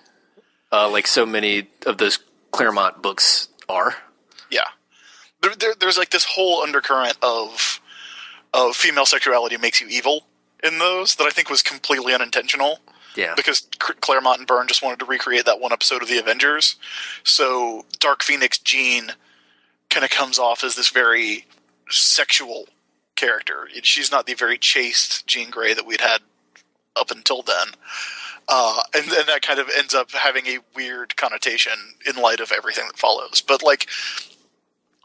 like so many of those Claremont books are. Yeah. There's like this whole undercurrent of female sexuality makes you evil in those that I think was completely unintentional. Yeah. Because Claremont and Byrne just wanted to recreate that one episode of The Avengers. So Dark Phoenix Jean kind of comes off as this very sexual character. She's not the very chaste Jean Grey that we'd had up until then. And then that kind of ends up having a weird connotation in light of everything that follows. But, like,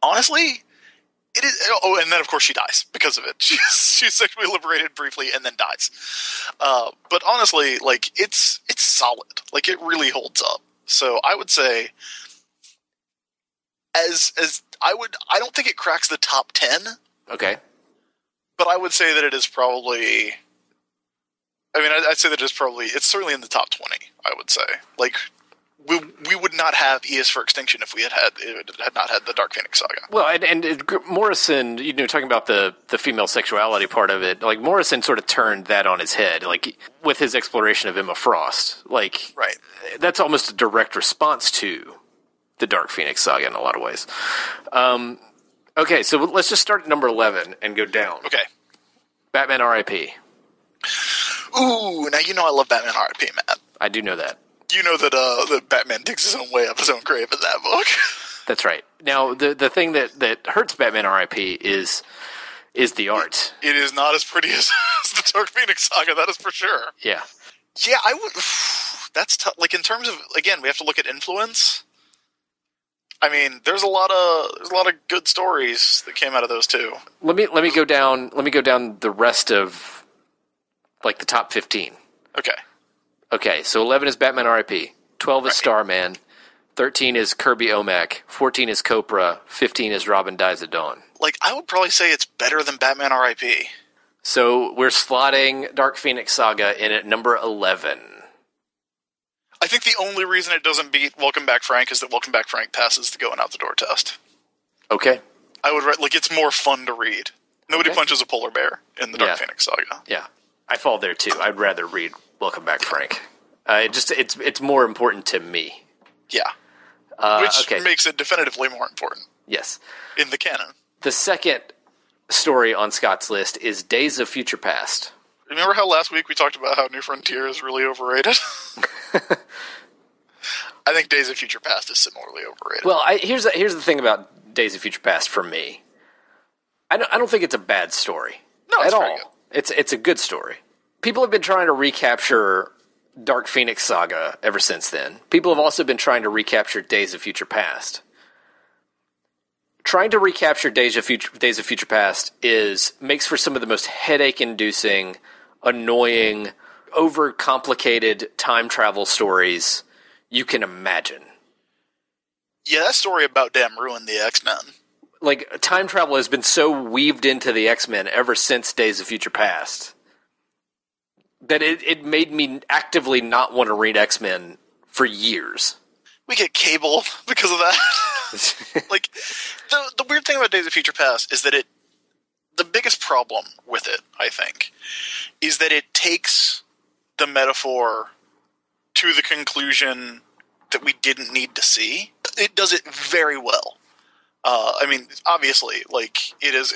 honestly, it is... Oh, and then, of course, she dies because of it. She's sexually liberated briefly and then dies. But honestly, like, it's solid. Like, it really holds up. So I would say, I don't think it cracks the top 10. Okay. But I would say that it is probably... I'd say that it's certainly in the top 20, I would say. Like, we would not have E.S. for Extinction if we had not had the Dark Phoenix Saga. Well, and Morrison, talking about the female sexuality part of it, like, Morrison sort of turned that on his head, like, with his exploration of Emma Frost. Like, right. That's almost a direct response to the Dark Phoenix Saga in a lot of ways. Okay, so let's just start at number 11 and go down. Okay. Batman R.I.P. Ooh, now you know I love Batman R.I.P., Matt. I do know that. You know that Batman digs his own way up his own grave in that book. That's right. Now, the thing that hurts Batman R.I.P. is the art. It is not as pretty as the Dark Phoenix Saga, that is for sure. Yeah. Yeah, I would... That's tough. Like, in terms of, again, we have to look at influence. I mean, there's a lot of good stories that came out of those too. Let me go down the rest of, like, the top 15. Okay, so 11 is Batman R.I.P., 12 is Starman, 13 is Kirby Omac, 14 is Copra, 15 is Robin Dies at Dawn. Like, I would probably say it's better than Batman R.I.P. So we're slotting Dark Phoenix Saga in at number 11. I think the only reason it doesn't beat Welcome Back Frank is that Welcome Back Frank passes the going out the door test. Okay. I would it's more fun to read. Nobody Okay. punches a polar bear in the Dark Phoenix saga. Yeah, I fall there too. I'd rather read Welcome Back Frank. It's more important to me. Yeah. Which makes it definitively more important. Yes. In the canon. The second story on Scott's list is Days of Future Past. Remember how last week we talked about how New Frontier is really overrated? I think Days of Future Past is similarly overrated. Well, here's the thing about Days of Future Past for me. I don't think it's a bad story. No, it's at very all. good. It's a good story. People have been trying to recapture Dark Phoenix saga ever since then. People have also been trying to recapture Days of Future Past. Trying to recapture Days of Future Past makes for some of the most headache-inducing, annoying, overcomplicated time travel stories you can imagine. Yeah, that story about damn ruined the X-Men. Like, time travel has been so weaved into the X-Men ever since Days of Future Past that it made me actively not want to read X-Men for years. We get Cable because of that. Like, the weird thing about Days of Future Past is that the biggest problem with it, I think, is that it takes the metaphor to the conclusion that we didn't need to see. It does it very well. I mean, obviously, like, it is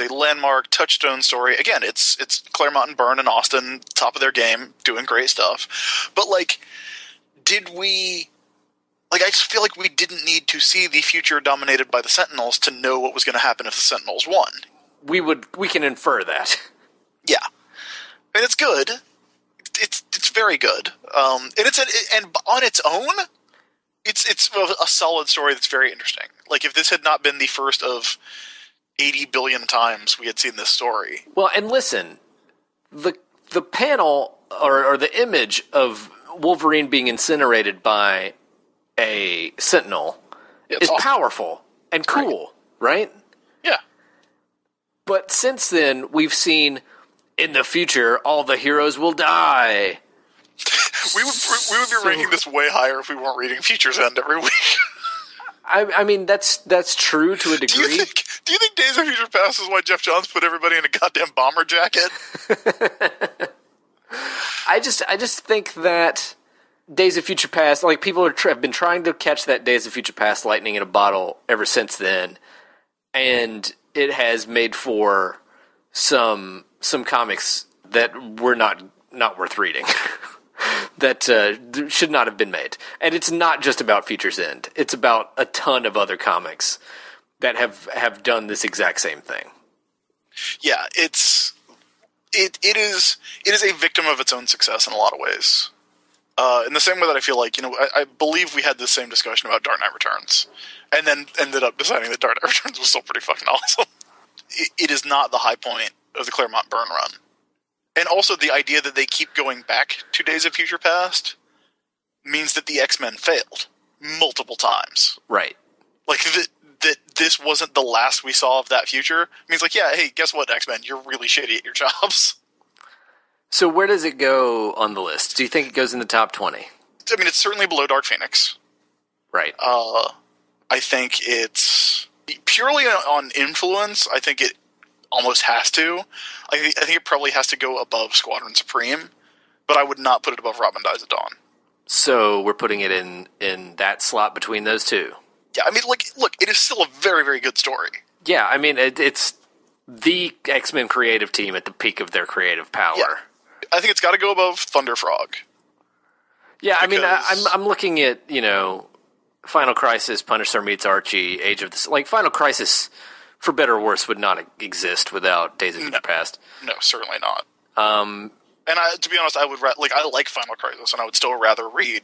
a landmark touchstone story. Again, it's Claremont and Byrne and Austin, top of their game, doing great stuff. But, like, I just feel like we didn't need to see the future dominated by the Sentinels to know what was going to happen if the Sentinels won. We can infer that. Yeah. And it's good. It's very good. And on its own, it's a solid story that's very interesting. Like, if this had not been the first of 80 billion times we had seen this story. Well, and listen, the panel or the image of Wolverine being incinerated by a Sentinel is awesome. Powerful and cool, right? Yeah. But since then, we've seen, in the future, all the heroes will die. we would be ranking this way higher if we weren't reading Futures End every week. I mean, that's true to a degree. Do you think Days of Future Past is why Jeff Johns put everybody in a goddamn bomber jacket? I just think that Days of Future Past, like, people have been trying to catch that Days of Future Past lightning in a bottle ever since then, and it has made for some comics that were not worth reading. That should not have been made. And it's not just about Futures End. It's about a ton of other comics that have done this exact same thing. Yeah, it is a victim of its own success in a lot of ways. In the same way that I feel like, I believe we had the same discussion about Dark Knight Returns, and then ended up deciding that Dark Knight Returns was still pretty fucking awesome. It is not the high point of the Claremont Byrne run. And also the idea that they keep going back to Days of Future Past means that the X-Men failed multiple times. Right. Like, that this wasn't the last we saw of that future means, like, yeah, hey, guess what, X-Men? You're really shitty at your jobs. So where does it go on the list? Do you think it goes in the top 20? I mean, it's certainly below Dark Phoenix. Right. I think it's purely on influence. I think it almost has to. I think it probably has to go above Squadron Supreme, but I would not put it above Robin Dies at Dawn. So we're putting it in that slot between those two. Yeah, I mean, look, it is still a very, very good story. Yeah, I mean, it's the X-Men creative team at the peak of their creative power. Yeah. I think it's got to go above Thunder Frog. Yeah, I mean, I'm looking at, Final Crisis, Punisher meets Archie, Age of the... Like, Final Crisis, for better or worse, would not exist without Days of Future Past. No, certainly not. And to be honest, I like Final Crisis, and I would still rather read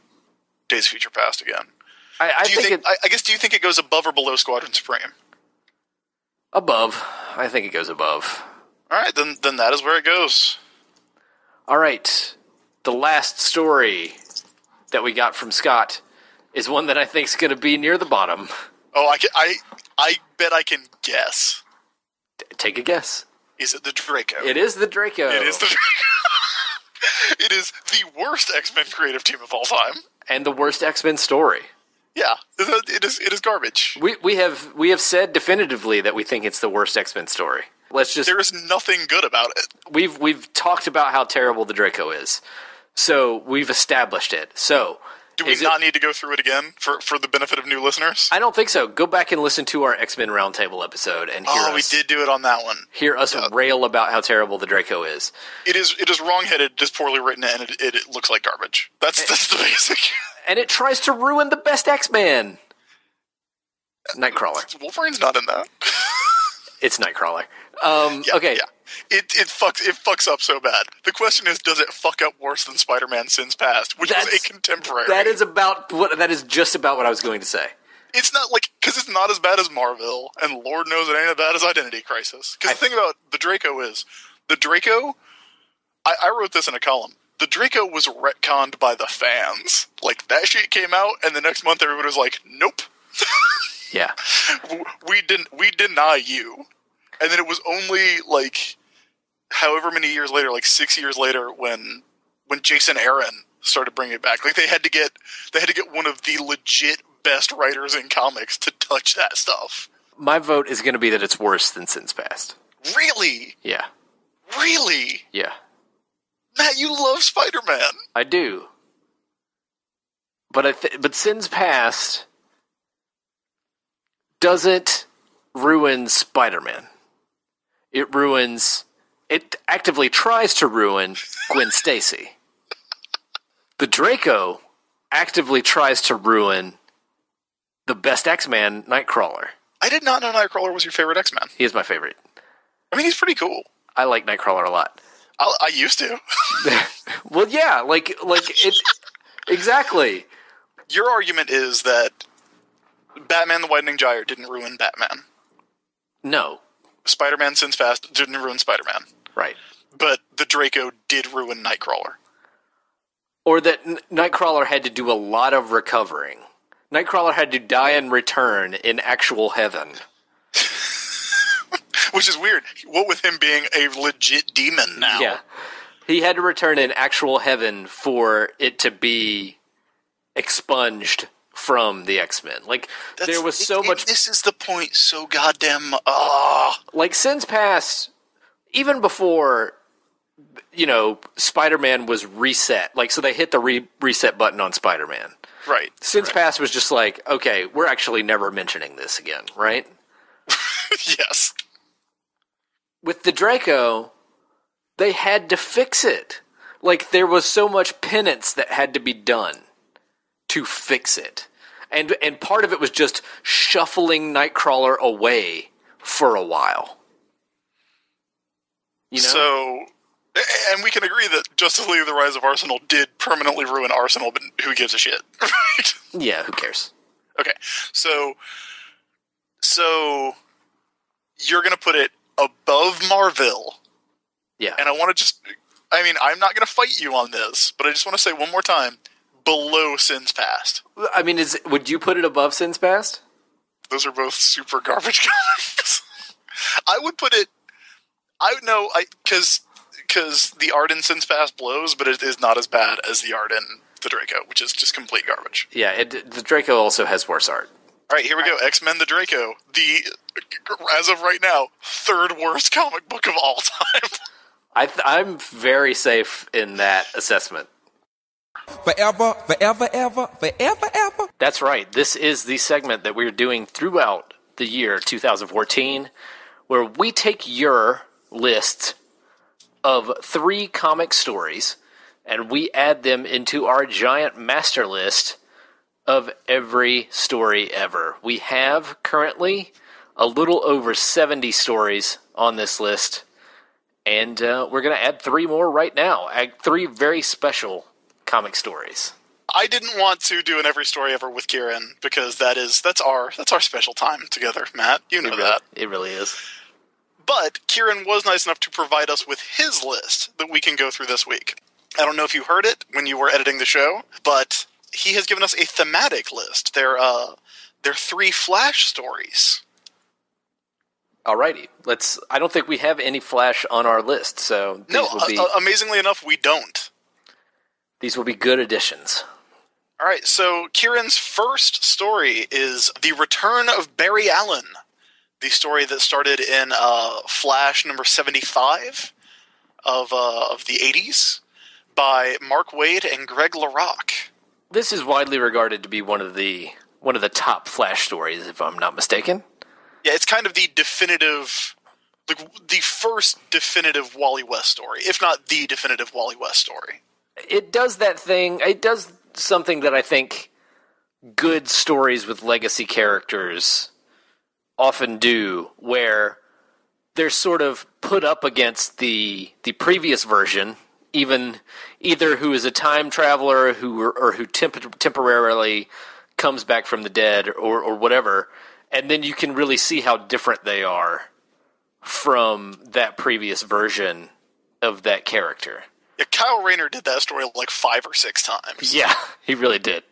Days of Future Past again. I guess, do you think it goes above or below Squadron Supreme? Above. I think it goes above. All right, then that is where it goes. All right. The last story that we got from Scott is one that I think is going to be near the bottom. Oh, I bet I can guess. Take a guess. Is it the Draco? It is the Draco. It is the Draco. It is the worst X-Men creative team of all time. And the worst X-Men story. Yeah, it is garbage. We have said definitively that we think it's the worst X-Men story. There is nothing good about it. We've talked about how terrible the Draco is. So we've established it. So do we not need to go through it again for the benefit of new listeners? I don't think so. Go back and listen to our X-Men Roundtable episode and hear us. We did do it on that one. Hear us rail about how terrible the Draco is. It is wrongheaded, just poorly written, and it looks like garbage. That's the basic. And it tries to ruin the best X-Man. Nightcrawler. Wolverine's not in that. It's Nightcrawler. Yeah, okay. Yeah. It fucks up so bad. The question is, does it fuck up worse than Spider-Man Sins Past, which was a contemporary? That is just about what I was going to say. It's not because it's not as bad as Marvel, and Lord knows it ain't as bad as Identity Crisis. Because the thing about the Draco is, I wrote this in a column. The Draco was retconned by the fans. Like, that shit came out, and the next month everybody was like, nope. Yeah. We deny you. And then it was only, however many years later, 6 years later, when Jason Aaron started bringing it back. Like, they had to get one of the legit best writers in comics to touch that stuff. My vote is going to be that it's worse than Sins Past. Really? Yeah. Really? Yeah. Matt, you love Spider-Man. I do. But Sins Past doesn't ruin Spider-Man. It actively tries to ruin Gwen Stacy. The Draco actively tries to ruin the best X-Man, Nightcrawler. I did not know Nightcrawler was your favorite X-Man. He is my favorite. I mean, he's pretty cool. I like Nightcrawler a lot. I used to. Well, yeah, it exactly. Your argument is that Batman the Widening Gyre didn't ruin Batman. No. Spider-Man Sins Past didn't ruin Spider-Man. Right. But the Draco did ruin Nightcrawler. Or that Nightcrawler had to do a lot of recovering. Nightcrawler had to die and return in actual heaven. Which is weird. What with him being a legit demon now? Yeah. He had to return in actual heaven for it to be expunged from the X-Men. There was so much... This is the point so goddamn... Sins Past, even before, Spider-Man was reset. So they hit the reset button on Spider-Man. Right. Sins Past was just okay, we're actually never mentioning this again, right? Yes. With the Draco, they had to fix it. There was so much penance that had to be done to fix it. And part of it was just shuffling Nightcrawler away for a while. So, and we can agree that Justice League The Rise of Arsenal did permanently ruin Arsenal, but who gives a shit, right? Yeah, who cares? Okay, so you're going to put it above Marvel. Yeah. And I want to I'm not going to fight you on this, but I just want to say one more time, below Sins Past. I mean, would you put it above Sins Past? Those are both super garbage comics. I would put it... because the art in Sins Past blows, but it is not as bad as the art in the Draco, which is just complete garbage. Yeah, the Draco also has worse art. All right, here we go. X-Men the Draco. As of right now, third worst comic book of all time. I'm very safe in that assessment. Forever, forever, ever, forever, ever. That's right. This is the segment that we're doing throughout the year 2014, where we take your list of 3 comic stories and we add them into our giant master list of every story ever. We have currently a little over 70 stories on this list, and we're going to add 3 more right now. Add 3 very special comic stories. I didn't want to do an every story ever with Kieran because that's our special time together, Matt. You know that. It really is. But Kieran was nice enough to provide us with his list that we can go through this week. I don't know if you heard it when you were editing the show, but he has given us a thematic list. They're 3 Flash stories. Alrighty, I don't think we have any Flash on our list, so amazingly enough, we don't. These will be good additions. All right, so Kieran's first story is The Return of Barry Allen, the story that started in Flash number 75 of the 80s by Mark Waid and Greg LaRocque. This is widely regarded to be one of the top Flash stories, if I'm not mistaken. Yeah, it's kind of the definitive, like the first definitive Wally West story, if not the definitive Wally West story. It does that thing. It does something that I think good stories with legacy characters often do, where they're sort of put up against the previous version, either who is a time traveler who temporarily comes back from the dead or whatever, and then you can really see how different they are from that previous version of that character. Yeah, Kyle Rayner did that story like 5 or 6 times. Yeah, he really did.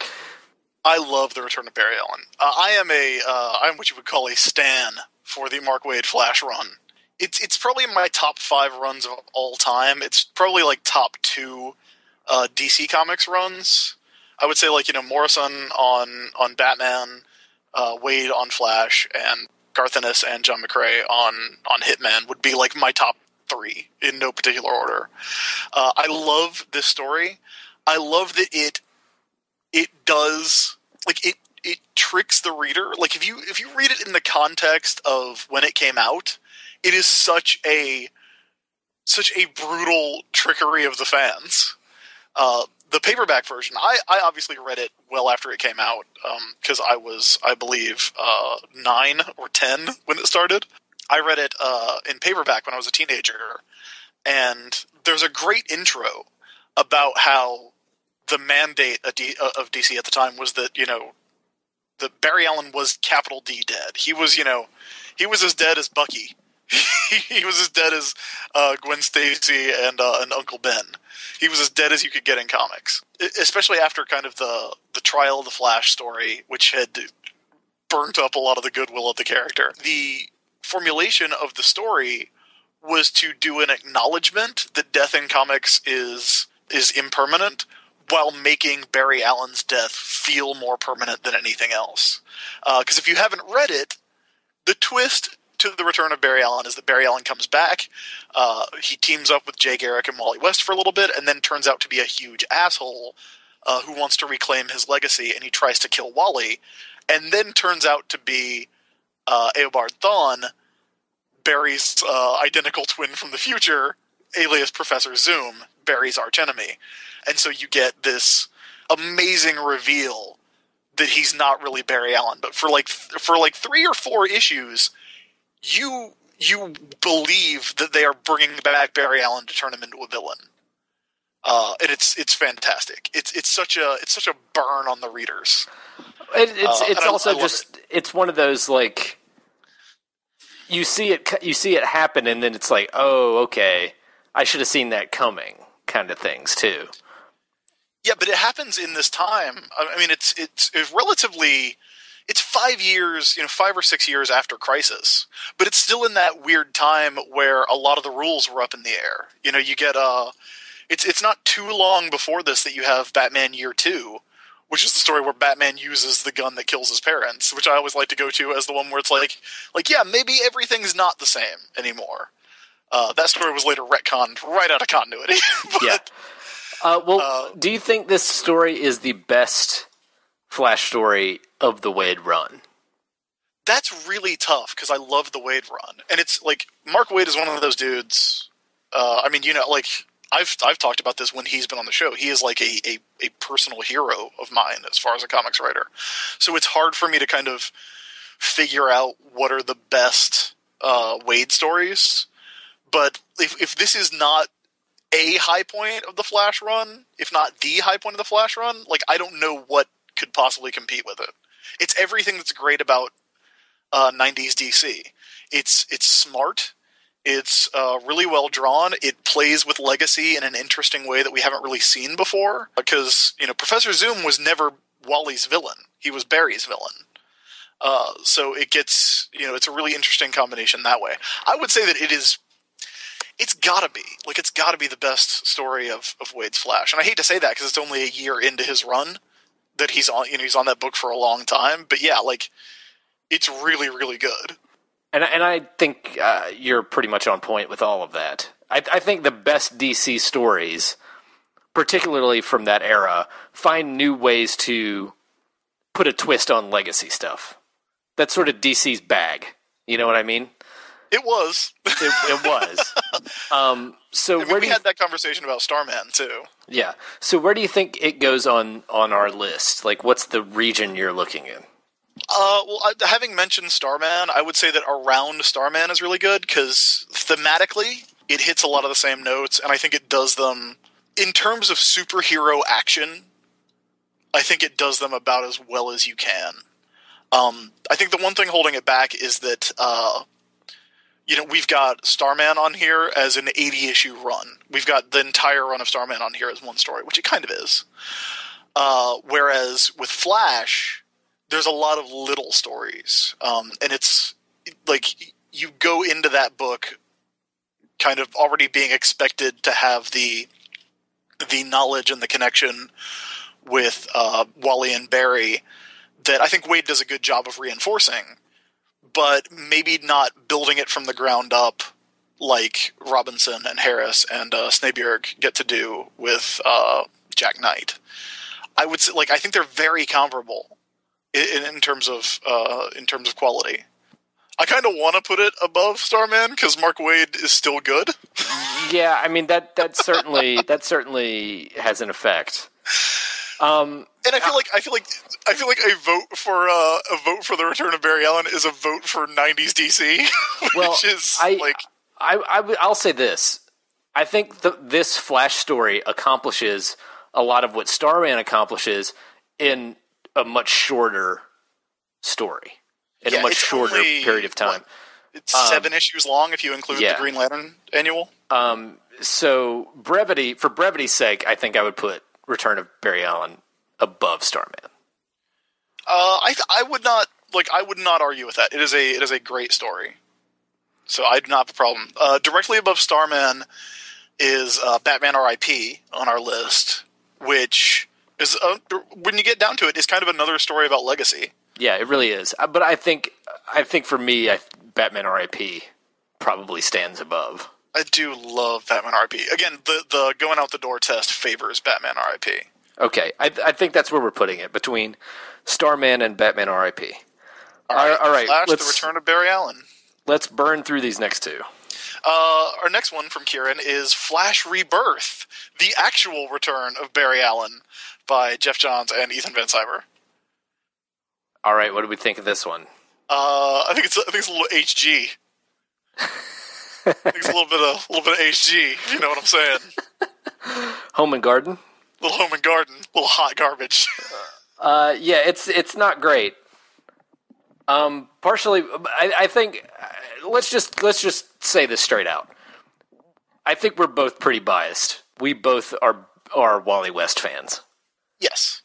I love The Return of Barry Allen. I'm what you would call a stan for the Mark Waid Flash run. It's probably in my top 5 runs of all time. It's probably like top 2 DC Comics runs. I would say Morrison on Batman, Waid on Flash, and Garth Ennis and John McCrea on Hitman would be like my top 3 in no particular order. I love this story. I love that it does it tricks the reader. Like if you read it in the context of when it came out, it is such a brutal trickery of the fans. The paperback version, I obviously read it well after it came out because I was, I believe, 9 or 10 when it started. I read it in paperback when I was a teenager, and there's a great intro about how the mandate of DC at the time was that, that Barry Allen was capital D dead. He was, he was as dead as Bucky. He was as dead as Gwen Stacy and Uncle Ben. He was as dead as you could get in comics, especially after kind of the trial of the Flash story, which had burnt up a lot of the goodwill of the character. The formulation of the story was to do an acknowledgement that death in comics is impermanent, while making Barry Allen's death feel more permanent than anything else. Because if you haven't read it, the twist to The Return of Barry Allen is that Barry Allen comes back, he teams up with Jay Garrick and Wally West for a little bit, and then turns out to be a huge asshole who wants to reclaim his legacy, and he tries to kill Wally, and then turns out to be Eobard Thawne, Barry's identical twin from the future, alias Professor Zoom, Barry's archenemy. And so you get this amazing reveal that he's not really Barry Allen, but for like 3 or 4 issues, you believe that they are bringing back Barry Allen to turn him into a villain, and it's fantastic. It's such a burn on the readers. It's also just it's one of those like you see it happen, and then it's like, oh, okay, I should have seen that coming, kind of things too. Yeah, but it happens in this time. I mean, it's relatively. It's 5 years, 5 or 6 years after Crisis, but it's still in that weird time where a lot of the rules were up in the air. You get it's not too long before this that you have Batman Year 2, which is the story where Batman uses the gun that kills his parents, which I always like to go to as the one where it's like yeah, maybe everything's not the same anymore. That story was later retconned right out of continuity. But, yeah. Do you think this story is the best Flash story of the Waid run? That's really tough because I love the Waid run, and it's like Mark Waid is one of those dudes. I mean, I've talked about this when he's been on the show. He is like a personal hero of mine as far as a comics writer. So it's hard for me to kind of figure out what are the best Waid stories. But if this is not a high point of the Flash run, if not the high point of the Flash run, like I don't know what could possibly compete with it. It's everything that's great about 90s DC. It's smart. It's really well drawn. It plays with legacy in an interesting way that we haven't really seen before. Because Professor Zoom was never Wally's villain; he was Barry's villain. So it gets it's a really interesting combination that way. I would say that it's gotta be the best story of Waid's Flash. And I hate to say that because it's only a year into his run. that he's on. He's on that book for a long time. But yeah, like it's really, really good. And I think you're pretty much on point with all of that. I think the best DC stories, particularly from that era, find new ways to put a twist on legacy stuff. That's sort of DC's bag. You know what I mean? It was. It was. So we had that conversation about Starman too. Yeah. So where do you think it goes on our list? Like, what's the region you're looking in? Having mentioned Starman, I would say that Around Starman is really good because thematically it hits a lot of the same notes, and I think it does them in terms of superhero action. I think it does them about as well as you can. I think the one thing holding it back is that we've got Starman on here as an 80-issue run. We've got the entire run of Starman on here as one story, which it kind of is. Whereas with Flash, there's a lot of little stories, and it's like you go into that book kind of already being expected to have the knowledge and the connection with Wally and Barry that I think Wade does a good job of reinforcing, but maybe not building it from the ground up like Robinson and Harris and Snebjerg get to do with Jack Knight. I would say, I think they're very comparable in terms of quality. I kind of want to put it above Starman because Mark Waid is still good. Yeah, I mean that certainly has an effect. And I feel like a vote for the return of Barry Allen is a vote for 90s DC. Well, I'll say this: I think this Flash story accomplishes a lot of what Starman accomplishes in a much shorter story, in a much shorter period of time. It's 7 issues long if you include the Green Lantern annual. So for brevity's sake, I think I would put Return of Barry Allen above Starman. I would not argue with that. It is a great story. So I do not have a problem. Directly above Starman is Batman R.I.P. on our list, which is when you get down to it, is kind of another story about legacy. Yeah, it really is. But I think for me, Batman R.I.P. probably stands above. I do love Batman R.I.P. Again, the going out the door test favors Batman R.I.P. Okay, I think that's where we're putting it, between Starman and Batman R.I.P. All right. Flash, the return of Barry Allen. Let's burn through these next two. Our next one from Kieran is Flash Rebirth, the actual return of Barry Allen by Jeff Johns and Ethan Van Sciver. All right, what do we think of this one? I think it's a little HG. I think it's a little bit of HG. You know what I'm saying? Home and Garden. Little Home and Garden, little hot garbage. Yeah, it's not great. Partially, I think let's just say this straight out. I think we're both pretty biased. We both are Wally West fans. Yes,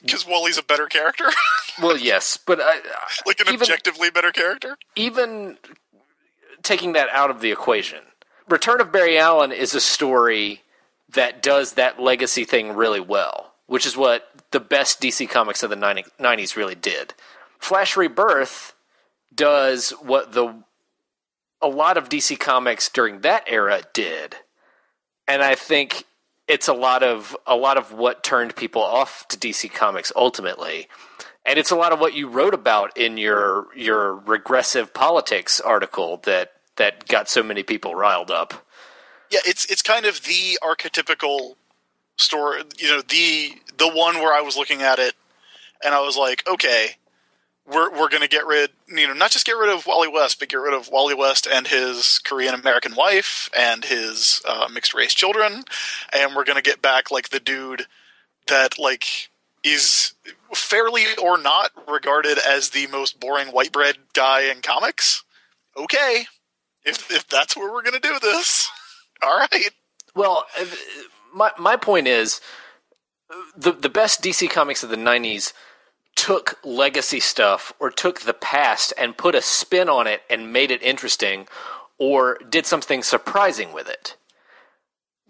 because Wally's a better character. Well, yes, but like an objectively better character. Even taking that out of the equation, Return of Barry Allen is a story that does that legacy thing really well, which is what the best DC comics of the 90s really did. Flash Rebirth does what a lot of DC comics during that era did, and I think it's a lot of what turned people off to DC Comics ultimately, and it's a lot of what you wrote about in your regressive politics article that got so many people riled up. Yeah, it's kind of the archetypical story, the one where I was looking at it and I was like, okay, we're going to get rid, not just get rid of Wally West, but get rid of Wally West and his Korean American wife and his mixed race children, and we're going to get back the dude that is fairly or not regarded as the most boring white bread guy in comics. Okay, if that's where we're going to do this, all right. Well, my point is the best DC comics of the 90s took legacy stuff or took the past and put a spin on it and made it interesting or did something surprising with it.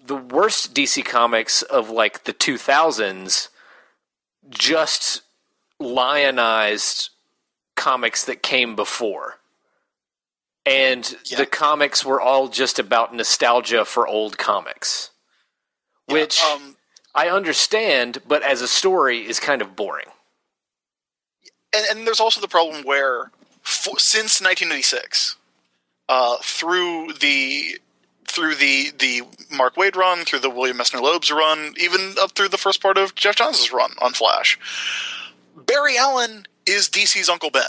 The worst DC comics of the 2000s just lionized comics that came before. And the comics were all just about nostalgia for old comics. Which I understand, but as a story is kind of boring. And there's also the problem where, since 1986, through the Mark Waid run, through the William Messner Loeb's run, even up through the first part of Jeff Johns' run on Flash, Barry Allen is DC's Uncle Ben.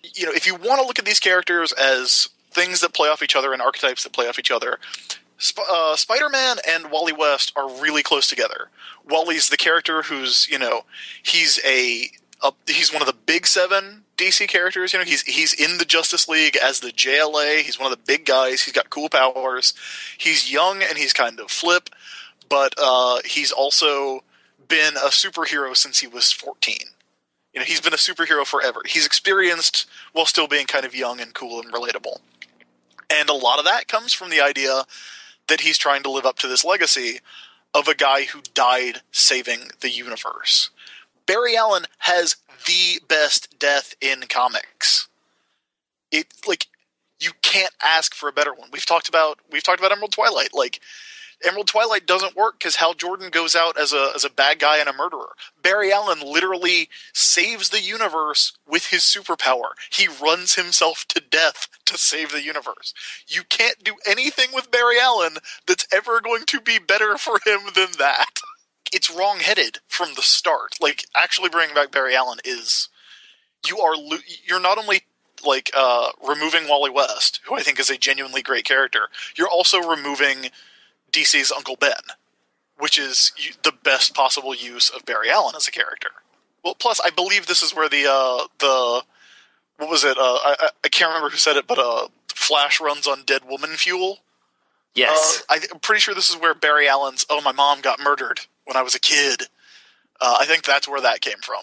If you want to look at these characters as things that play off each other and archetypes that play off each other, Spider-Man and Wally West are really close together. Wally's the character who's, he's one of the big seven DC characters. He's in the Justice League as the JLA. He's one of the big guys. He's got cool powers. He's young and he's kind of flip, but he's also been a superhero since he was 14. He's been a superhero forever. He's experienced while still being kind of young and cool and relatable. And a lot of that comes from the idea that he's trying to live up to this legacy of a guy who died saving the universe. Barry Allen has the best death in comics. You can't ask for a better one. We've talked about Emerald Twilight. Emerald Twilight doesn't work because Hal Jordan goes out as a bad guy and a murderer. Barry Allen literally saves the universe with his superpower. He runs himself to death to save the universe. You can't do anything with Barry Allen that's ever going to be better for him than that. It's wrong-headed from the start. Actually bringing back Barry Allen is... You're not only removing Wally West, who I think is a genuinely great character, you're also removing DC's Uncle Ben, which is the best possible use of Barry Allen as a character. Well, plus, I believe this is where the what was it? I can't remember who said it, but Flash runs on dead woman fuel. Yes. I'm pretty sure this is where Barry Allen's, my mom got murdered when I was a kid. I think that's where that came from,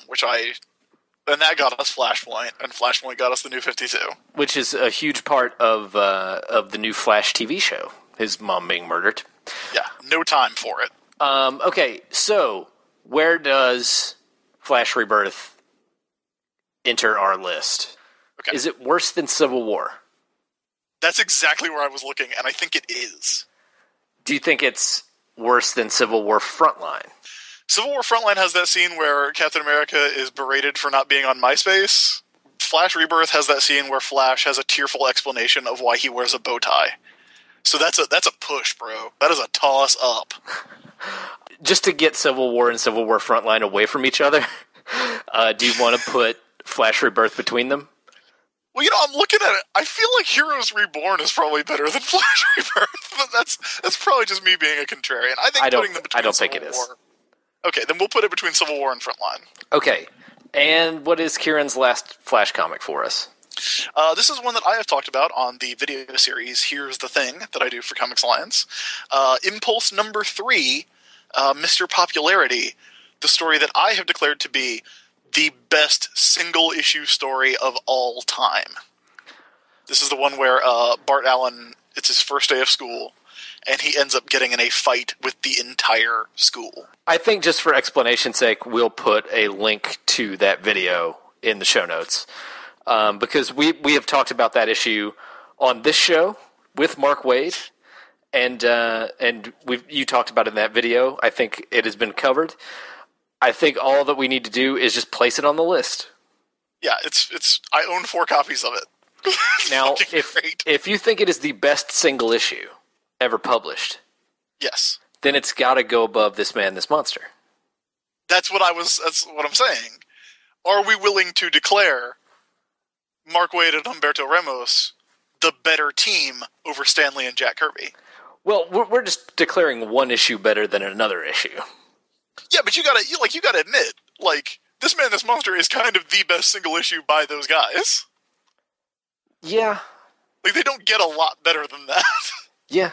and that got us Flashpoint, and Flashpoint got us the New 52. Which is a huge part of the new Flash TV show, his mom being murdered. Yeah, no time for it. Okay, so where does Flash Rebirth enter our list? Okay. Is it worse than Civil War? That's exactly where I was looking, and I think it is. Do you think it's worse than Civil War Frontline? Civil War Frontline has that scene where Captain America is berated for not being on MySpace. Flash Rebirth has that scene where Flash has a tearful explanation of why he wears a bow tie. So that's a push, bro. That is a toss up. Just to get Civil War and Civil War Frontline away from each other, do you want to put Flash Rebirth between them? Well, I'm looking at it. I feel like Heroes Reborn is probably better than Flash Rebirth, but that's probably just me being a contrarian. I don't think it is. Okay, then we'll put it between Civil War and Frontline. Okay, and what is Kieran's last Flash comic for us? This is one that I have talked about on the video series Here's the Thing that I do for Comics Alliance. Impulse number 3, Mr. Popularity, the story that I have declared to be the best single-issue story of all time. This is the one where Bart Allen, it's his first day of school, and he ends up getting in a fight with the entire school. I think just for explanation's sake, we'll put a link to that video in the show notes. Because we have talked about that issue on this show with Mark Waid, and you talked about it in that video. I think it has been covered. I think all that we need to do is just place it on the list. Yeah, it's. I own 4 copies of it. Now, if you think it is the best single issue ever published, yes, then it's got to go above This Man, This Monster. That's what I'm saying. Are we willing to declare Mark Waid and Humberto Ramos the better team over Stanley and Jack Kirby? Well, we're just declaring one issue better than another issue. Yeah, but you gotta admit, This Man, This Monster is kind of the best single issue by those guys. Yeah. They don't get a lot better than that. Yeah.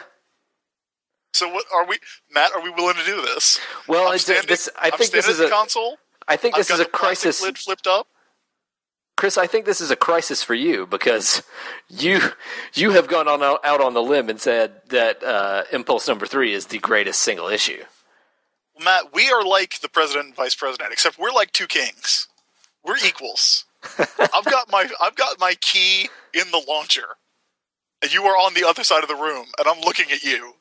So what are we, Matt? Are we willing to do this? Well, I think this is a console. I think this is a crisis. Lid flipped up. Chris, I think this is a crisis for you because you have gone out on the limb and said that Impulse number 3 is the greatest single issue. Matt, we are like the president and vice president, except we're like two kings. We're equals. I've got my key in the launcher, and you are on the other side of the room, and I'm looking at you,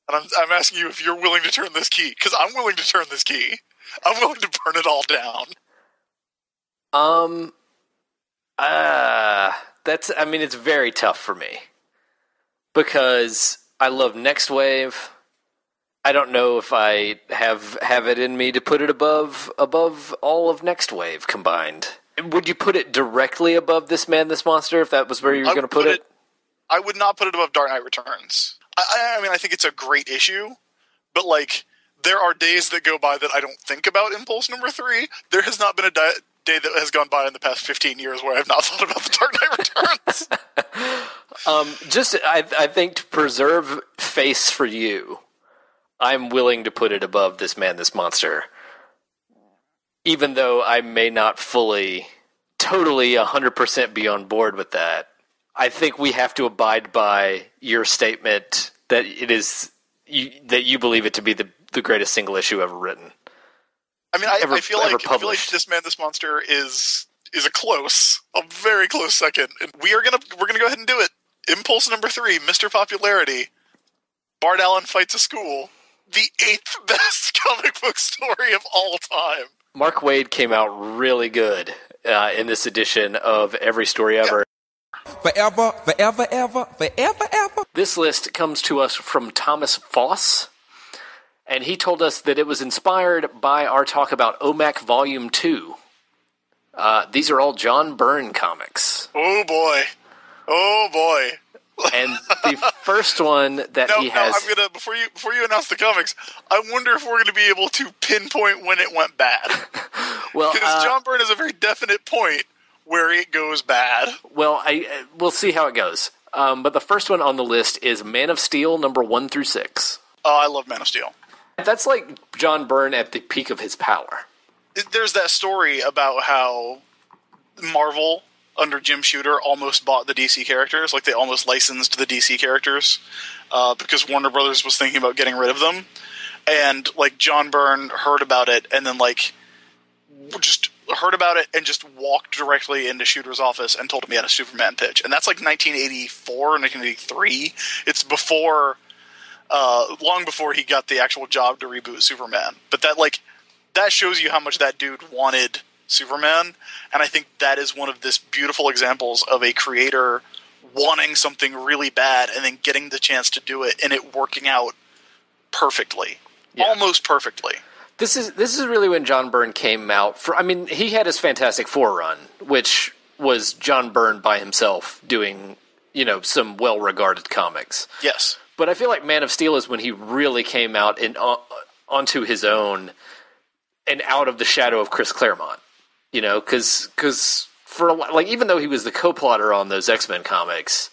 and I'm asking you if you're willing to turn this key, because I'm willing to turn this key. I'm willing to burn it all down. It's very tough for me because I love Next Wave. I don't know if I have it in me to put it above all of Next Wave combined. Would you put it directly above This Man, This Monster if that was where you were going to put it? I would not put it above Dark Knight Returns. I think it's a great issue, but like there are days that go by that I don't think about Impulse number 3. There has not been a day that has gone by in the past 15 years where I've not thought about the Dark Knight Returns. I think to preserve face for you, I'm willing to put it above This Man, This Monster. Even though I may not totally 100% be on board with that, I think we have to abide by your statement that that you believe it to be the greatest single issue ever written. I feel like This Man, This Monster is a very close second. And we're gonna go ahead and do it. Impulse number 3, Mr. Popularity. Bart Allen fights a school. The 8th best comic book story of all time. Mark Waid came out really good in this edition of Every Story Ever. Forever, forever, ever, forever, ever. This list comes to us from Thomas Foss, and he told us that it was inspired by our talk about OMAC Volume 2. These are all John Byrne comics. Oh, boy. And the first one that he has... I'm gonna before you announce the comics, I wonder if we're gonna be able to pinpoint when it went bad. Well, because John Byrne has a very definite point where it goes bad. Well, we'll see how it goes. But the first one on the list is Man of Steel number 1 through 6. Oh, I love Man of Steel. That's like John Byrne at the peak of his power. There's that story about how Marvel, under Jim Shooter, almost bought the DC characters. Like, they almost licensed the DC characters because Warner Brothers was thinking about getting rid of them. And, like, John Byrne heard about it and then, like, just heard about it and just walked directly into Shooter's office and told him he had a Superman pitch. And that's, like, 1984, 1983. It's before, long before he got the actual job to reboot Superman. But that shows you how much that dude wanted Superman, and I think that is one of this beautiful examples of a creator wanting something really bad and then getting the chance to do it and it working out perfectly. Yeah. Almost perfectly. This is really when John Byrne came out he had his Fantastic Four run, which was John Byrne by himself doing, some well-regarded comics. Yes. But I feel like Man of Steel is when he really came out onto his own and out of the shadow of Chris Claremont. Because for even though he was the co-plotter on those X-Men comics,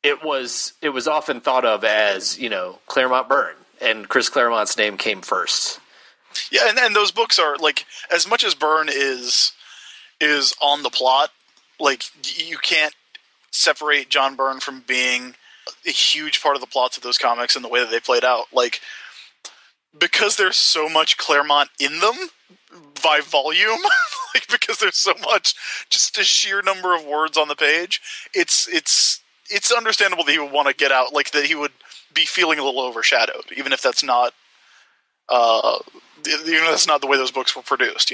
it was often thought of as Claremont Byrne, and Chris Claremont's name came first. Yeah, and those books are like, as much as Byrne is on the plot, like, you can't separate John Byrne from being a huge part of the plots of those comics and the way that they played out. Like, because there's so much Claremont in them by volume, like, because there's so much, just a sheer number of words on the page, it's understandable that he would want to get out, like, that he would be feeling a little overshadowed, even if that's not the way those books were produced,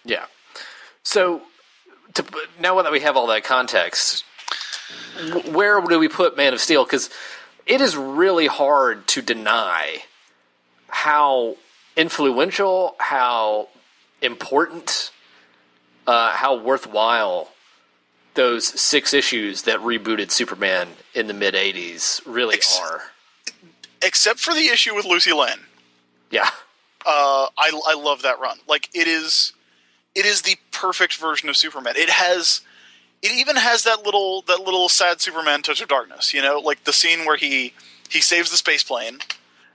Yeah. So, now that we have all that context, where do we put Man of Steel? Because it is really hard to deny how influential, how important, how worthwhile those 6 issues that rebooted Superman in the mid-'80s really are. Except for the issue with Lucy Lane. Yeah. I love that run. Like, it is the perfect version of Superman. It even has that little sad Superman touch of darkness, like the scene where he saves the space plane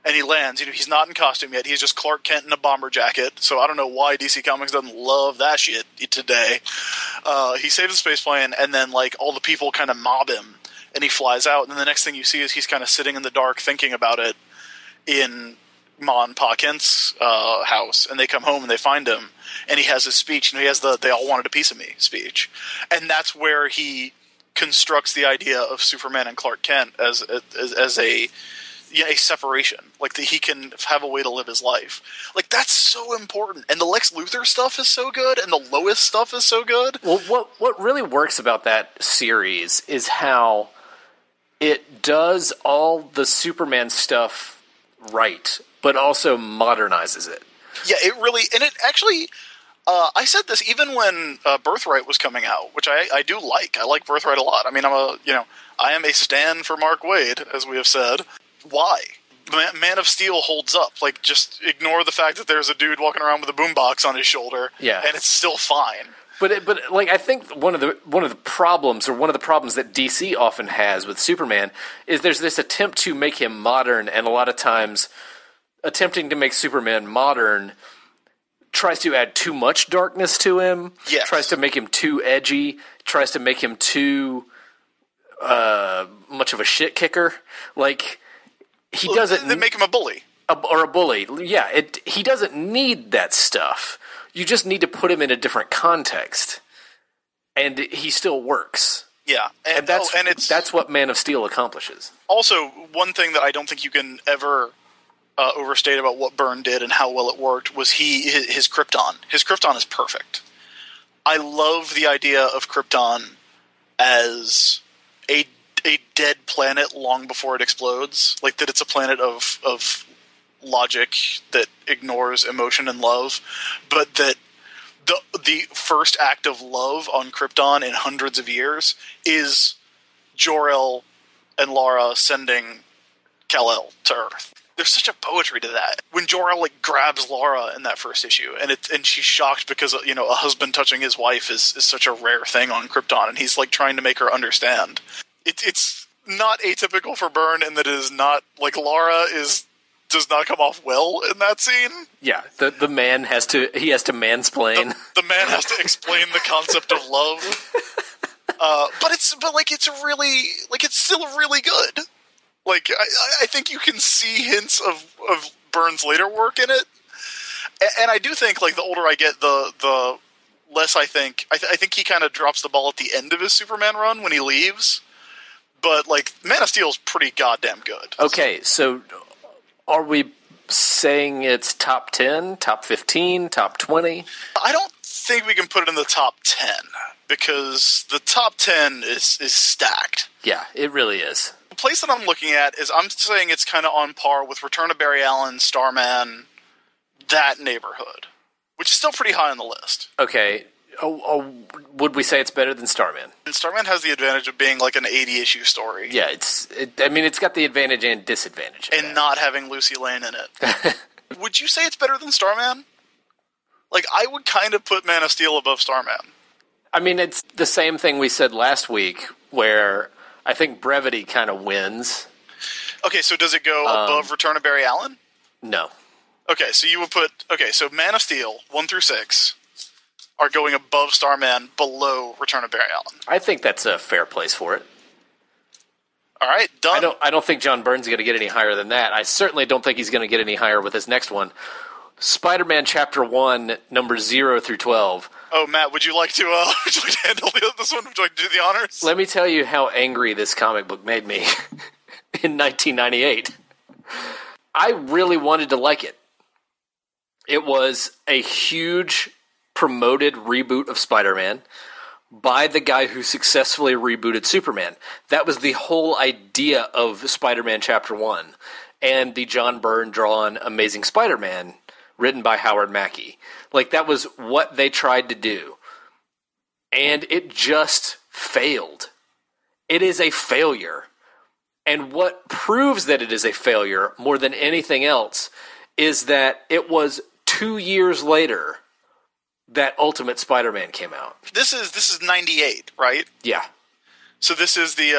and he lands. He's not in costume yet. He's just Clark Kent in a bomber jacket. So I don't know why DC Comics doesn't love that shit today. He saves the space plane, and then, like, all the people kind of mob him, and he flies out. And then the next thing you see is he's kind of sitting in the dark thinking about it in Ma and Pa Kent's house, and they come home and they find him, and he has his speech, and he has the "they all wanted a piece of me" speech, and that's where he constructs the idea of Superman and Clark Kent as a separation, like that he can have a way to live his life. Like, that's so important, and the Lex Luthor stuff is so good, and the Lois stuff is so good. Well, what really works about that series is how it does all the Superman stuff right, but also modernizes it. Yeah, it really, and it actually, I said this even when Birthright was coming out, which I do like. I like Birthright a lot. I mean, I am a stan for Mark Waid, as we have said. Why? Man of Steel holds up. Like, just ignore the fact that there's a dude walking around with a boombox on his shoulder, and it's still fine. But like, I think one of the problems that DC often has with Superman is there's this attempt to make him modern, and a lot of times attempting to make Superman modern tries to add too much darkness to him. Yes. Tries to make him too edgy. Tries to make him too much of a shit kicker. Like, he doesn't. They make him a bully. Or a bully. Yeah, he doesn't need that stuff. You just need to put him in a different context, and he still works. Yeah, and that's what Man of Steel accomplishes. Also, one thing that I don't think you can ever overstate about what Byrne did and how well it worked was his Krypton. His Krypton is perfect. I love the idea of Krypton as a dead planet long before it explodes. Like, that it's a planet of logic that ignores emotion and love, but that the first act of love on Krypton in hundreds of years is Jor-El and Lara sending Kal-El to Earth. There's such a poetry to that. When Jor-El grabs Lara in that first issue, and she's shocked because a husband touching his wife is such a rare thing on Krypton, and he's trying to make her understand. It's not atypical for Byrne in that it is not Lara does not come off well in that scene. Yeah, the man has to mansplain. The man has to explain the concept of love. But it's really it's still really good. Like, I think you can see hints of Byrne's later work in it, and I do think the older I get, the less I think. I think he kind of drops the ball at the end of his Superman run when he leaves. But Man of Steel is pretty goddamn good. Okay, so are we saying it's top 10, top 15, top 20? I don't think we can put it in the top 10 because the top 10 is stacked. Yeah, it really is. The place that I'm looking at is I'm saying it's kind of on par with Return of Barry Allen, Starman, that neighborhood, which is still pretty high on the list. Okay. Would we say it's better than Starman? And Starman has the advantage of being an 80-issue story. Yeah, it's got the advantage and disadvantage. And not having Lucy Lane in it. Would you say it's better than Starman? I would kind of put Man of Steel above Starman. I mean, it's the same thing we said last week, where I think brevity kind of wins. Okay, so does it go above Return of Barry Allen? No. Okay, so you would put... Okay, so Man of Steel, 1 through 6... are going above Starman, below Return of Barry Allen. I think that's a fair place for it. All right, done. I don't think John Byrne's going to get any higher than that. I certainly don't think he's going to get any higher with his next one. Spider-Man Chapter 1, numbers 0 through 12. Oh, Matt, would you like to handle this one? Would you like to do the honors? Let me tell you how angry this comic book made me in 1998. I really wanted to like it. It was a huge promoted reboot of Spider-Man by the guy who successfully rebooted Superman. That was the whole idea of Spider-Man Chapter 1 and the John Byrne drawn Amazing Spider-Man written by Howard Mackie. That was what they tried to do. And it just failed. It is a failure. And what proves that it is a failure more than anything else is that it was 2 years later that Ultimate Spider-Man came out. This is 98, right? Yeah. So this is the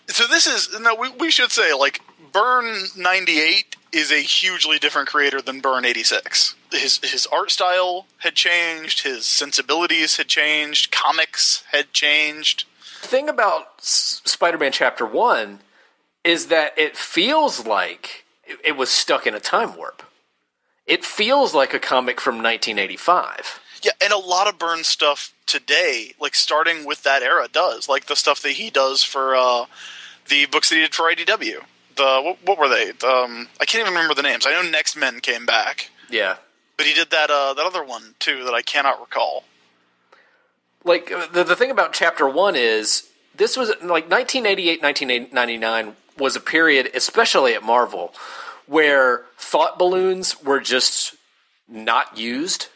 So this is we should say Byrne 98 is a hugely different creator than Byrne 86. His art style had changed, his sensibilities had changed, comics had changed. The thing about Spider-Man Chapter 1 is that it feels like it was stuck in a time warp. It feels like a comic from 1985. Yeah, and a lot of Byrne stuff today, like starting with that era, does. Like the stuff that he does for the books that he did for IDW. What were they? I can't even remember the names. I know Next Men came back. Yeah. But he did that other one, too, that I cannot recall. Like, the thing about Chapter 1 is, this was, like, 1988, 1999 was a period, especially at Marvel, where thought balloons were just not used.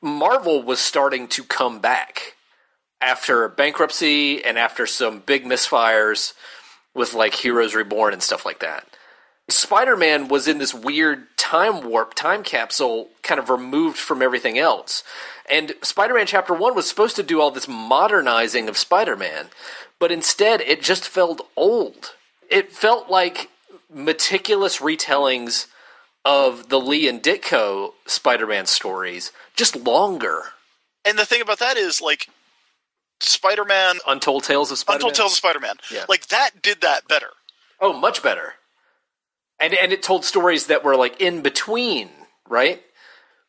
Marvel was starting to come back after bankruptcy and after some big misfires with, like, Heroes Reborn and stuff like that. Spider-Man was in this weird time warp, time capsule, kind of removed from everything else. And Spider-Man Chapter 1 was supposed to do all this modernizing of Spider-Man, but instead it just felt old. It felt like meticulous retellings of the Lee and Ditko Spider-Man stories, just longer. And the thing about that is, like, Spider-Man... Untold Tales of Spider-Man? Untold Tales of Spider-Man. Yeah. Like, that did that better. Oh, much better. And it told stories that were, like, in between, right?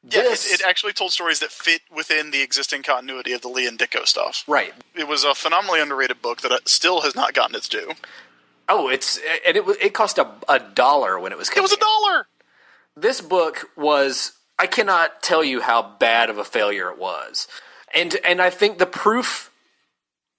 Yeah, it actually told stories that fit within the existing continuity of the Lee and Ditko stuff. Right. It was a phenomenally underrated book that still has not gotten its due. Oh, it cost $1 when it was coming. It was $1! This book was... I cannot tell you how bad of a failure it was. And I think the proof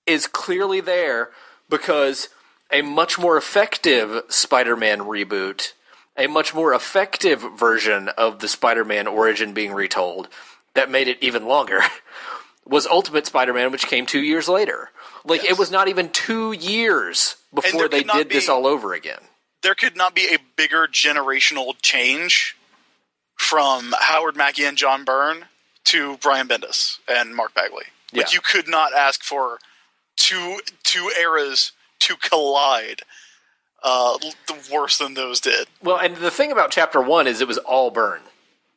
is clearly there because a much more effective Spider-Man reboot, a much more effective version of the Spider-Man origin being retold that made it even longer, was Ultimate Spider-Man, which came 2 years later. Like, It was not even 2 years before they did this all over again. There could not be a bigger generational change from Howard Mackie and John Byrne to Brian Bendis and Mark Bagley. Like, you could not ask for two eras to collide worse than those did. Well, and the thing about Chapter 1 is it was all Byrne.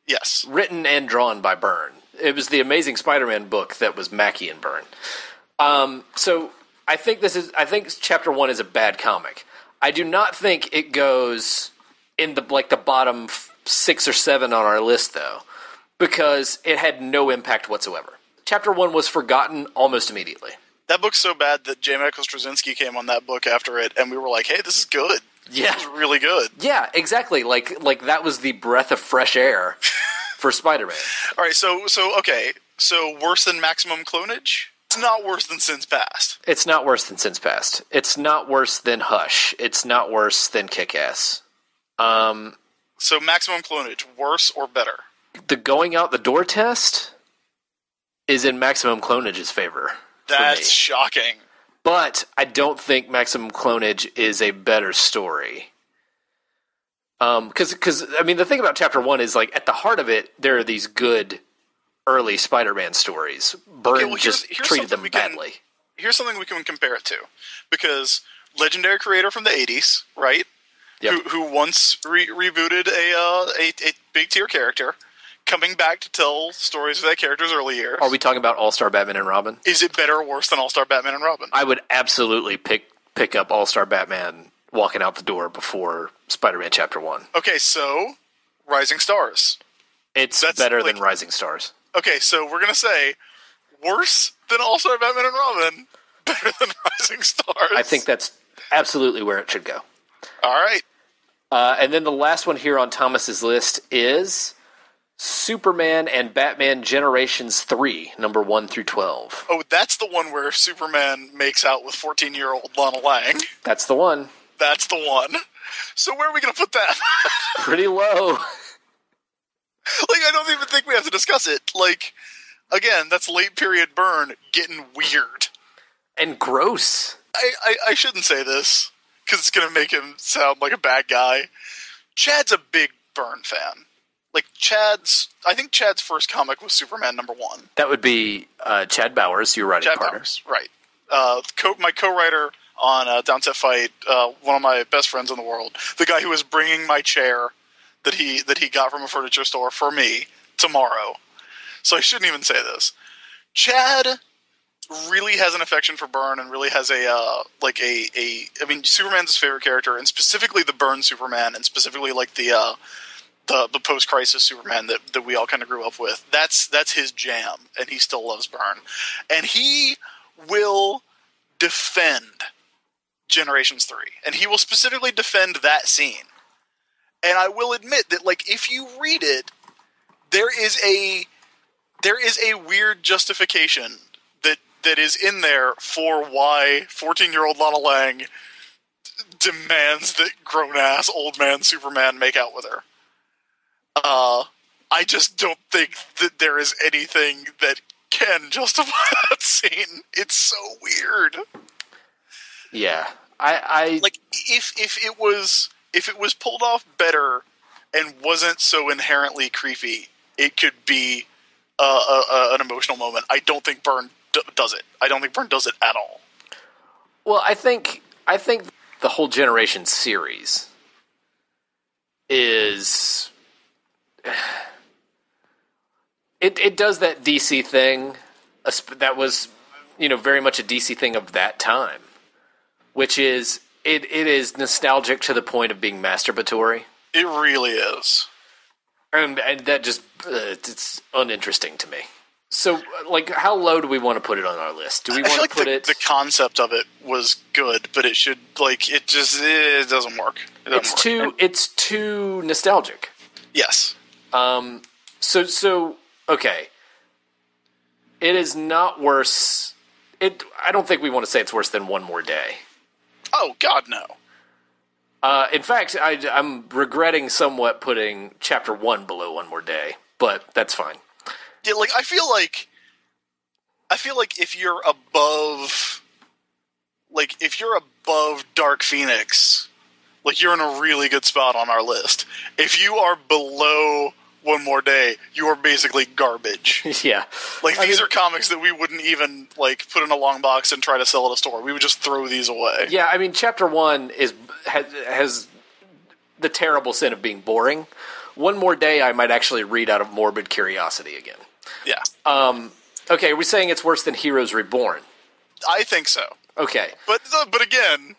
Yes. Written and drawn by Byrne. It was the Amazing Spider-Man book that was Mackie and Byrne. So I think Chapter 1 is a bad comic. I do not think it goes in the bottom 6 or 7 on our list, though, because it had no impact whatsoever. Chapter 1 was forgotten almost immediately. That book's so bad that J. Michael Straczynski came on that book after it, and we were like, hey, this is good. Yeah. This is really good. Yeah, exactly. Like that was the breath of fresh air for Spider-Man. All right, so worse than Maximum Clonage? It's not worse than Sins Past. It's not worse than Sins Past. It's not worse than Hush. It's not worse than Kick-Ass. So Maximum Clonage, worse or better? The going out the door test is in Maximum Clonage's favor. That's shocking. But I don't think Maximum Clonage is a better story. Because I mean, the thing about Chapter 1 is, like, at the heart of it, there are these good early Spider-Man stories. Byrne just treated them badly. Here's something we can compare it to. Because legendary creator from the 80s, right? Yep. Who once rebooted a big tier character, coming back to tell stories of that character's early years. Are we talking about All-Star Batman and Robin? Is it better or worse than All-Star Batman and Robin? I would absolutely pick up All-Star Batman walking out the door before Spider-Man Chapter 1. Okay, so Rising Stars. That's better than Rising Stars. Okay, so we're going to say worse than All-Star Batman and Robin, better than Rising Stars. I think that's absolutely where it should go. All right. And then the last one here on Thomas's list is Superman and Batman Generations 3, number 1 through 12. Oh, that's the one where Superman makes out with 14-year-old Lana Lang. That's the one. That's the one. So where are we going to put that? Pretty low. Like, I don't even think we have to discuss it. Like, again, that's late period Byrne getting weird. And gross. I shouldn't say this, because it's going to make him sound like a bad guy. Chad's a big Byrne fan. Like, I think Chad's first comic was Superman number 1. That would be Chad Bowers, your writing partner. Chad Bowers, right. My co-writer on Downset Fight, one of my best friends in the world, the guy who was bringing my chair that he got from a furniture store for me tomorrow. So I shouldn't even say this. Chad really has an affection for Byrne and really has I mean, Superman's his favorite character, and specifically the Byrne Superman, and specifically like the post-crisis Superman that we all kind of grew up with. That's his jam, and he still loves Byrne. And he will defend Generations 3. And he will specifically defend that scene. And I will admit that, like, if you read it, there is a weird justification that is in there for why 14-year-old Lana Lang demands that grown-ass old man Superman make out with her. I just don't think that there is anything that can justify that scene. It's so weird. Yeah, I like if it was pulled off better and wasn't so inherently creepy, it could be an emotional moment. I don't think Byrne does it. I don't think Byrne does it at all. Well, I think the whole Generation series is it does that DC thing that was, you know, very much a DC thing of that time, which is it is nostalgic to the point of being masturbatory. It really is. And that just it's uninteresting to me. So, like, how low do we want to put it on our list? Do we want to put it? The concept of it was good, but it should it doesn't work. It's too nostalgic. Yes. So okay. It is not worse. I don't think we want to say it's worse than One More Day. Oh God, no. In fact, I'm regretting somewhat putting Chapter 1 below One More Day, but that's fine. Yeah, like I feel like if you're above Dark Phoenix, like you're in a really good spot on our list. If you are below One More Day, you are basically garbage. Yeah. Like these are comics that we wouldn't even like put in a long box and try to sell at a store. We would just throw these away. Yeah, I mean Chapter 1 has the terrible sin of being boring. One More Day I might actually read out of morbid curiosity again. Yeah. Okay, are we saying it's worse than Heroes Reborn? I think so. Okay. But again,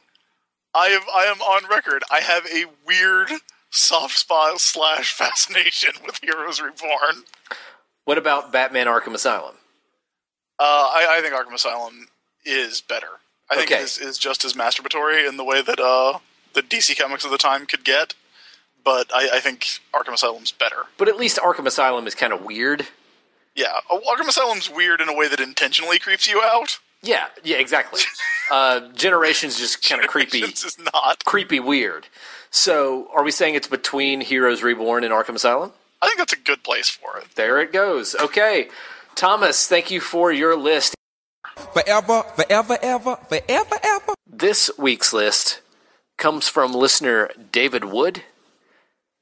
I am on record. I have a weird soft spot / fascination with Heroes Reborn. What about Batman Arkham Asylum? I think Arkham Asylum is better. I think it is just as masturbatory in the way that the DC comics of the time could get. But I think Arkham Asylum's better. But at least Arkham Asylum is kind of weird. Yeah, Arkham Asylum's weird in a way that intentionally creeps you out. Yeah, exactly. Generations just kind of creepy. Generations is not. Creepy weird. So, are we saying it's between Heroes Reborn and Arkham Asylum? I think that's a good place for it. There it goes. Okay. Thomas, thank you for your list. Forever, forever, ever, forever, ever. This week's list comes from listener David Wood,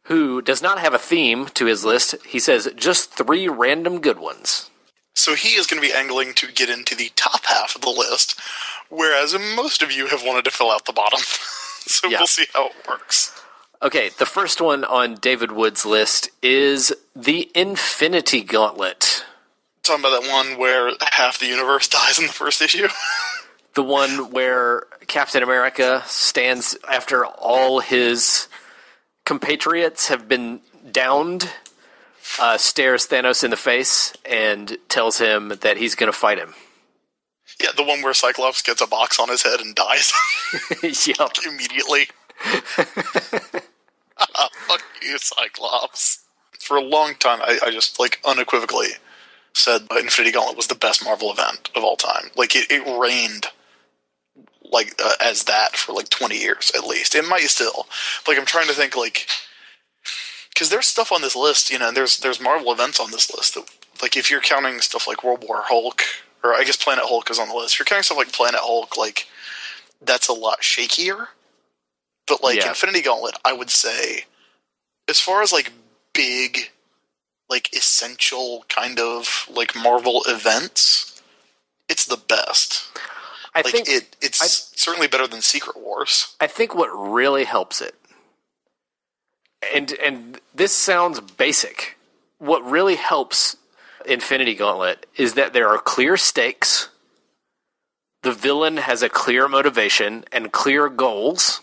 who does not have a theme to his list. He says, just 3 random good ones. So he is going to be angling to get into the top half of the list, whereas most of you have wanted to fill out the bottom. So We'll see how it works. Okay, the first one on David Wood's list is the Infinity Gauntlet. Talking about that one where half the universe dies in the first issue? The one where Captain America stands after all his compatriots have been downed, stares Thanos in the face, and tells him that he's going to fight him. Yeah, the one where Cyclops gets a box on his head and dies. Yep. Immediately. Fuck you, Cyclops. For a long time, I just, like, unequivocally said Infinity Gauntlet was the best Marvel event of all time. Like, it reigned, like, as that for, like, 20 years, at least. It might still. Like, I'm trying to think, like... Because there's stuff on this list, you know, there's Marvel events on this list that, like, if you're counting stuff like World War Hulk, or I guess Planet Hulk is on the list. If you're counting stuff like Planet Hulk, like, that's a lot shakier. But, like, Infinity Gauntlet, I would say, as far as, like, big, like, essential kind of, like, Marvel events, it's the best. I think it's certainly better than Secret Wars. I think what really helps it, and this sounds basic, what really helps Infinity Gauntlet is that there are clear stakes, the villain has a clear motivation and clear goals,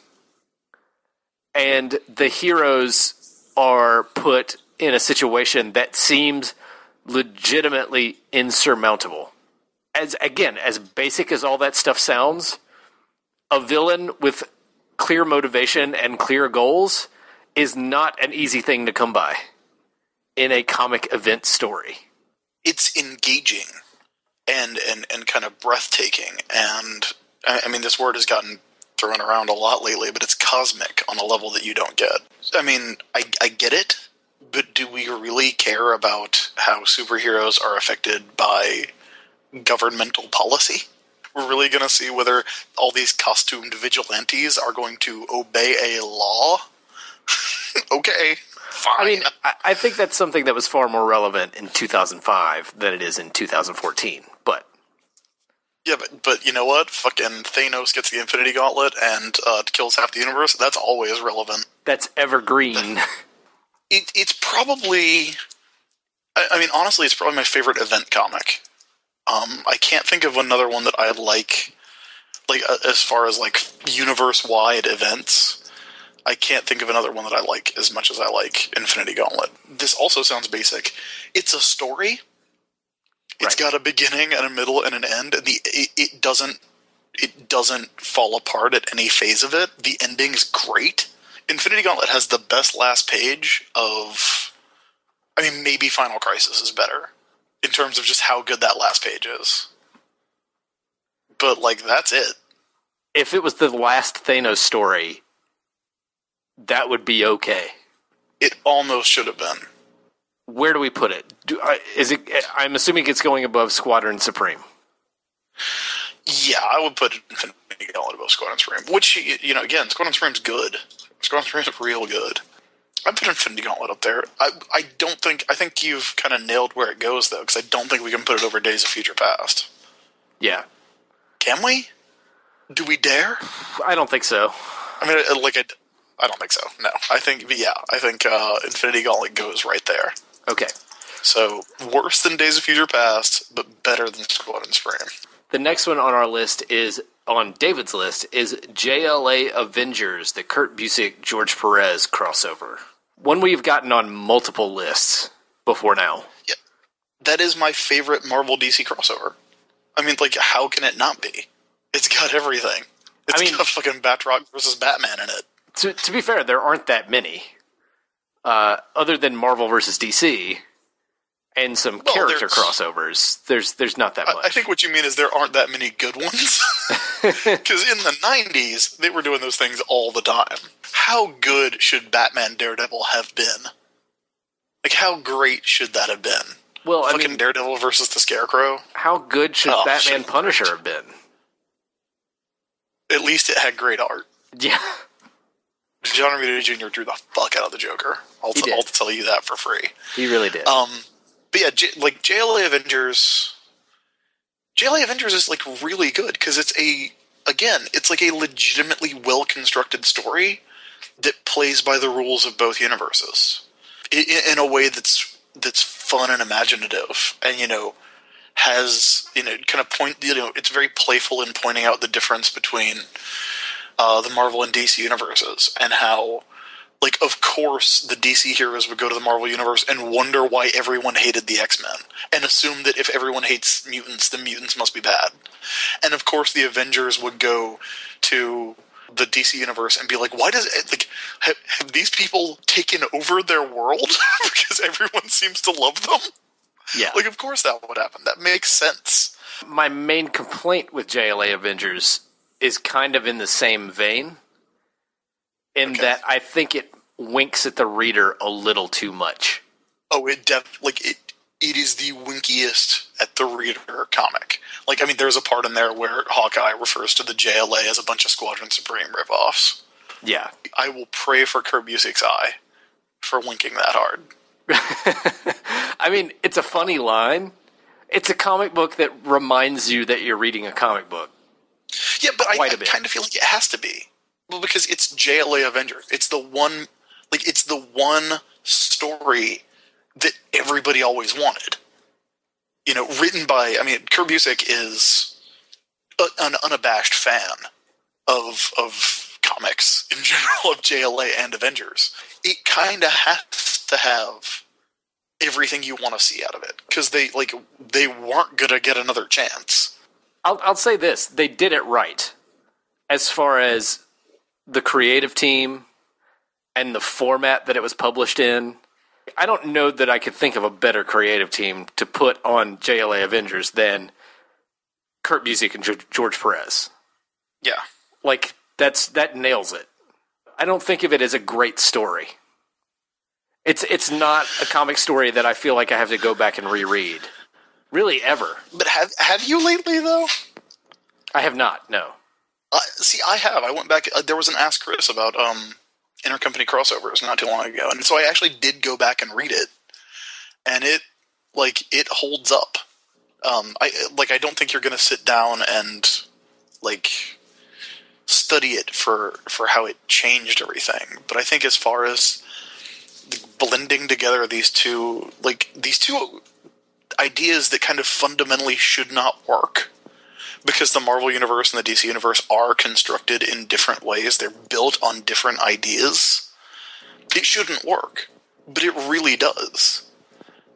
and the heroes are put in a situation that seems legitimately insurmountable. As basic as all that stuff sounds, a villain with clear motivation and clear goals is not an easy thing to come by in a comic event story. It's engaging and kind of breathtaking, and I mean, this word has gotten thrown around a lot lately, but it's cosmic on a level that you don't get. I mean, I get it, but do we really care about how superheroes are affected by governmental policy? We're really going to see whether all these costumed vigilantes are going to obey a law? Okay, fine. I mean, I think that's something that was far more relevant in 2005 than it is in 2014, but... Yeah, but you know what? Fucking Thanos gets the Infinity Gauntlet and kills half the universe. That's always relevant. That's evergreen. It's probably... I mean, honestly, it's probably my favorite event comic. I can't think of another one that I like as far as, like, universe-wide events. I can't think of another one that I like as much as I like Infinity Gauntlet. This also sounds basic. It's a story. It's got a beginning and a middle and an end, and it doesn't fall apart at any phase of it. The ending's great. Infinity Gauntlet has the best last page of... I mean, maybe Final Crisis is better in terms of just how good that last page is. But, like, that's it. If it was the last Thanos story, that would be okay. It almost should have been. Where do we put it? I'm assuming it's going above Squadron Supreme. Yeah, I would put Infinity Gauntlet above Squadron Supreme. Which, you know, again, Squadron Supreme's good. Squadron Supreme's real good. I put Infinity Gauntlet up there. I think you've kind of nailed where it goes, though, because I don't think we can put it over Days of Future Past. Yeah. Can we? Do we dare? I don't think so. I mean, I don't think so. No. I think Infinity Gauntlet goes right there. Okay. So, worse than Days of Future Past, but better than Squadron Supreme. The next one on our list on David's list, is JLA Avengers, the Kurt Busiek, George Perez crossover. One we've gotten on multiple lists before now. Yeah. That is my favorite Marvel DC crossover. I mean, like, how can it not be? It's got everything. It's got fucking Batroc versus Batman in it. To be fair, there aren't that many. Other than Marvel versus DC and some character crossovers, there's not that much. I think what you mean is there aren't that many good ones. Because in the 90s, they were doing those things all the time. How good should Batman Daredevil have been? Like, how great should that have been? Well, fucking Daredevil versus the Scarecrow? How good should Batman Punisher have been? At least it had great art. Yeah. John Romita Jr. drew the fuck out of the Joker. I'll tell you that for free. He really did. But yeah, JLA Avengers... JLA Avengers is, like, really good, because it's like a legitimately well-constructed story that plays by the rules of both universes. In a way that's fun and imaginative, and, has, kind of it's very playful in pointing out the difference between the Marvel and DC universes, and how, like, of course the DC heroes would go to the Marvel universe and wonder why everyone hated the X-Men, and assume that if everyone hates mutants, the mutants must be bad. And of course the Avengers would go to the DC universe and be like, why does it, like, have these people taken over their world? Because everyone seems to love them? Yeah. Like, of course that would happen. That makes sense. My main complaint with JLA Avengers is kind of in the same vein, in that I think it winks at the reader a little too much. Oh, it is the winkiest at the reader comic. Like, I mean, there's a part in there where Hawkeye refers to the JLA as a bunch of Squadron Supreme ripoffs. Yeah. I will pray for Kurt Busiek's eye for winking that hard. I mean, it's a funny line. It's a comic book that reminds you that you're reading a comic book. Yeah, but I kind of feel like it has to be. Well, because it's JLA Avengers. It's the one story that everybody always wanted. Written by, Kurt Busiek is an unabashed fan of comics in general, of JLA and Avengers, it kind of has to have everything you want to see out of it, because they weren't gonna get another chance. I'll say this: they did it right, as far as the creative team and the format that it was published in. I don't know that I could think of a better creative team to put on JLA Avengers than Kurt Busiek and George Perez. Yeah. Like, that nails it. I don't think of it as a great story. It's not a comic story that I feel like I have to go back and reread. Really, ever. But have you lately, though? I have not, no. See, I have. I went back. There was an Ask Chris about intercompany crossovers not too long ago, and so I actually did go back and read it, and it holds up. I don't think you're going to sit down and study it for how it changed everything. But I think as far as blending together these two ideas that kind of fundamentally should not work, because the Marvel Universe and the DC Universe are constructed in different ways, they're built on different ideas, it shouldn't work. But it really does.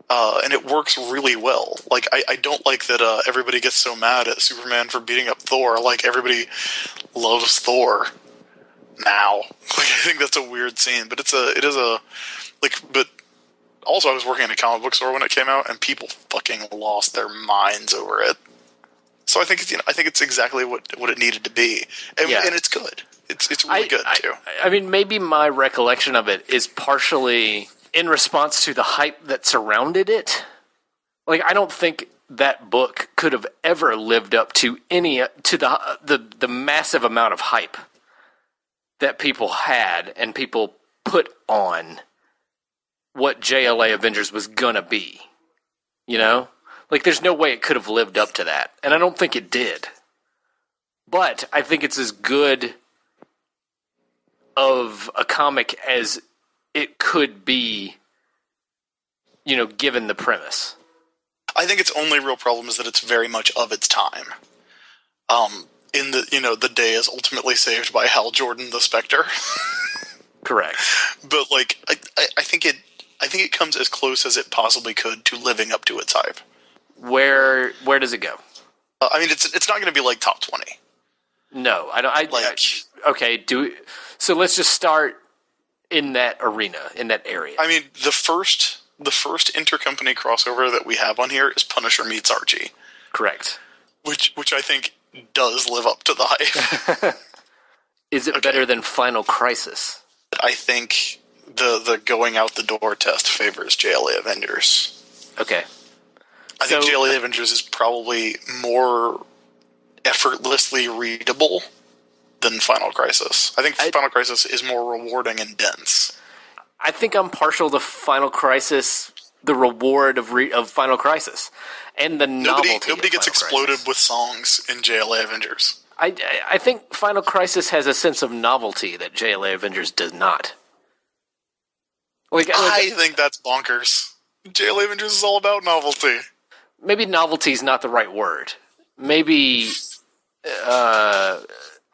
And it works really well. I don't like that everybody gets so mad at Superman for beating up Thor. Everybody loves Thor now. I think that's a weird scene, but but also I was working in a comic book store when it came out, and people fucking lost their minds over it. So I think it's exactly what it needed to be, and it's good. It's really good too. I mean, maybe my recollection of it is partially in response to the hype that surrounded it. I don't think that book could have ever lived up to the massive amount of hype that people had and people put on what JLA Avengers was gonna be. You know? There's no way it could have lived up to that. And I don't think it did. But I think it's as good of a comic as it could be, given the premise. I think its only real problem is that it's very much of its time. In the day is ultimately saved by Hal Jordan, the Spectre. Correct. But I think it comes as close as it possibly could to living up to its hype. Where does it go? I mean, it's not going to be top 20. No, I don't. Okay, so let's just start in that arena, in that area. I mean, the first intercompany crossover that we have on here is Punisher meets Archie. Correct. Which I think does live up to the hype. Is it better than Final Crisis? I think the going out the door test favors JLA Avengers. Okay. I think JLA Avengers is probably more effortlessly readable than Final Crisis. I think Final Crisis is more rewarding and dense. I think I'm partial to Final Crisis, the reward of Final Crisis, and the novelty. Nobody gets exploded with songs in JLA Avengers. I think Final Crisis has a sense of novelty that JLA Avengers does not. I think that's bonkers. JLA Avengers is all about novelty. Maybe novelty is not the right word. Maybe, I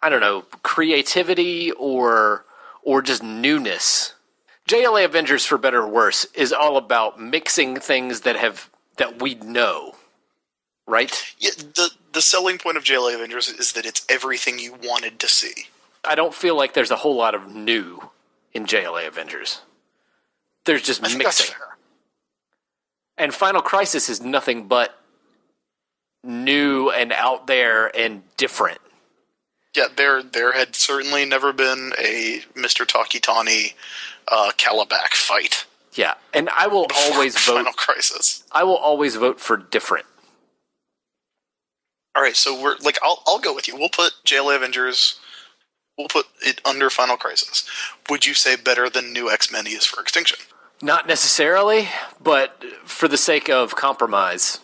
don't know, creativity or just newness. JLA Avengers, for better or worse, is all about mixing things that we know, right? Yeah, the selling point of JLA Avengers is that it's everything you wanted to see. I don't feel like there's a whole lot of new in JLA Avengers. There's just mixing. That's fair. And Final Crisis is nothing but new and out there and different. Yeah, there had certainly never been a Mr. Takitani Calabac fight. Yeah, and I will always vote Final Crisis. I will always vote for different. All right, so we're I'll go with you. We'll put JLA Avengers. We'll put it under Final Crisis. Would you say better than New X-Men is for Extinction? Not necessarily, but for the sake of compromise,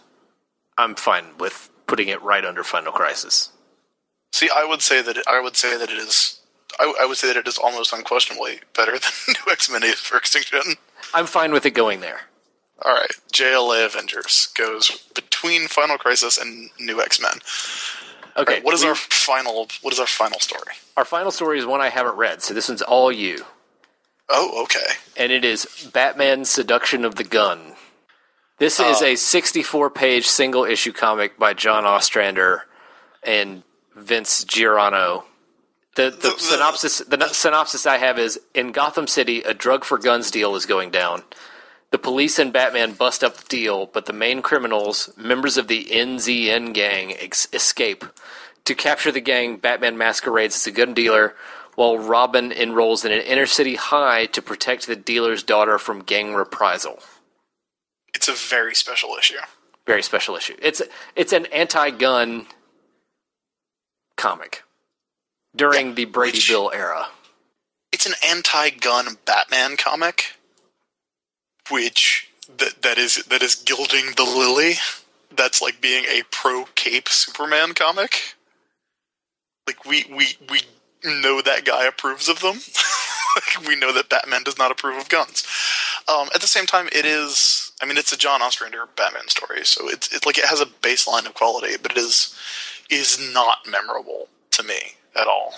I'm fine with putting it right under Final Crisis. See, I would say that it is almost unquestionably better than New X-Men is for Extinction. I'm fine with it going there. All right, JLA Avengers goes between Final Crisis and New X-Men. Okay. Right, what is our final story? Our final story is one I haven't read, so this one's all you. Oh, okay. And it is Batman Seduction of the Gun. This is a 64-page single-issue comic by John Ostrander and Vince Giordano. The synopsis I have is, in Gotham City, a drug for guns deal is going down. The police and Batman bust up the deal, but the main criminals, members of the NZN gang, escape. To capture the gang, Batman masquerades as a gun dealer, while Robin enrolls in an inner-city high to protect the dealer's daughter from gang reprisal. It's a very special issue. Very special issue. It's an anti-gun comic during the Brady Bill era. It's an anti-gun Batman comic, which that is gilding the lily. That's like being a pro-cape Superman comic. Like we know that guy approves of them. Like, we know that Batman does not approve of guns. At the same time, it's a John Ostrander Batman story, so it's like it has a baseline of quality, but it is not memorable to me at all.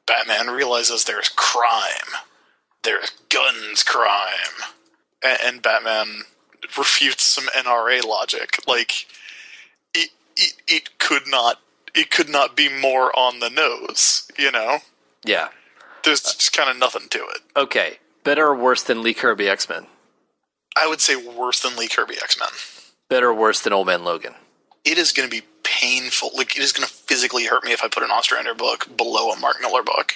Batman realizes there's crime. There's guns crime. And Batman refutes some NRA logic. Like, it could not be more on the nose, you know? Yeah. There's just kind of nothing to it. Okay. Better or worse than Lee Kirby X-Men? I would say worse than Lee Kirby X-Men. Better or worse than Old Man Logan? It is going to be painful. Like, it is going to physically hurt me if I put an Ostrander book below a Mark Millar book.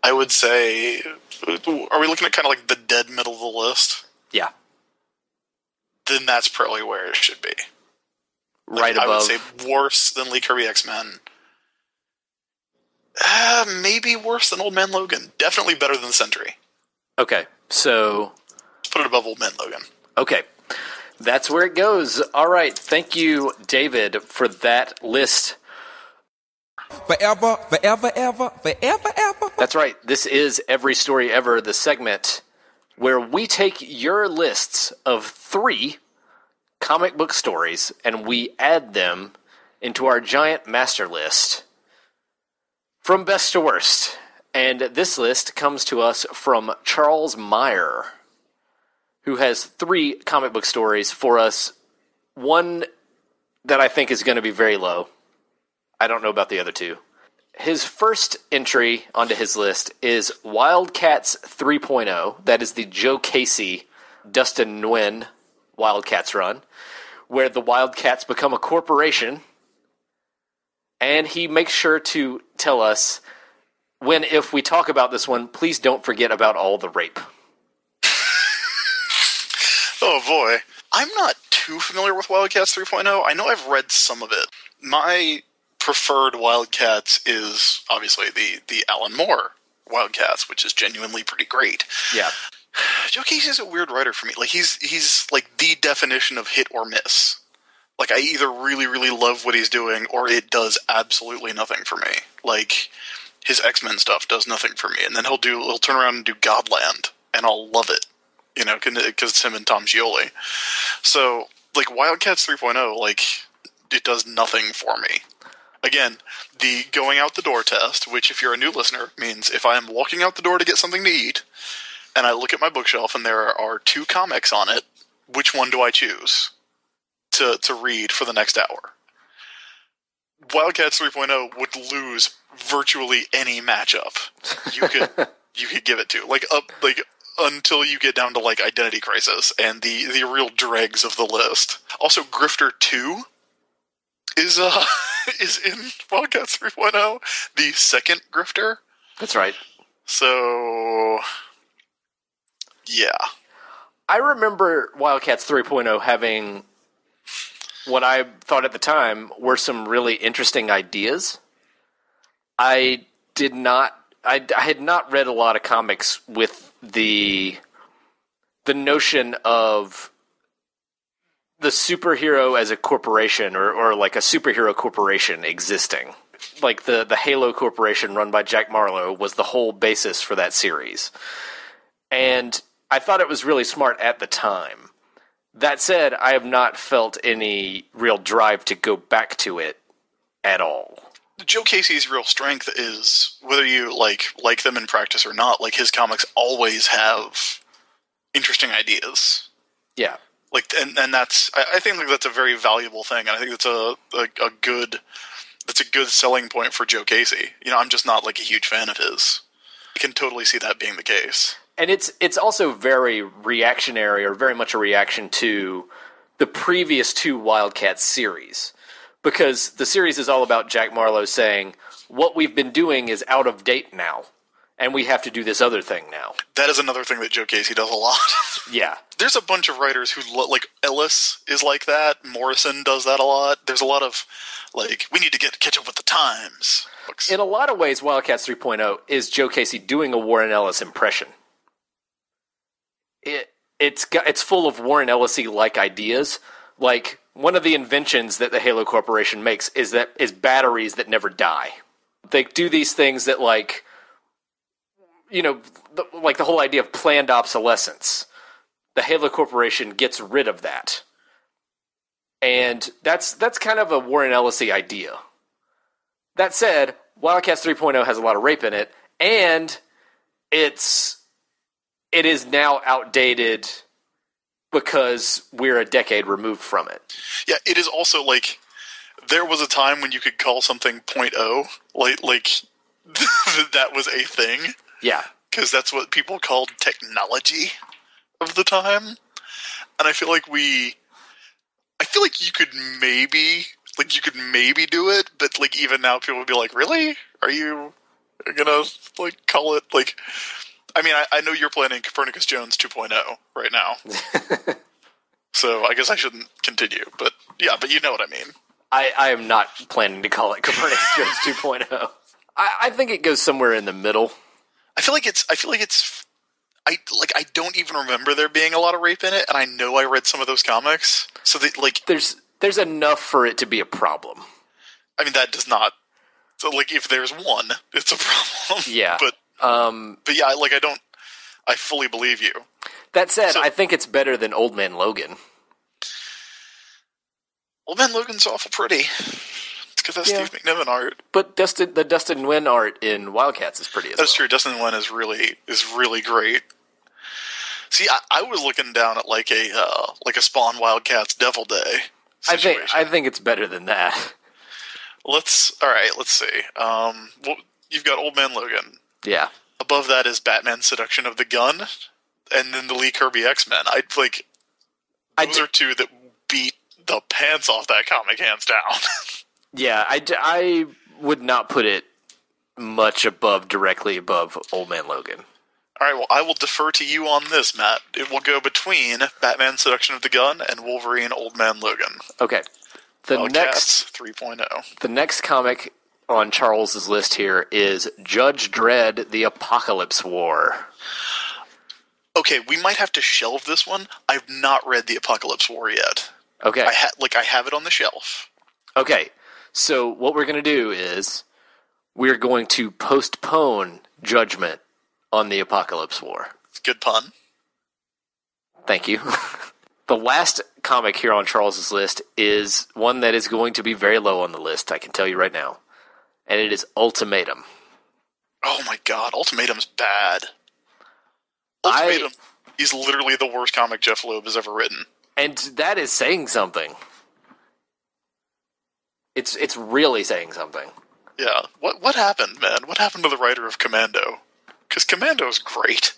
I would say... Are we looking at kind of like the dead middle of the list? Yeah. Then that's probably where it should be. Right above. I would say worse than Lee Kirby X-Men. Maybe worse than Old Man Logan. Definitely better than Sentry. Okay, so... Put it above Old Man Logan. Okay, that's where it goes. All right, thank you, David, for that list. Forever, forever, ever, forever, ever. That's right. This is Every Story Ever, the segment where we take your lists of 3 comic book stories and we add them into our giant master list from best to worst. And this list comes to us from Charles Meyer, who has 3 comic book stories for us. One that I think is going to be very low. I don't know about the other 2. His first entry onto his list is Wildcats 3.0. That is the Joe Casey, Dustin Nguyen Wildcats run, where the Wildcats become a corporation. And he makes sure to tell us, if we talk about this one, please don't forget about all the rape. Oh boy. I'm not too familiar with Wildcats 3.0. I know I've read some of it. My preferred Wildcats is obviously the Alan Moore Wildcats, which is genuinely pretty great. Yeah. Joe Casey's a weird writer for me. Like, he's like the definition of hit or miss. Like, I either really, really love what he's doing, or it does absolutely nothing for me. Like, his X-Men stuff does nothing for me, and then he'll turn around and do Godland, and I'll love it. You know, because it's him and Tom Scioli. So, like, Wildcats 3.0, like, it does nothing for me. Again, the going out the door test, which if you're a new listener, means if I am walking out the door to get something to eat, and I look at my bookshelf and there are 2 comics on it, which one do I choose to read for the next hour? Wildcats 3.0 would lose virtually any matchup you could give it to. Like until you get down to like Identity Crisis and the real dregs of the list. Also, Grifter 2 is in Wildcats 3.0, the second Grifter. That's right. So, yeah. I remember Wildcats 3.0 having what I thought at the time were some really interesting ideas. I had not read a lot of comics with the notion of the superhero as a corporation or like a superhero corporation existing. Like the Halo Corporation run by Jack Marlowe was the whole basis for that series. And I thought it was really smart at the time. That said, I have not felt any real drive to go back to it at all. Joe Casey's real strength is, whether you like them in practice or not, like his comics always have interesting ideas. Yeah. Like, and that's, I think like that's a very valuable thing. And I think that's a good selling point for Joe Casey. You know, I'm just not like a huge fan of his. I can totally see that being the case. And it's also very reactionary, or very much a reaction to the previous two Wildcats series. Because the series is all about Jack Marlowe saying, what we've been doing is out of date now, and we have to do this other thing now. That is another thing that Joe Casey does a lot. Yeah. There's a bunch of writers who, like Ellis is like that. Morrison does that a lot. There's a lot of, like, we need to catch up with the times. In a lot of ways, Wildcats 3.0 is Joe Casey doing a Warren Ellis impression. It's full of Warren Ellis-y like ideas. Like, one of the inventions that the Halo Corporation makes is batteries that never die. They do these things that, like, you know, like the whole idea of planned obsolescence. The Halo Corporation gets rid of that. And that's kind of a Warren Ellis-y idea. That said, Wildcats 3.0 has a lot of rape in it, and it is now outdated because we're a decade removed from it. Yeah, it is also like, there was a time when you could call something .0, like that was a thing. Yeah. Because that's what people called technology of the time. And I feel like you could maybe do it, but like even now people would be like, really? Are you gonna like call it like, I mean, I know you're planning Copernicus Jones 2.0 right now. So I guess I shouldn't continue, but yeah, but you know what I mean. I am not planning to call it Copernicus Jones 2.0. I think it goes somewhere in the middle. I don't even remember there being a lot of rape in it, and I know I read some of those comics. So that, like, there's enough for it to be a problem. I mean, that does not. So, like, if there's one, it's a problem. Yeah. But yeah, like, I fully believe you. That said, I think it's better than Old Man Logan. Old Man Logan's awful pretty. It's because that's Steve McNiven art. But the Dustin Nguyen art in Wildcats is pretty as well. That's true. Dustin Nguyen is really great. See, I was looking down at like a Spawn Wildcats Devil Day situation. I think it's better than that. Let's see. Well, you've got Old Man Logan. Yeah. Above that is Batman's Seduction of the Gun, and then the Lee Kirby X-Men. Those are two that beat the pants off that comic, hands down. Yeah, I would not put it much directly above Old Man Logan. All right, well, I will defer to you on this, Matt. It will go between Batman Seduction of the Gun and Wolverine Old Man Logan. Okay. Wildcats 3.0. The next comic on Charles's list here is Judge Dredd, The Apocalypse War. Okay, we might have to shelve this one. I've not read The Apocalypse War yet. Okay. I have it on the shelf. Okay, so what we're going to do is we're going to postpone judgment on The Apocalypse War. Good pun. Thank you. The last comic here on Charles's list is one that is going to be very low on the list, I can tell you right now. And it is Ultimatum. Oh my god, Ultimatum's bad. Ultimatum is literally the worst comic Jeff Loeb has ever written. And that is saying something. It's really saying something. Yeah. What happened, man? What happened to the writer of Commando? Because Commando's great.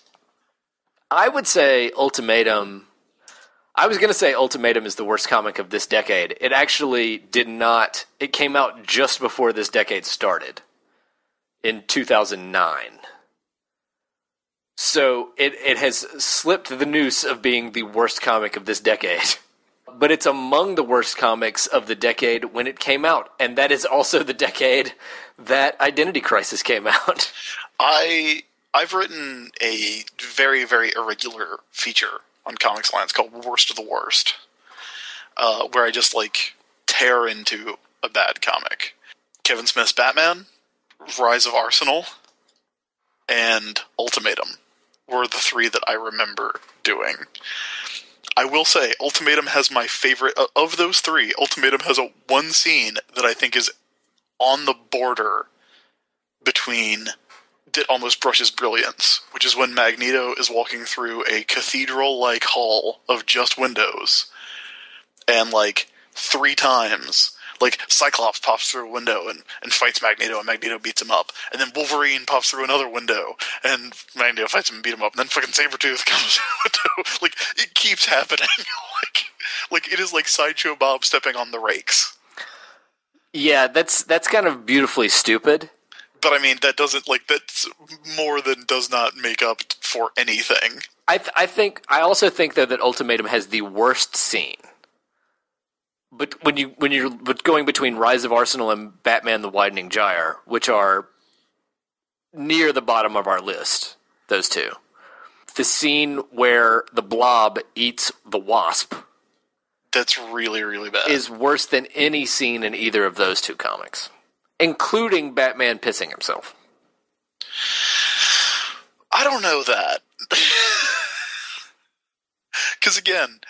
I would say Ultimatum... I was going to say Ultimatum is the worst comic of this decade. It actually did not... It came out just before this decade started. In 2009. So it has slipped the noose of being the worst comic of this decade. But it's among the worst comics of the decade when it came out. And that is also the decade that Identity Crisis came out. I've written a very, very irregular feature on Comics Lines called Worst of the Worst, where I just, like, tear into a bad comic. Kevin Smith's Batman, Rise of Arsenal, and Ultimatum were the three that I remember doing. I will say, Ultimatum has my favorite... Of those three, Ultimatum has one scene that I think is on the border between that almost brushes brilliance, which is when Magneto is walking through a cathedral-like hall of just windows, and, like, 3 times, like, Cyclops pops through a window and fights Magneto, and Magneto beats him up. And then Wolverine pops through another window, and Magneto fights him and beats him up. And then fucking Sabretooth comes through the window. Like, it keeps happening. like, it is like Sideshow Bob stepping on the rakes. Yeah, that's kind of beautifully stupid. But, I mean, that doesn't, like, that's more than does not make up for anything. I also think, though, that Ultimatum has the worst scene. But when you're going between Rise of Arsenal and Batman: The Widening Gyre, which are near the bottom of our list, those two, the scene where the Blob eats the Wasp, that's really, really bad, is worse than any scene in either of those two comics, including Batman pissing himself. I don't know that. Because again,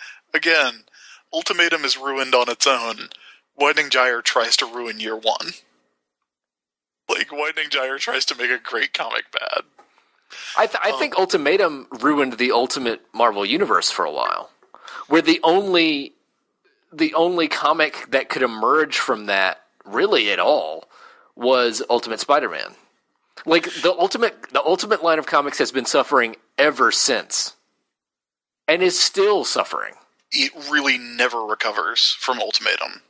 Ultimatum is ruined on its own. Widening Gyre tries to ruin year one. Like, Widening Gyre tries to make a great comic bad. I think Ultimatum ruined the Ultimate Marvel Universe for a while, where the only comic that could emerge from that, really at all, was Ultimate Spider-Man. Like, the Ultimate line of comics has been suffering ever since, and is still suffering. It really never recovers from Ultimatum.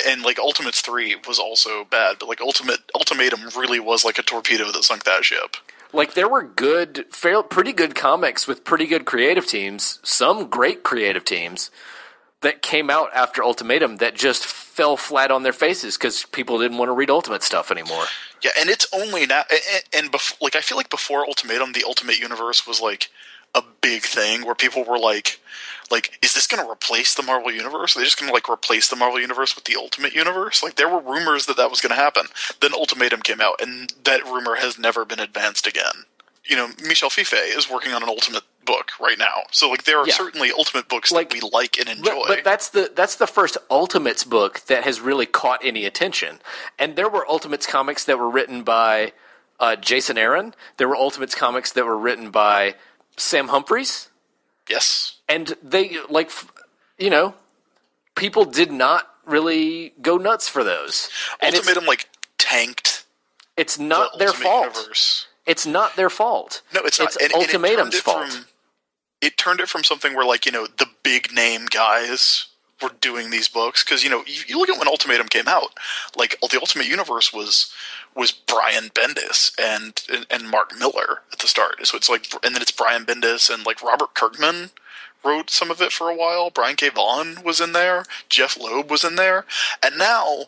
And, like, Ultimates 3 was also bad, but, like, Ultimatum really was like a torpedo that sunk that ship. Like, there were pretty good comics with pretty good creative teams, some great creative teams, that came out after Ultimatum that just fell flat on their faces because people didn't want to read Ultimate stuff anymore. Yeah, and it's only now, I feel like before Ultimatum, the Ultimate Universe was, like, a big thing where people were like, is this going to replace the Marvel Universe? Are they just going to, like, replace the Marvel Universe with the Ultimate Universe? Like, there were rumors that was going to happen. Then Ultimatum came out, and that rumor has never been advanced again. You know, Michel Fife is working on an Ultimate book right now. So, like, there are certainly Ultimate books that we like and enjoy. But that's the first Ultimates book that has really caught any attention. And there were Ultimates comics that were written by Jason Aaron. There were Ultimates comics that were written by Sam Humphries. Yes. And they, like, you know, people did not really go nuts for those. Ultimatum, like, tanked. It's not their fault. Universe. It's not their fault. No, it's not. It's Ultimatum's fault. It turned it from something where, like, you know, the big name guys were doing these books. Because, you know, you look at when Ultimatum came out, like, the Ultimate Universe was Brian Bendis and Mark Miller at the start. So it's like, and then it's Brian Bendis and, like, Robert Kirkman wrote some of it for a while. Brian K. Vaughan was in there. Jeff Loeb was in there. And now,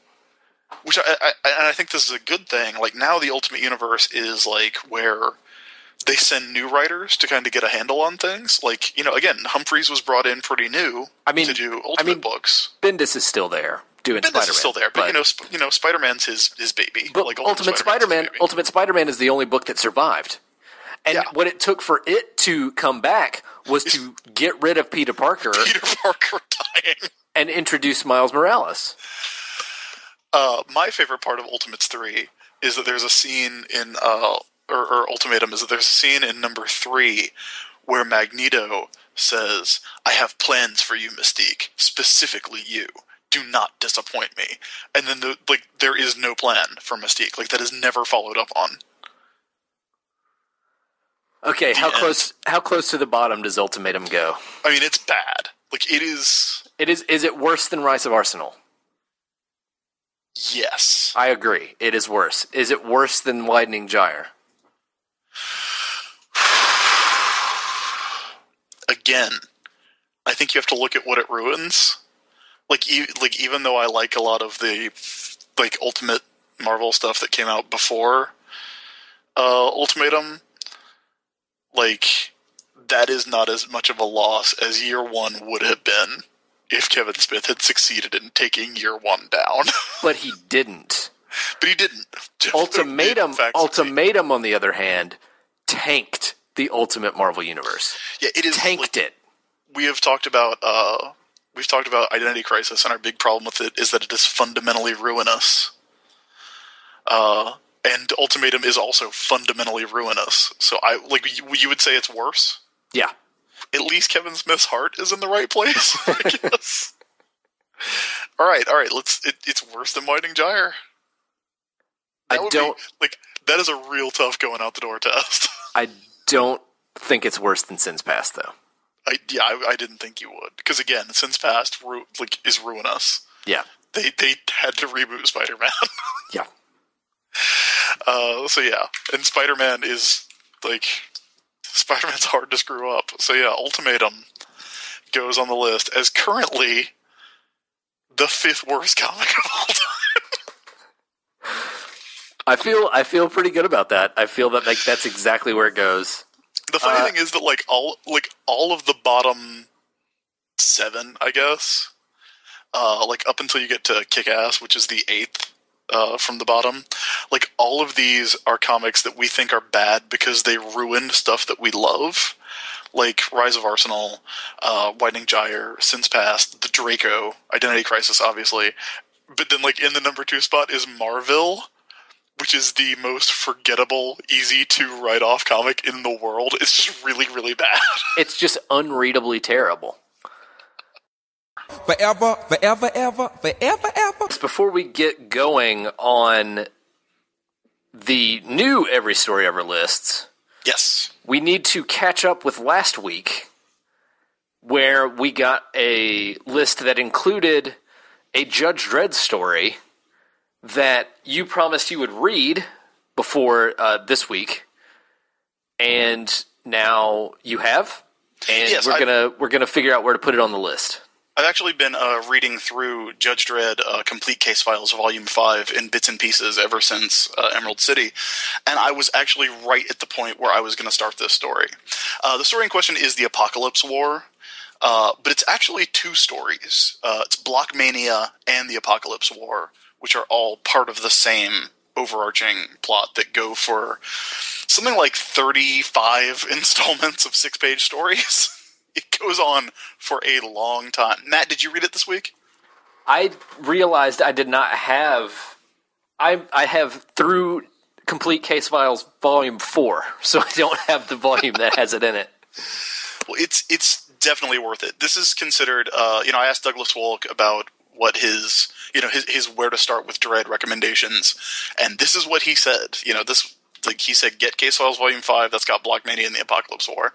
which I think this is a good thing, like, now the Ultimate Universe is, like, where they send new writers to kind of get a handle on things. Like, you know, again, Humphreys was brought in pretty new to do Ultimate books. Bendis is still there doing Bendis Spider-Man. is still there, but you know, Spider-Man's his baby. But like, Ultimate Spider-Man is the only book that survived. And what it took for it to come back was to get rid of Peter Parker dying and introduce Miles Morales. My favorite part of Ultimates 3 is that there's a scene in or Ultimatum is that there's a scene in number 3 where Magneto says, "I have plans for you, Mystique, specifically you. Do not disappoint me." And then there is no plan for Mystique. Like, that is never followed up on. Okay, how close to the bottom does Ultimatum go? I mean, it's bad. Like, it is. Is it worse than Rise of Arsenal? Yes. I agree. It is worse. Is it worse than Widening Gyre? Again, I think you have to look at what it ruins. Like, even though I like a lot of the, like, Ultimate Marvel stuff that came out before Ultimatum, like, that is not as much of a loss as year one would have been if Kevin Smith had succeeded in taking year one down. But he didn't. But he didn't. Ultimatum, on the other hand, tanked the Ultimate Marvel Universe. Yeah, it is tanked it. We have talked about we've talked about Identity Crisis, and our big problem with it is that it is fundamentally ruinous. And Ultimatum is also fundamentally ruinous. So you would say it's worse? Yeah. At least Kevin Smith's heart is in the right place, I guess. All right. It's worse than Whiting Gyre. That is a real tough going out the door test. I don't think it's worse than Sins Past, though. I didn't think you would, because again, Sins Past is ruinous. Yeah. They had to reboot Spider-Man. Yeah. So yeah, and Spider-Man is Spider-Man's hard to screw up. So yeah, Ultimatum goes on the list as currently the 5th worst comic of all time. I feel pretty good about that. I feel that that's exactly where it goes. The funny thing is that all of the bottom 7, I guess, up until you get to Kick-Ass, which is the 8th from the bottom, all of these are comics that we think are bad because they ruined stuff that we love, like Rise of Arsenal, Whiting Gyre, Sins Past, The Draco, Identity Crisis, obviously. But then, in the number 2 spot is Marvel, which is the most forgettable, easy to write off comic in the world. It's just really, really bad. It's just unreadably terrible. Forever, forever, ever, forever, ever. Before we get going on the new Every Story Ever lists, Yes. we need to catch up with last week, where we got a list that included a Judge Dredd story that you promised you would read before this week, and now you have, and yes, we're gonna figure out where to put it on the list. I've actually been reading through Judge Dredd Complete Case Files Volume 5 in bits and pieces ever since Emerald City, and I was actually right at the point where I was going to start this story. The story in question is the Apocalypse War, but it's actually 2 stories. It's Blockmania and the Apocalypse War, which are all part of the same overarching plot that go for something like 35 installments of 6-page stories. It goes on for a long time. Matt, did you read it this week? I realized I did not have... I have through Complete Case Files Volume 4, so I don't have the volume that has it in it. Well, it's definitely worth it. This is considered... I asked Douglas Wolk about what his where to start with Dredd recommendations, and this is what he said. He said, get Case Files Volume 5, that's got Blockmania and the Apocalypse War.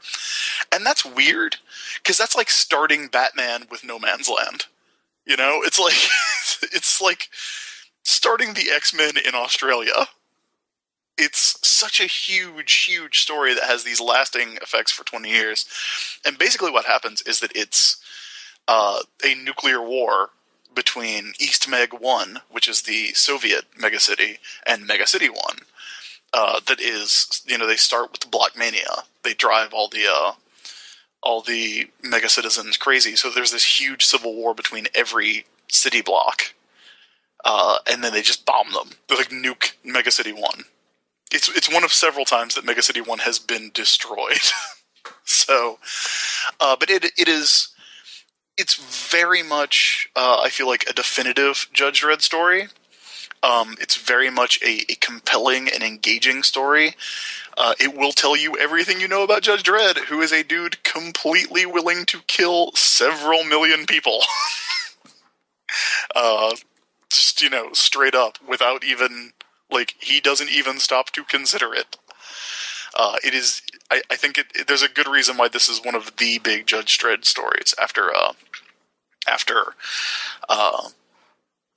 And that's weird, because that's like starting Batman with No Man's Land. It's like starting the X-Men in Australia. It's such a huge, huge story that has these lasting effects for 20 years. And basically what happens is that it's a nuclear war between East Meg 1, which is the Soviet megacity, and Megacity 1. That is, they start with the Blockmania. They drive all the mega citizens crazy. So there's this huge civil war between every city block, and then they just bomb them. They nuke Megacity 1. It's one of several times that Megacity 1 has been destroyed. So, but it's very much I feel like a definitive Judge Dredd story. It's very much a compelling and engaging story. It will tell you everything you know about Judge Dredd, who is a dude completely willing to kill several million people. Straight up, without even, he doesn't even stop to consider it. It is, I think there's a good reason why this is one of the big Judge Dredd stories after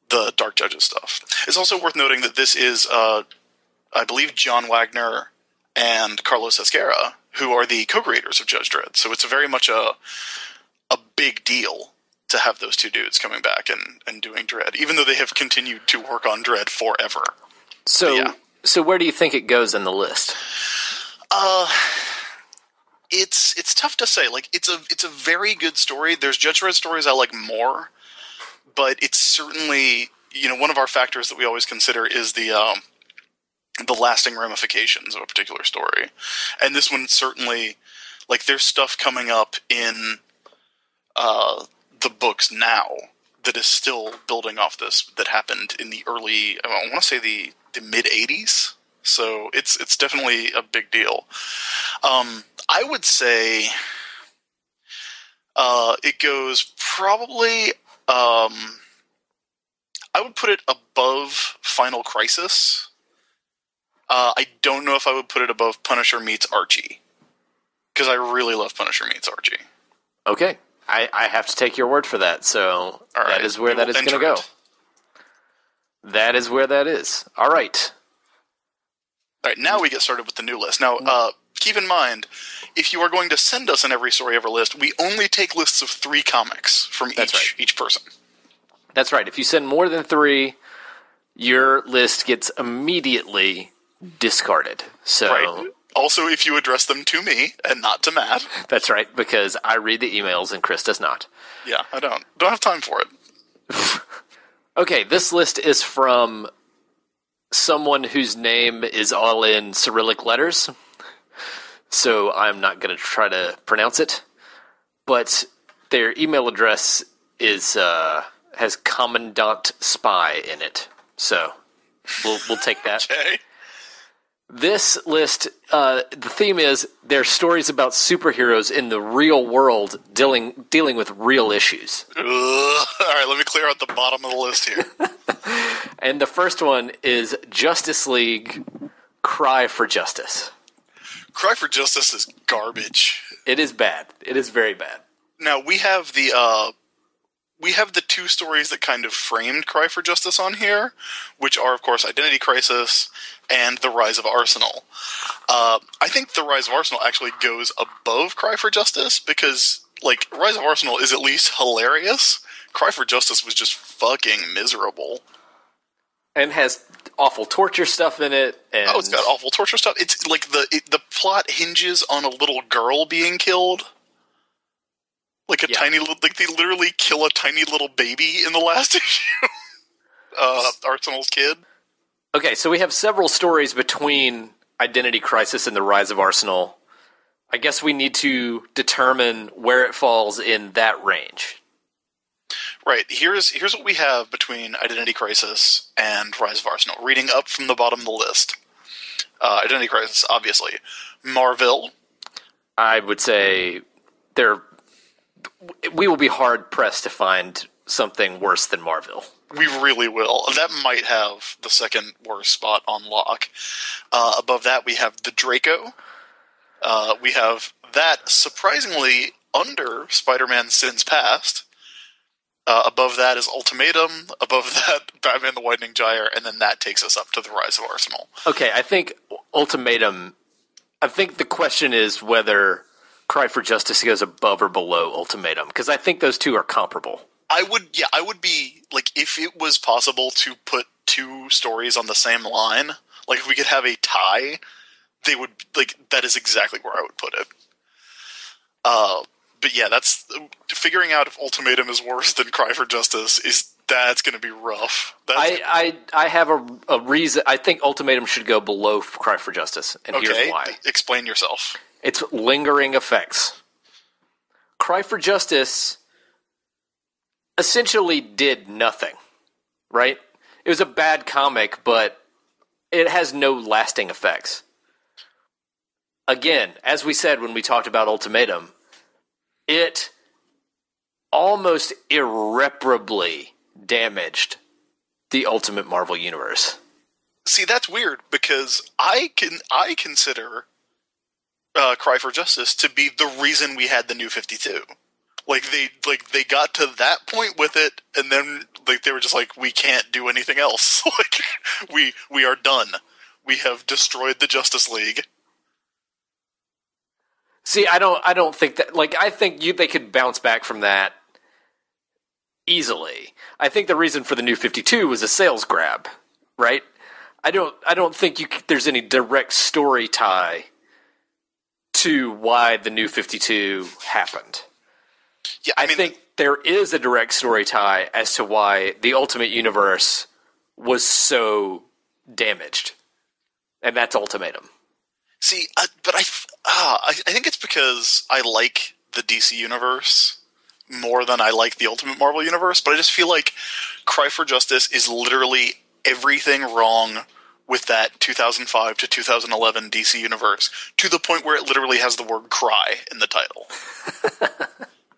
the Dark Judges stuff. It's also worth noting that this is, I believe, John Wagner and Carlos Esquerra, who are the co-creators of Judge Dredd. So it's very much a big deal to have those 2 dudes coming back and doing Dredd, even though they have continued to work on Dredd forever. So where do you think it goes in the list? It's tough to say. It's a very good story. There's Judge Dredd stories I like more, but it's certainly, one of our factors that we always consider is the lasting ramifications of a particular story. And this one certainly, there's stuff coming up in the books now that is still building off this that happened in the early, I want to say the mid 80s. So it's definitely a big deal. I would say it goes probably, I would put it above Final Crisis. I don't know if I would put it above Punisher meets Archie, because I really love Punisher meets Archie. Okay. I have to take your word for that, so that is where that is going to go. That is where that is. All right. All right, now we get started with the new list. Now, keep in mind, if you are going to send us an Every Story Ever list, we only take lists of 3 comics from each person. That's right. If you send more than 3, your list gets immediately discarded. So, right. Also, if you address them to me and not to Matt. That's right, because I read the emails and Chris does not. Yeah, I don't have time for it. Okay, this list is from someone whose name is all in Cyrillic letters, so I'm not going to try to pronounce it. But their email address is has Commandant Spy in it, so we'll take that. Okay. This list, the theme is their stories about superheroes in the real world dealing with real issues. All right, let me clear out the bottom of the list here. And the first one is Justice League, Cry for Justice. Cry for Justice is garbage. It is bad. It is very bad. Now, we have the 2 stories that kind of framed Cry for Justice on here, which are, of course, Identity Crisis and The Rise of Arsenal. I think The Rise of Arsenal actually goes above Cry for Justice because, like, Rise of Arsenal is at least hilarious. Cry for Justice was just fucking miserable. And has awful torture stuff in it. And it's got awful torture stuff. It's like the plot hinges on a little girl being killed. Like tiny little, like they literally kill a tiny little baby in the last issue. Arsenal's kid. Okay, so we have several stories between Identity Crisis and The Rise of Arsenal. I guess we need to determine where it falls in that range. Right. Here's what we have between Identity Crisis and Rise of Arsenal. Reading up from the bottom of the list. Identity Crisis, obviously. Marvel. I would say we will be hard-pressed to find something worse than Marvel. We really will. That might have the second worst spot on lock. Above that, we have the Draco. We have that surprisingly under Spider-Man Sins Past. Above that is Ultimatum. Above that, Batman the Widening Gyre. And then that takes us up to the Rise of Arsenal. Okay, I think Ultimatum... I think the question is whether Cry for Justice goes above or below Ultimatum, because I think those 2 are comparable. I would be, like, if it was possible to put 2 stories on the same line, like, if we could have a tie, they would, like, that is exactly where I would put it. But yeah, that's, figuring out if Ultimatum is worse than Cry for Justice that's going to be rough. I have a reason. I think Ultimatum should go below Cry for Justice, and here's why. Explain yourself. It's lingering effects. Cry for Justice essentially did nothing, right? It was a bad comic, but it has no lasting effects. Again, as we said when we talked about Ultimatum, it almost irreparably damaged the Ultimate Marvel Universe. See, that's weird, because I consider Cry for Justice to be the reason we had the New 52. They got to that point with it, and then they were just like, we can't do anything else. we are done. We have destroyed the Justice League. See, I don't think that. I think they could bounce back from that easily. I think the reason for the New 52 was a sales grab, right? I don't think there's any direct story tie to why the New 52 happened. Yeah, I think there is a direct story tie as to why the Ultimate Universe was so damaged, and that's Ultimatum. See, but I think it's because I like the DC Universe more than I like the Ultimate Marvel Universe, but I just feel like Cry for Justice is literally everything wrong with that 2005 to 2011 DC Universe, to the point where it literally has the word cry in the title.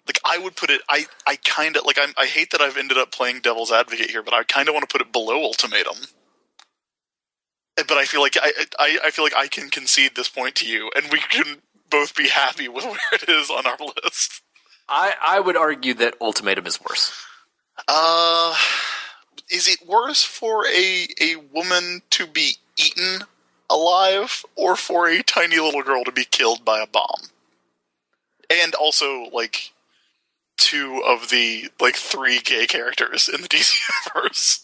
Like, I would put it, I kind of, like, I hate that I've ended up playing devil's advocate here, but I kind of want to put it below Ultimatum. But I feel like I feel like I can concede this point to you, and we can both be happy with where it is on our list. I would argue that Ultimatum is worse. Is it worse for a woman to be eaten alive, or for a tiny little girl to be killed by a bomb? And also, like, 2 of the, like, 3 gay characters in the DC Universe.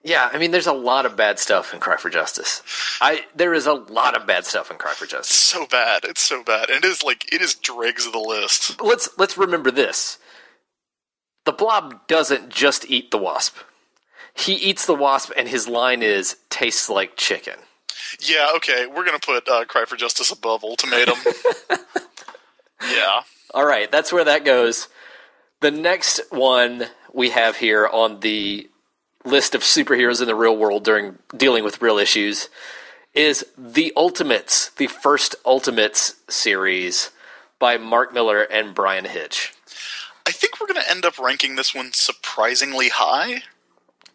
Yeah, I mean, there's a lot of bad stuff in Cry for Justice. There is a lot of bad stuff in Cry for Justice. It's so bad. It's so bad. And it is dregs of the list. Let's remember this. The Blob doesn't just eat the Wasp. He eats the Wasp, and his line is, tastes like chicken. Yeah, okay, we're going to put Cry for Justice above Ultimatum. Yeah. All right, that's where that goes. The next one we have here on the list of superheroes in the real world during dealing with real issues is The Ultimates, the first Ultimates series by Mark Millar and Brian Hitch. I think we're going to end up ranking this one surprisingly high.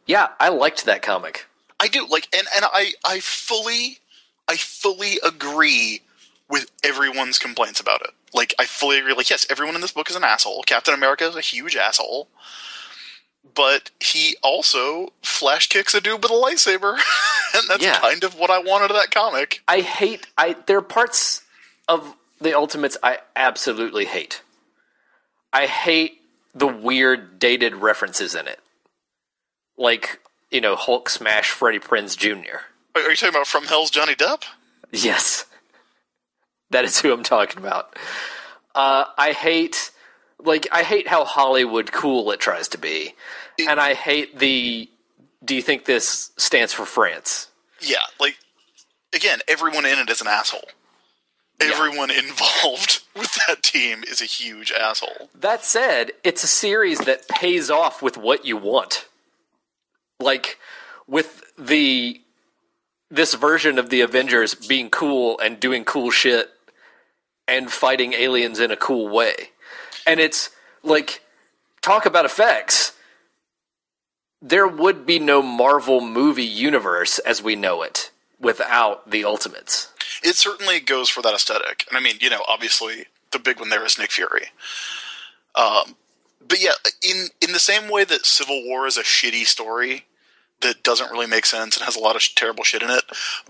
Yeah, I liked that comic. I do, like, and I fully agree with everyone's complaints about it. Like, I fully agree. Like, yes, everyone in this book is an asshole. Captain America is a huge asshole. But he also flash kicks a dude with a lightsaber. And that's kind of what I wanted of that comic. There are parts of the Ultimates I absolutely hate. I hate the weird dated references in it. Like, you know, Hulk smash Freddie Prinze Jr. Are you talking about From Hell's Johnny Depp? Yes. That is who I'm talking about. I hate how Hollywood cool it tries to be. And I hate do you think this stands for France? Yeah, like, again, everyone in it is an asshole. Everyone involved with that team is a huge asshole. That said, it's a series that pays off with what you want. Like, with this version of the Avengers being cool and doing cool shit and fighting aliens in a cool way. And it's, like, talk about effects. There would be no Marvel movie universe as we know it without the Ultimates. It certainly goes for that aesthetic. And I mean, you know, obviously, the big one there is Nick Fury. But yeah, in the same way that Civil War is a shitty story that doesn't really make sense and has a lot of terrible shit in it,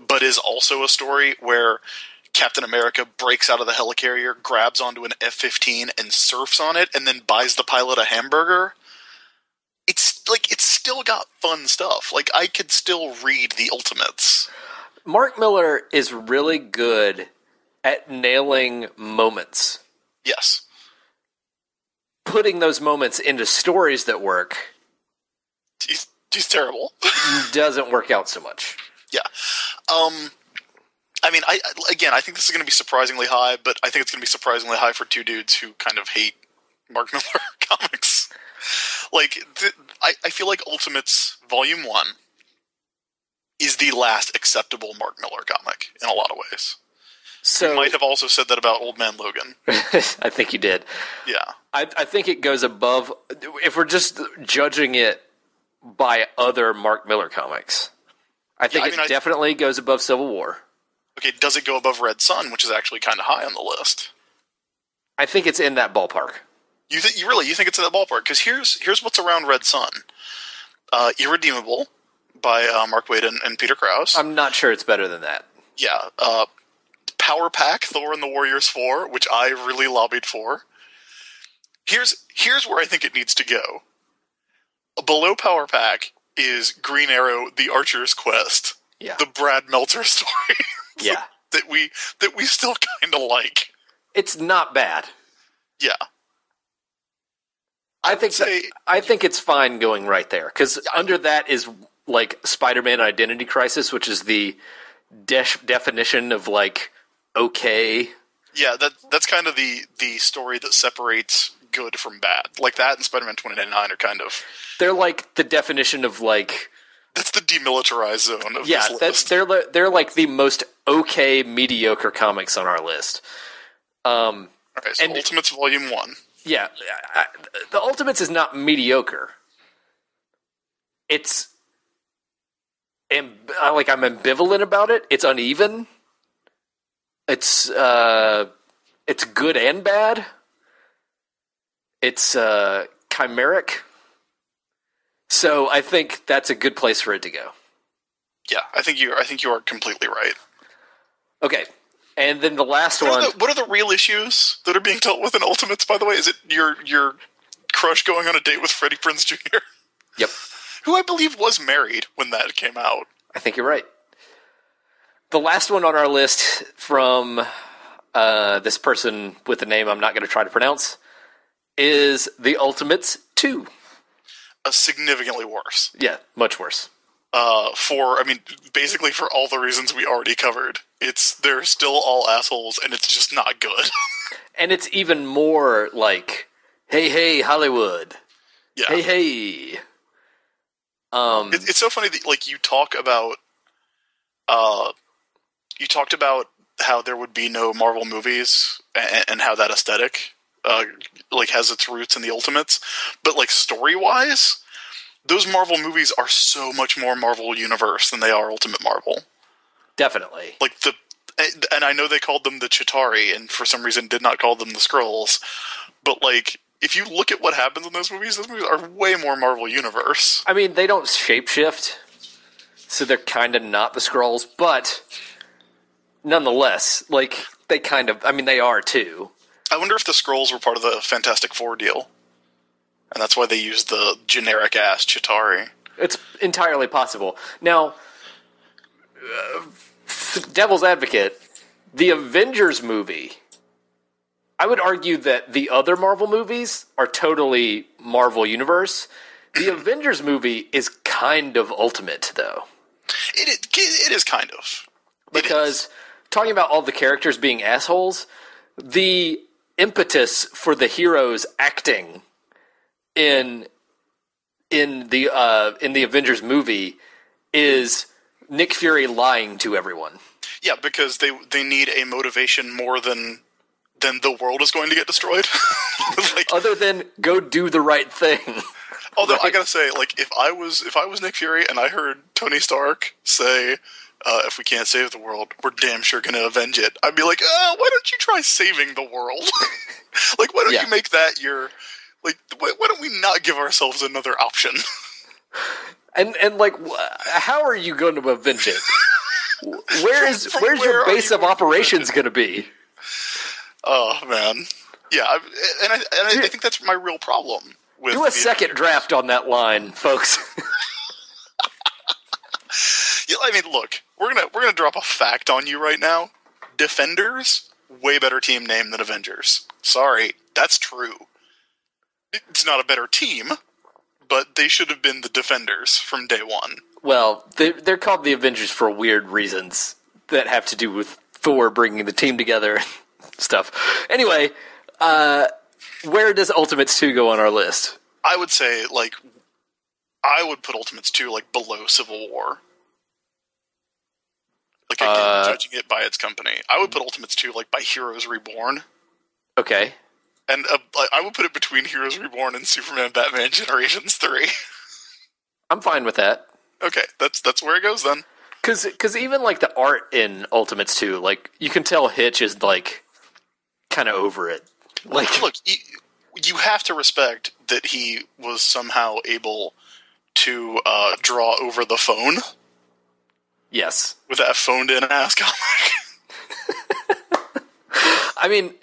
but is also a story where Captain America breaks out of the helicarrier, grabs onto an F-15 and surfs on it, and then buys the pilot a hamburger. It's still got fun stuff. Like, I could still read the Ultimates. Mark Millar is really good at nailing moments. Yes. Putting those moments into stories that work. He's terrible. Doesn't work out so much. Yeah. I mean, I think this is going to be surprisingly high, but I think it's going to be surprisingly high for 2 dudes who kind of hate Mark Millar comics. Like, I feel like Ultimates Volume 1 is the last acceptable Mark Millar comic in a lot of ways. So, you might have also said that about Old Man Logan. I think you did. Yeah. I think it goes above, if we're just judging it by other Mark Millar comics. I think it definitely goes above Civil War. Okay, does it go above Red Sun, which is actually kind of high on the list? I think it's in that ballpark. You think it's in that ballpark? Because here's what's around Red Sun. Irredeemable by Mark Waid and Peter Krause. I'm not sure it's better than that. Yeah. Power Pack, Thor and the Warriors 4, which I really lobbied for. Here's where I think it needs to go. Below Power Pack is Green Arrow, The Archer's Quest. Yeah. The Brad Meltzer story. Yeah. that we still kind of like. It's not bad. Yeah. I think it's fine going right there, because under that is, like, Spider-Man Identity Crisis, which is the definition of, like, okay. Yeah, that's kind of the story that separates good from bad. Like that and Spider-Man 2099 are kind of... They're like the definition of like... That's the demilitarized zone of this list. They're like the most okay, mediocre comics on our list. Alright, so Ultimates Volume 1. Yeah, the Ultimates is not mediocre. It's... I'm ambivalent about it. It's uneven. It's good and bad. It's chimeric. So I think that's a good place for it to go. Yeah, I think you are completely right. Okay, and then the last one. What are the real issues that are being dealt with in Ultimates? By the way, is it your crush going on a date with Freddie Prinze Jr.? Yep. Who I believe was married when that came out. I think you're right. The last one on our list from this person with a name I'm not going to try to pronounce is The Ultimates 2. Significantly worse. Yeah, much worse. Basically for all the reasons we already covered. They're still all assholes, and it's just not good. And it's even more like, hey, Hollywood. Yeah. Hey. It's so funny that, like, you talked about how there would be no Marvel movies and how that aesthetic has its roots in the Ultimates, but like story-wise, those Marvel movies are so much more Marvel Universe than they are Ultimate Marvel. Definitely. And I know they called them the Chitauri, and for some reason did not call them the Skrulls, but like, if you look at what happens in those movies are way more Marvel Universe. I mean, they don't shapeshift, so they're kind of not the Skrulls, but nonetheless, like, they kind of, I mean, they are too. I wonder if the Skrulls were part of the Fantastic Four deal, and that's why they used the generic-ass Chitauri. It's entirely possible. Now, devil's advocate, the Avengers movie, I would argue that the other Marvel movies are totally Marvel Universe. The Avengers movie is kind of Ultimate, though. It is kind of. Because, talking about all the characters being assholes, the impetus for the heroes acting in the Avengers movie is Nick Fury lying to everyone. Yeah, because they need a motivation more than the world is going to get destroyed. Other than go do the right thing. Although, right? I gotta say, like, if I was Nick Fury and I heard Tony Stark say, if we can't save the world, we're damn sure gonna avenge it, I'd be like, why don't you try saving the world? Like, why don't you make that your... Like, why don't we not give ourselves another option? And like, how are you going to avenge it? Where's your base of operations going to be? Oh, man. Yeah, I think that's my real problem. Do a second draft on that line, folks. Yeah, I mean, look, we're gonna drop a fact on you right now. Defenders, way better team name than Avengers. Sorry, that's true. It's not a better team, but they should have been the Defenders from day one. Well, they're called the Avengers for weird reasons that have to do with Thor bringing the team together and stuff. Anyway, where does Ultimates 2 go on our list? I would say, like, I would put Ultimates 2, like, below Civil War. Like, again, judging it by its company. I would put Ultimates 2, like, by Heroes Reborn. Okay. And I would put it between Heroes Reborn and Superman Batman Generations 3. I'm fine with that. Okay, that's where it goes then. Because even, like, the art in Ultimates 2, like, you can tell Hitch is, like, kind of over it. Like, look, you have to respect that he was somehow able to draw over the phone. Yes. With that phoned-in ass comic. I mean,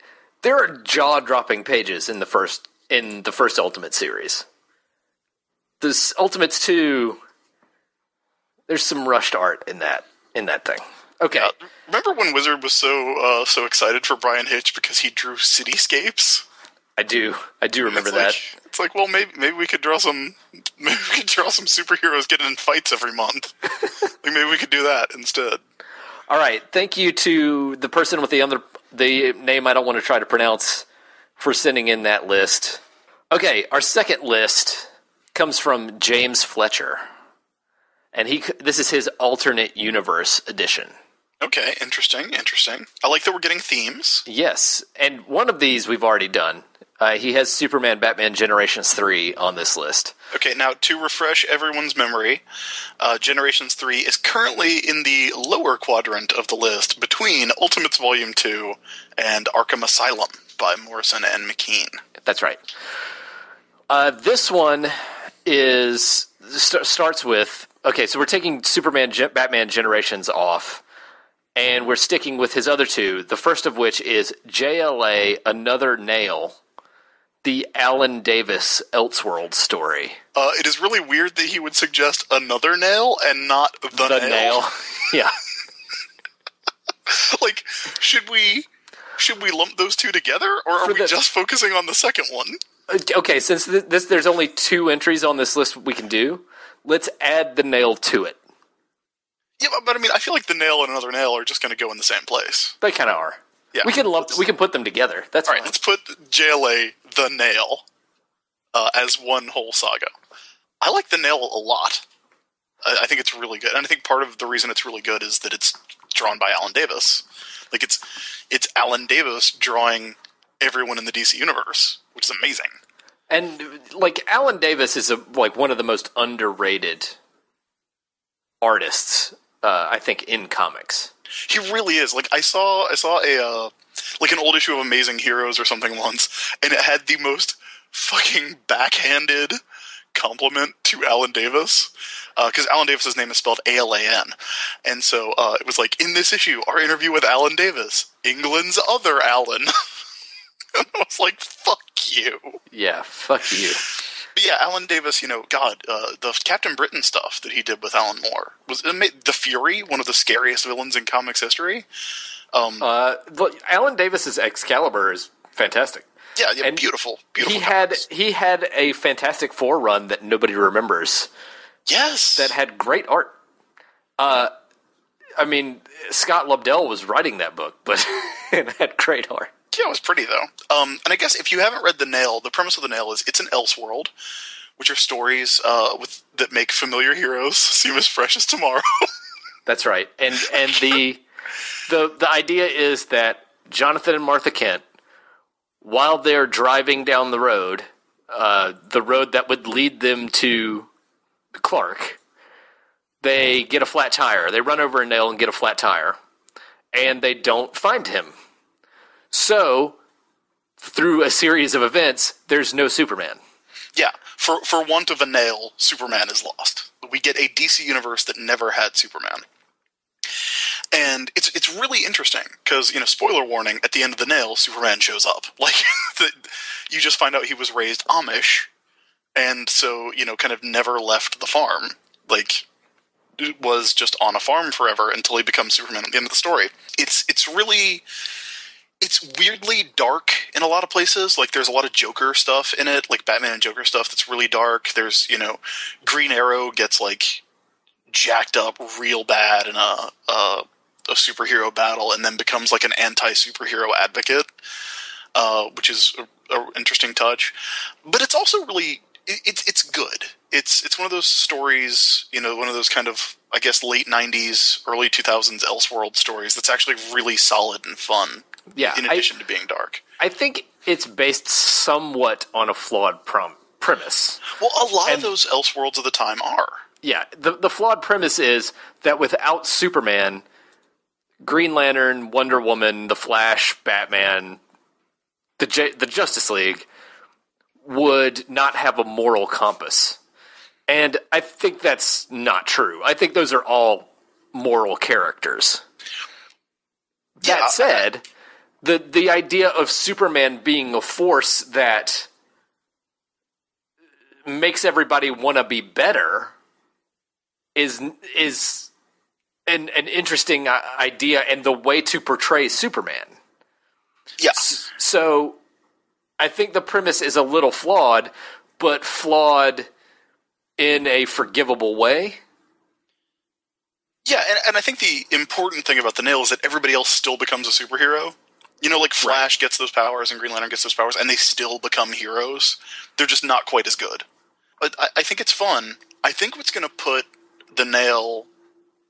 there are jaw-dropping pages in the first Ultimate series. This Ultimates 2, there's some rushed art in that thing. Okay. Yeah, remember when Wizard was so excited for Brian Hitch because he drew cityscapes? I do remember that. It's like, well, maybe we could draw some superheroes getting in fights every month. Like, maybe we could do that instead. All right, thank you to the person with the name I don't want to try to pronounce for sending in that list. Okay, our second list comes from James Fletcher, and this is his alternate universe edition. Okay, interesting. I like that we're getting themes. Yes, and one of these we've already done. He has Superman, Batman, Generations 3 on this list. Okay, now to refresh everyone's memory, Generations 3 is currently in the lower quadrant of the list between Ultimates Volume 2 and Arkham Asylum by Morrison and McKean. That's right. This one starts with... Okay, so we're taking Superman, Batman, Generations off, and we're sticking with his other two, the first of which is JLA Another Nail, the Alan Davis Elseworld story. It is really weird that he would suggest another nail and not the nail. Yeah. Like, should we lump those two together, or are we just focusing on the second one? Okay, since there's only 2 entries on this list we can do, let's add the nail to it. Yeah, but I mean, I feel like the nail and another nail are just going to go in the same place. They kind of are. Yeah, we can put them together. That's all right. Fine. Let's put JLA the Nail as one whole saga. I like the Nail a lot. I think it's really good, and I think part of the reason it's really good is that it's drawn by Alan Davis. Like it's Alan Davis drawing everyone in the DC universe, which is amazing. And like Alan Davis is one of the most underrated artists, I think, in comics. He really is. Like I saw a like an old issue of Amazing Heroes or something once, and it had the most fucking backhanded compliment to Alan Davis, because Alan Davis's name is spelled ALAN, and so it was like, in this issue, our interview with Alan Davis, England's other Alan. And I was like, fuck you. Yeah, fuck you. But yeah, Alan Davis, the Captain Britain stuff that he did with Alan Moore was the Fury, one of the scariest villains in comics history. Alan Davis's Excalibur is fantastic. Yeah, and beautiful. He had a Fantastic Four run that nobody remembers. Yes, that had great art. I mean, Scott Lobdell was writing that book, but it had great art. Yeah, it was pretty, though. And I guess if you haven't read The Nail, the premise of The Nail is it's an Elseworld, which are stories that make familiar heroes seem as fresh as tomorrow. That's right. And the idea is that Jonathan and Martha Kent, while they're driving down the road that would lead them to Clark, they get a flat tire. They run over a nail and get a flat tire, and they don't find him. So, through a series of events, there's no Superman. Yeah, for want of a nail, Superman is lost. We get a DC universe that never had Superman. And it's really interesting, because, spoiler warning, at the end of The Nail, Superman shows up. Like, you just find out he was raised Amish, and so, kind of never left the farm. Like, was just on a farm forever until he becomes Superman at the end of the story. It's weirdly dark in a lot of places. Like, there's a lot of Joker stuff in it, like Batman and Joker stuff that's really dark. There's, Green Arrow gets, like, jacked up real bad in a superhero battle and then becomes, like, an anti-superhero advocate, which is an interesting touch. But it's also really... It's good. It's one of those stories, one of those kind of, I guess, late 90s, early 2000s Elseworld stories that's actually really solid and fun. Yeah, in addition to being dark. I think it's based somewhat on a flawed premise. Well, a lot of those Elseworlds of the time are. Yeah, the flawed premise is that without Superman, Green Lantern, Wonder Woman, The Flash, Batman, the Justice League would not have a moral compass. And I think that's not true. I think those are all moral characters. That said... The idea of Superman being a force that makes everybody want to be better is an interesting idea and the way to portray Superman. Yeah. So I think the premise is a little flawed, but flawed in a forgivable way. Yeah, and I think the important thing about The Nail is that everybody else still becomes a superhero. You know, like Flash gets those powers and Green Lantern gets those powers, and they still become heroes. They're just not quite as good. But I think it's fun. I think what's going to put the Nail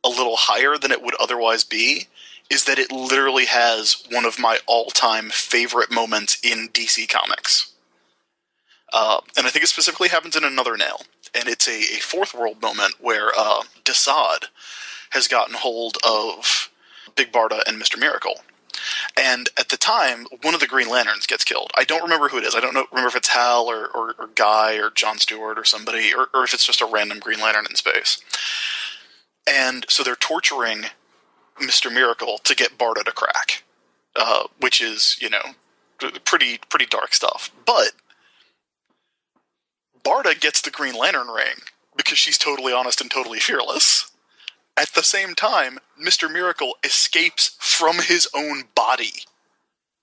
a little higher than it would otherwise be is that it literally has one of my all-time favorite moments in DC Comics. And I think it specifically happens in Another Nail. And it's a fourth world moment where Desaad has gotten hold of Big Barda and Mr. Miracle. And at the time, one of the Green Lanterns gets killed. I don't remember who it is. I don't remember if it's Hal or Guy or John Stewart or somebody, or if it's just a random Green Lantern in space. And so they're torturing Mr. Miracle to get Barda to crack, which is, you know, pretty dark stuff. But Barda gets the Green Lantern ring because she's totally honest and totally fearless. At the same time, Mr. Miracle escapes from his own body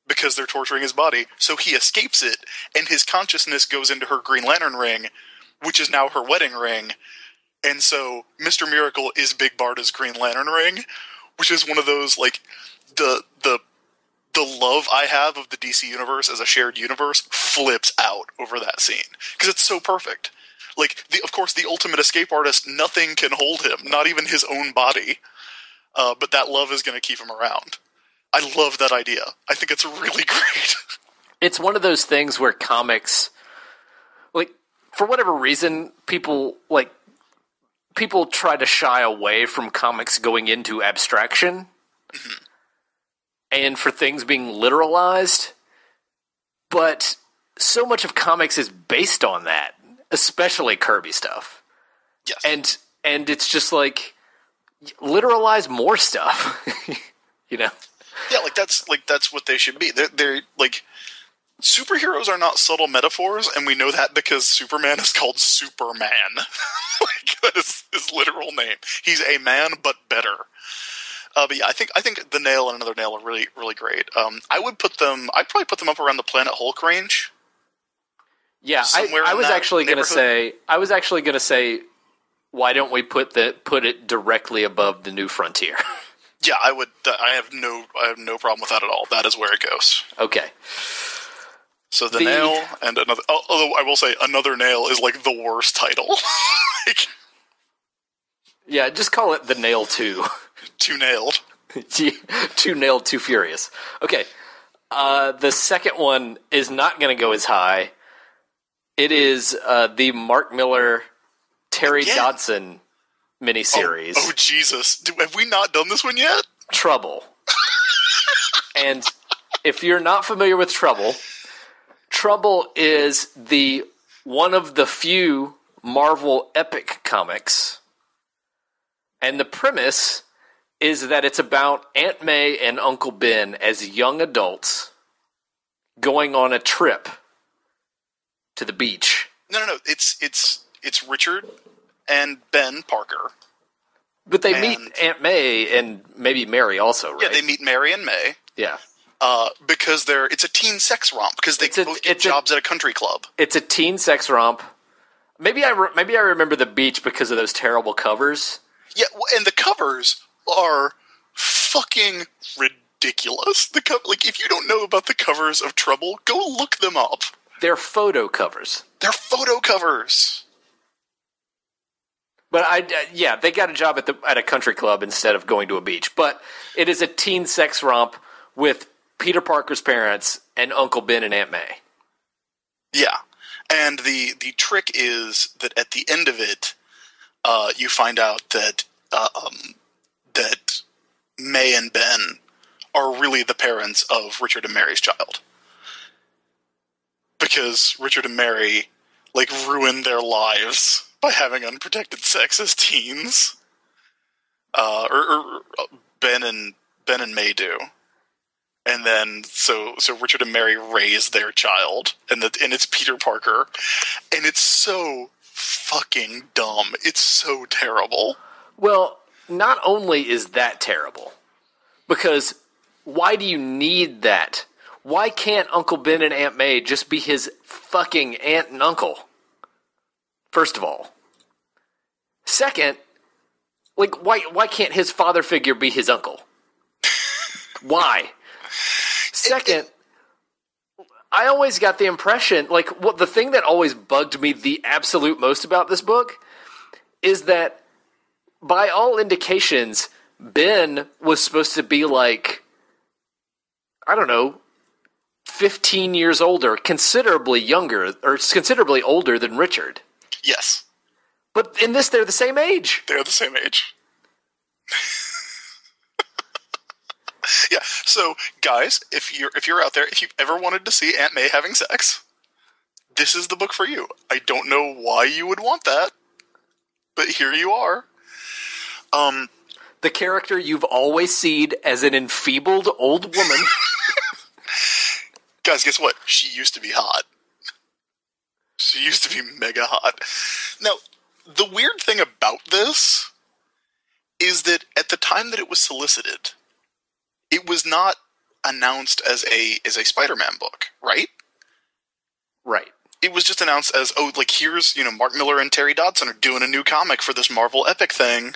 because they're torturing his body. So he escapes it, and his consciousness goes into her Green Lantern ring, which is now her wedding ring. And so Mr. Miracle is Big Barda's Green Lantern ring, which is one of those, like, the love I have of the DC universe as a shared universe flips out over that scene. Because it's so perfect. Like, of course, the ultimate escape artist, nothing can hold him, not even his own body. But that love is going to keep him around. I love that idea. I think it's really great. It's one of those things where comics, like, for whatever reason, people try to shy away from comics going into abstraction. Mm-hmm. And for things being literalized. But so much of comics is based on that. Especially Kirby stuff. Yes. And it's just like, literalize more stuff. You know? Yeah, that's what they should be. They're like, superheroes are not subtle metaphors, and we know that because Superman is called Superman. Like, that is his literal name. He's a man, but better. But yeah, I think the Nail and Another Nail are really, really great. I'd probably put them up around the Planet Hulk range. Yeah, I was actually going to say, why don't we put it directly above the New Frontier? Yeah, I would. I have no problem with that at all. That is where it goes. Okay. So the Nail and Another. Although I will say, Another Nail is like the worst title. Like, yeah, just call it the Nail 2. Too nailed. Too nailed, too furious. Okay. The second one is not going to go as high. It is the Mark Miller, Terry Dodson miniseries. Oh Jesus. Have we not done this one yet? Trouble. And if you're not familiar with Trouble is one of the few Marvel epic comics. And the premise is that it's about Aunt May and Uncle Ben as young adults going on a trip to the beach. No. It's Richard and Ben Parker. But they meet Aunt May and maybe Mary also, right? Yeah, they meet Mary and May. Yeah. Because it's a teen sex romp because they both get jobs at a country club. It's a teen sex romp. Maybe I remember the beach because of those terrible covers. Yeah, and the covers are fucking ridiculous. Like, if you don't know about the covers of Trouble, go look them up. They're photo covers. They're photo covers. But they got a job at a country club instead of going to a beach. But it is a teen sex romp with Peter Parker's parents and Uncle Ben and Aunt May. Yeah, and the trick is that at the end of it, you find out that that May and Ben are really the parents of Richard and Mary's child. Because Richard and Mary, like, ruined their lives by having unprotected sex as teens. Or Ben and May do. And then, so Richard and Mary raise their child, and it's Peter Parker. And it's so fucking dumb. It's so terrible. Well, not only is that terrible, because why do you need that? Why can't Uncle Ben and Aunt May just be his fucking aunt and uncle? First of all. Second, like, why can't his father figure be his uncle? Why? Second, I always got the impression, like, the thing that always bugged me the absolute most about this book is that, by all indications, Ben was supposed to be like, I don't know, 15 years older, considerably younger, or considerably older than Richard. Yes. But in this, they're the same age. They're the same age. Yeah, so, guys, if you're out there, if you've ever wanted to see Aunt May having sex, this is the book for you. I don't know why you would want that, but here you are. The character you've always seen as an enfeebled old woman. Guys, guess what? She used to be hot. She used to be mega hot. Now, the weird thing about this is that at the time that it was solicited, it was not announced as a Spider-Man book, right? Right. It was just announced as, here's, Mark Miller and Terry Dodson are doing a new comic for this Marvel Epic thing.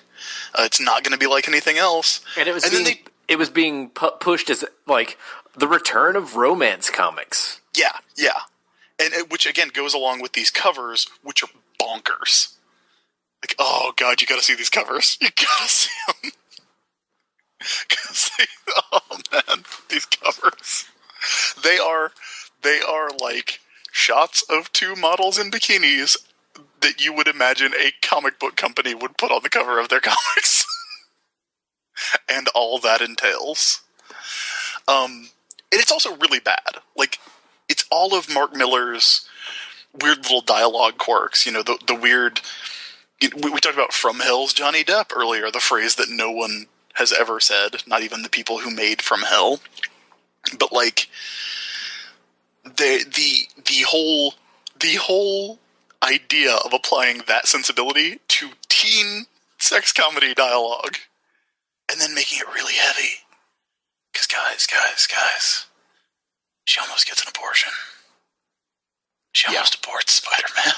It's not going to be like anything else. And it was being pushed as, like, the return of romance comics. Yeah. And which, again, goes along with these covers, which are bonkers. Like, oh, God, you gotta see these covers. You gotta see them. Oh, man, these covers. They are like shots of two models in bikinis that you would imagine a comic book company would put on the cover of their comics. And all that entails. And it's also really bad. Like, it's all of Mark Miller's weird little dialogue quirks. The weird... We talked about From Hell's Johnny Depp earlier, the phrase that no one has ever said, not even the people who made From Hell. But, like, the whole idea of applying that sensibility to teen sex comedy dialogue and then making it really heavy. Because, guys, she almost gets an abortion. She almost aborts Spider-Man.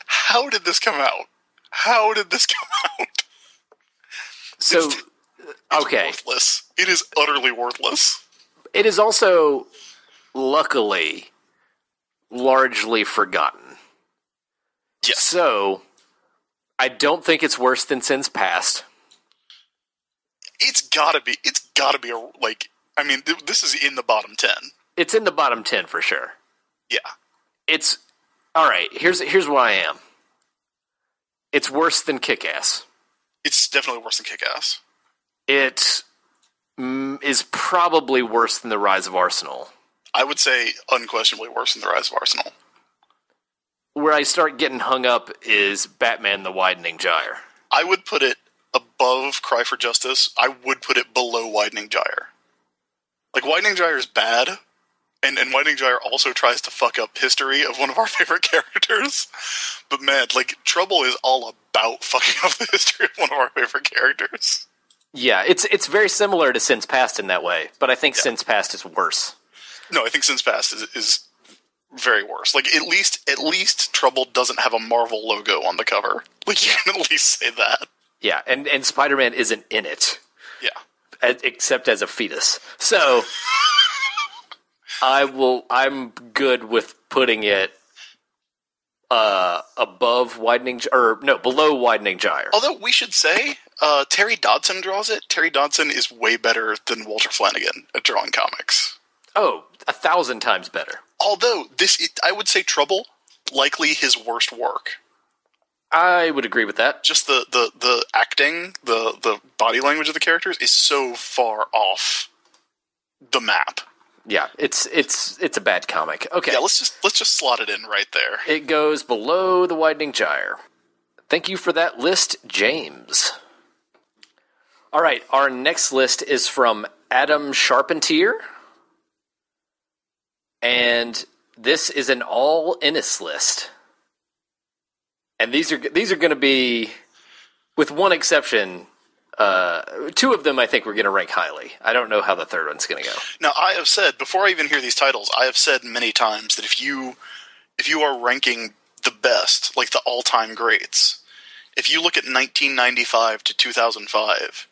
How did this come out? How did this come out? So, okay. Worthless. It is utterly worthless. It is also, luckily, largely forgotten. Yes. So, I don't think it's worse than Sins Past. It's gotta be this is in the bottom 10. It's in the bottom 10 for sure. Yeah. It's, alright, here's where I am. It's worse than Kick-Ass. It's definitely worse than Kick-Ass. It is probably worse than The Rise of Arsenal. I would say unquestionably worse than The Rise of Arsenal. Where I start getting hung up is Batman the Widening Gyre. I would put it above Cry for Justice. I would put it below Widening Gyre. Like, Widening Gyre is bad, and Widening Gyre also tries to fuck up history of one of our favorite characters. But man, like, Trouble is all about fucking up the history of one of our favorite characters. Yeah, it's very similar to Sins Past in that way, but I think Sins Past is worse. No, I think Sins Past is very worse. Like, at least Trouble doesn't have a Marvel logo on the cover. Like, you can at least say that. Yeah, and Spider-Man isn't in it. Yeah. Except as a fetus. So, I'm good with putting it below Widening Gyre. Although, we should say, Terry Dodson draws it. Terry Dodson is way better than Walter Flanagan at drawing comics. Oh, 1,000 times better. Although, I would say Trouble, likely his worst work. I would agree with that. Just the acting, the body language of the characters is so far off the map. Yeah, it's a bad comic. Okay. Yeah, let's just slot it in right there. It goes below the Widening Gyre. Thank you for that list, James. All right, our next list is from Adam Charpentier. And this is an all Ennis list. And these are going to be, with one exception, two of them I think we're going to rank highly. I don't know how the third one's going to go. Now, I have said, before I even hear these titles, I have said many times that if you are ranking the best, like the all-time greats, if you look at 1995 to 2005,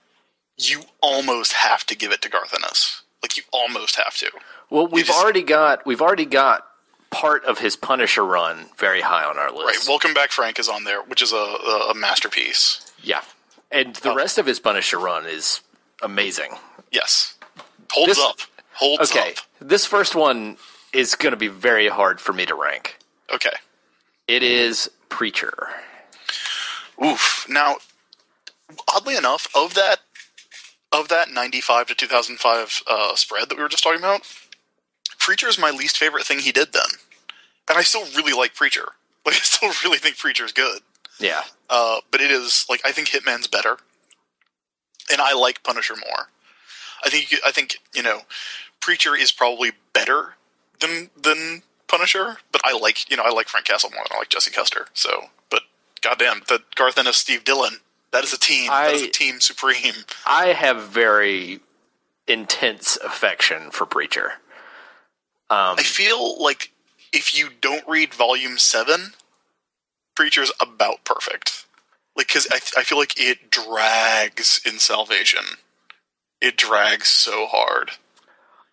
you almost have to give it to Garth Ennis. Like, you almost have to. Well, we've already got part of his Punisher run very high on our list. Right, Welcome Back Frank is on there, which is a masterpiece. Yeah. And the rest of his Punisher run is amazing. Yes. Holds up. Okay, this first one is going to be very hard for me to rank. Okay. It is Preacher. Oof. Now, oddly enough, of that 95 to 2005 spread that we were just talking about, Preacher is my least favorite thing he did then. And I still really like Preacher. Like, I still really think Preacher's good. Yeah. But it is, like, I think Hitman's better. And I like Punisher more. I think you know, Preacher is probably better than Punisher, but I like Frank Castle more than I like Jesse Custer. So, but goddamn, the Garth Ennis, Steve Dillon, that is a team. That is a team supreme. I have very intense affection for Preacher. I feel like if you don't read Volume 7, Preacher's about perfect. Like, because I feel like it drags in Salvation. It drags so hard.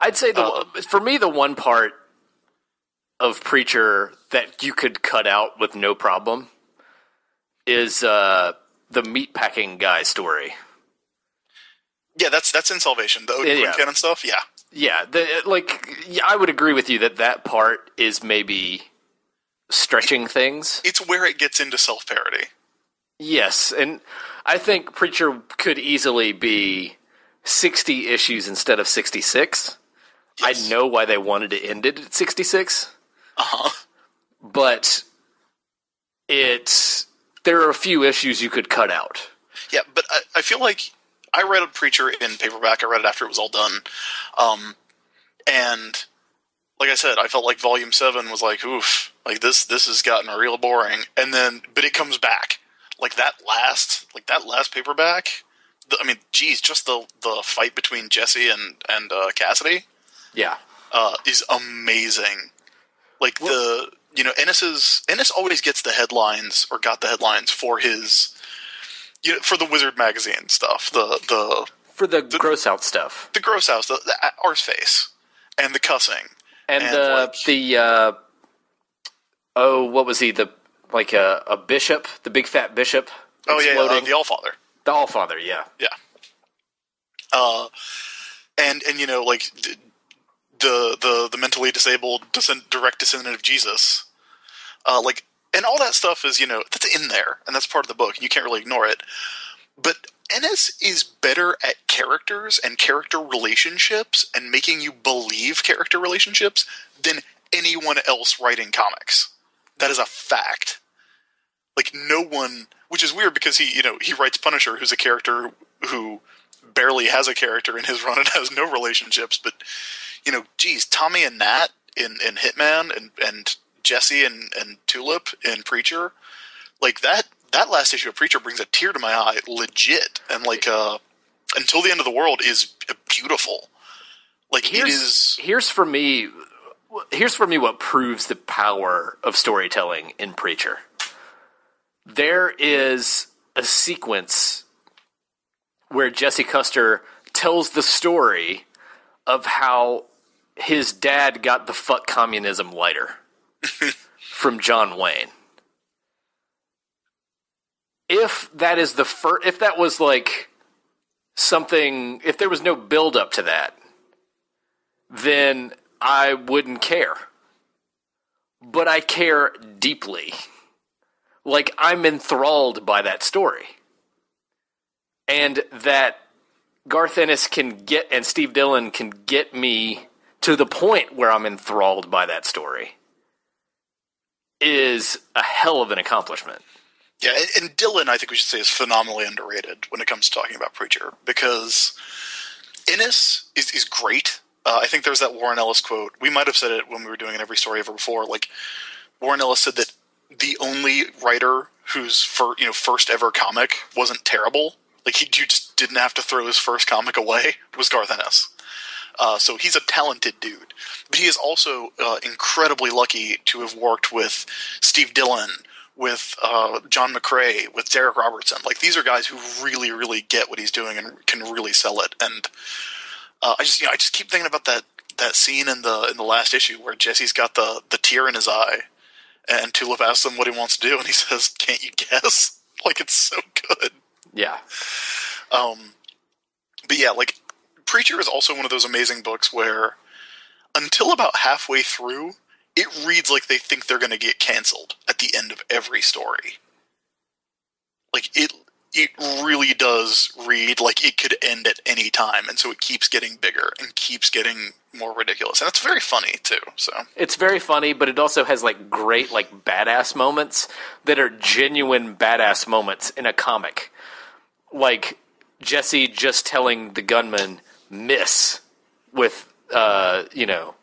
I'd say for me, the one part of Preacher that you could cut out with no problem is the meatpacking guy story. Yeah, that's in Salvation. The Odin Cannon stuff, yeah. Yeah, I would agree with you that part is maybe stretching things. It's where it gets into self-parody. Yes, and I think Preacher could easily be 60 issues instead of 66. Yes. I know why they wanted to end it at 66. Uh-huh. But there are a few issues you could cut out. Yeah, but I feel like I read a Preacher in paperback. I read it after it was all done. And like I said, I felt like Volume 7 was like, oof, like this has gotten real boring. And then, but it comes back. Like that last paperback, just the fight between Jesse and Cassidy, yeah, is amazing. Like Ennis always gets the headlines or got the headlines for his, for the Wizard magazine stuff, the gross out stuff, the gross out stuff, the arse face, and the cussing, and what was he a bishop, the big fat bishop? Oh yeah, the Allfather. The Allfather, yeah. Yeah. And like the mentally disabled direct descendant of Jesus, and all that stuff is, that's in there, and that's part of the book, and you can't really ignore it. But Ennis is better at characters and character relationships and making you believe character relationships than anyone else writing comics. That is a fact. Like, no one, which is weird because he writes Punisher, who's a character who barely has a character in his run and has no relationships, but, Tommy and Nat in Hitman and Jesse and Tulip in Preacher, like, that last issue of Preacher brings a tear to my eye, legit, and, like, Until the End of the World is beautiful. Like, Here's for me what proves the power of storytelling in Preacher. There is a sequence where Jesse Custer tells the story of how his dad got the fuck communism lighter from John Wayne. If that is if that was like something, if there was no build up to that, then I wouldn't care. But I care deeply. Like, I'm enthralled by that story. And that Garth Ennis and Steve Dillon can get me to the point where I'm enthralled by that story is a hell of an accomplishment. Yeah, and Dillon, I think we should say, is phenomenally underrated when it comes to talking about Preacher, because Ennis is great. I think there's that Warren Ellis quote. We might have said it when we were doing an Every Story Ever before. Like, Warren Ellis said that the only writer whose first ever comic wasn't terrible, like you just didn't have to throw his first comic away, was Garth Ennis. So he's a talented dude. But he is also incredibly lucky to have worked with Steve Dillon, with John McCrae, with Derek Robertson. Like, these are guys who really, really get what he's doing and can really sell it. And I just keep thinking about that scene in the last issue where Jesse's got the tear in his eye, and Tulip asks him what he wants to do, and he says, "Can't you guess?" Like, it's so good. Yeah. But yeah, like, Preacher is also one of those amazing books where, until about halfway through, it reads like they think they're going to get canceled at the end of every story. Like, it really does read like it could end at any time, and so it keeps getting bigger and keeps getting more ridiculous. And it's very funny, too. So it's very funny, but it also has, like, great, like, badass moments that are genuine badass moments in a comic. Like, Jesse just telling the gunman, "miss," with, the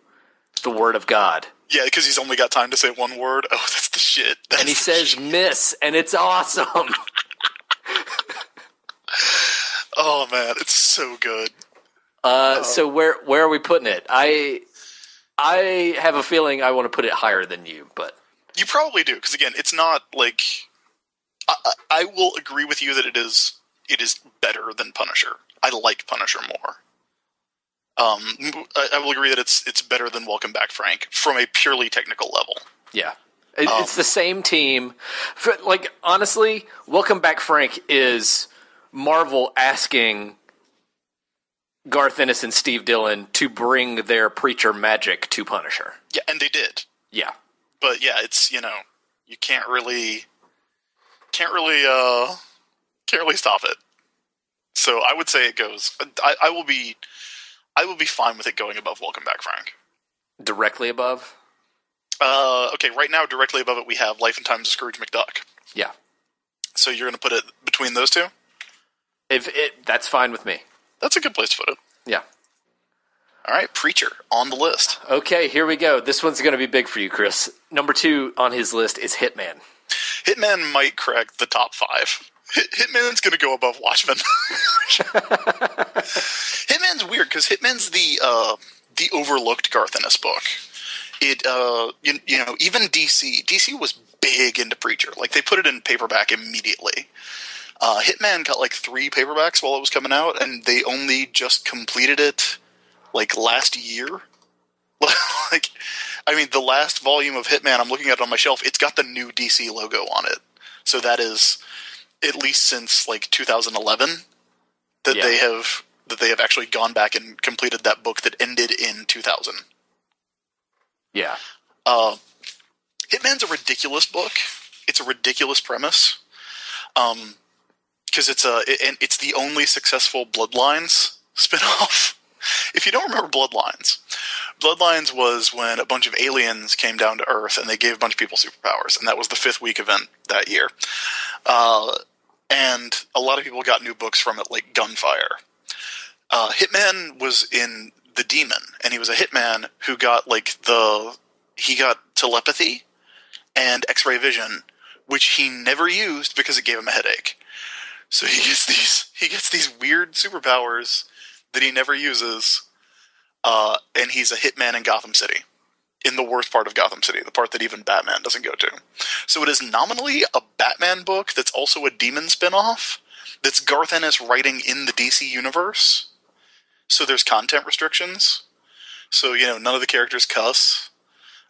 word of God. Yeah, because he's only got time to say one word. Oh, that's the shit. And he says "miss," and it's awesome. Oh, man, it's so good. So where are we putting it? I have a feeling I want to put it higher than you, but... You probably do, because, again, it's not, like... I will agree with you that it is better than Punisher. I like Punisher more. I will agree that it's better than Welcome Back, Frank, from a purely technical level. Yeah. It's the same team. Like, honestly, Welcome Back, Frank is Marvel asking Garth Ennis and Steve Dillon to bring their Preacher magic to Punisher. Yeah, and they did. Yeah. But yeah, it's, you can't really stop it. So I would say it goes. I will be fine with it going above Welcome Back, Frank. Directly above? Okay, right now, directly above it, we have Life and Times of Scrooge McDuck. Yeah. So you're going to put it between those two? That's fine with me. That's a good place to put it. Yeah. All right, Preacher on the list. Okay, here we go. This one's going to be big for you, Chris. Number 2 on his list is Hitman. Hitman might crack the top 5. Hitman's going to go above Watchmen. Hitman's weird because Hitman's the overlooked Garth Ennis book. It even DC was big into Preacher. Like, they put it in paperback immediately. Hitman got like 3 paperbacks while it was coming out, and they only just completed it like last year. Like, I mean, the last volume of Hitman, I'm looking at it on my shelf, it's got the new DC logo on it. So that is at least since like 2011 that they have actually gone back and completed that book that ended in 2000. Yeah. Hitman's a ridiculous book. It's a ridiculous premise. Because it's the only successful Bloodlines spinoff. If you don't remember Bloodlines was when a bunch of aliens came down to Earth and they gave a bunch of people superpowers, and that was the 5th week event that year. And a lot of people got new books from it, like Gunfire. Hitman was in The Demon, and he was a hitman who got he got telepathy and X-ray vision, which he never used because it gave him a headache. So he gets these weird superpowers that he never uses, and he's a hitman in Gotham City, in the worst part of Gotham City, the part that even Batman doesn't go to. So it is nominally a Batman book that's also a Demon spinoff, that's Garth Ennis writing in the DC universe. So there's content restrictions. So, none of the characters cuss.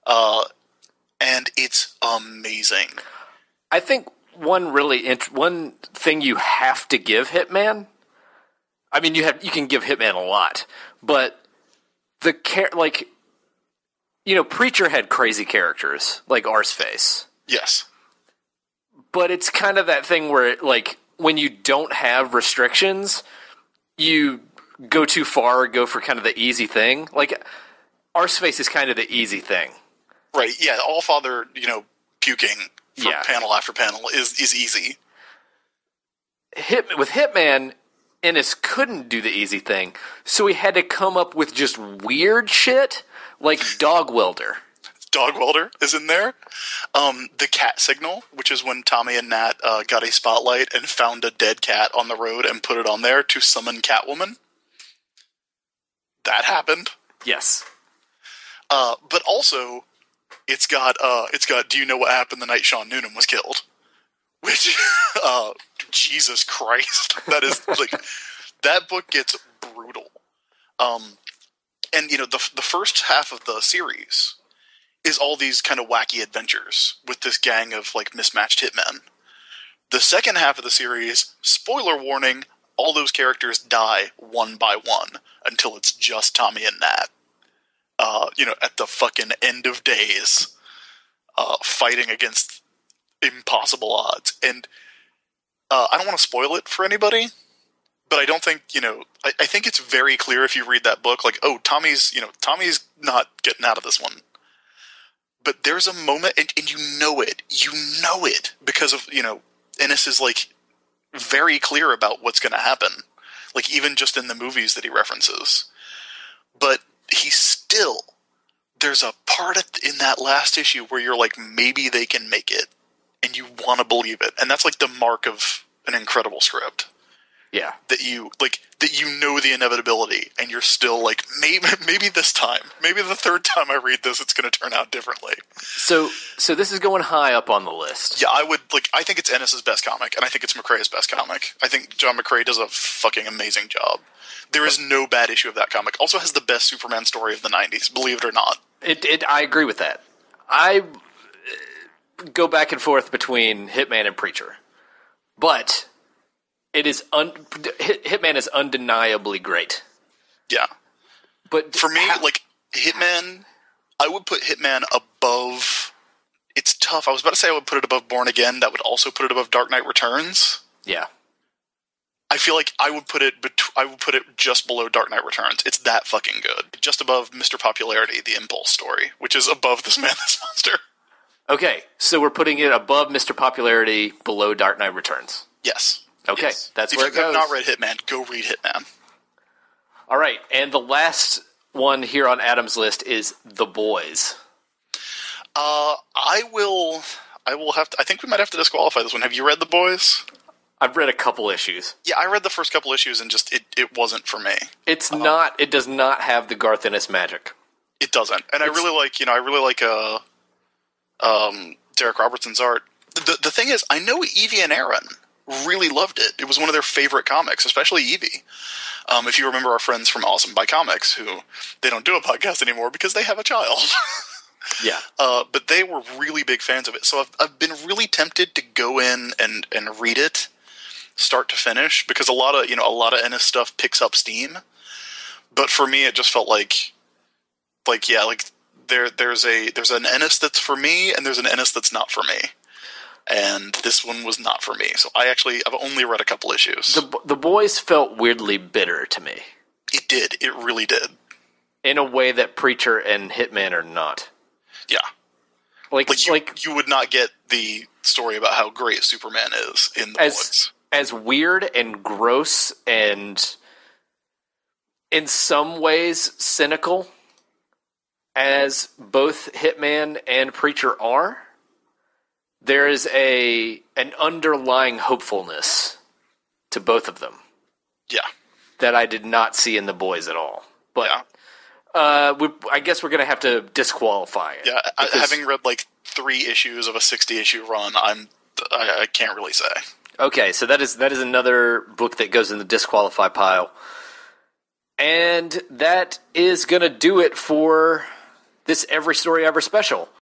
And it's amazing. I think one thing you have to give Hitman, I mean, you can give Hitman a lot, but Preacher had crazy characters like Arseface. Yes. But it's kind of that thing where, like, when you don't have restrictions, you go too far, go for kind of the easy thing. Like, Arseface is kind of the easy thing. Right, yeah, Allfather, puking for panel after panel is easy. With Hitman, Ennis couldn't do the easy thing, so he had to come up with just weird shit, like Dog Welder. Dog Welder is in there. The cat signal, which is when Tommy and Nat got a spotlight and found a dead cat on the road and put it on there to summon Catwoman. That happened. Yes. But also, it's got Do you know what happened the night Sean Noonan was killed? Which, Jesus Christ, that is like that book gets brutal. And the first half of the series is all these kind of wacky adventures with this gang of like mismatched hitmen. The second half of the series, spoiler warning, all those characters die one by one until it's just Tommy and Nat. At the fucking end of days, fighting against impossible odds. And I don't want to spoil it for anybody, but I don't think, I think it's very clear if you read that book, like, oh, Tommy's not getting out of this one. But there's a moment, and you know it, because of, Ennis is, like, very clear about what's going to happen. Like, even just in the movies that he references. But there's a part in that last issue where you're like, maybe they can make it, and you want to believe it. And that's, like, the mark of an incredible script. Yeah. That you know the inevitability, and you're still like, maybe this time, maybe the third time I read this, it's going to turn out differently. So this is going high up on the list. Yeah, I think it's Ennis's best comic, and I think it's McCrae's best comic. I think John McCrae does a fucking amazing job. There is no bad issue of that comic. Also has the best Superman story of the 90s, believe it or not. I agree with that. I go back and forth between Hitman and Preacher. But it is Hitman is undeniably great. Yeah. But for me, like, Hitman, I would put Hitman above... It's tough. I was about to say I would put it above Born Again. That would also put it above Dark Knight Returns. Yeah. I feel like I would put it just below Dark Knight Returns. It's that fucking good. Just above Mr. Popularity, the Impulse story, which is above This Man, This Monster. Okay, so we're putting it above Mr. Popularity, below Dark Knight Returns. Yes. Okay, yes. That's where it goes. If you have not read Hitman, go read Hitman. All right, and the last one here on Adam's list is The Boys. I will have to... I think we might have to disqualify this one. Have you read The Boys? I've read a couple issues. Yeah, I read the first couple issues and just it wasn't for me. It's not. It does not have the Garth Ennis magic. It doesn't, and I really like Derek Robertson's art. The thing is, I know Evie and Aaron really loved it. It was one of their favorite comics, especially Evie. If you remember our friends from Awesome by Comics, who they don't do a podcast anymore because they have a child. Yeah. But they were really big fans of it, so I've been really tempted to go in and read it, start to finish, because a lot of Ennis stuff picks up steam. But for me, it just felt like there's an Ennis that's for me, and there's an Ennis that's not for me. And this one was not for me. So I've only read a couple issues. The Boys felt weirdly bitter to me. It did. It really did. In a way that Preacher and Hitman are not. Yeah. Like you would not get the story about how great Superman is in The Boys. As weird and gross and in some ways cynical as both Hitman and Preacher are, there is an underlying hopefulness to both of them. Yeah. That I did not see in The Boys at all. But yeah. I guess we're going to have to disqualify it. Yeah, having read like 3 issues of a 60-issue run, I can't really say. Okay, so that is another book that goes in the disqualify pile. And that is going to do it for this Every Story Ever special.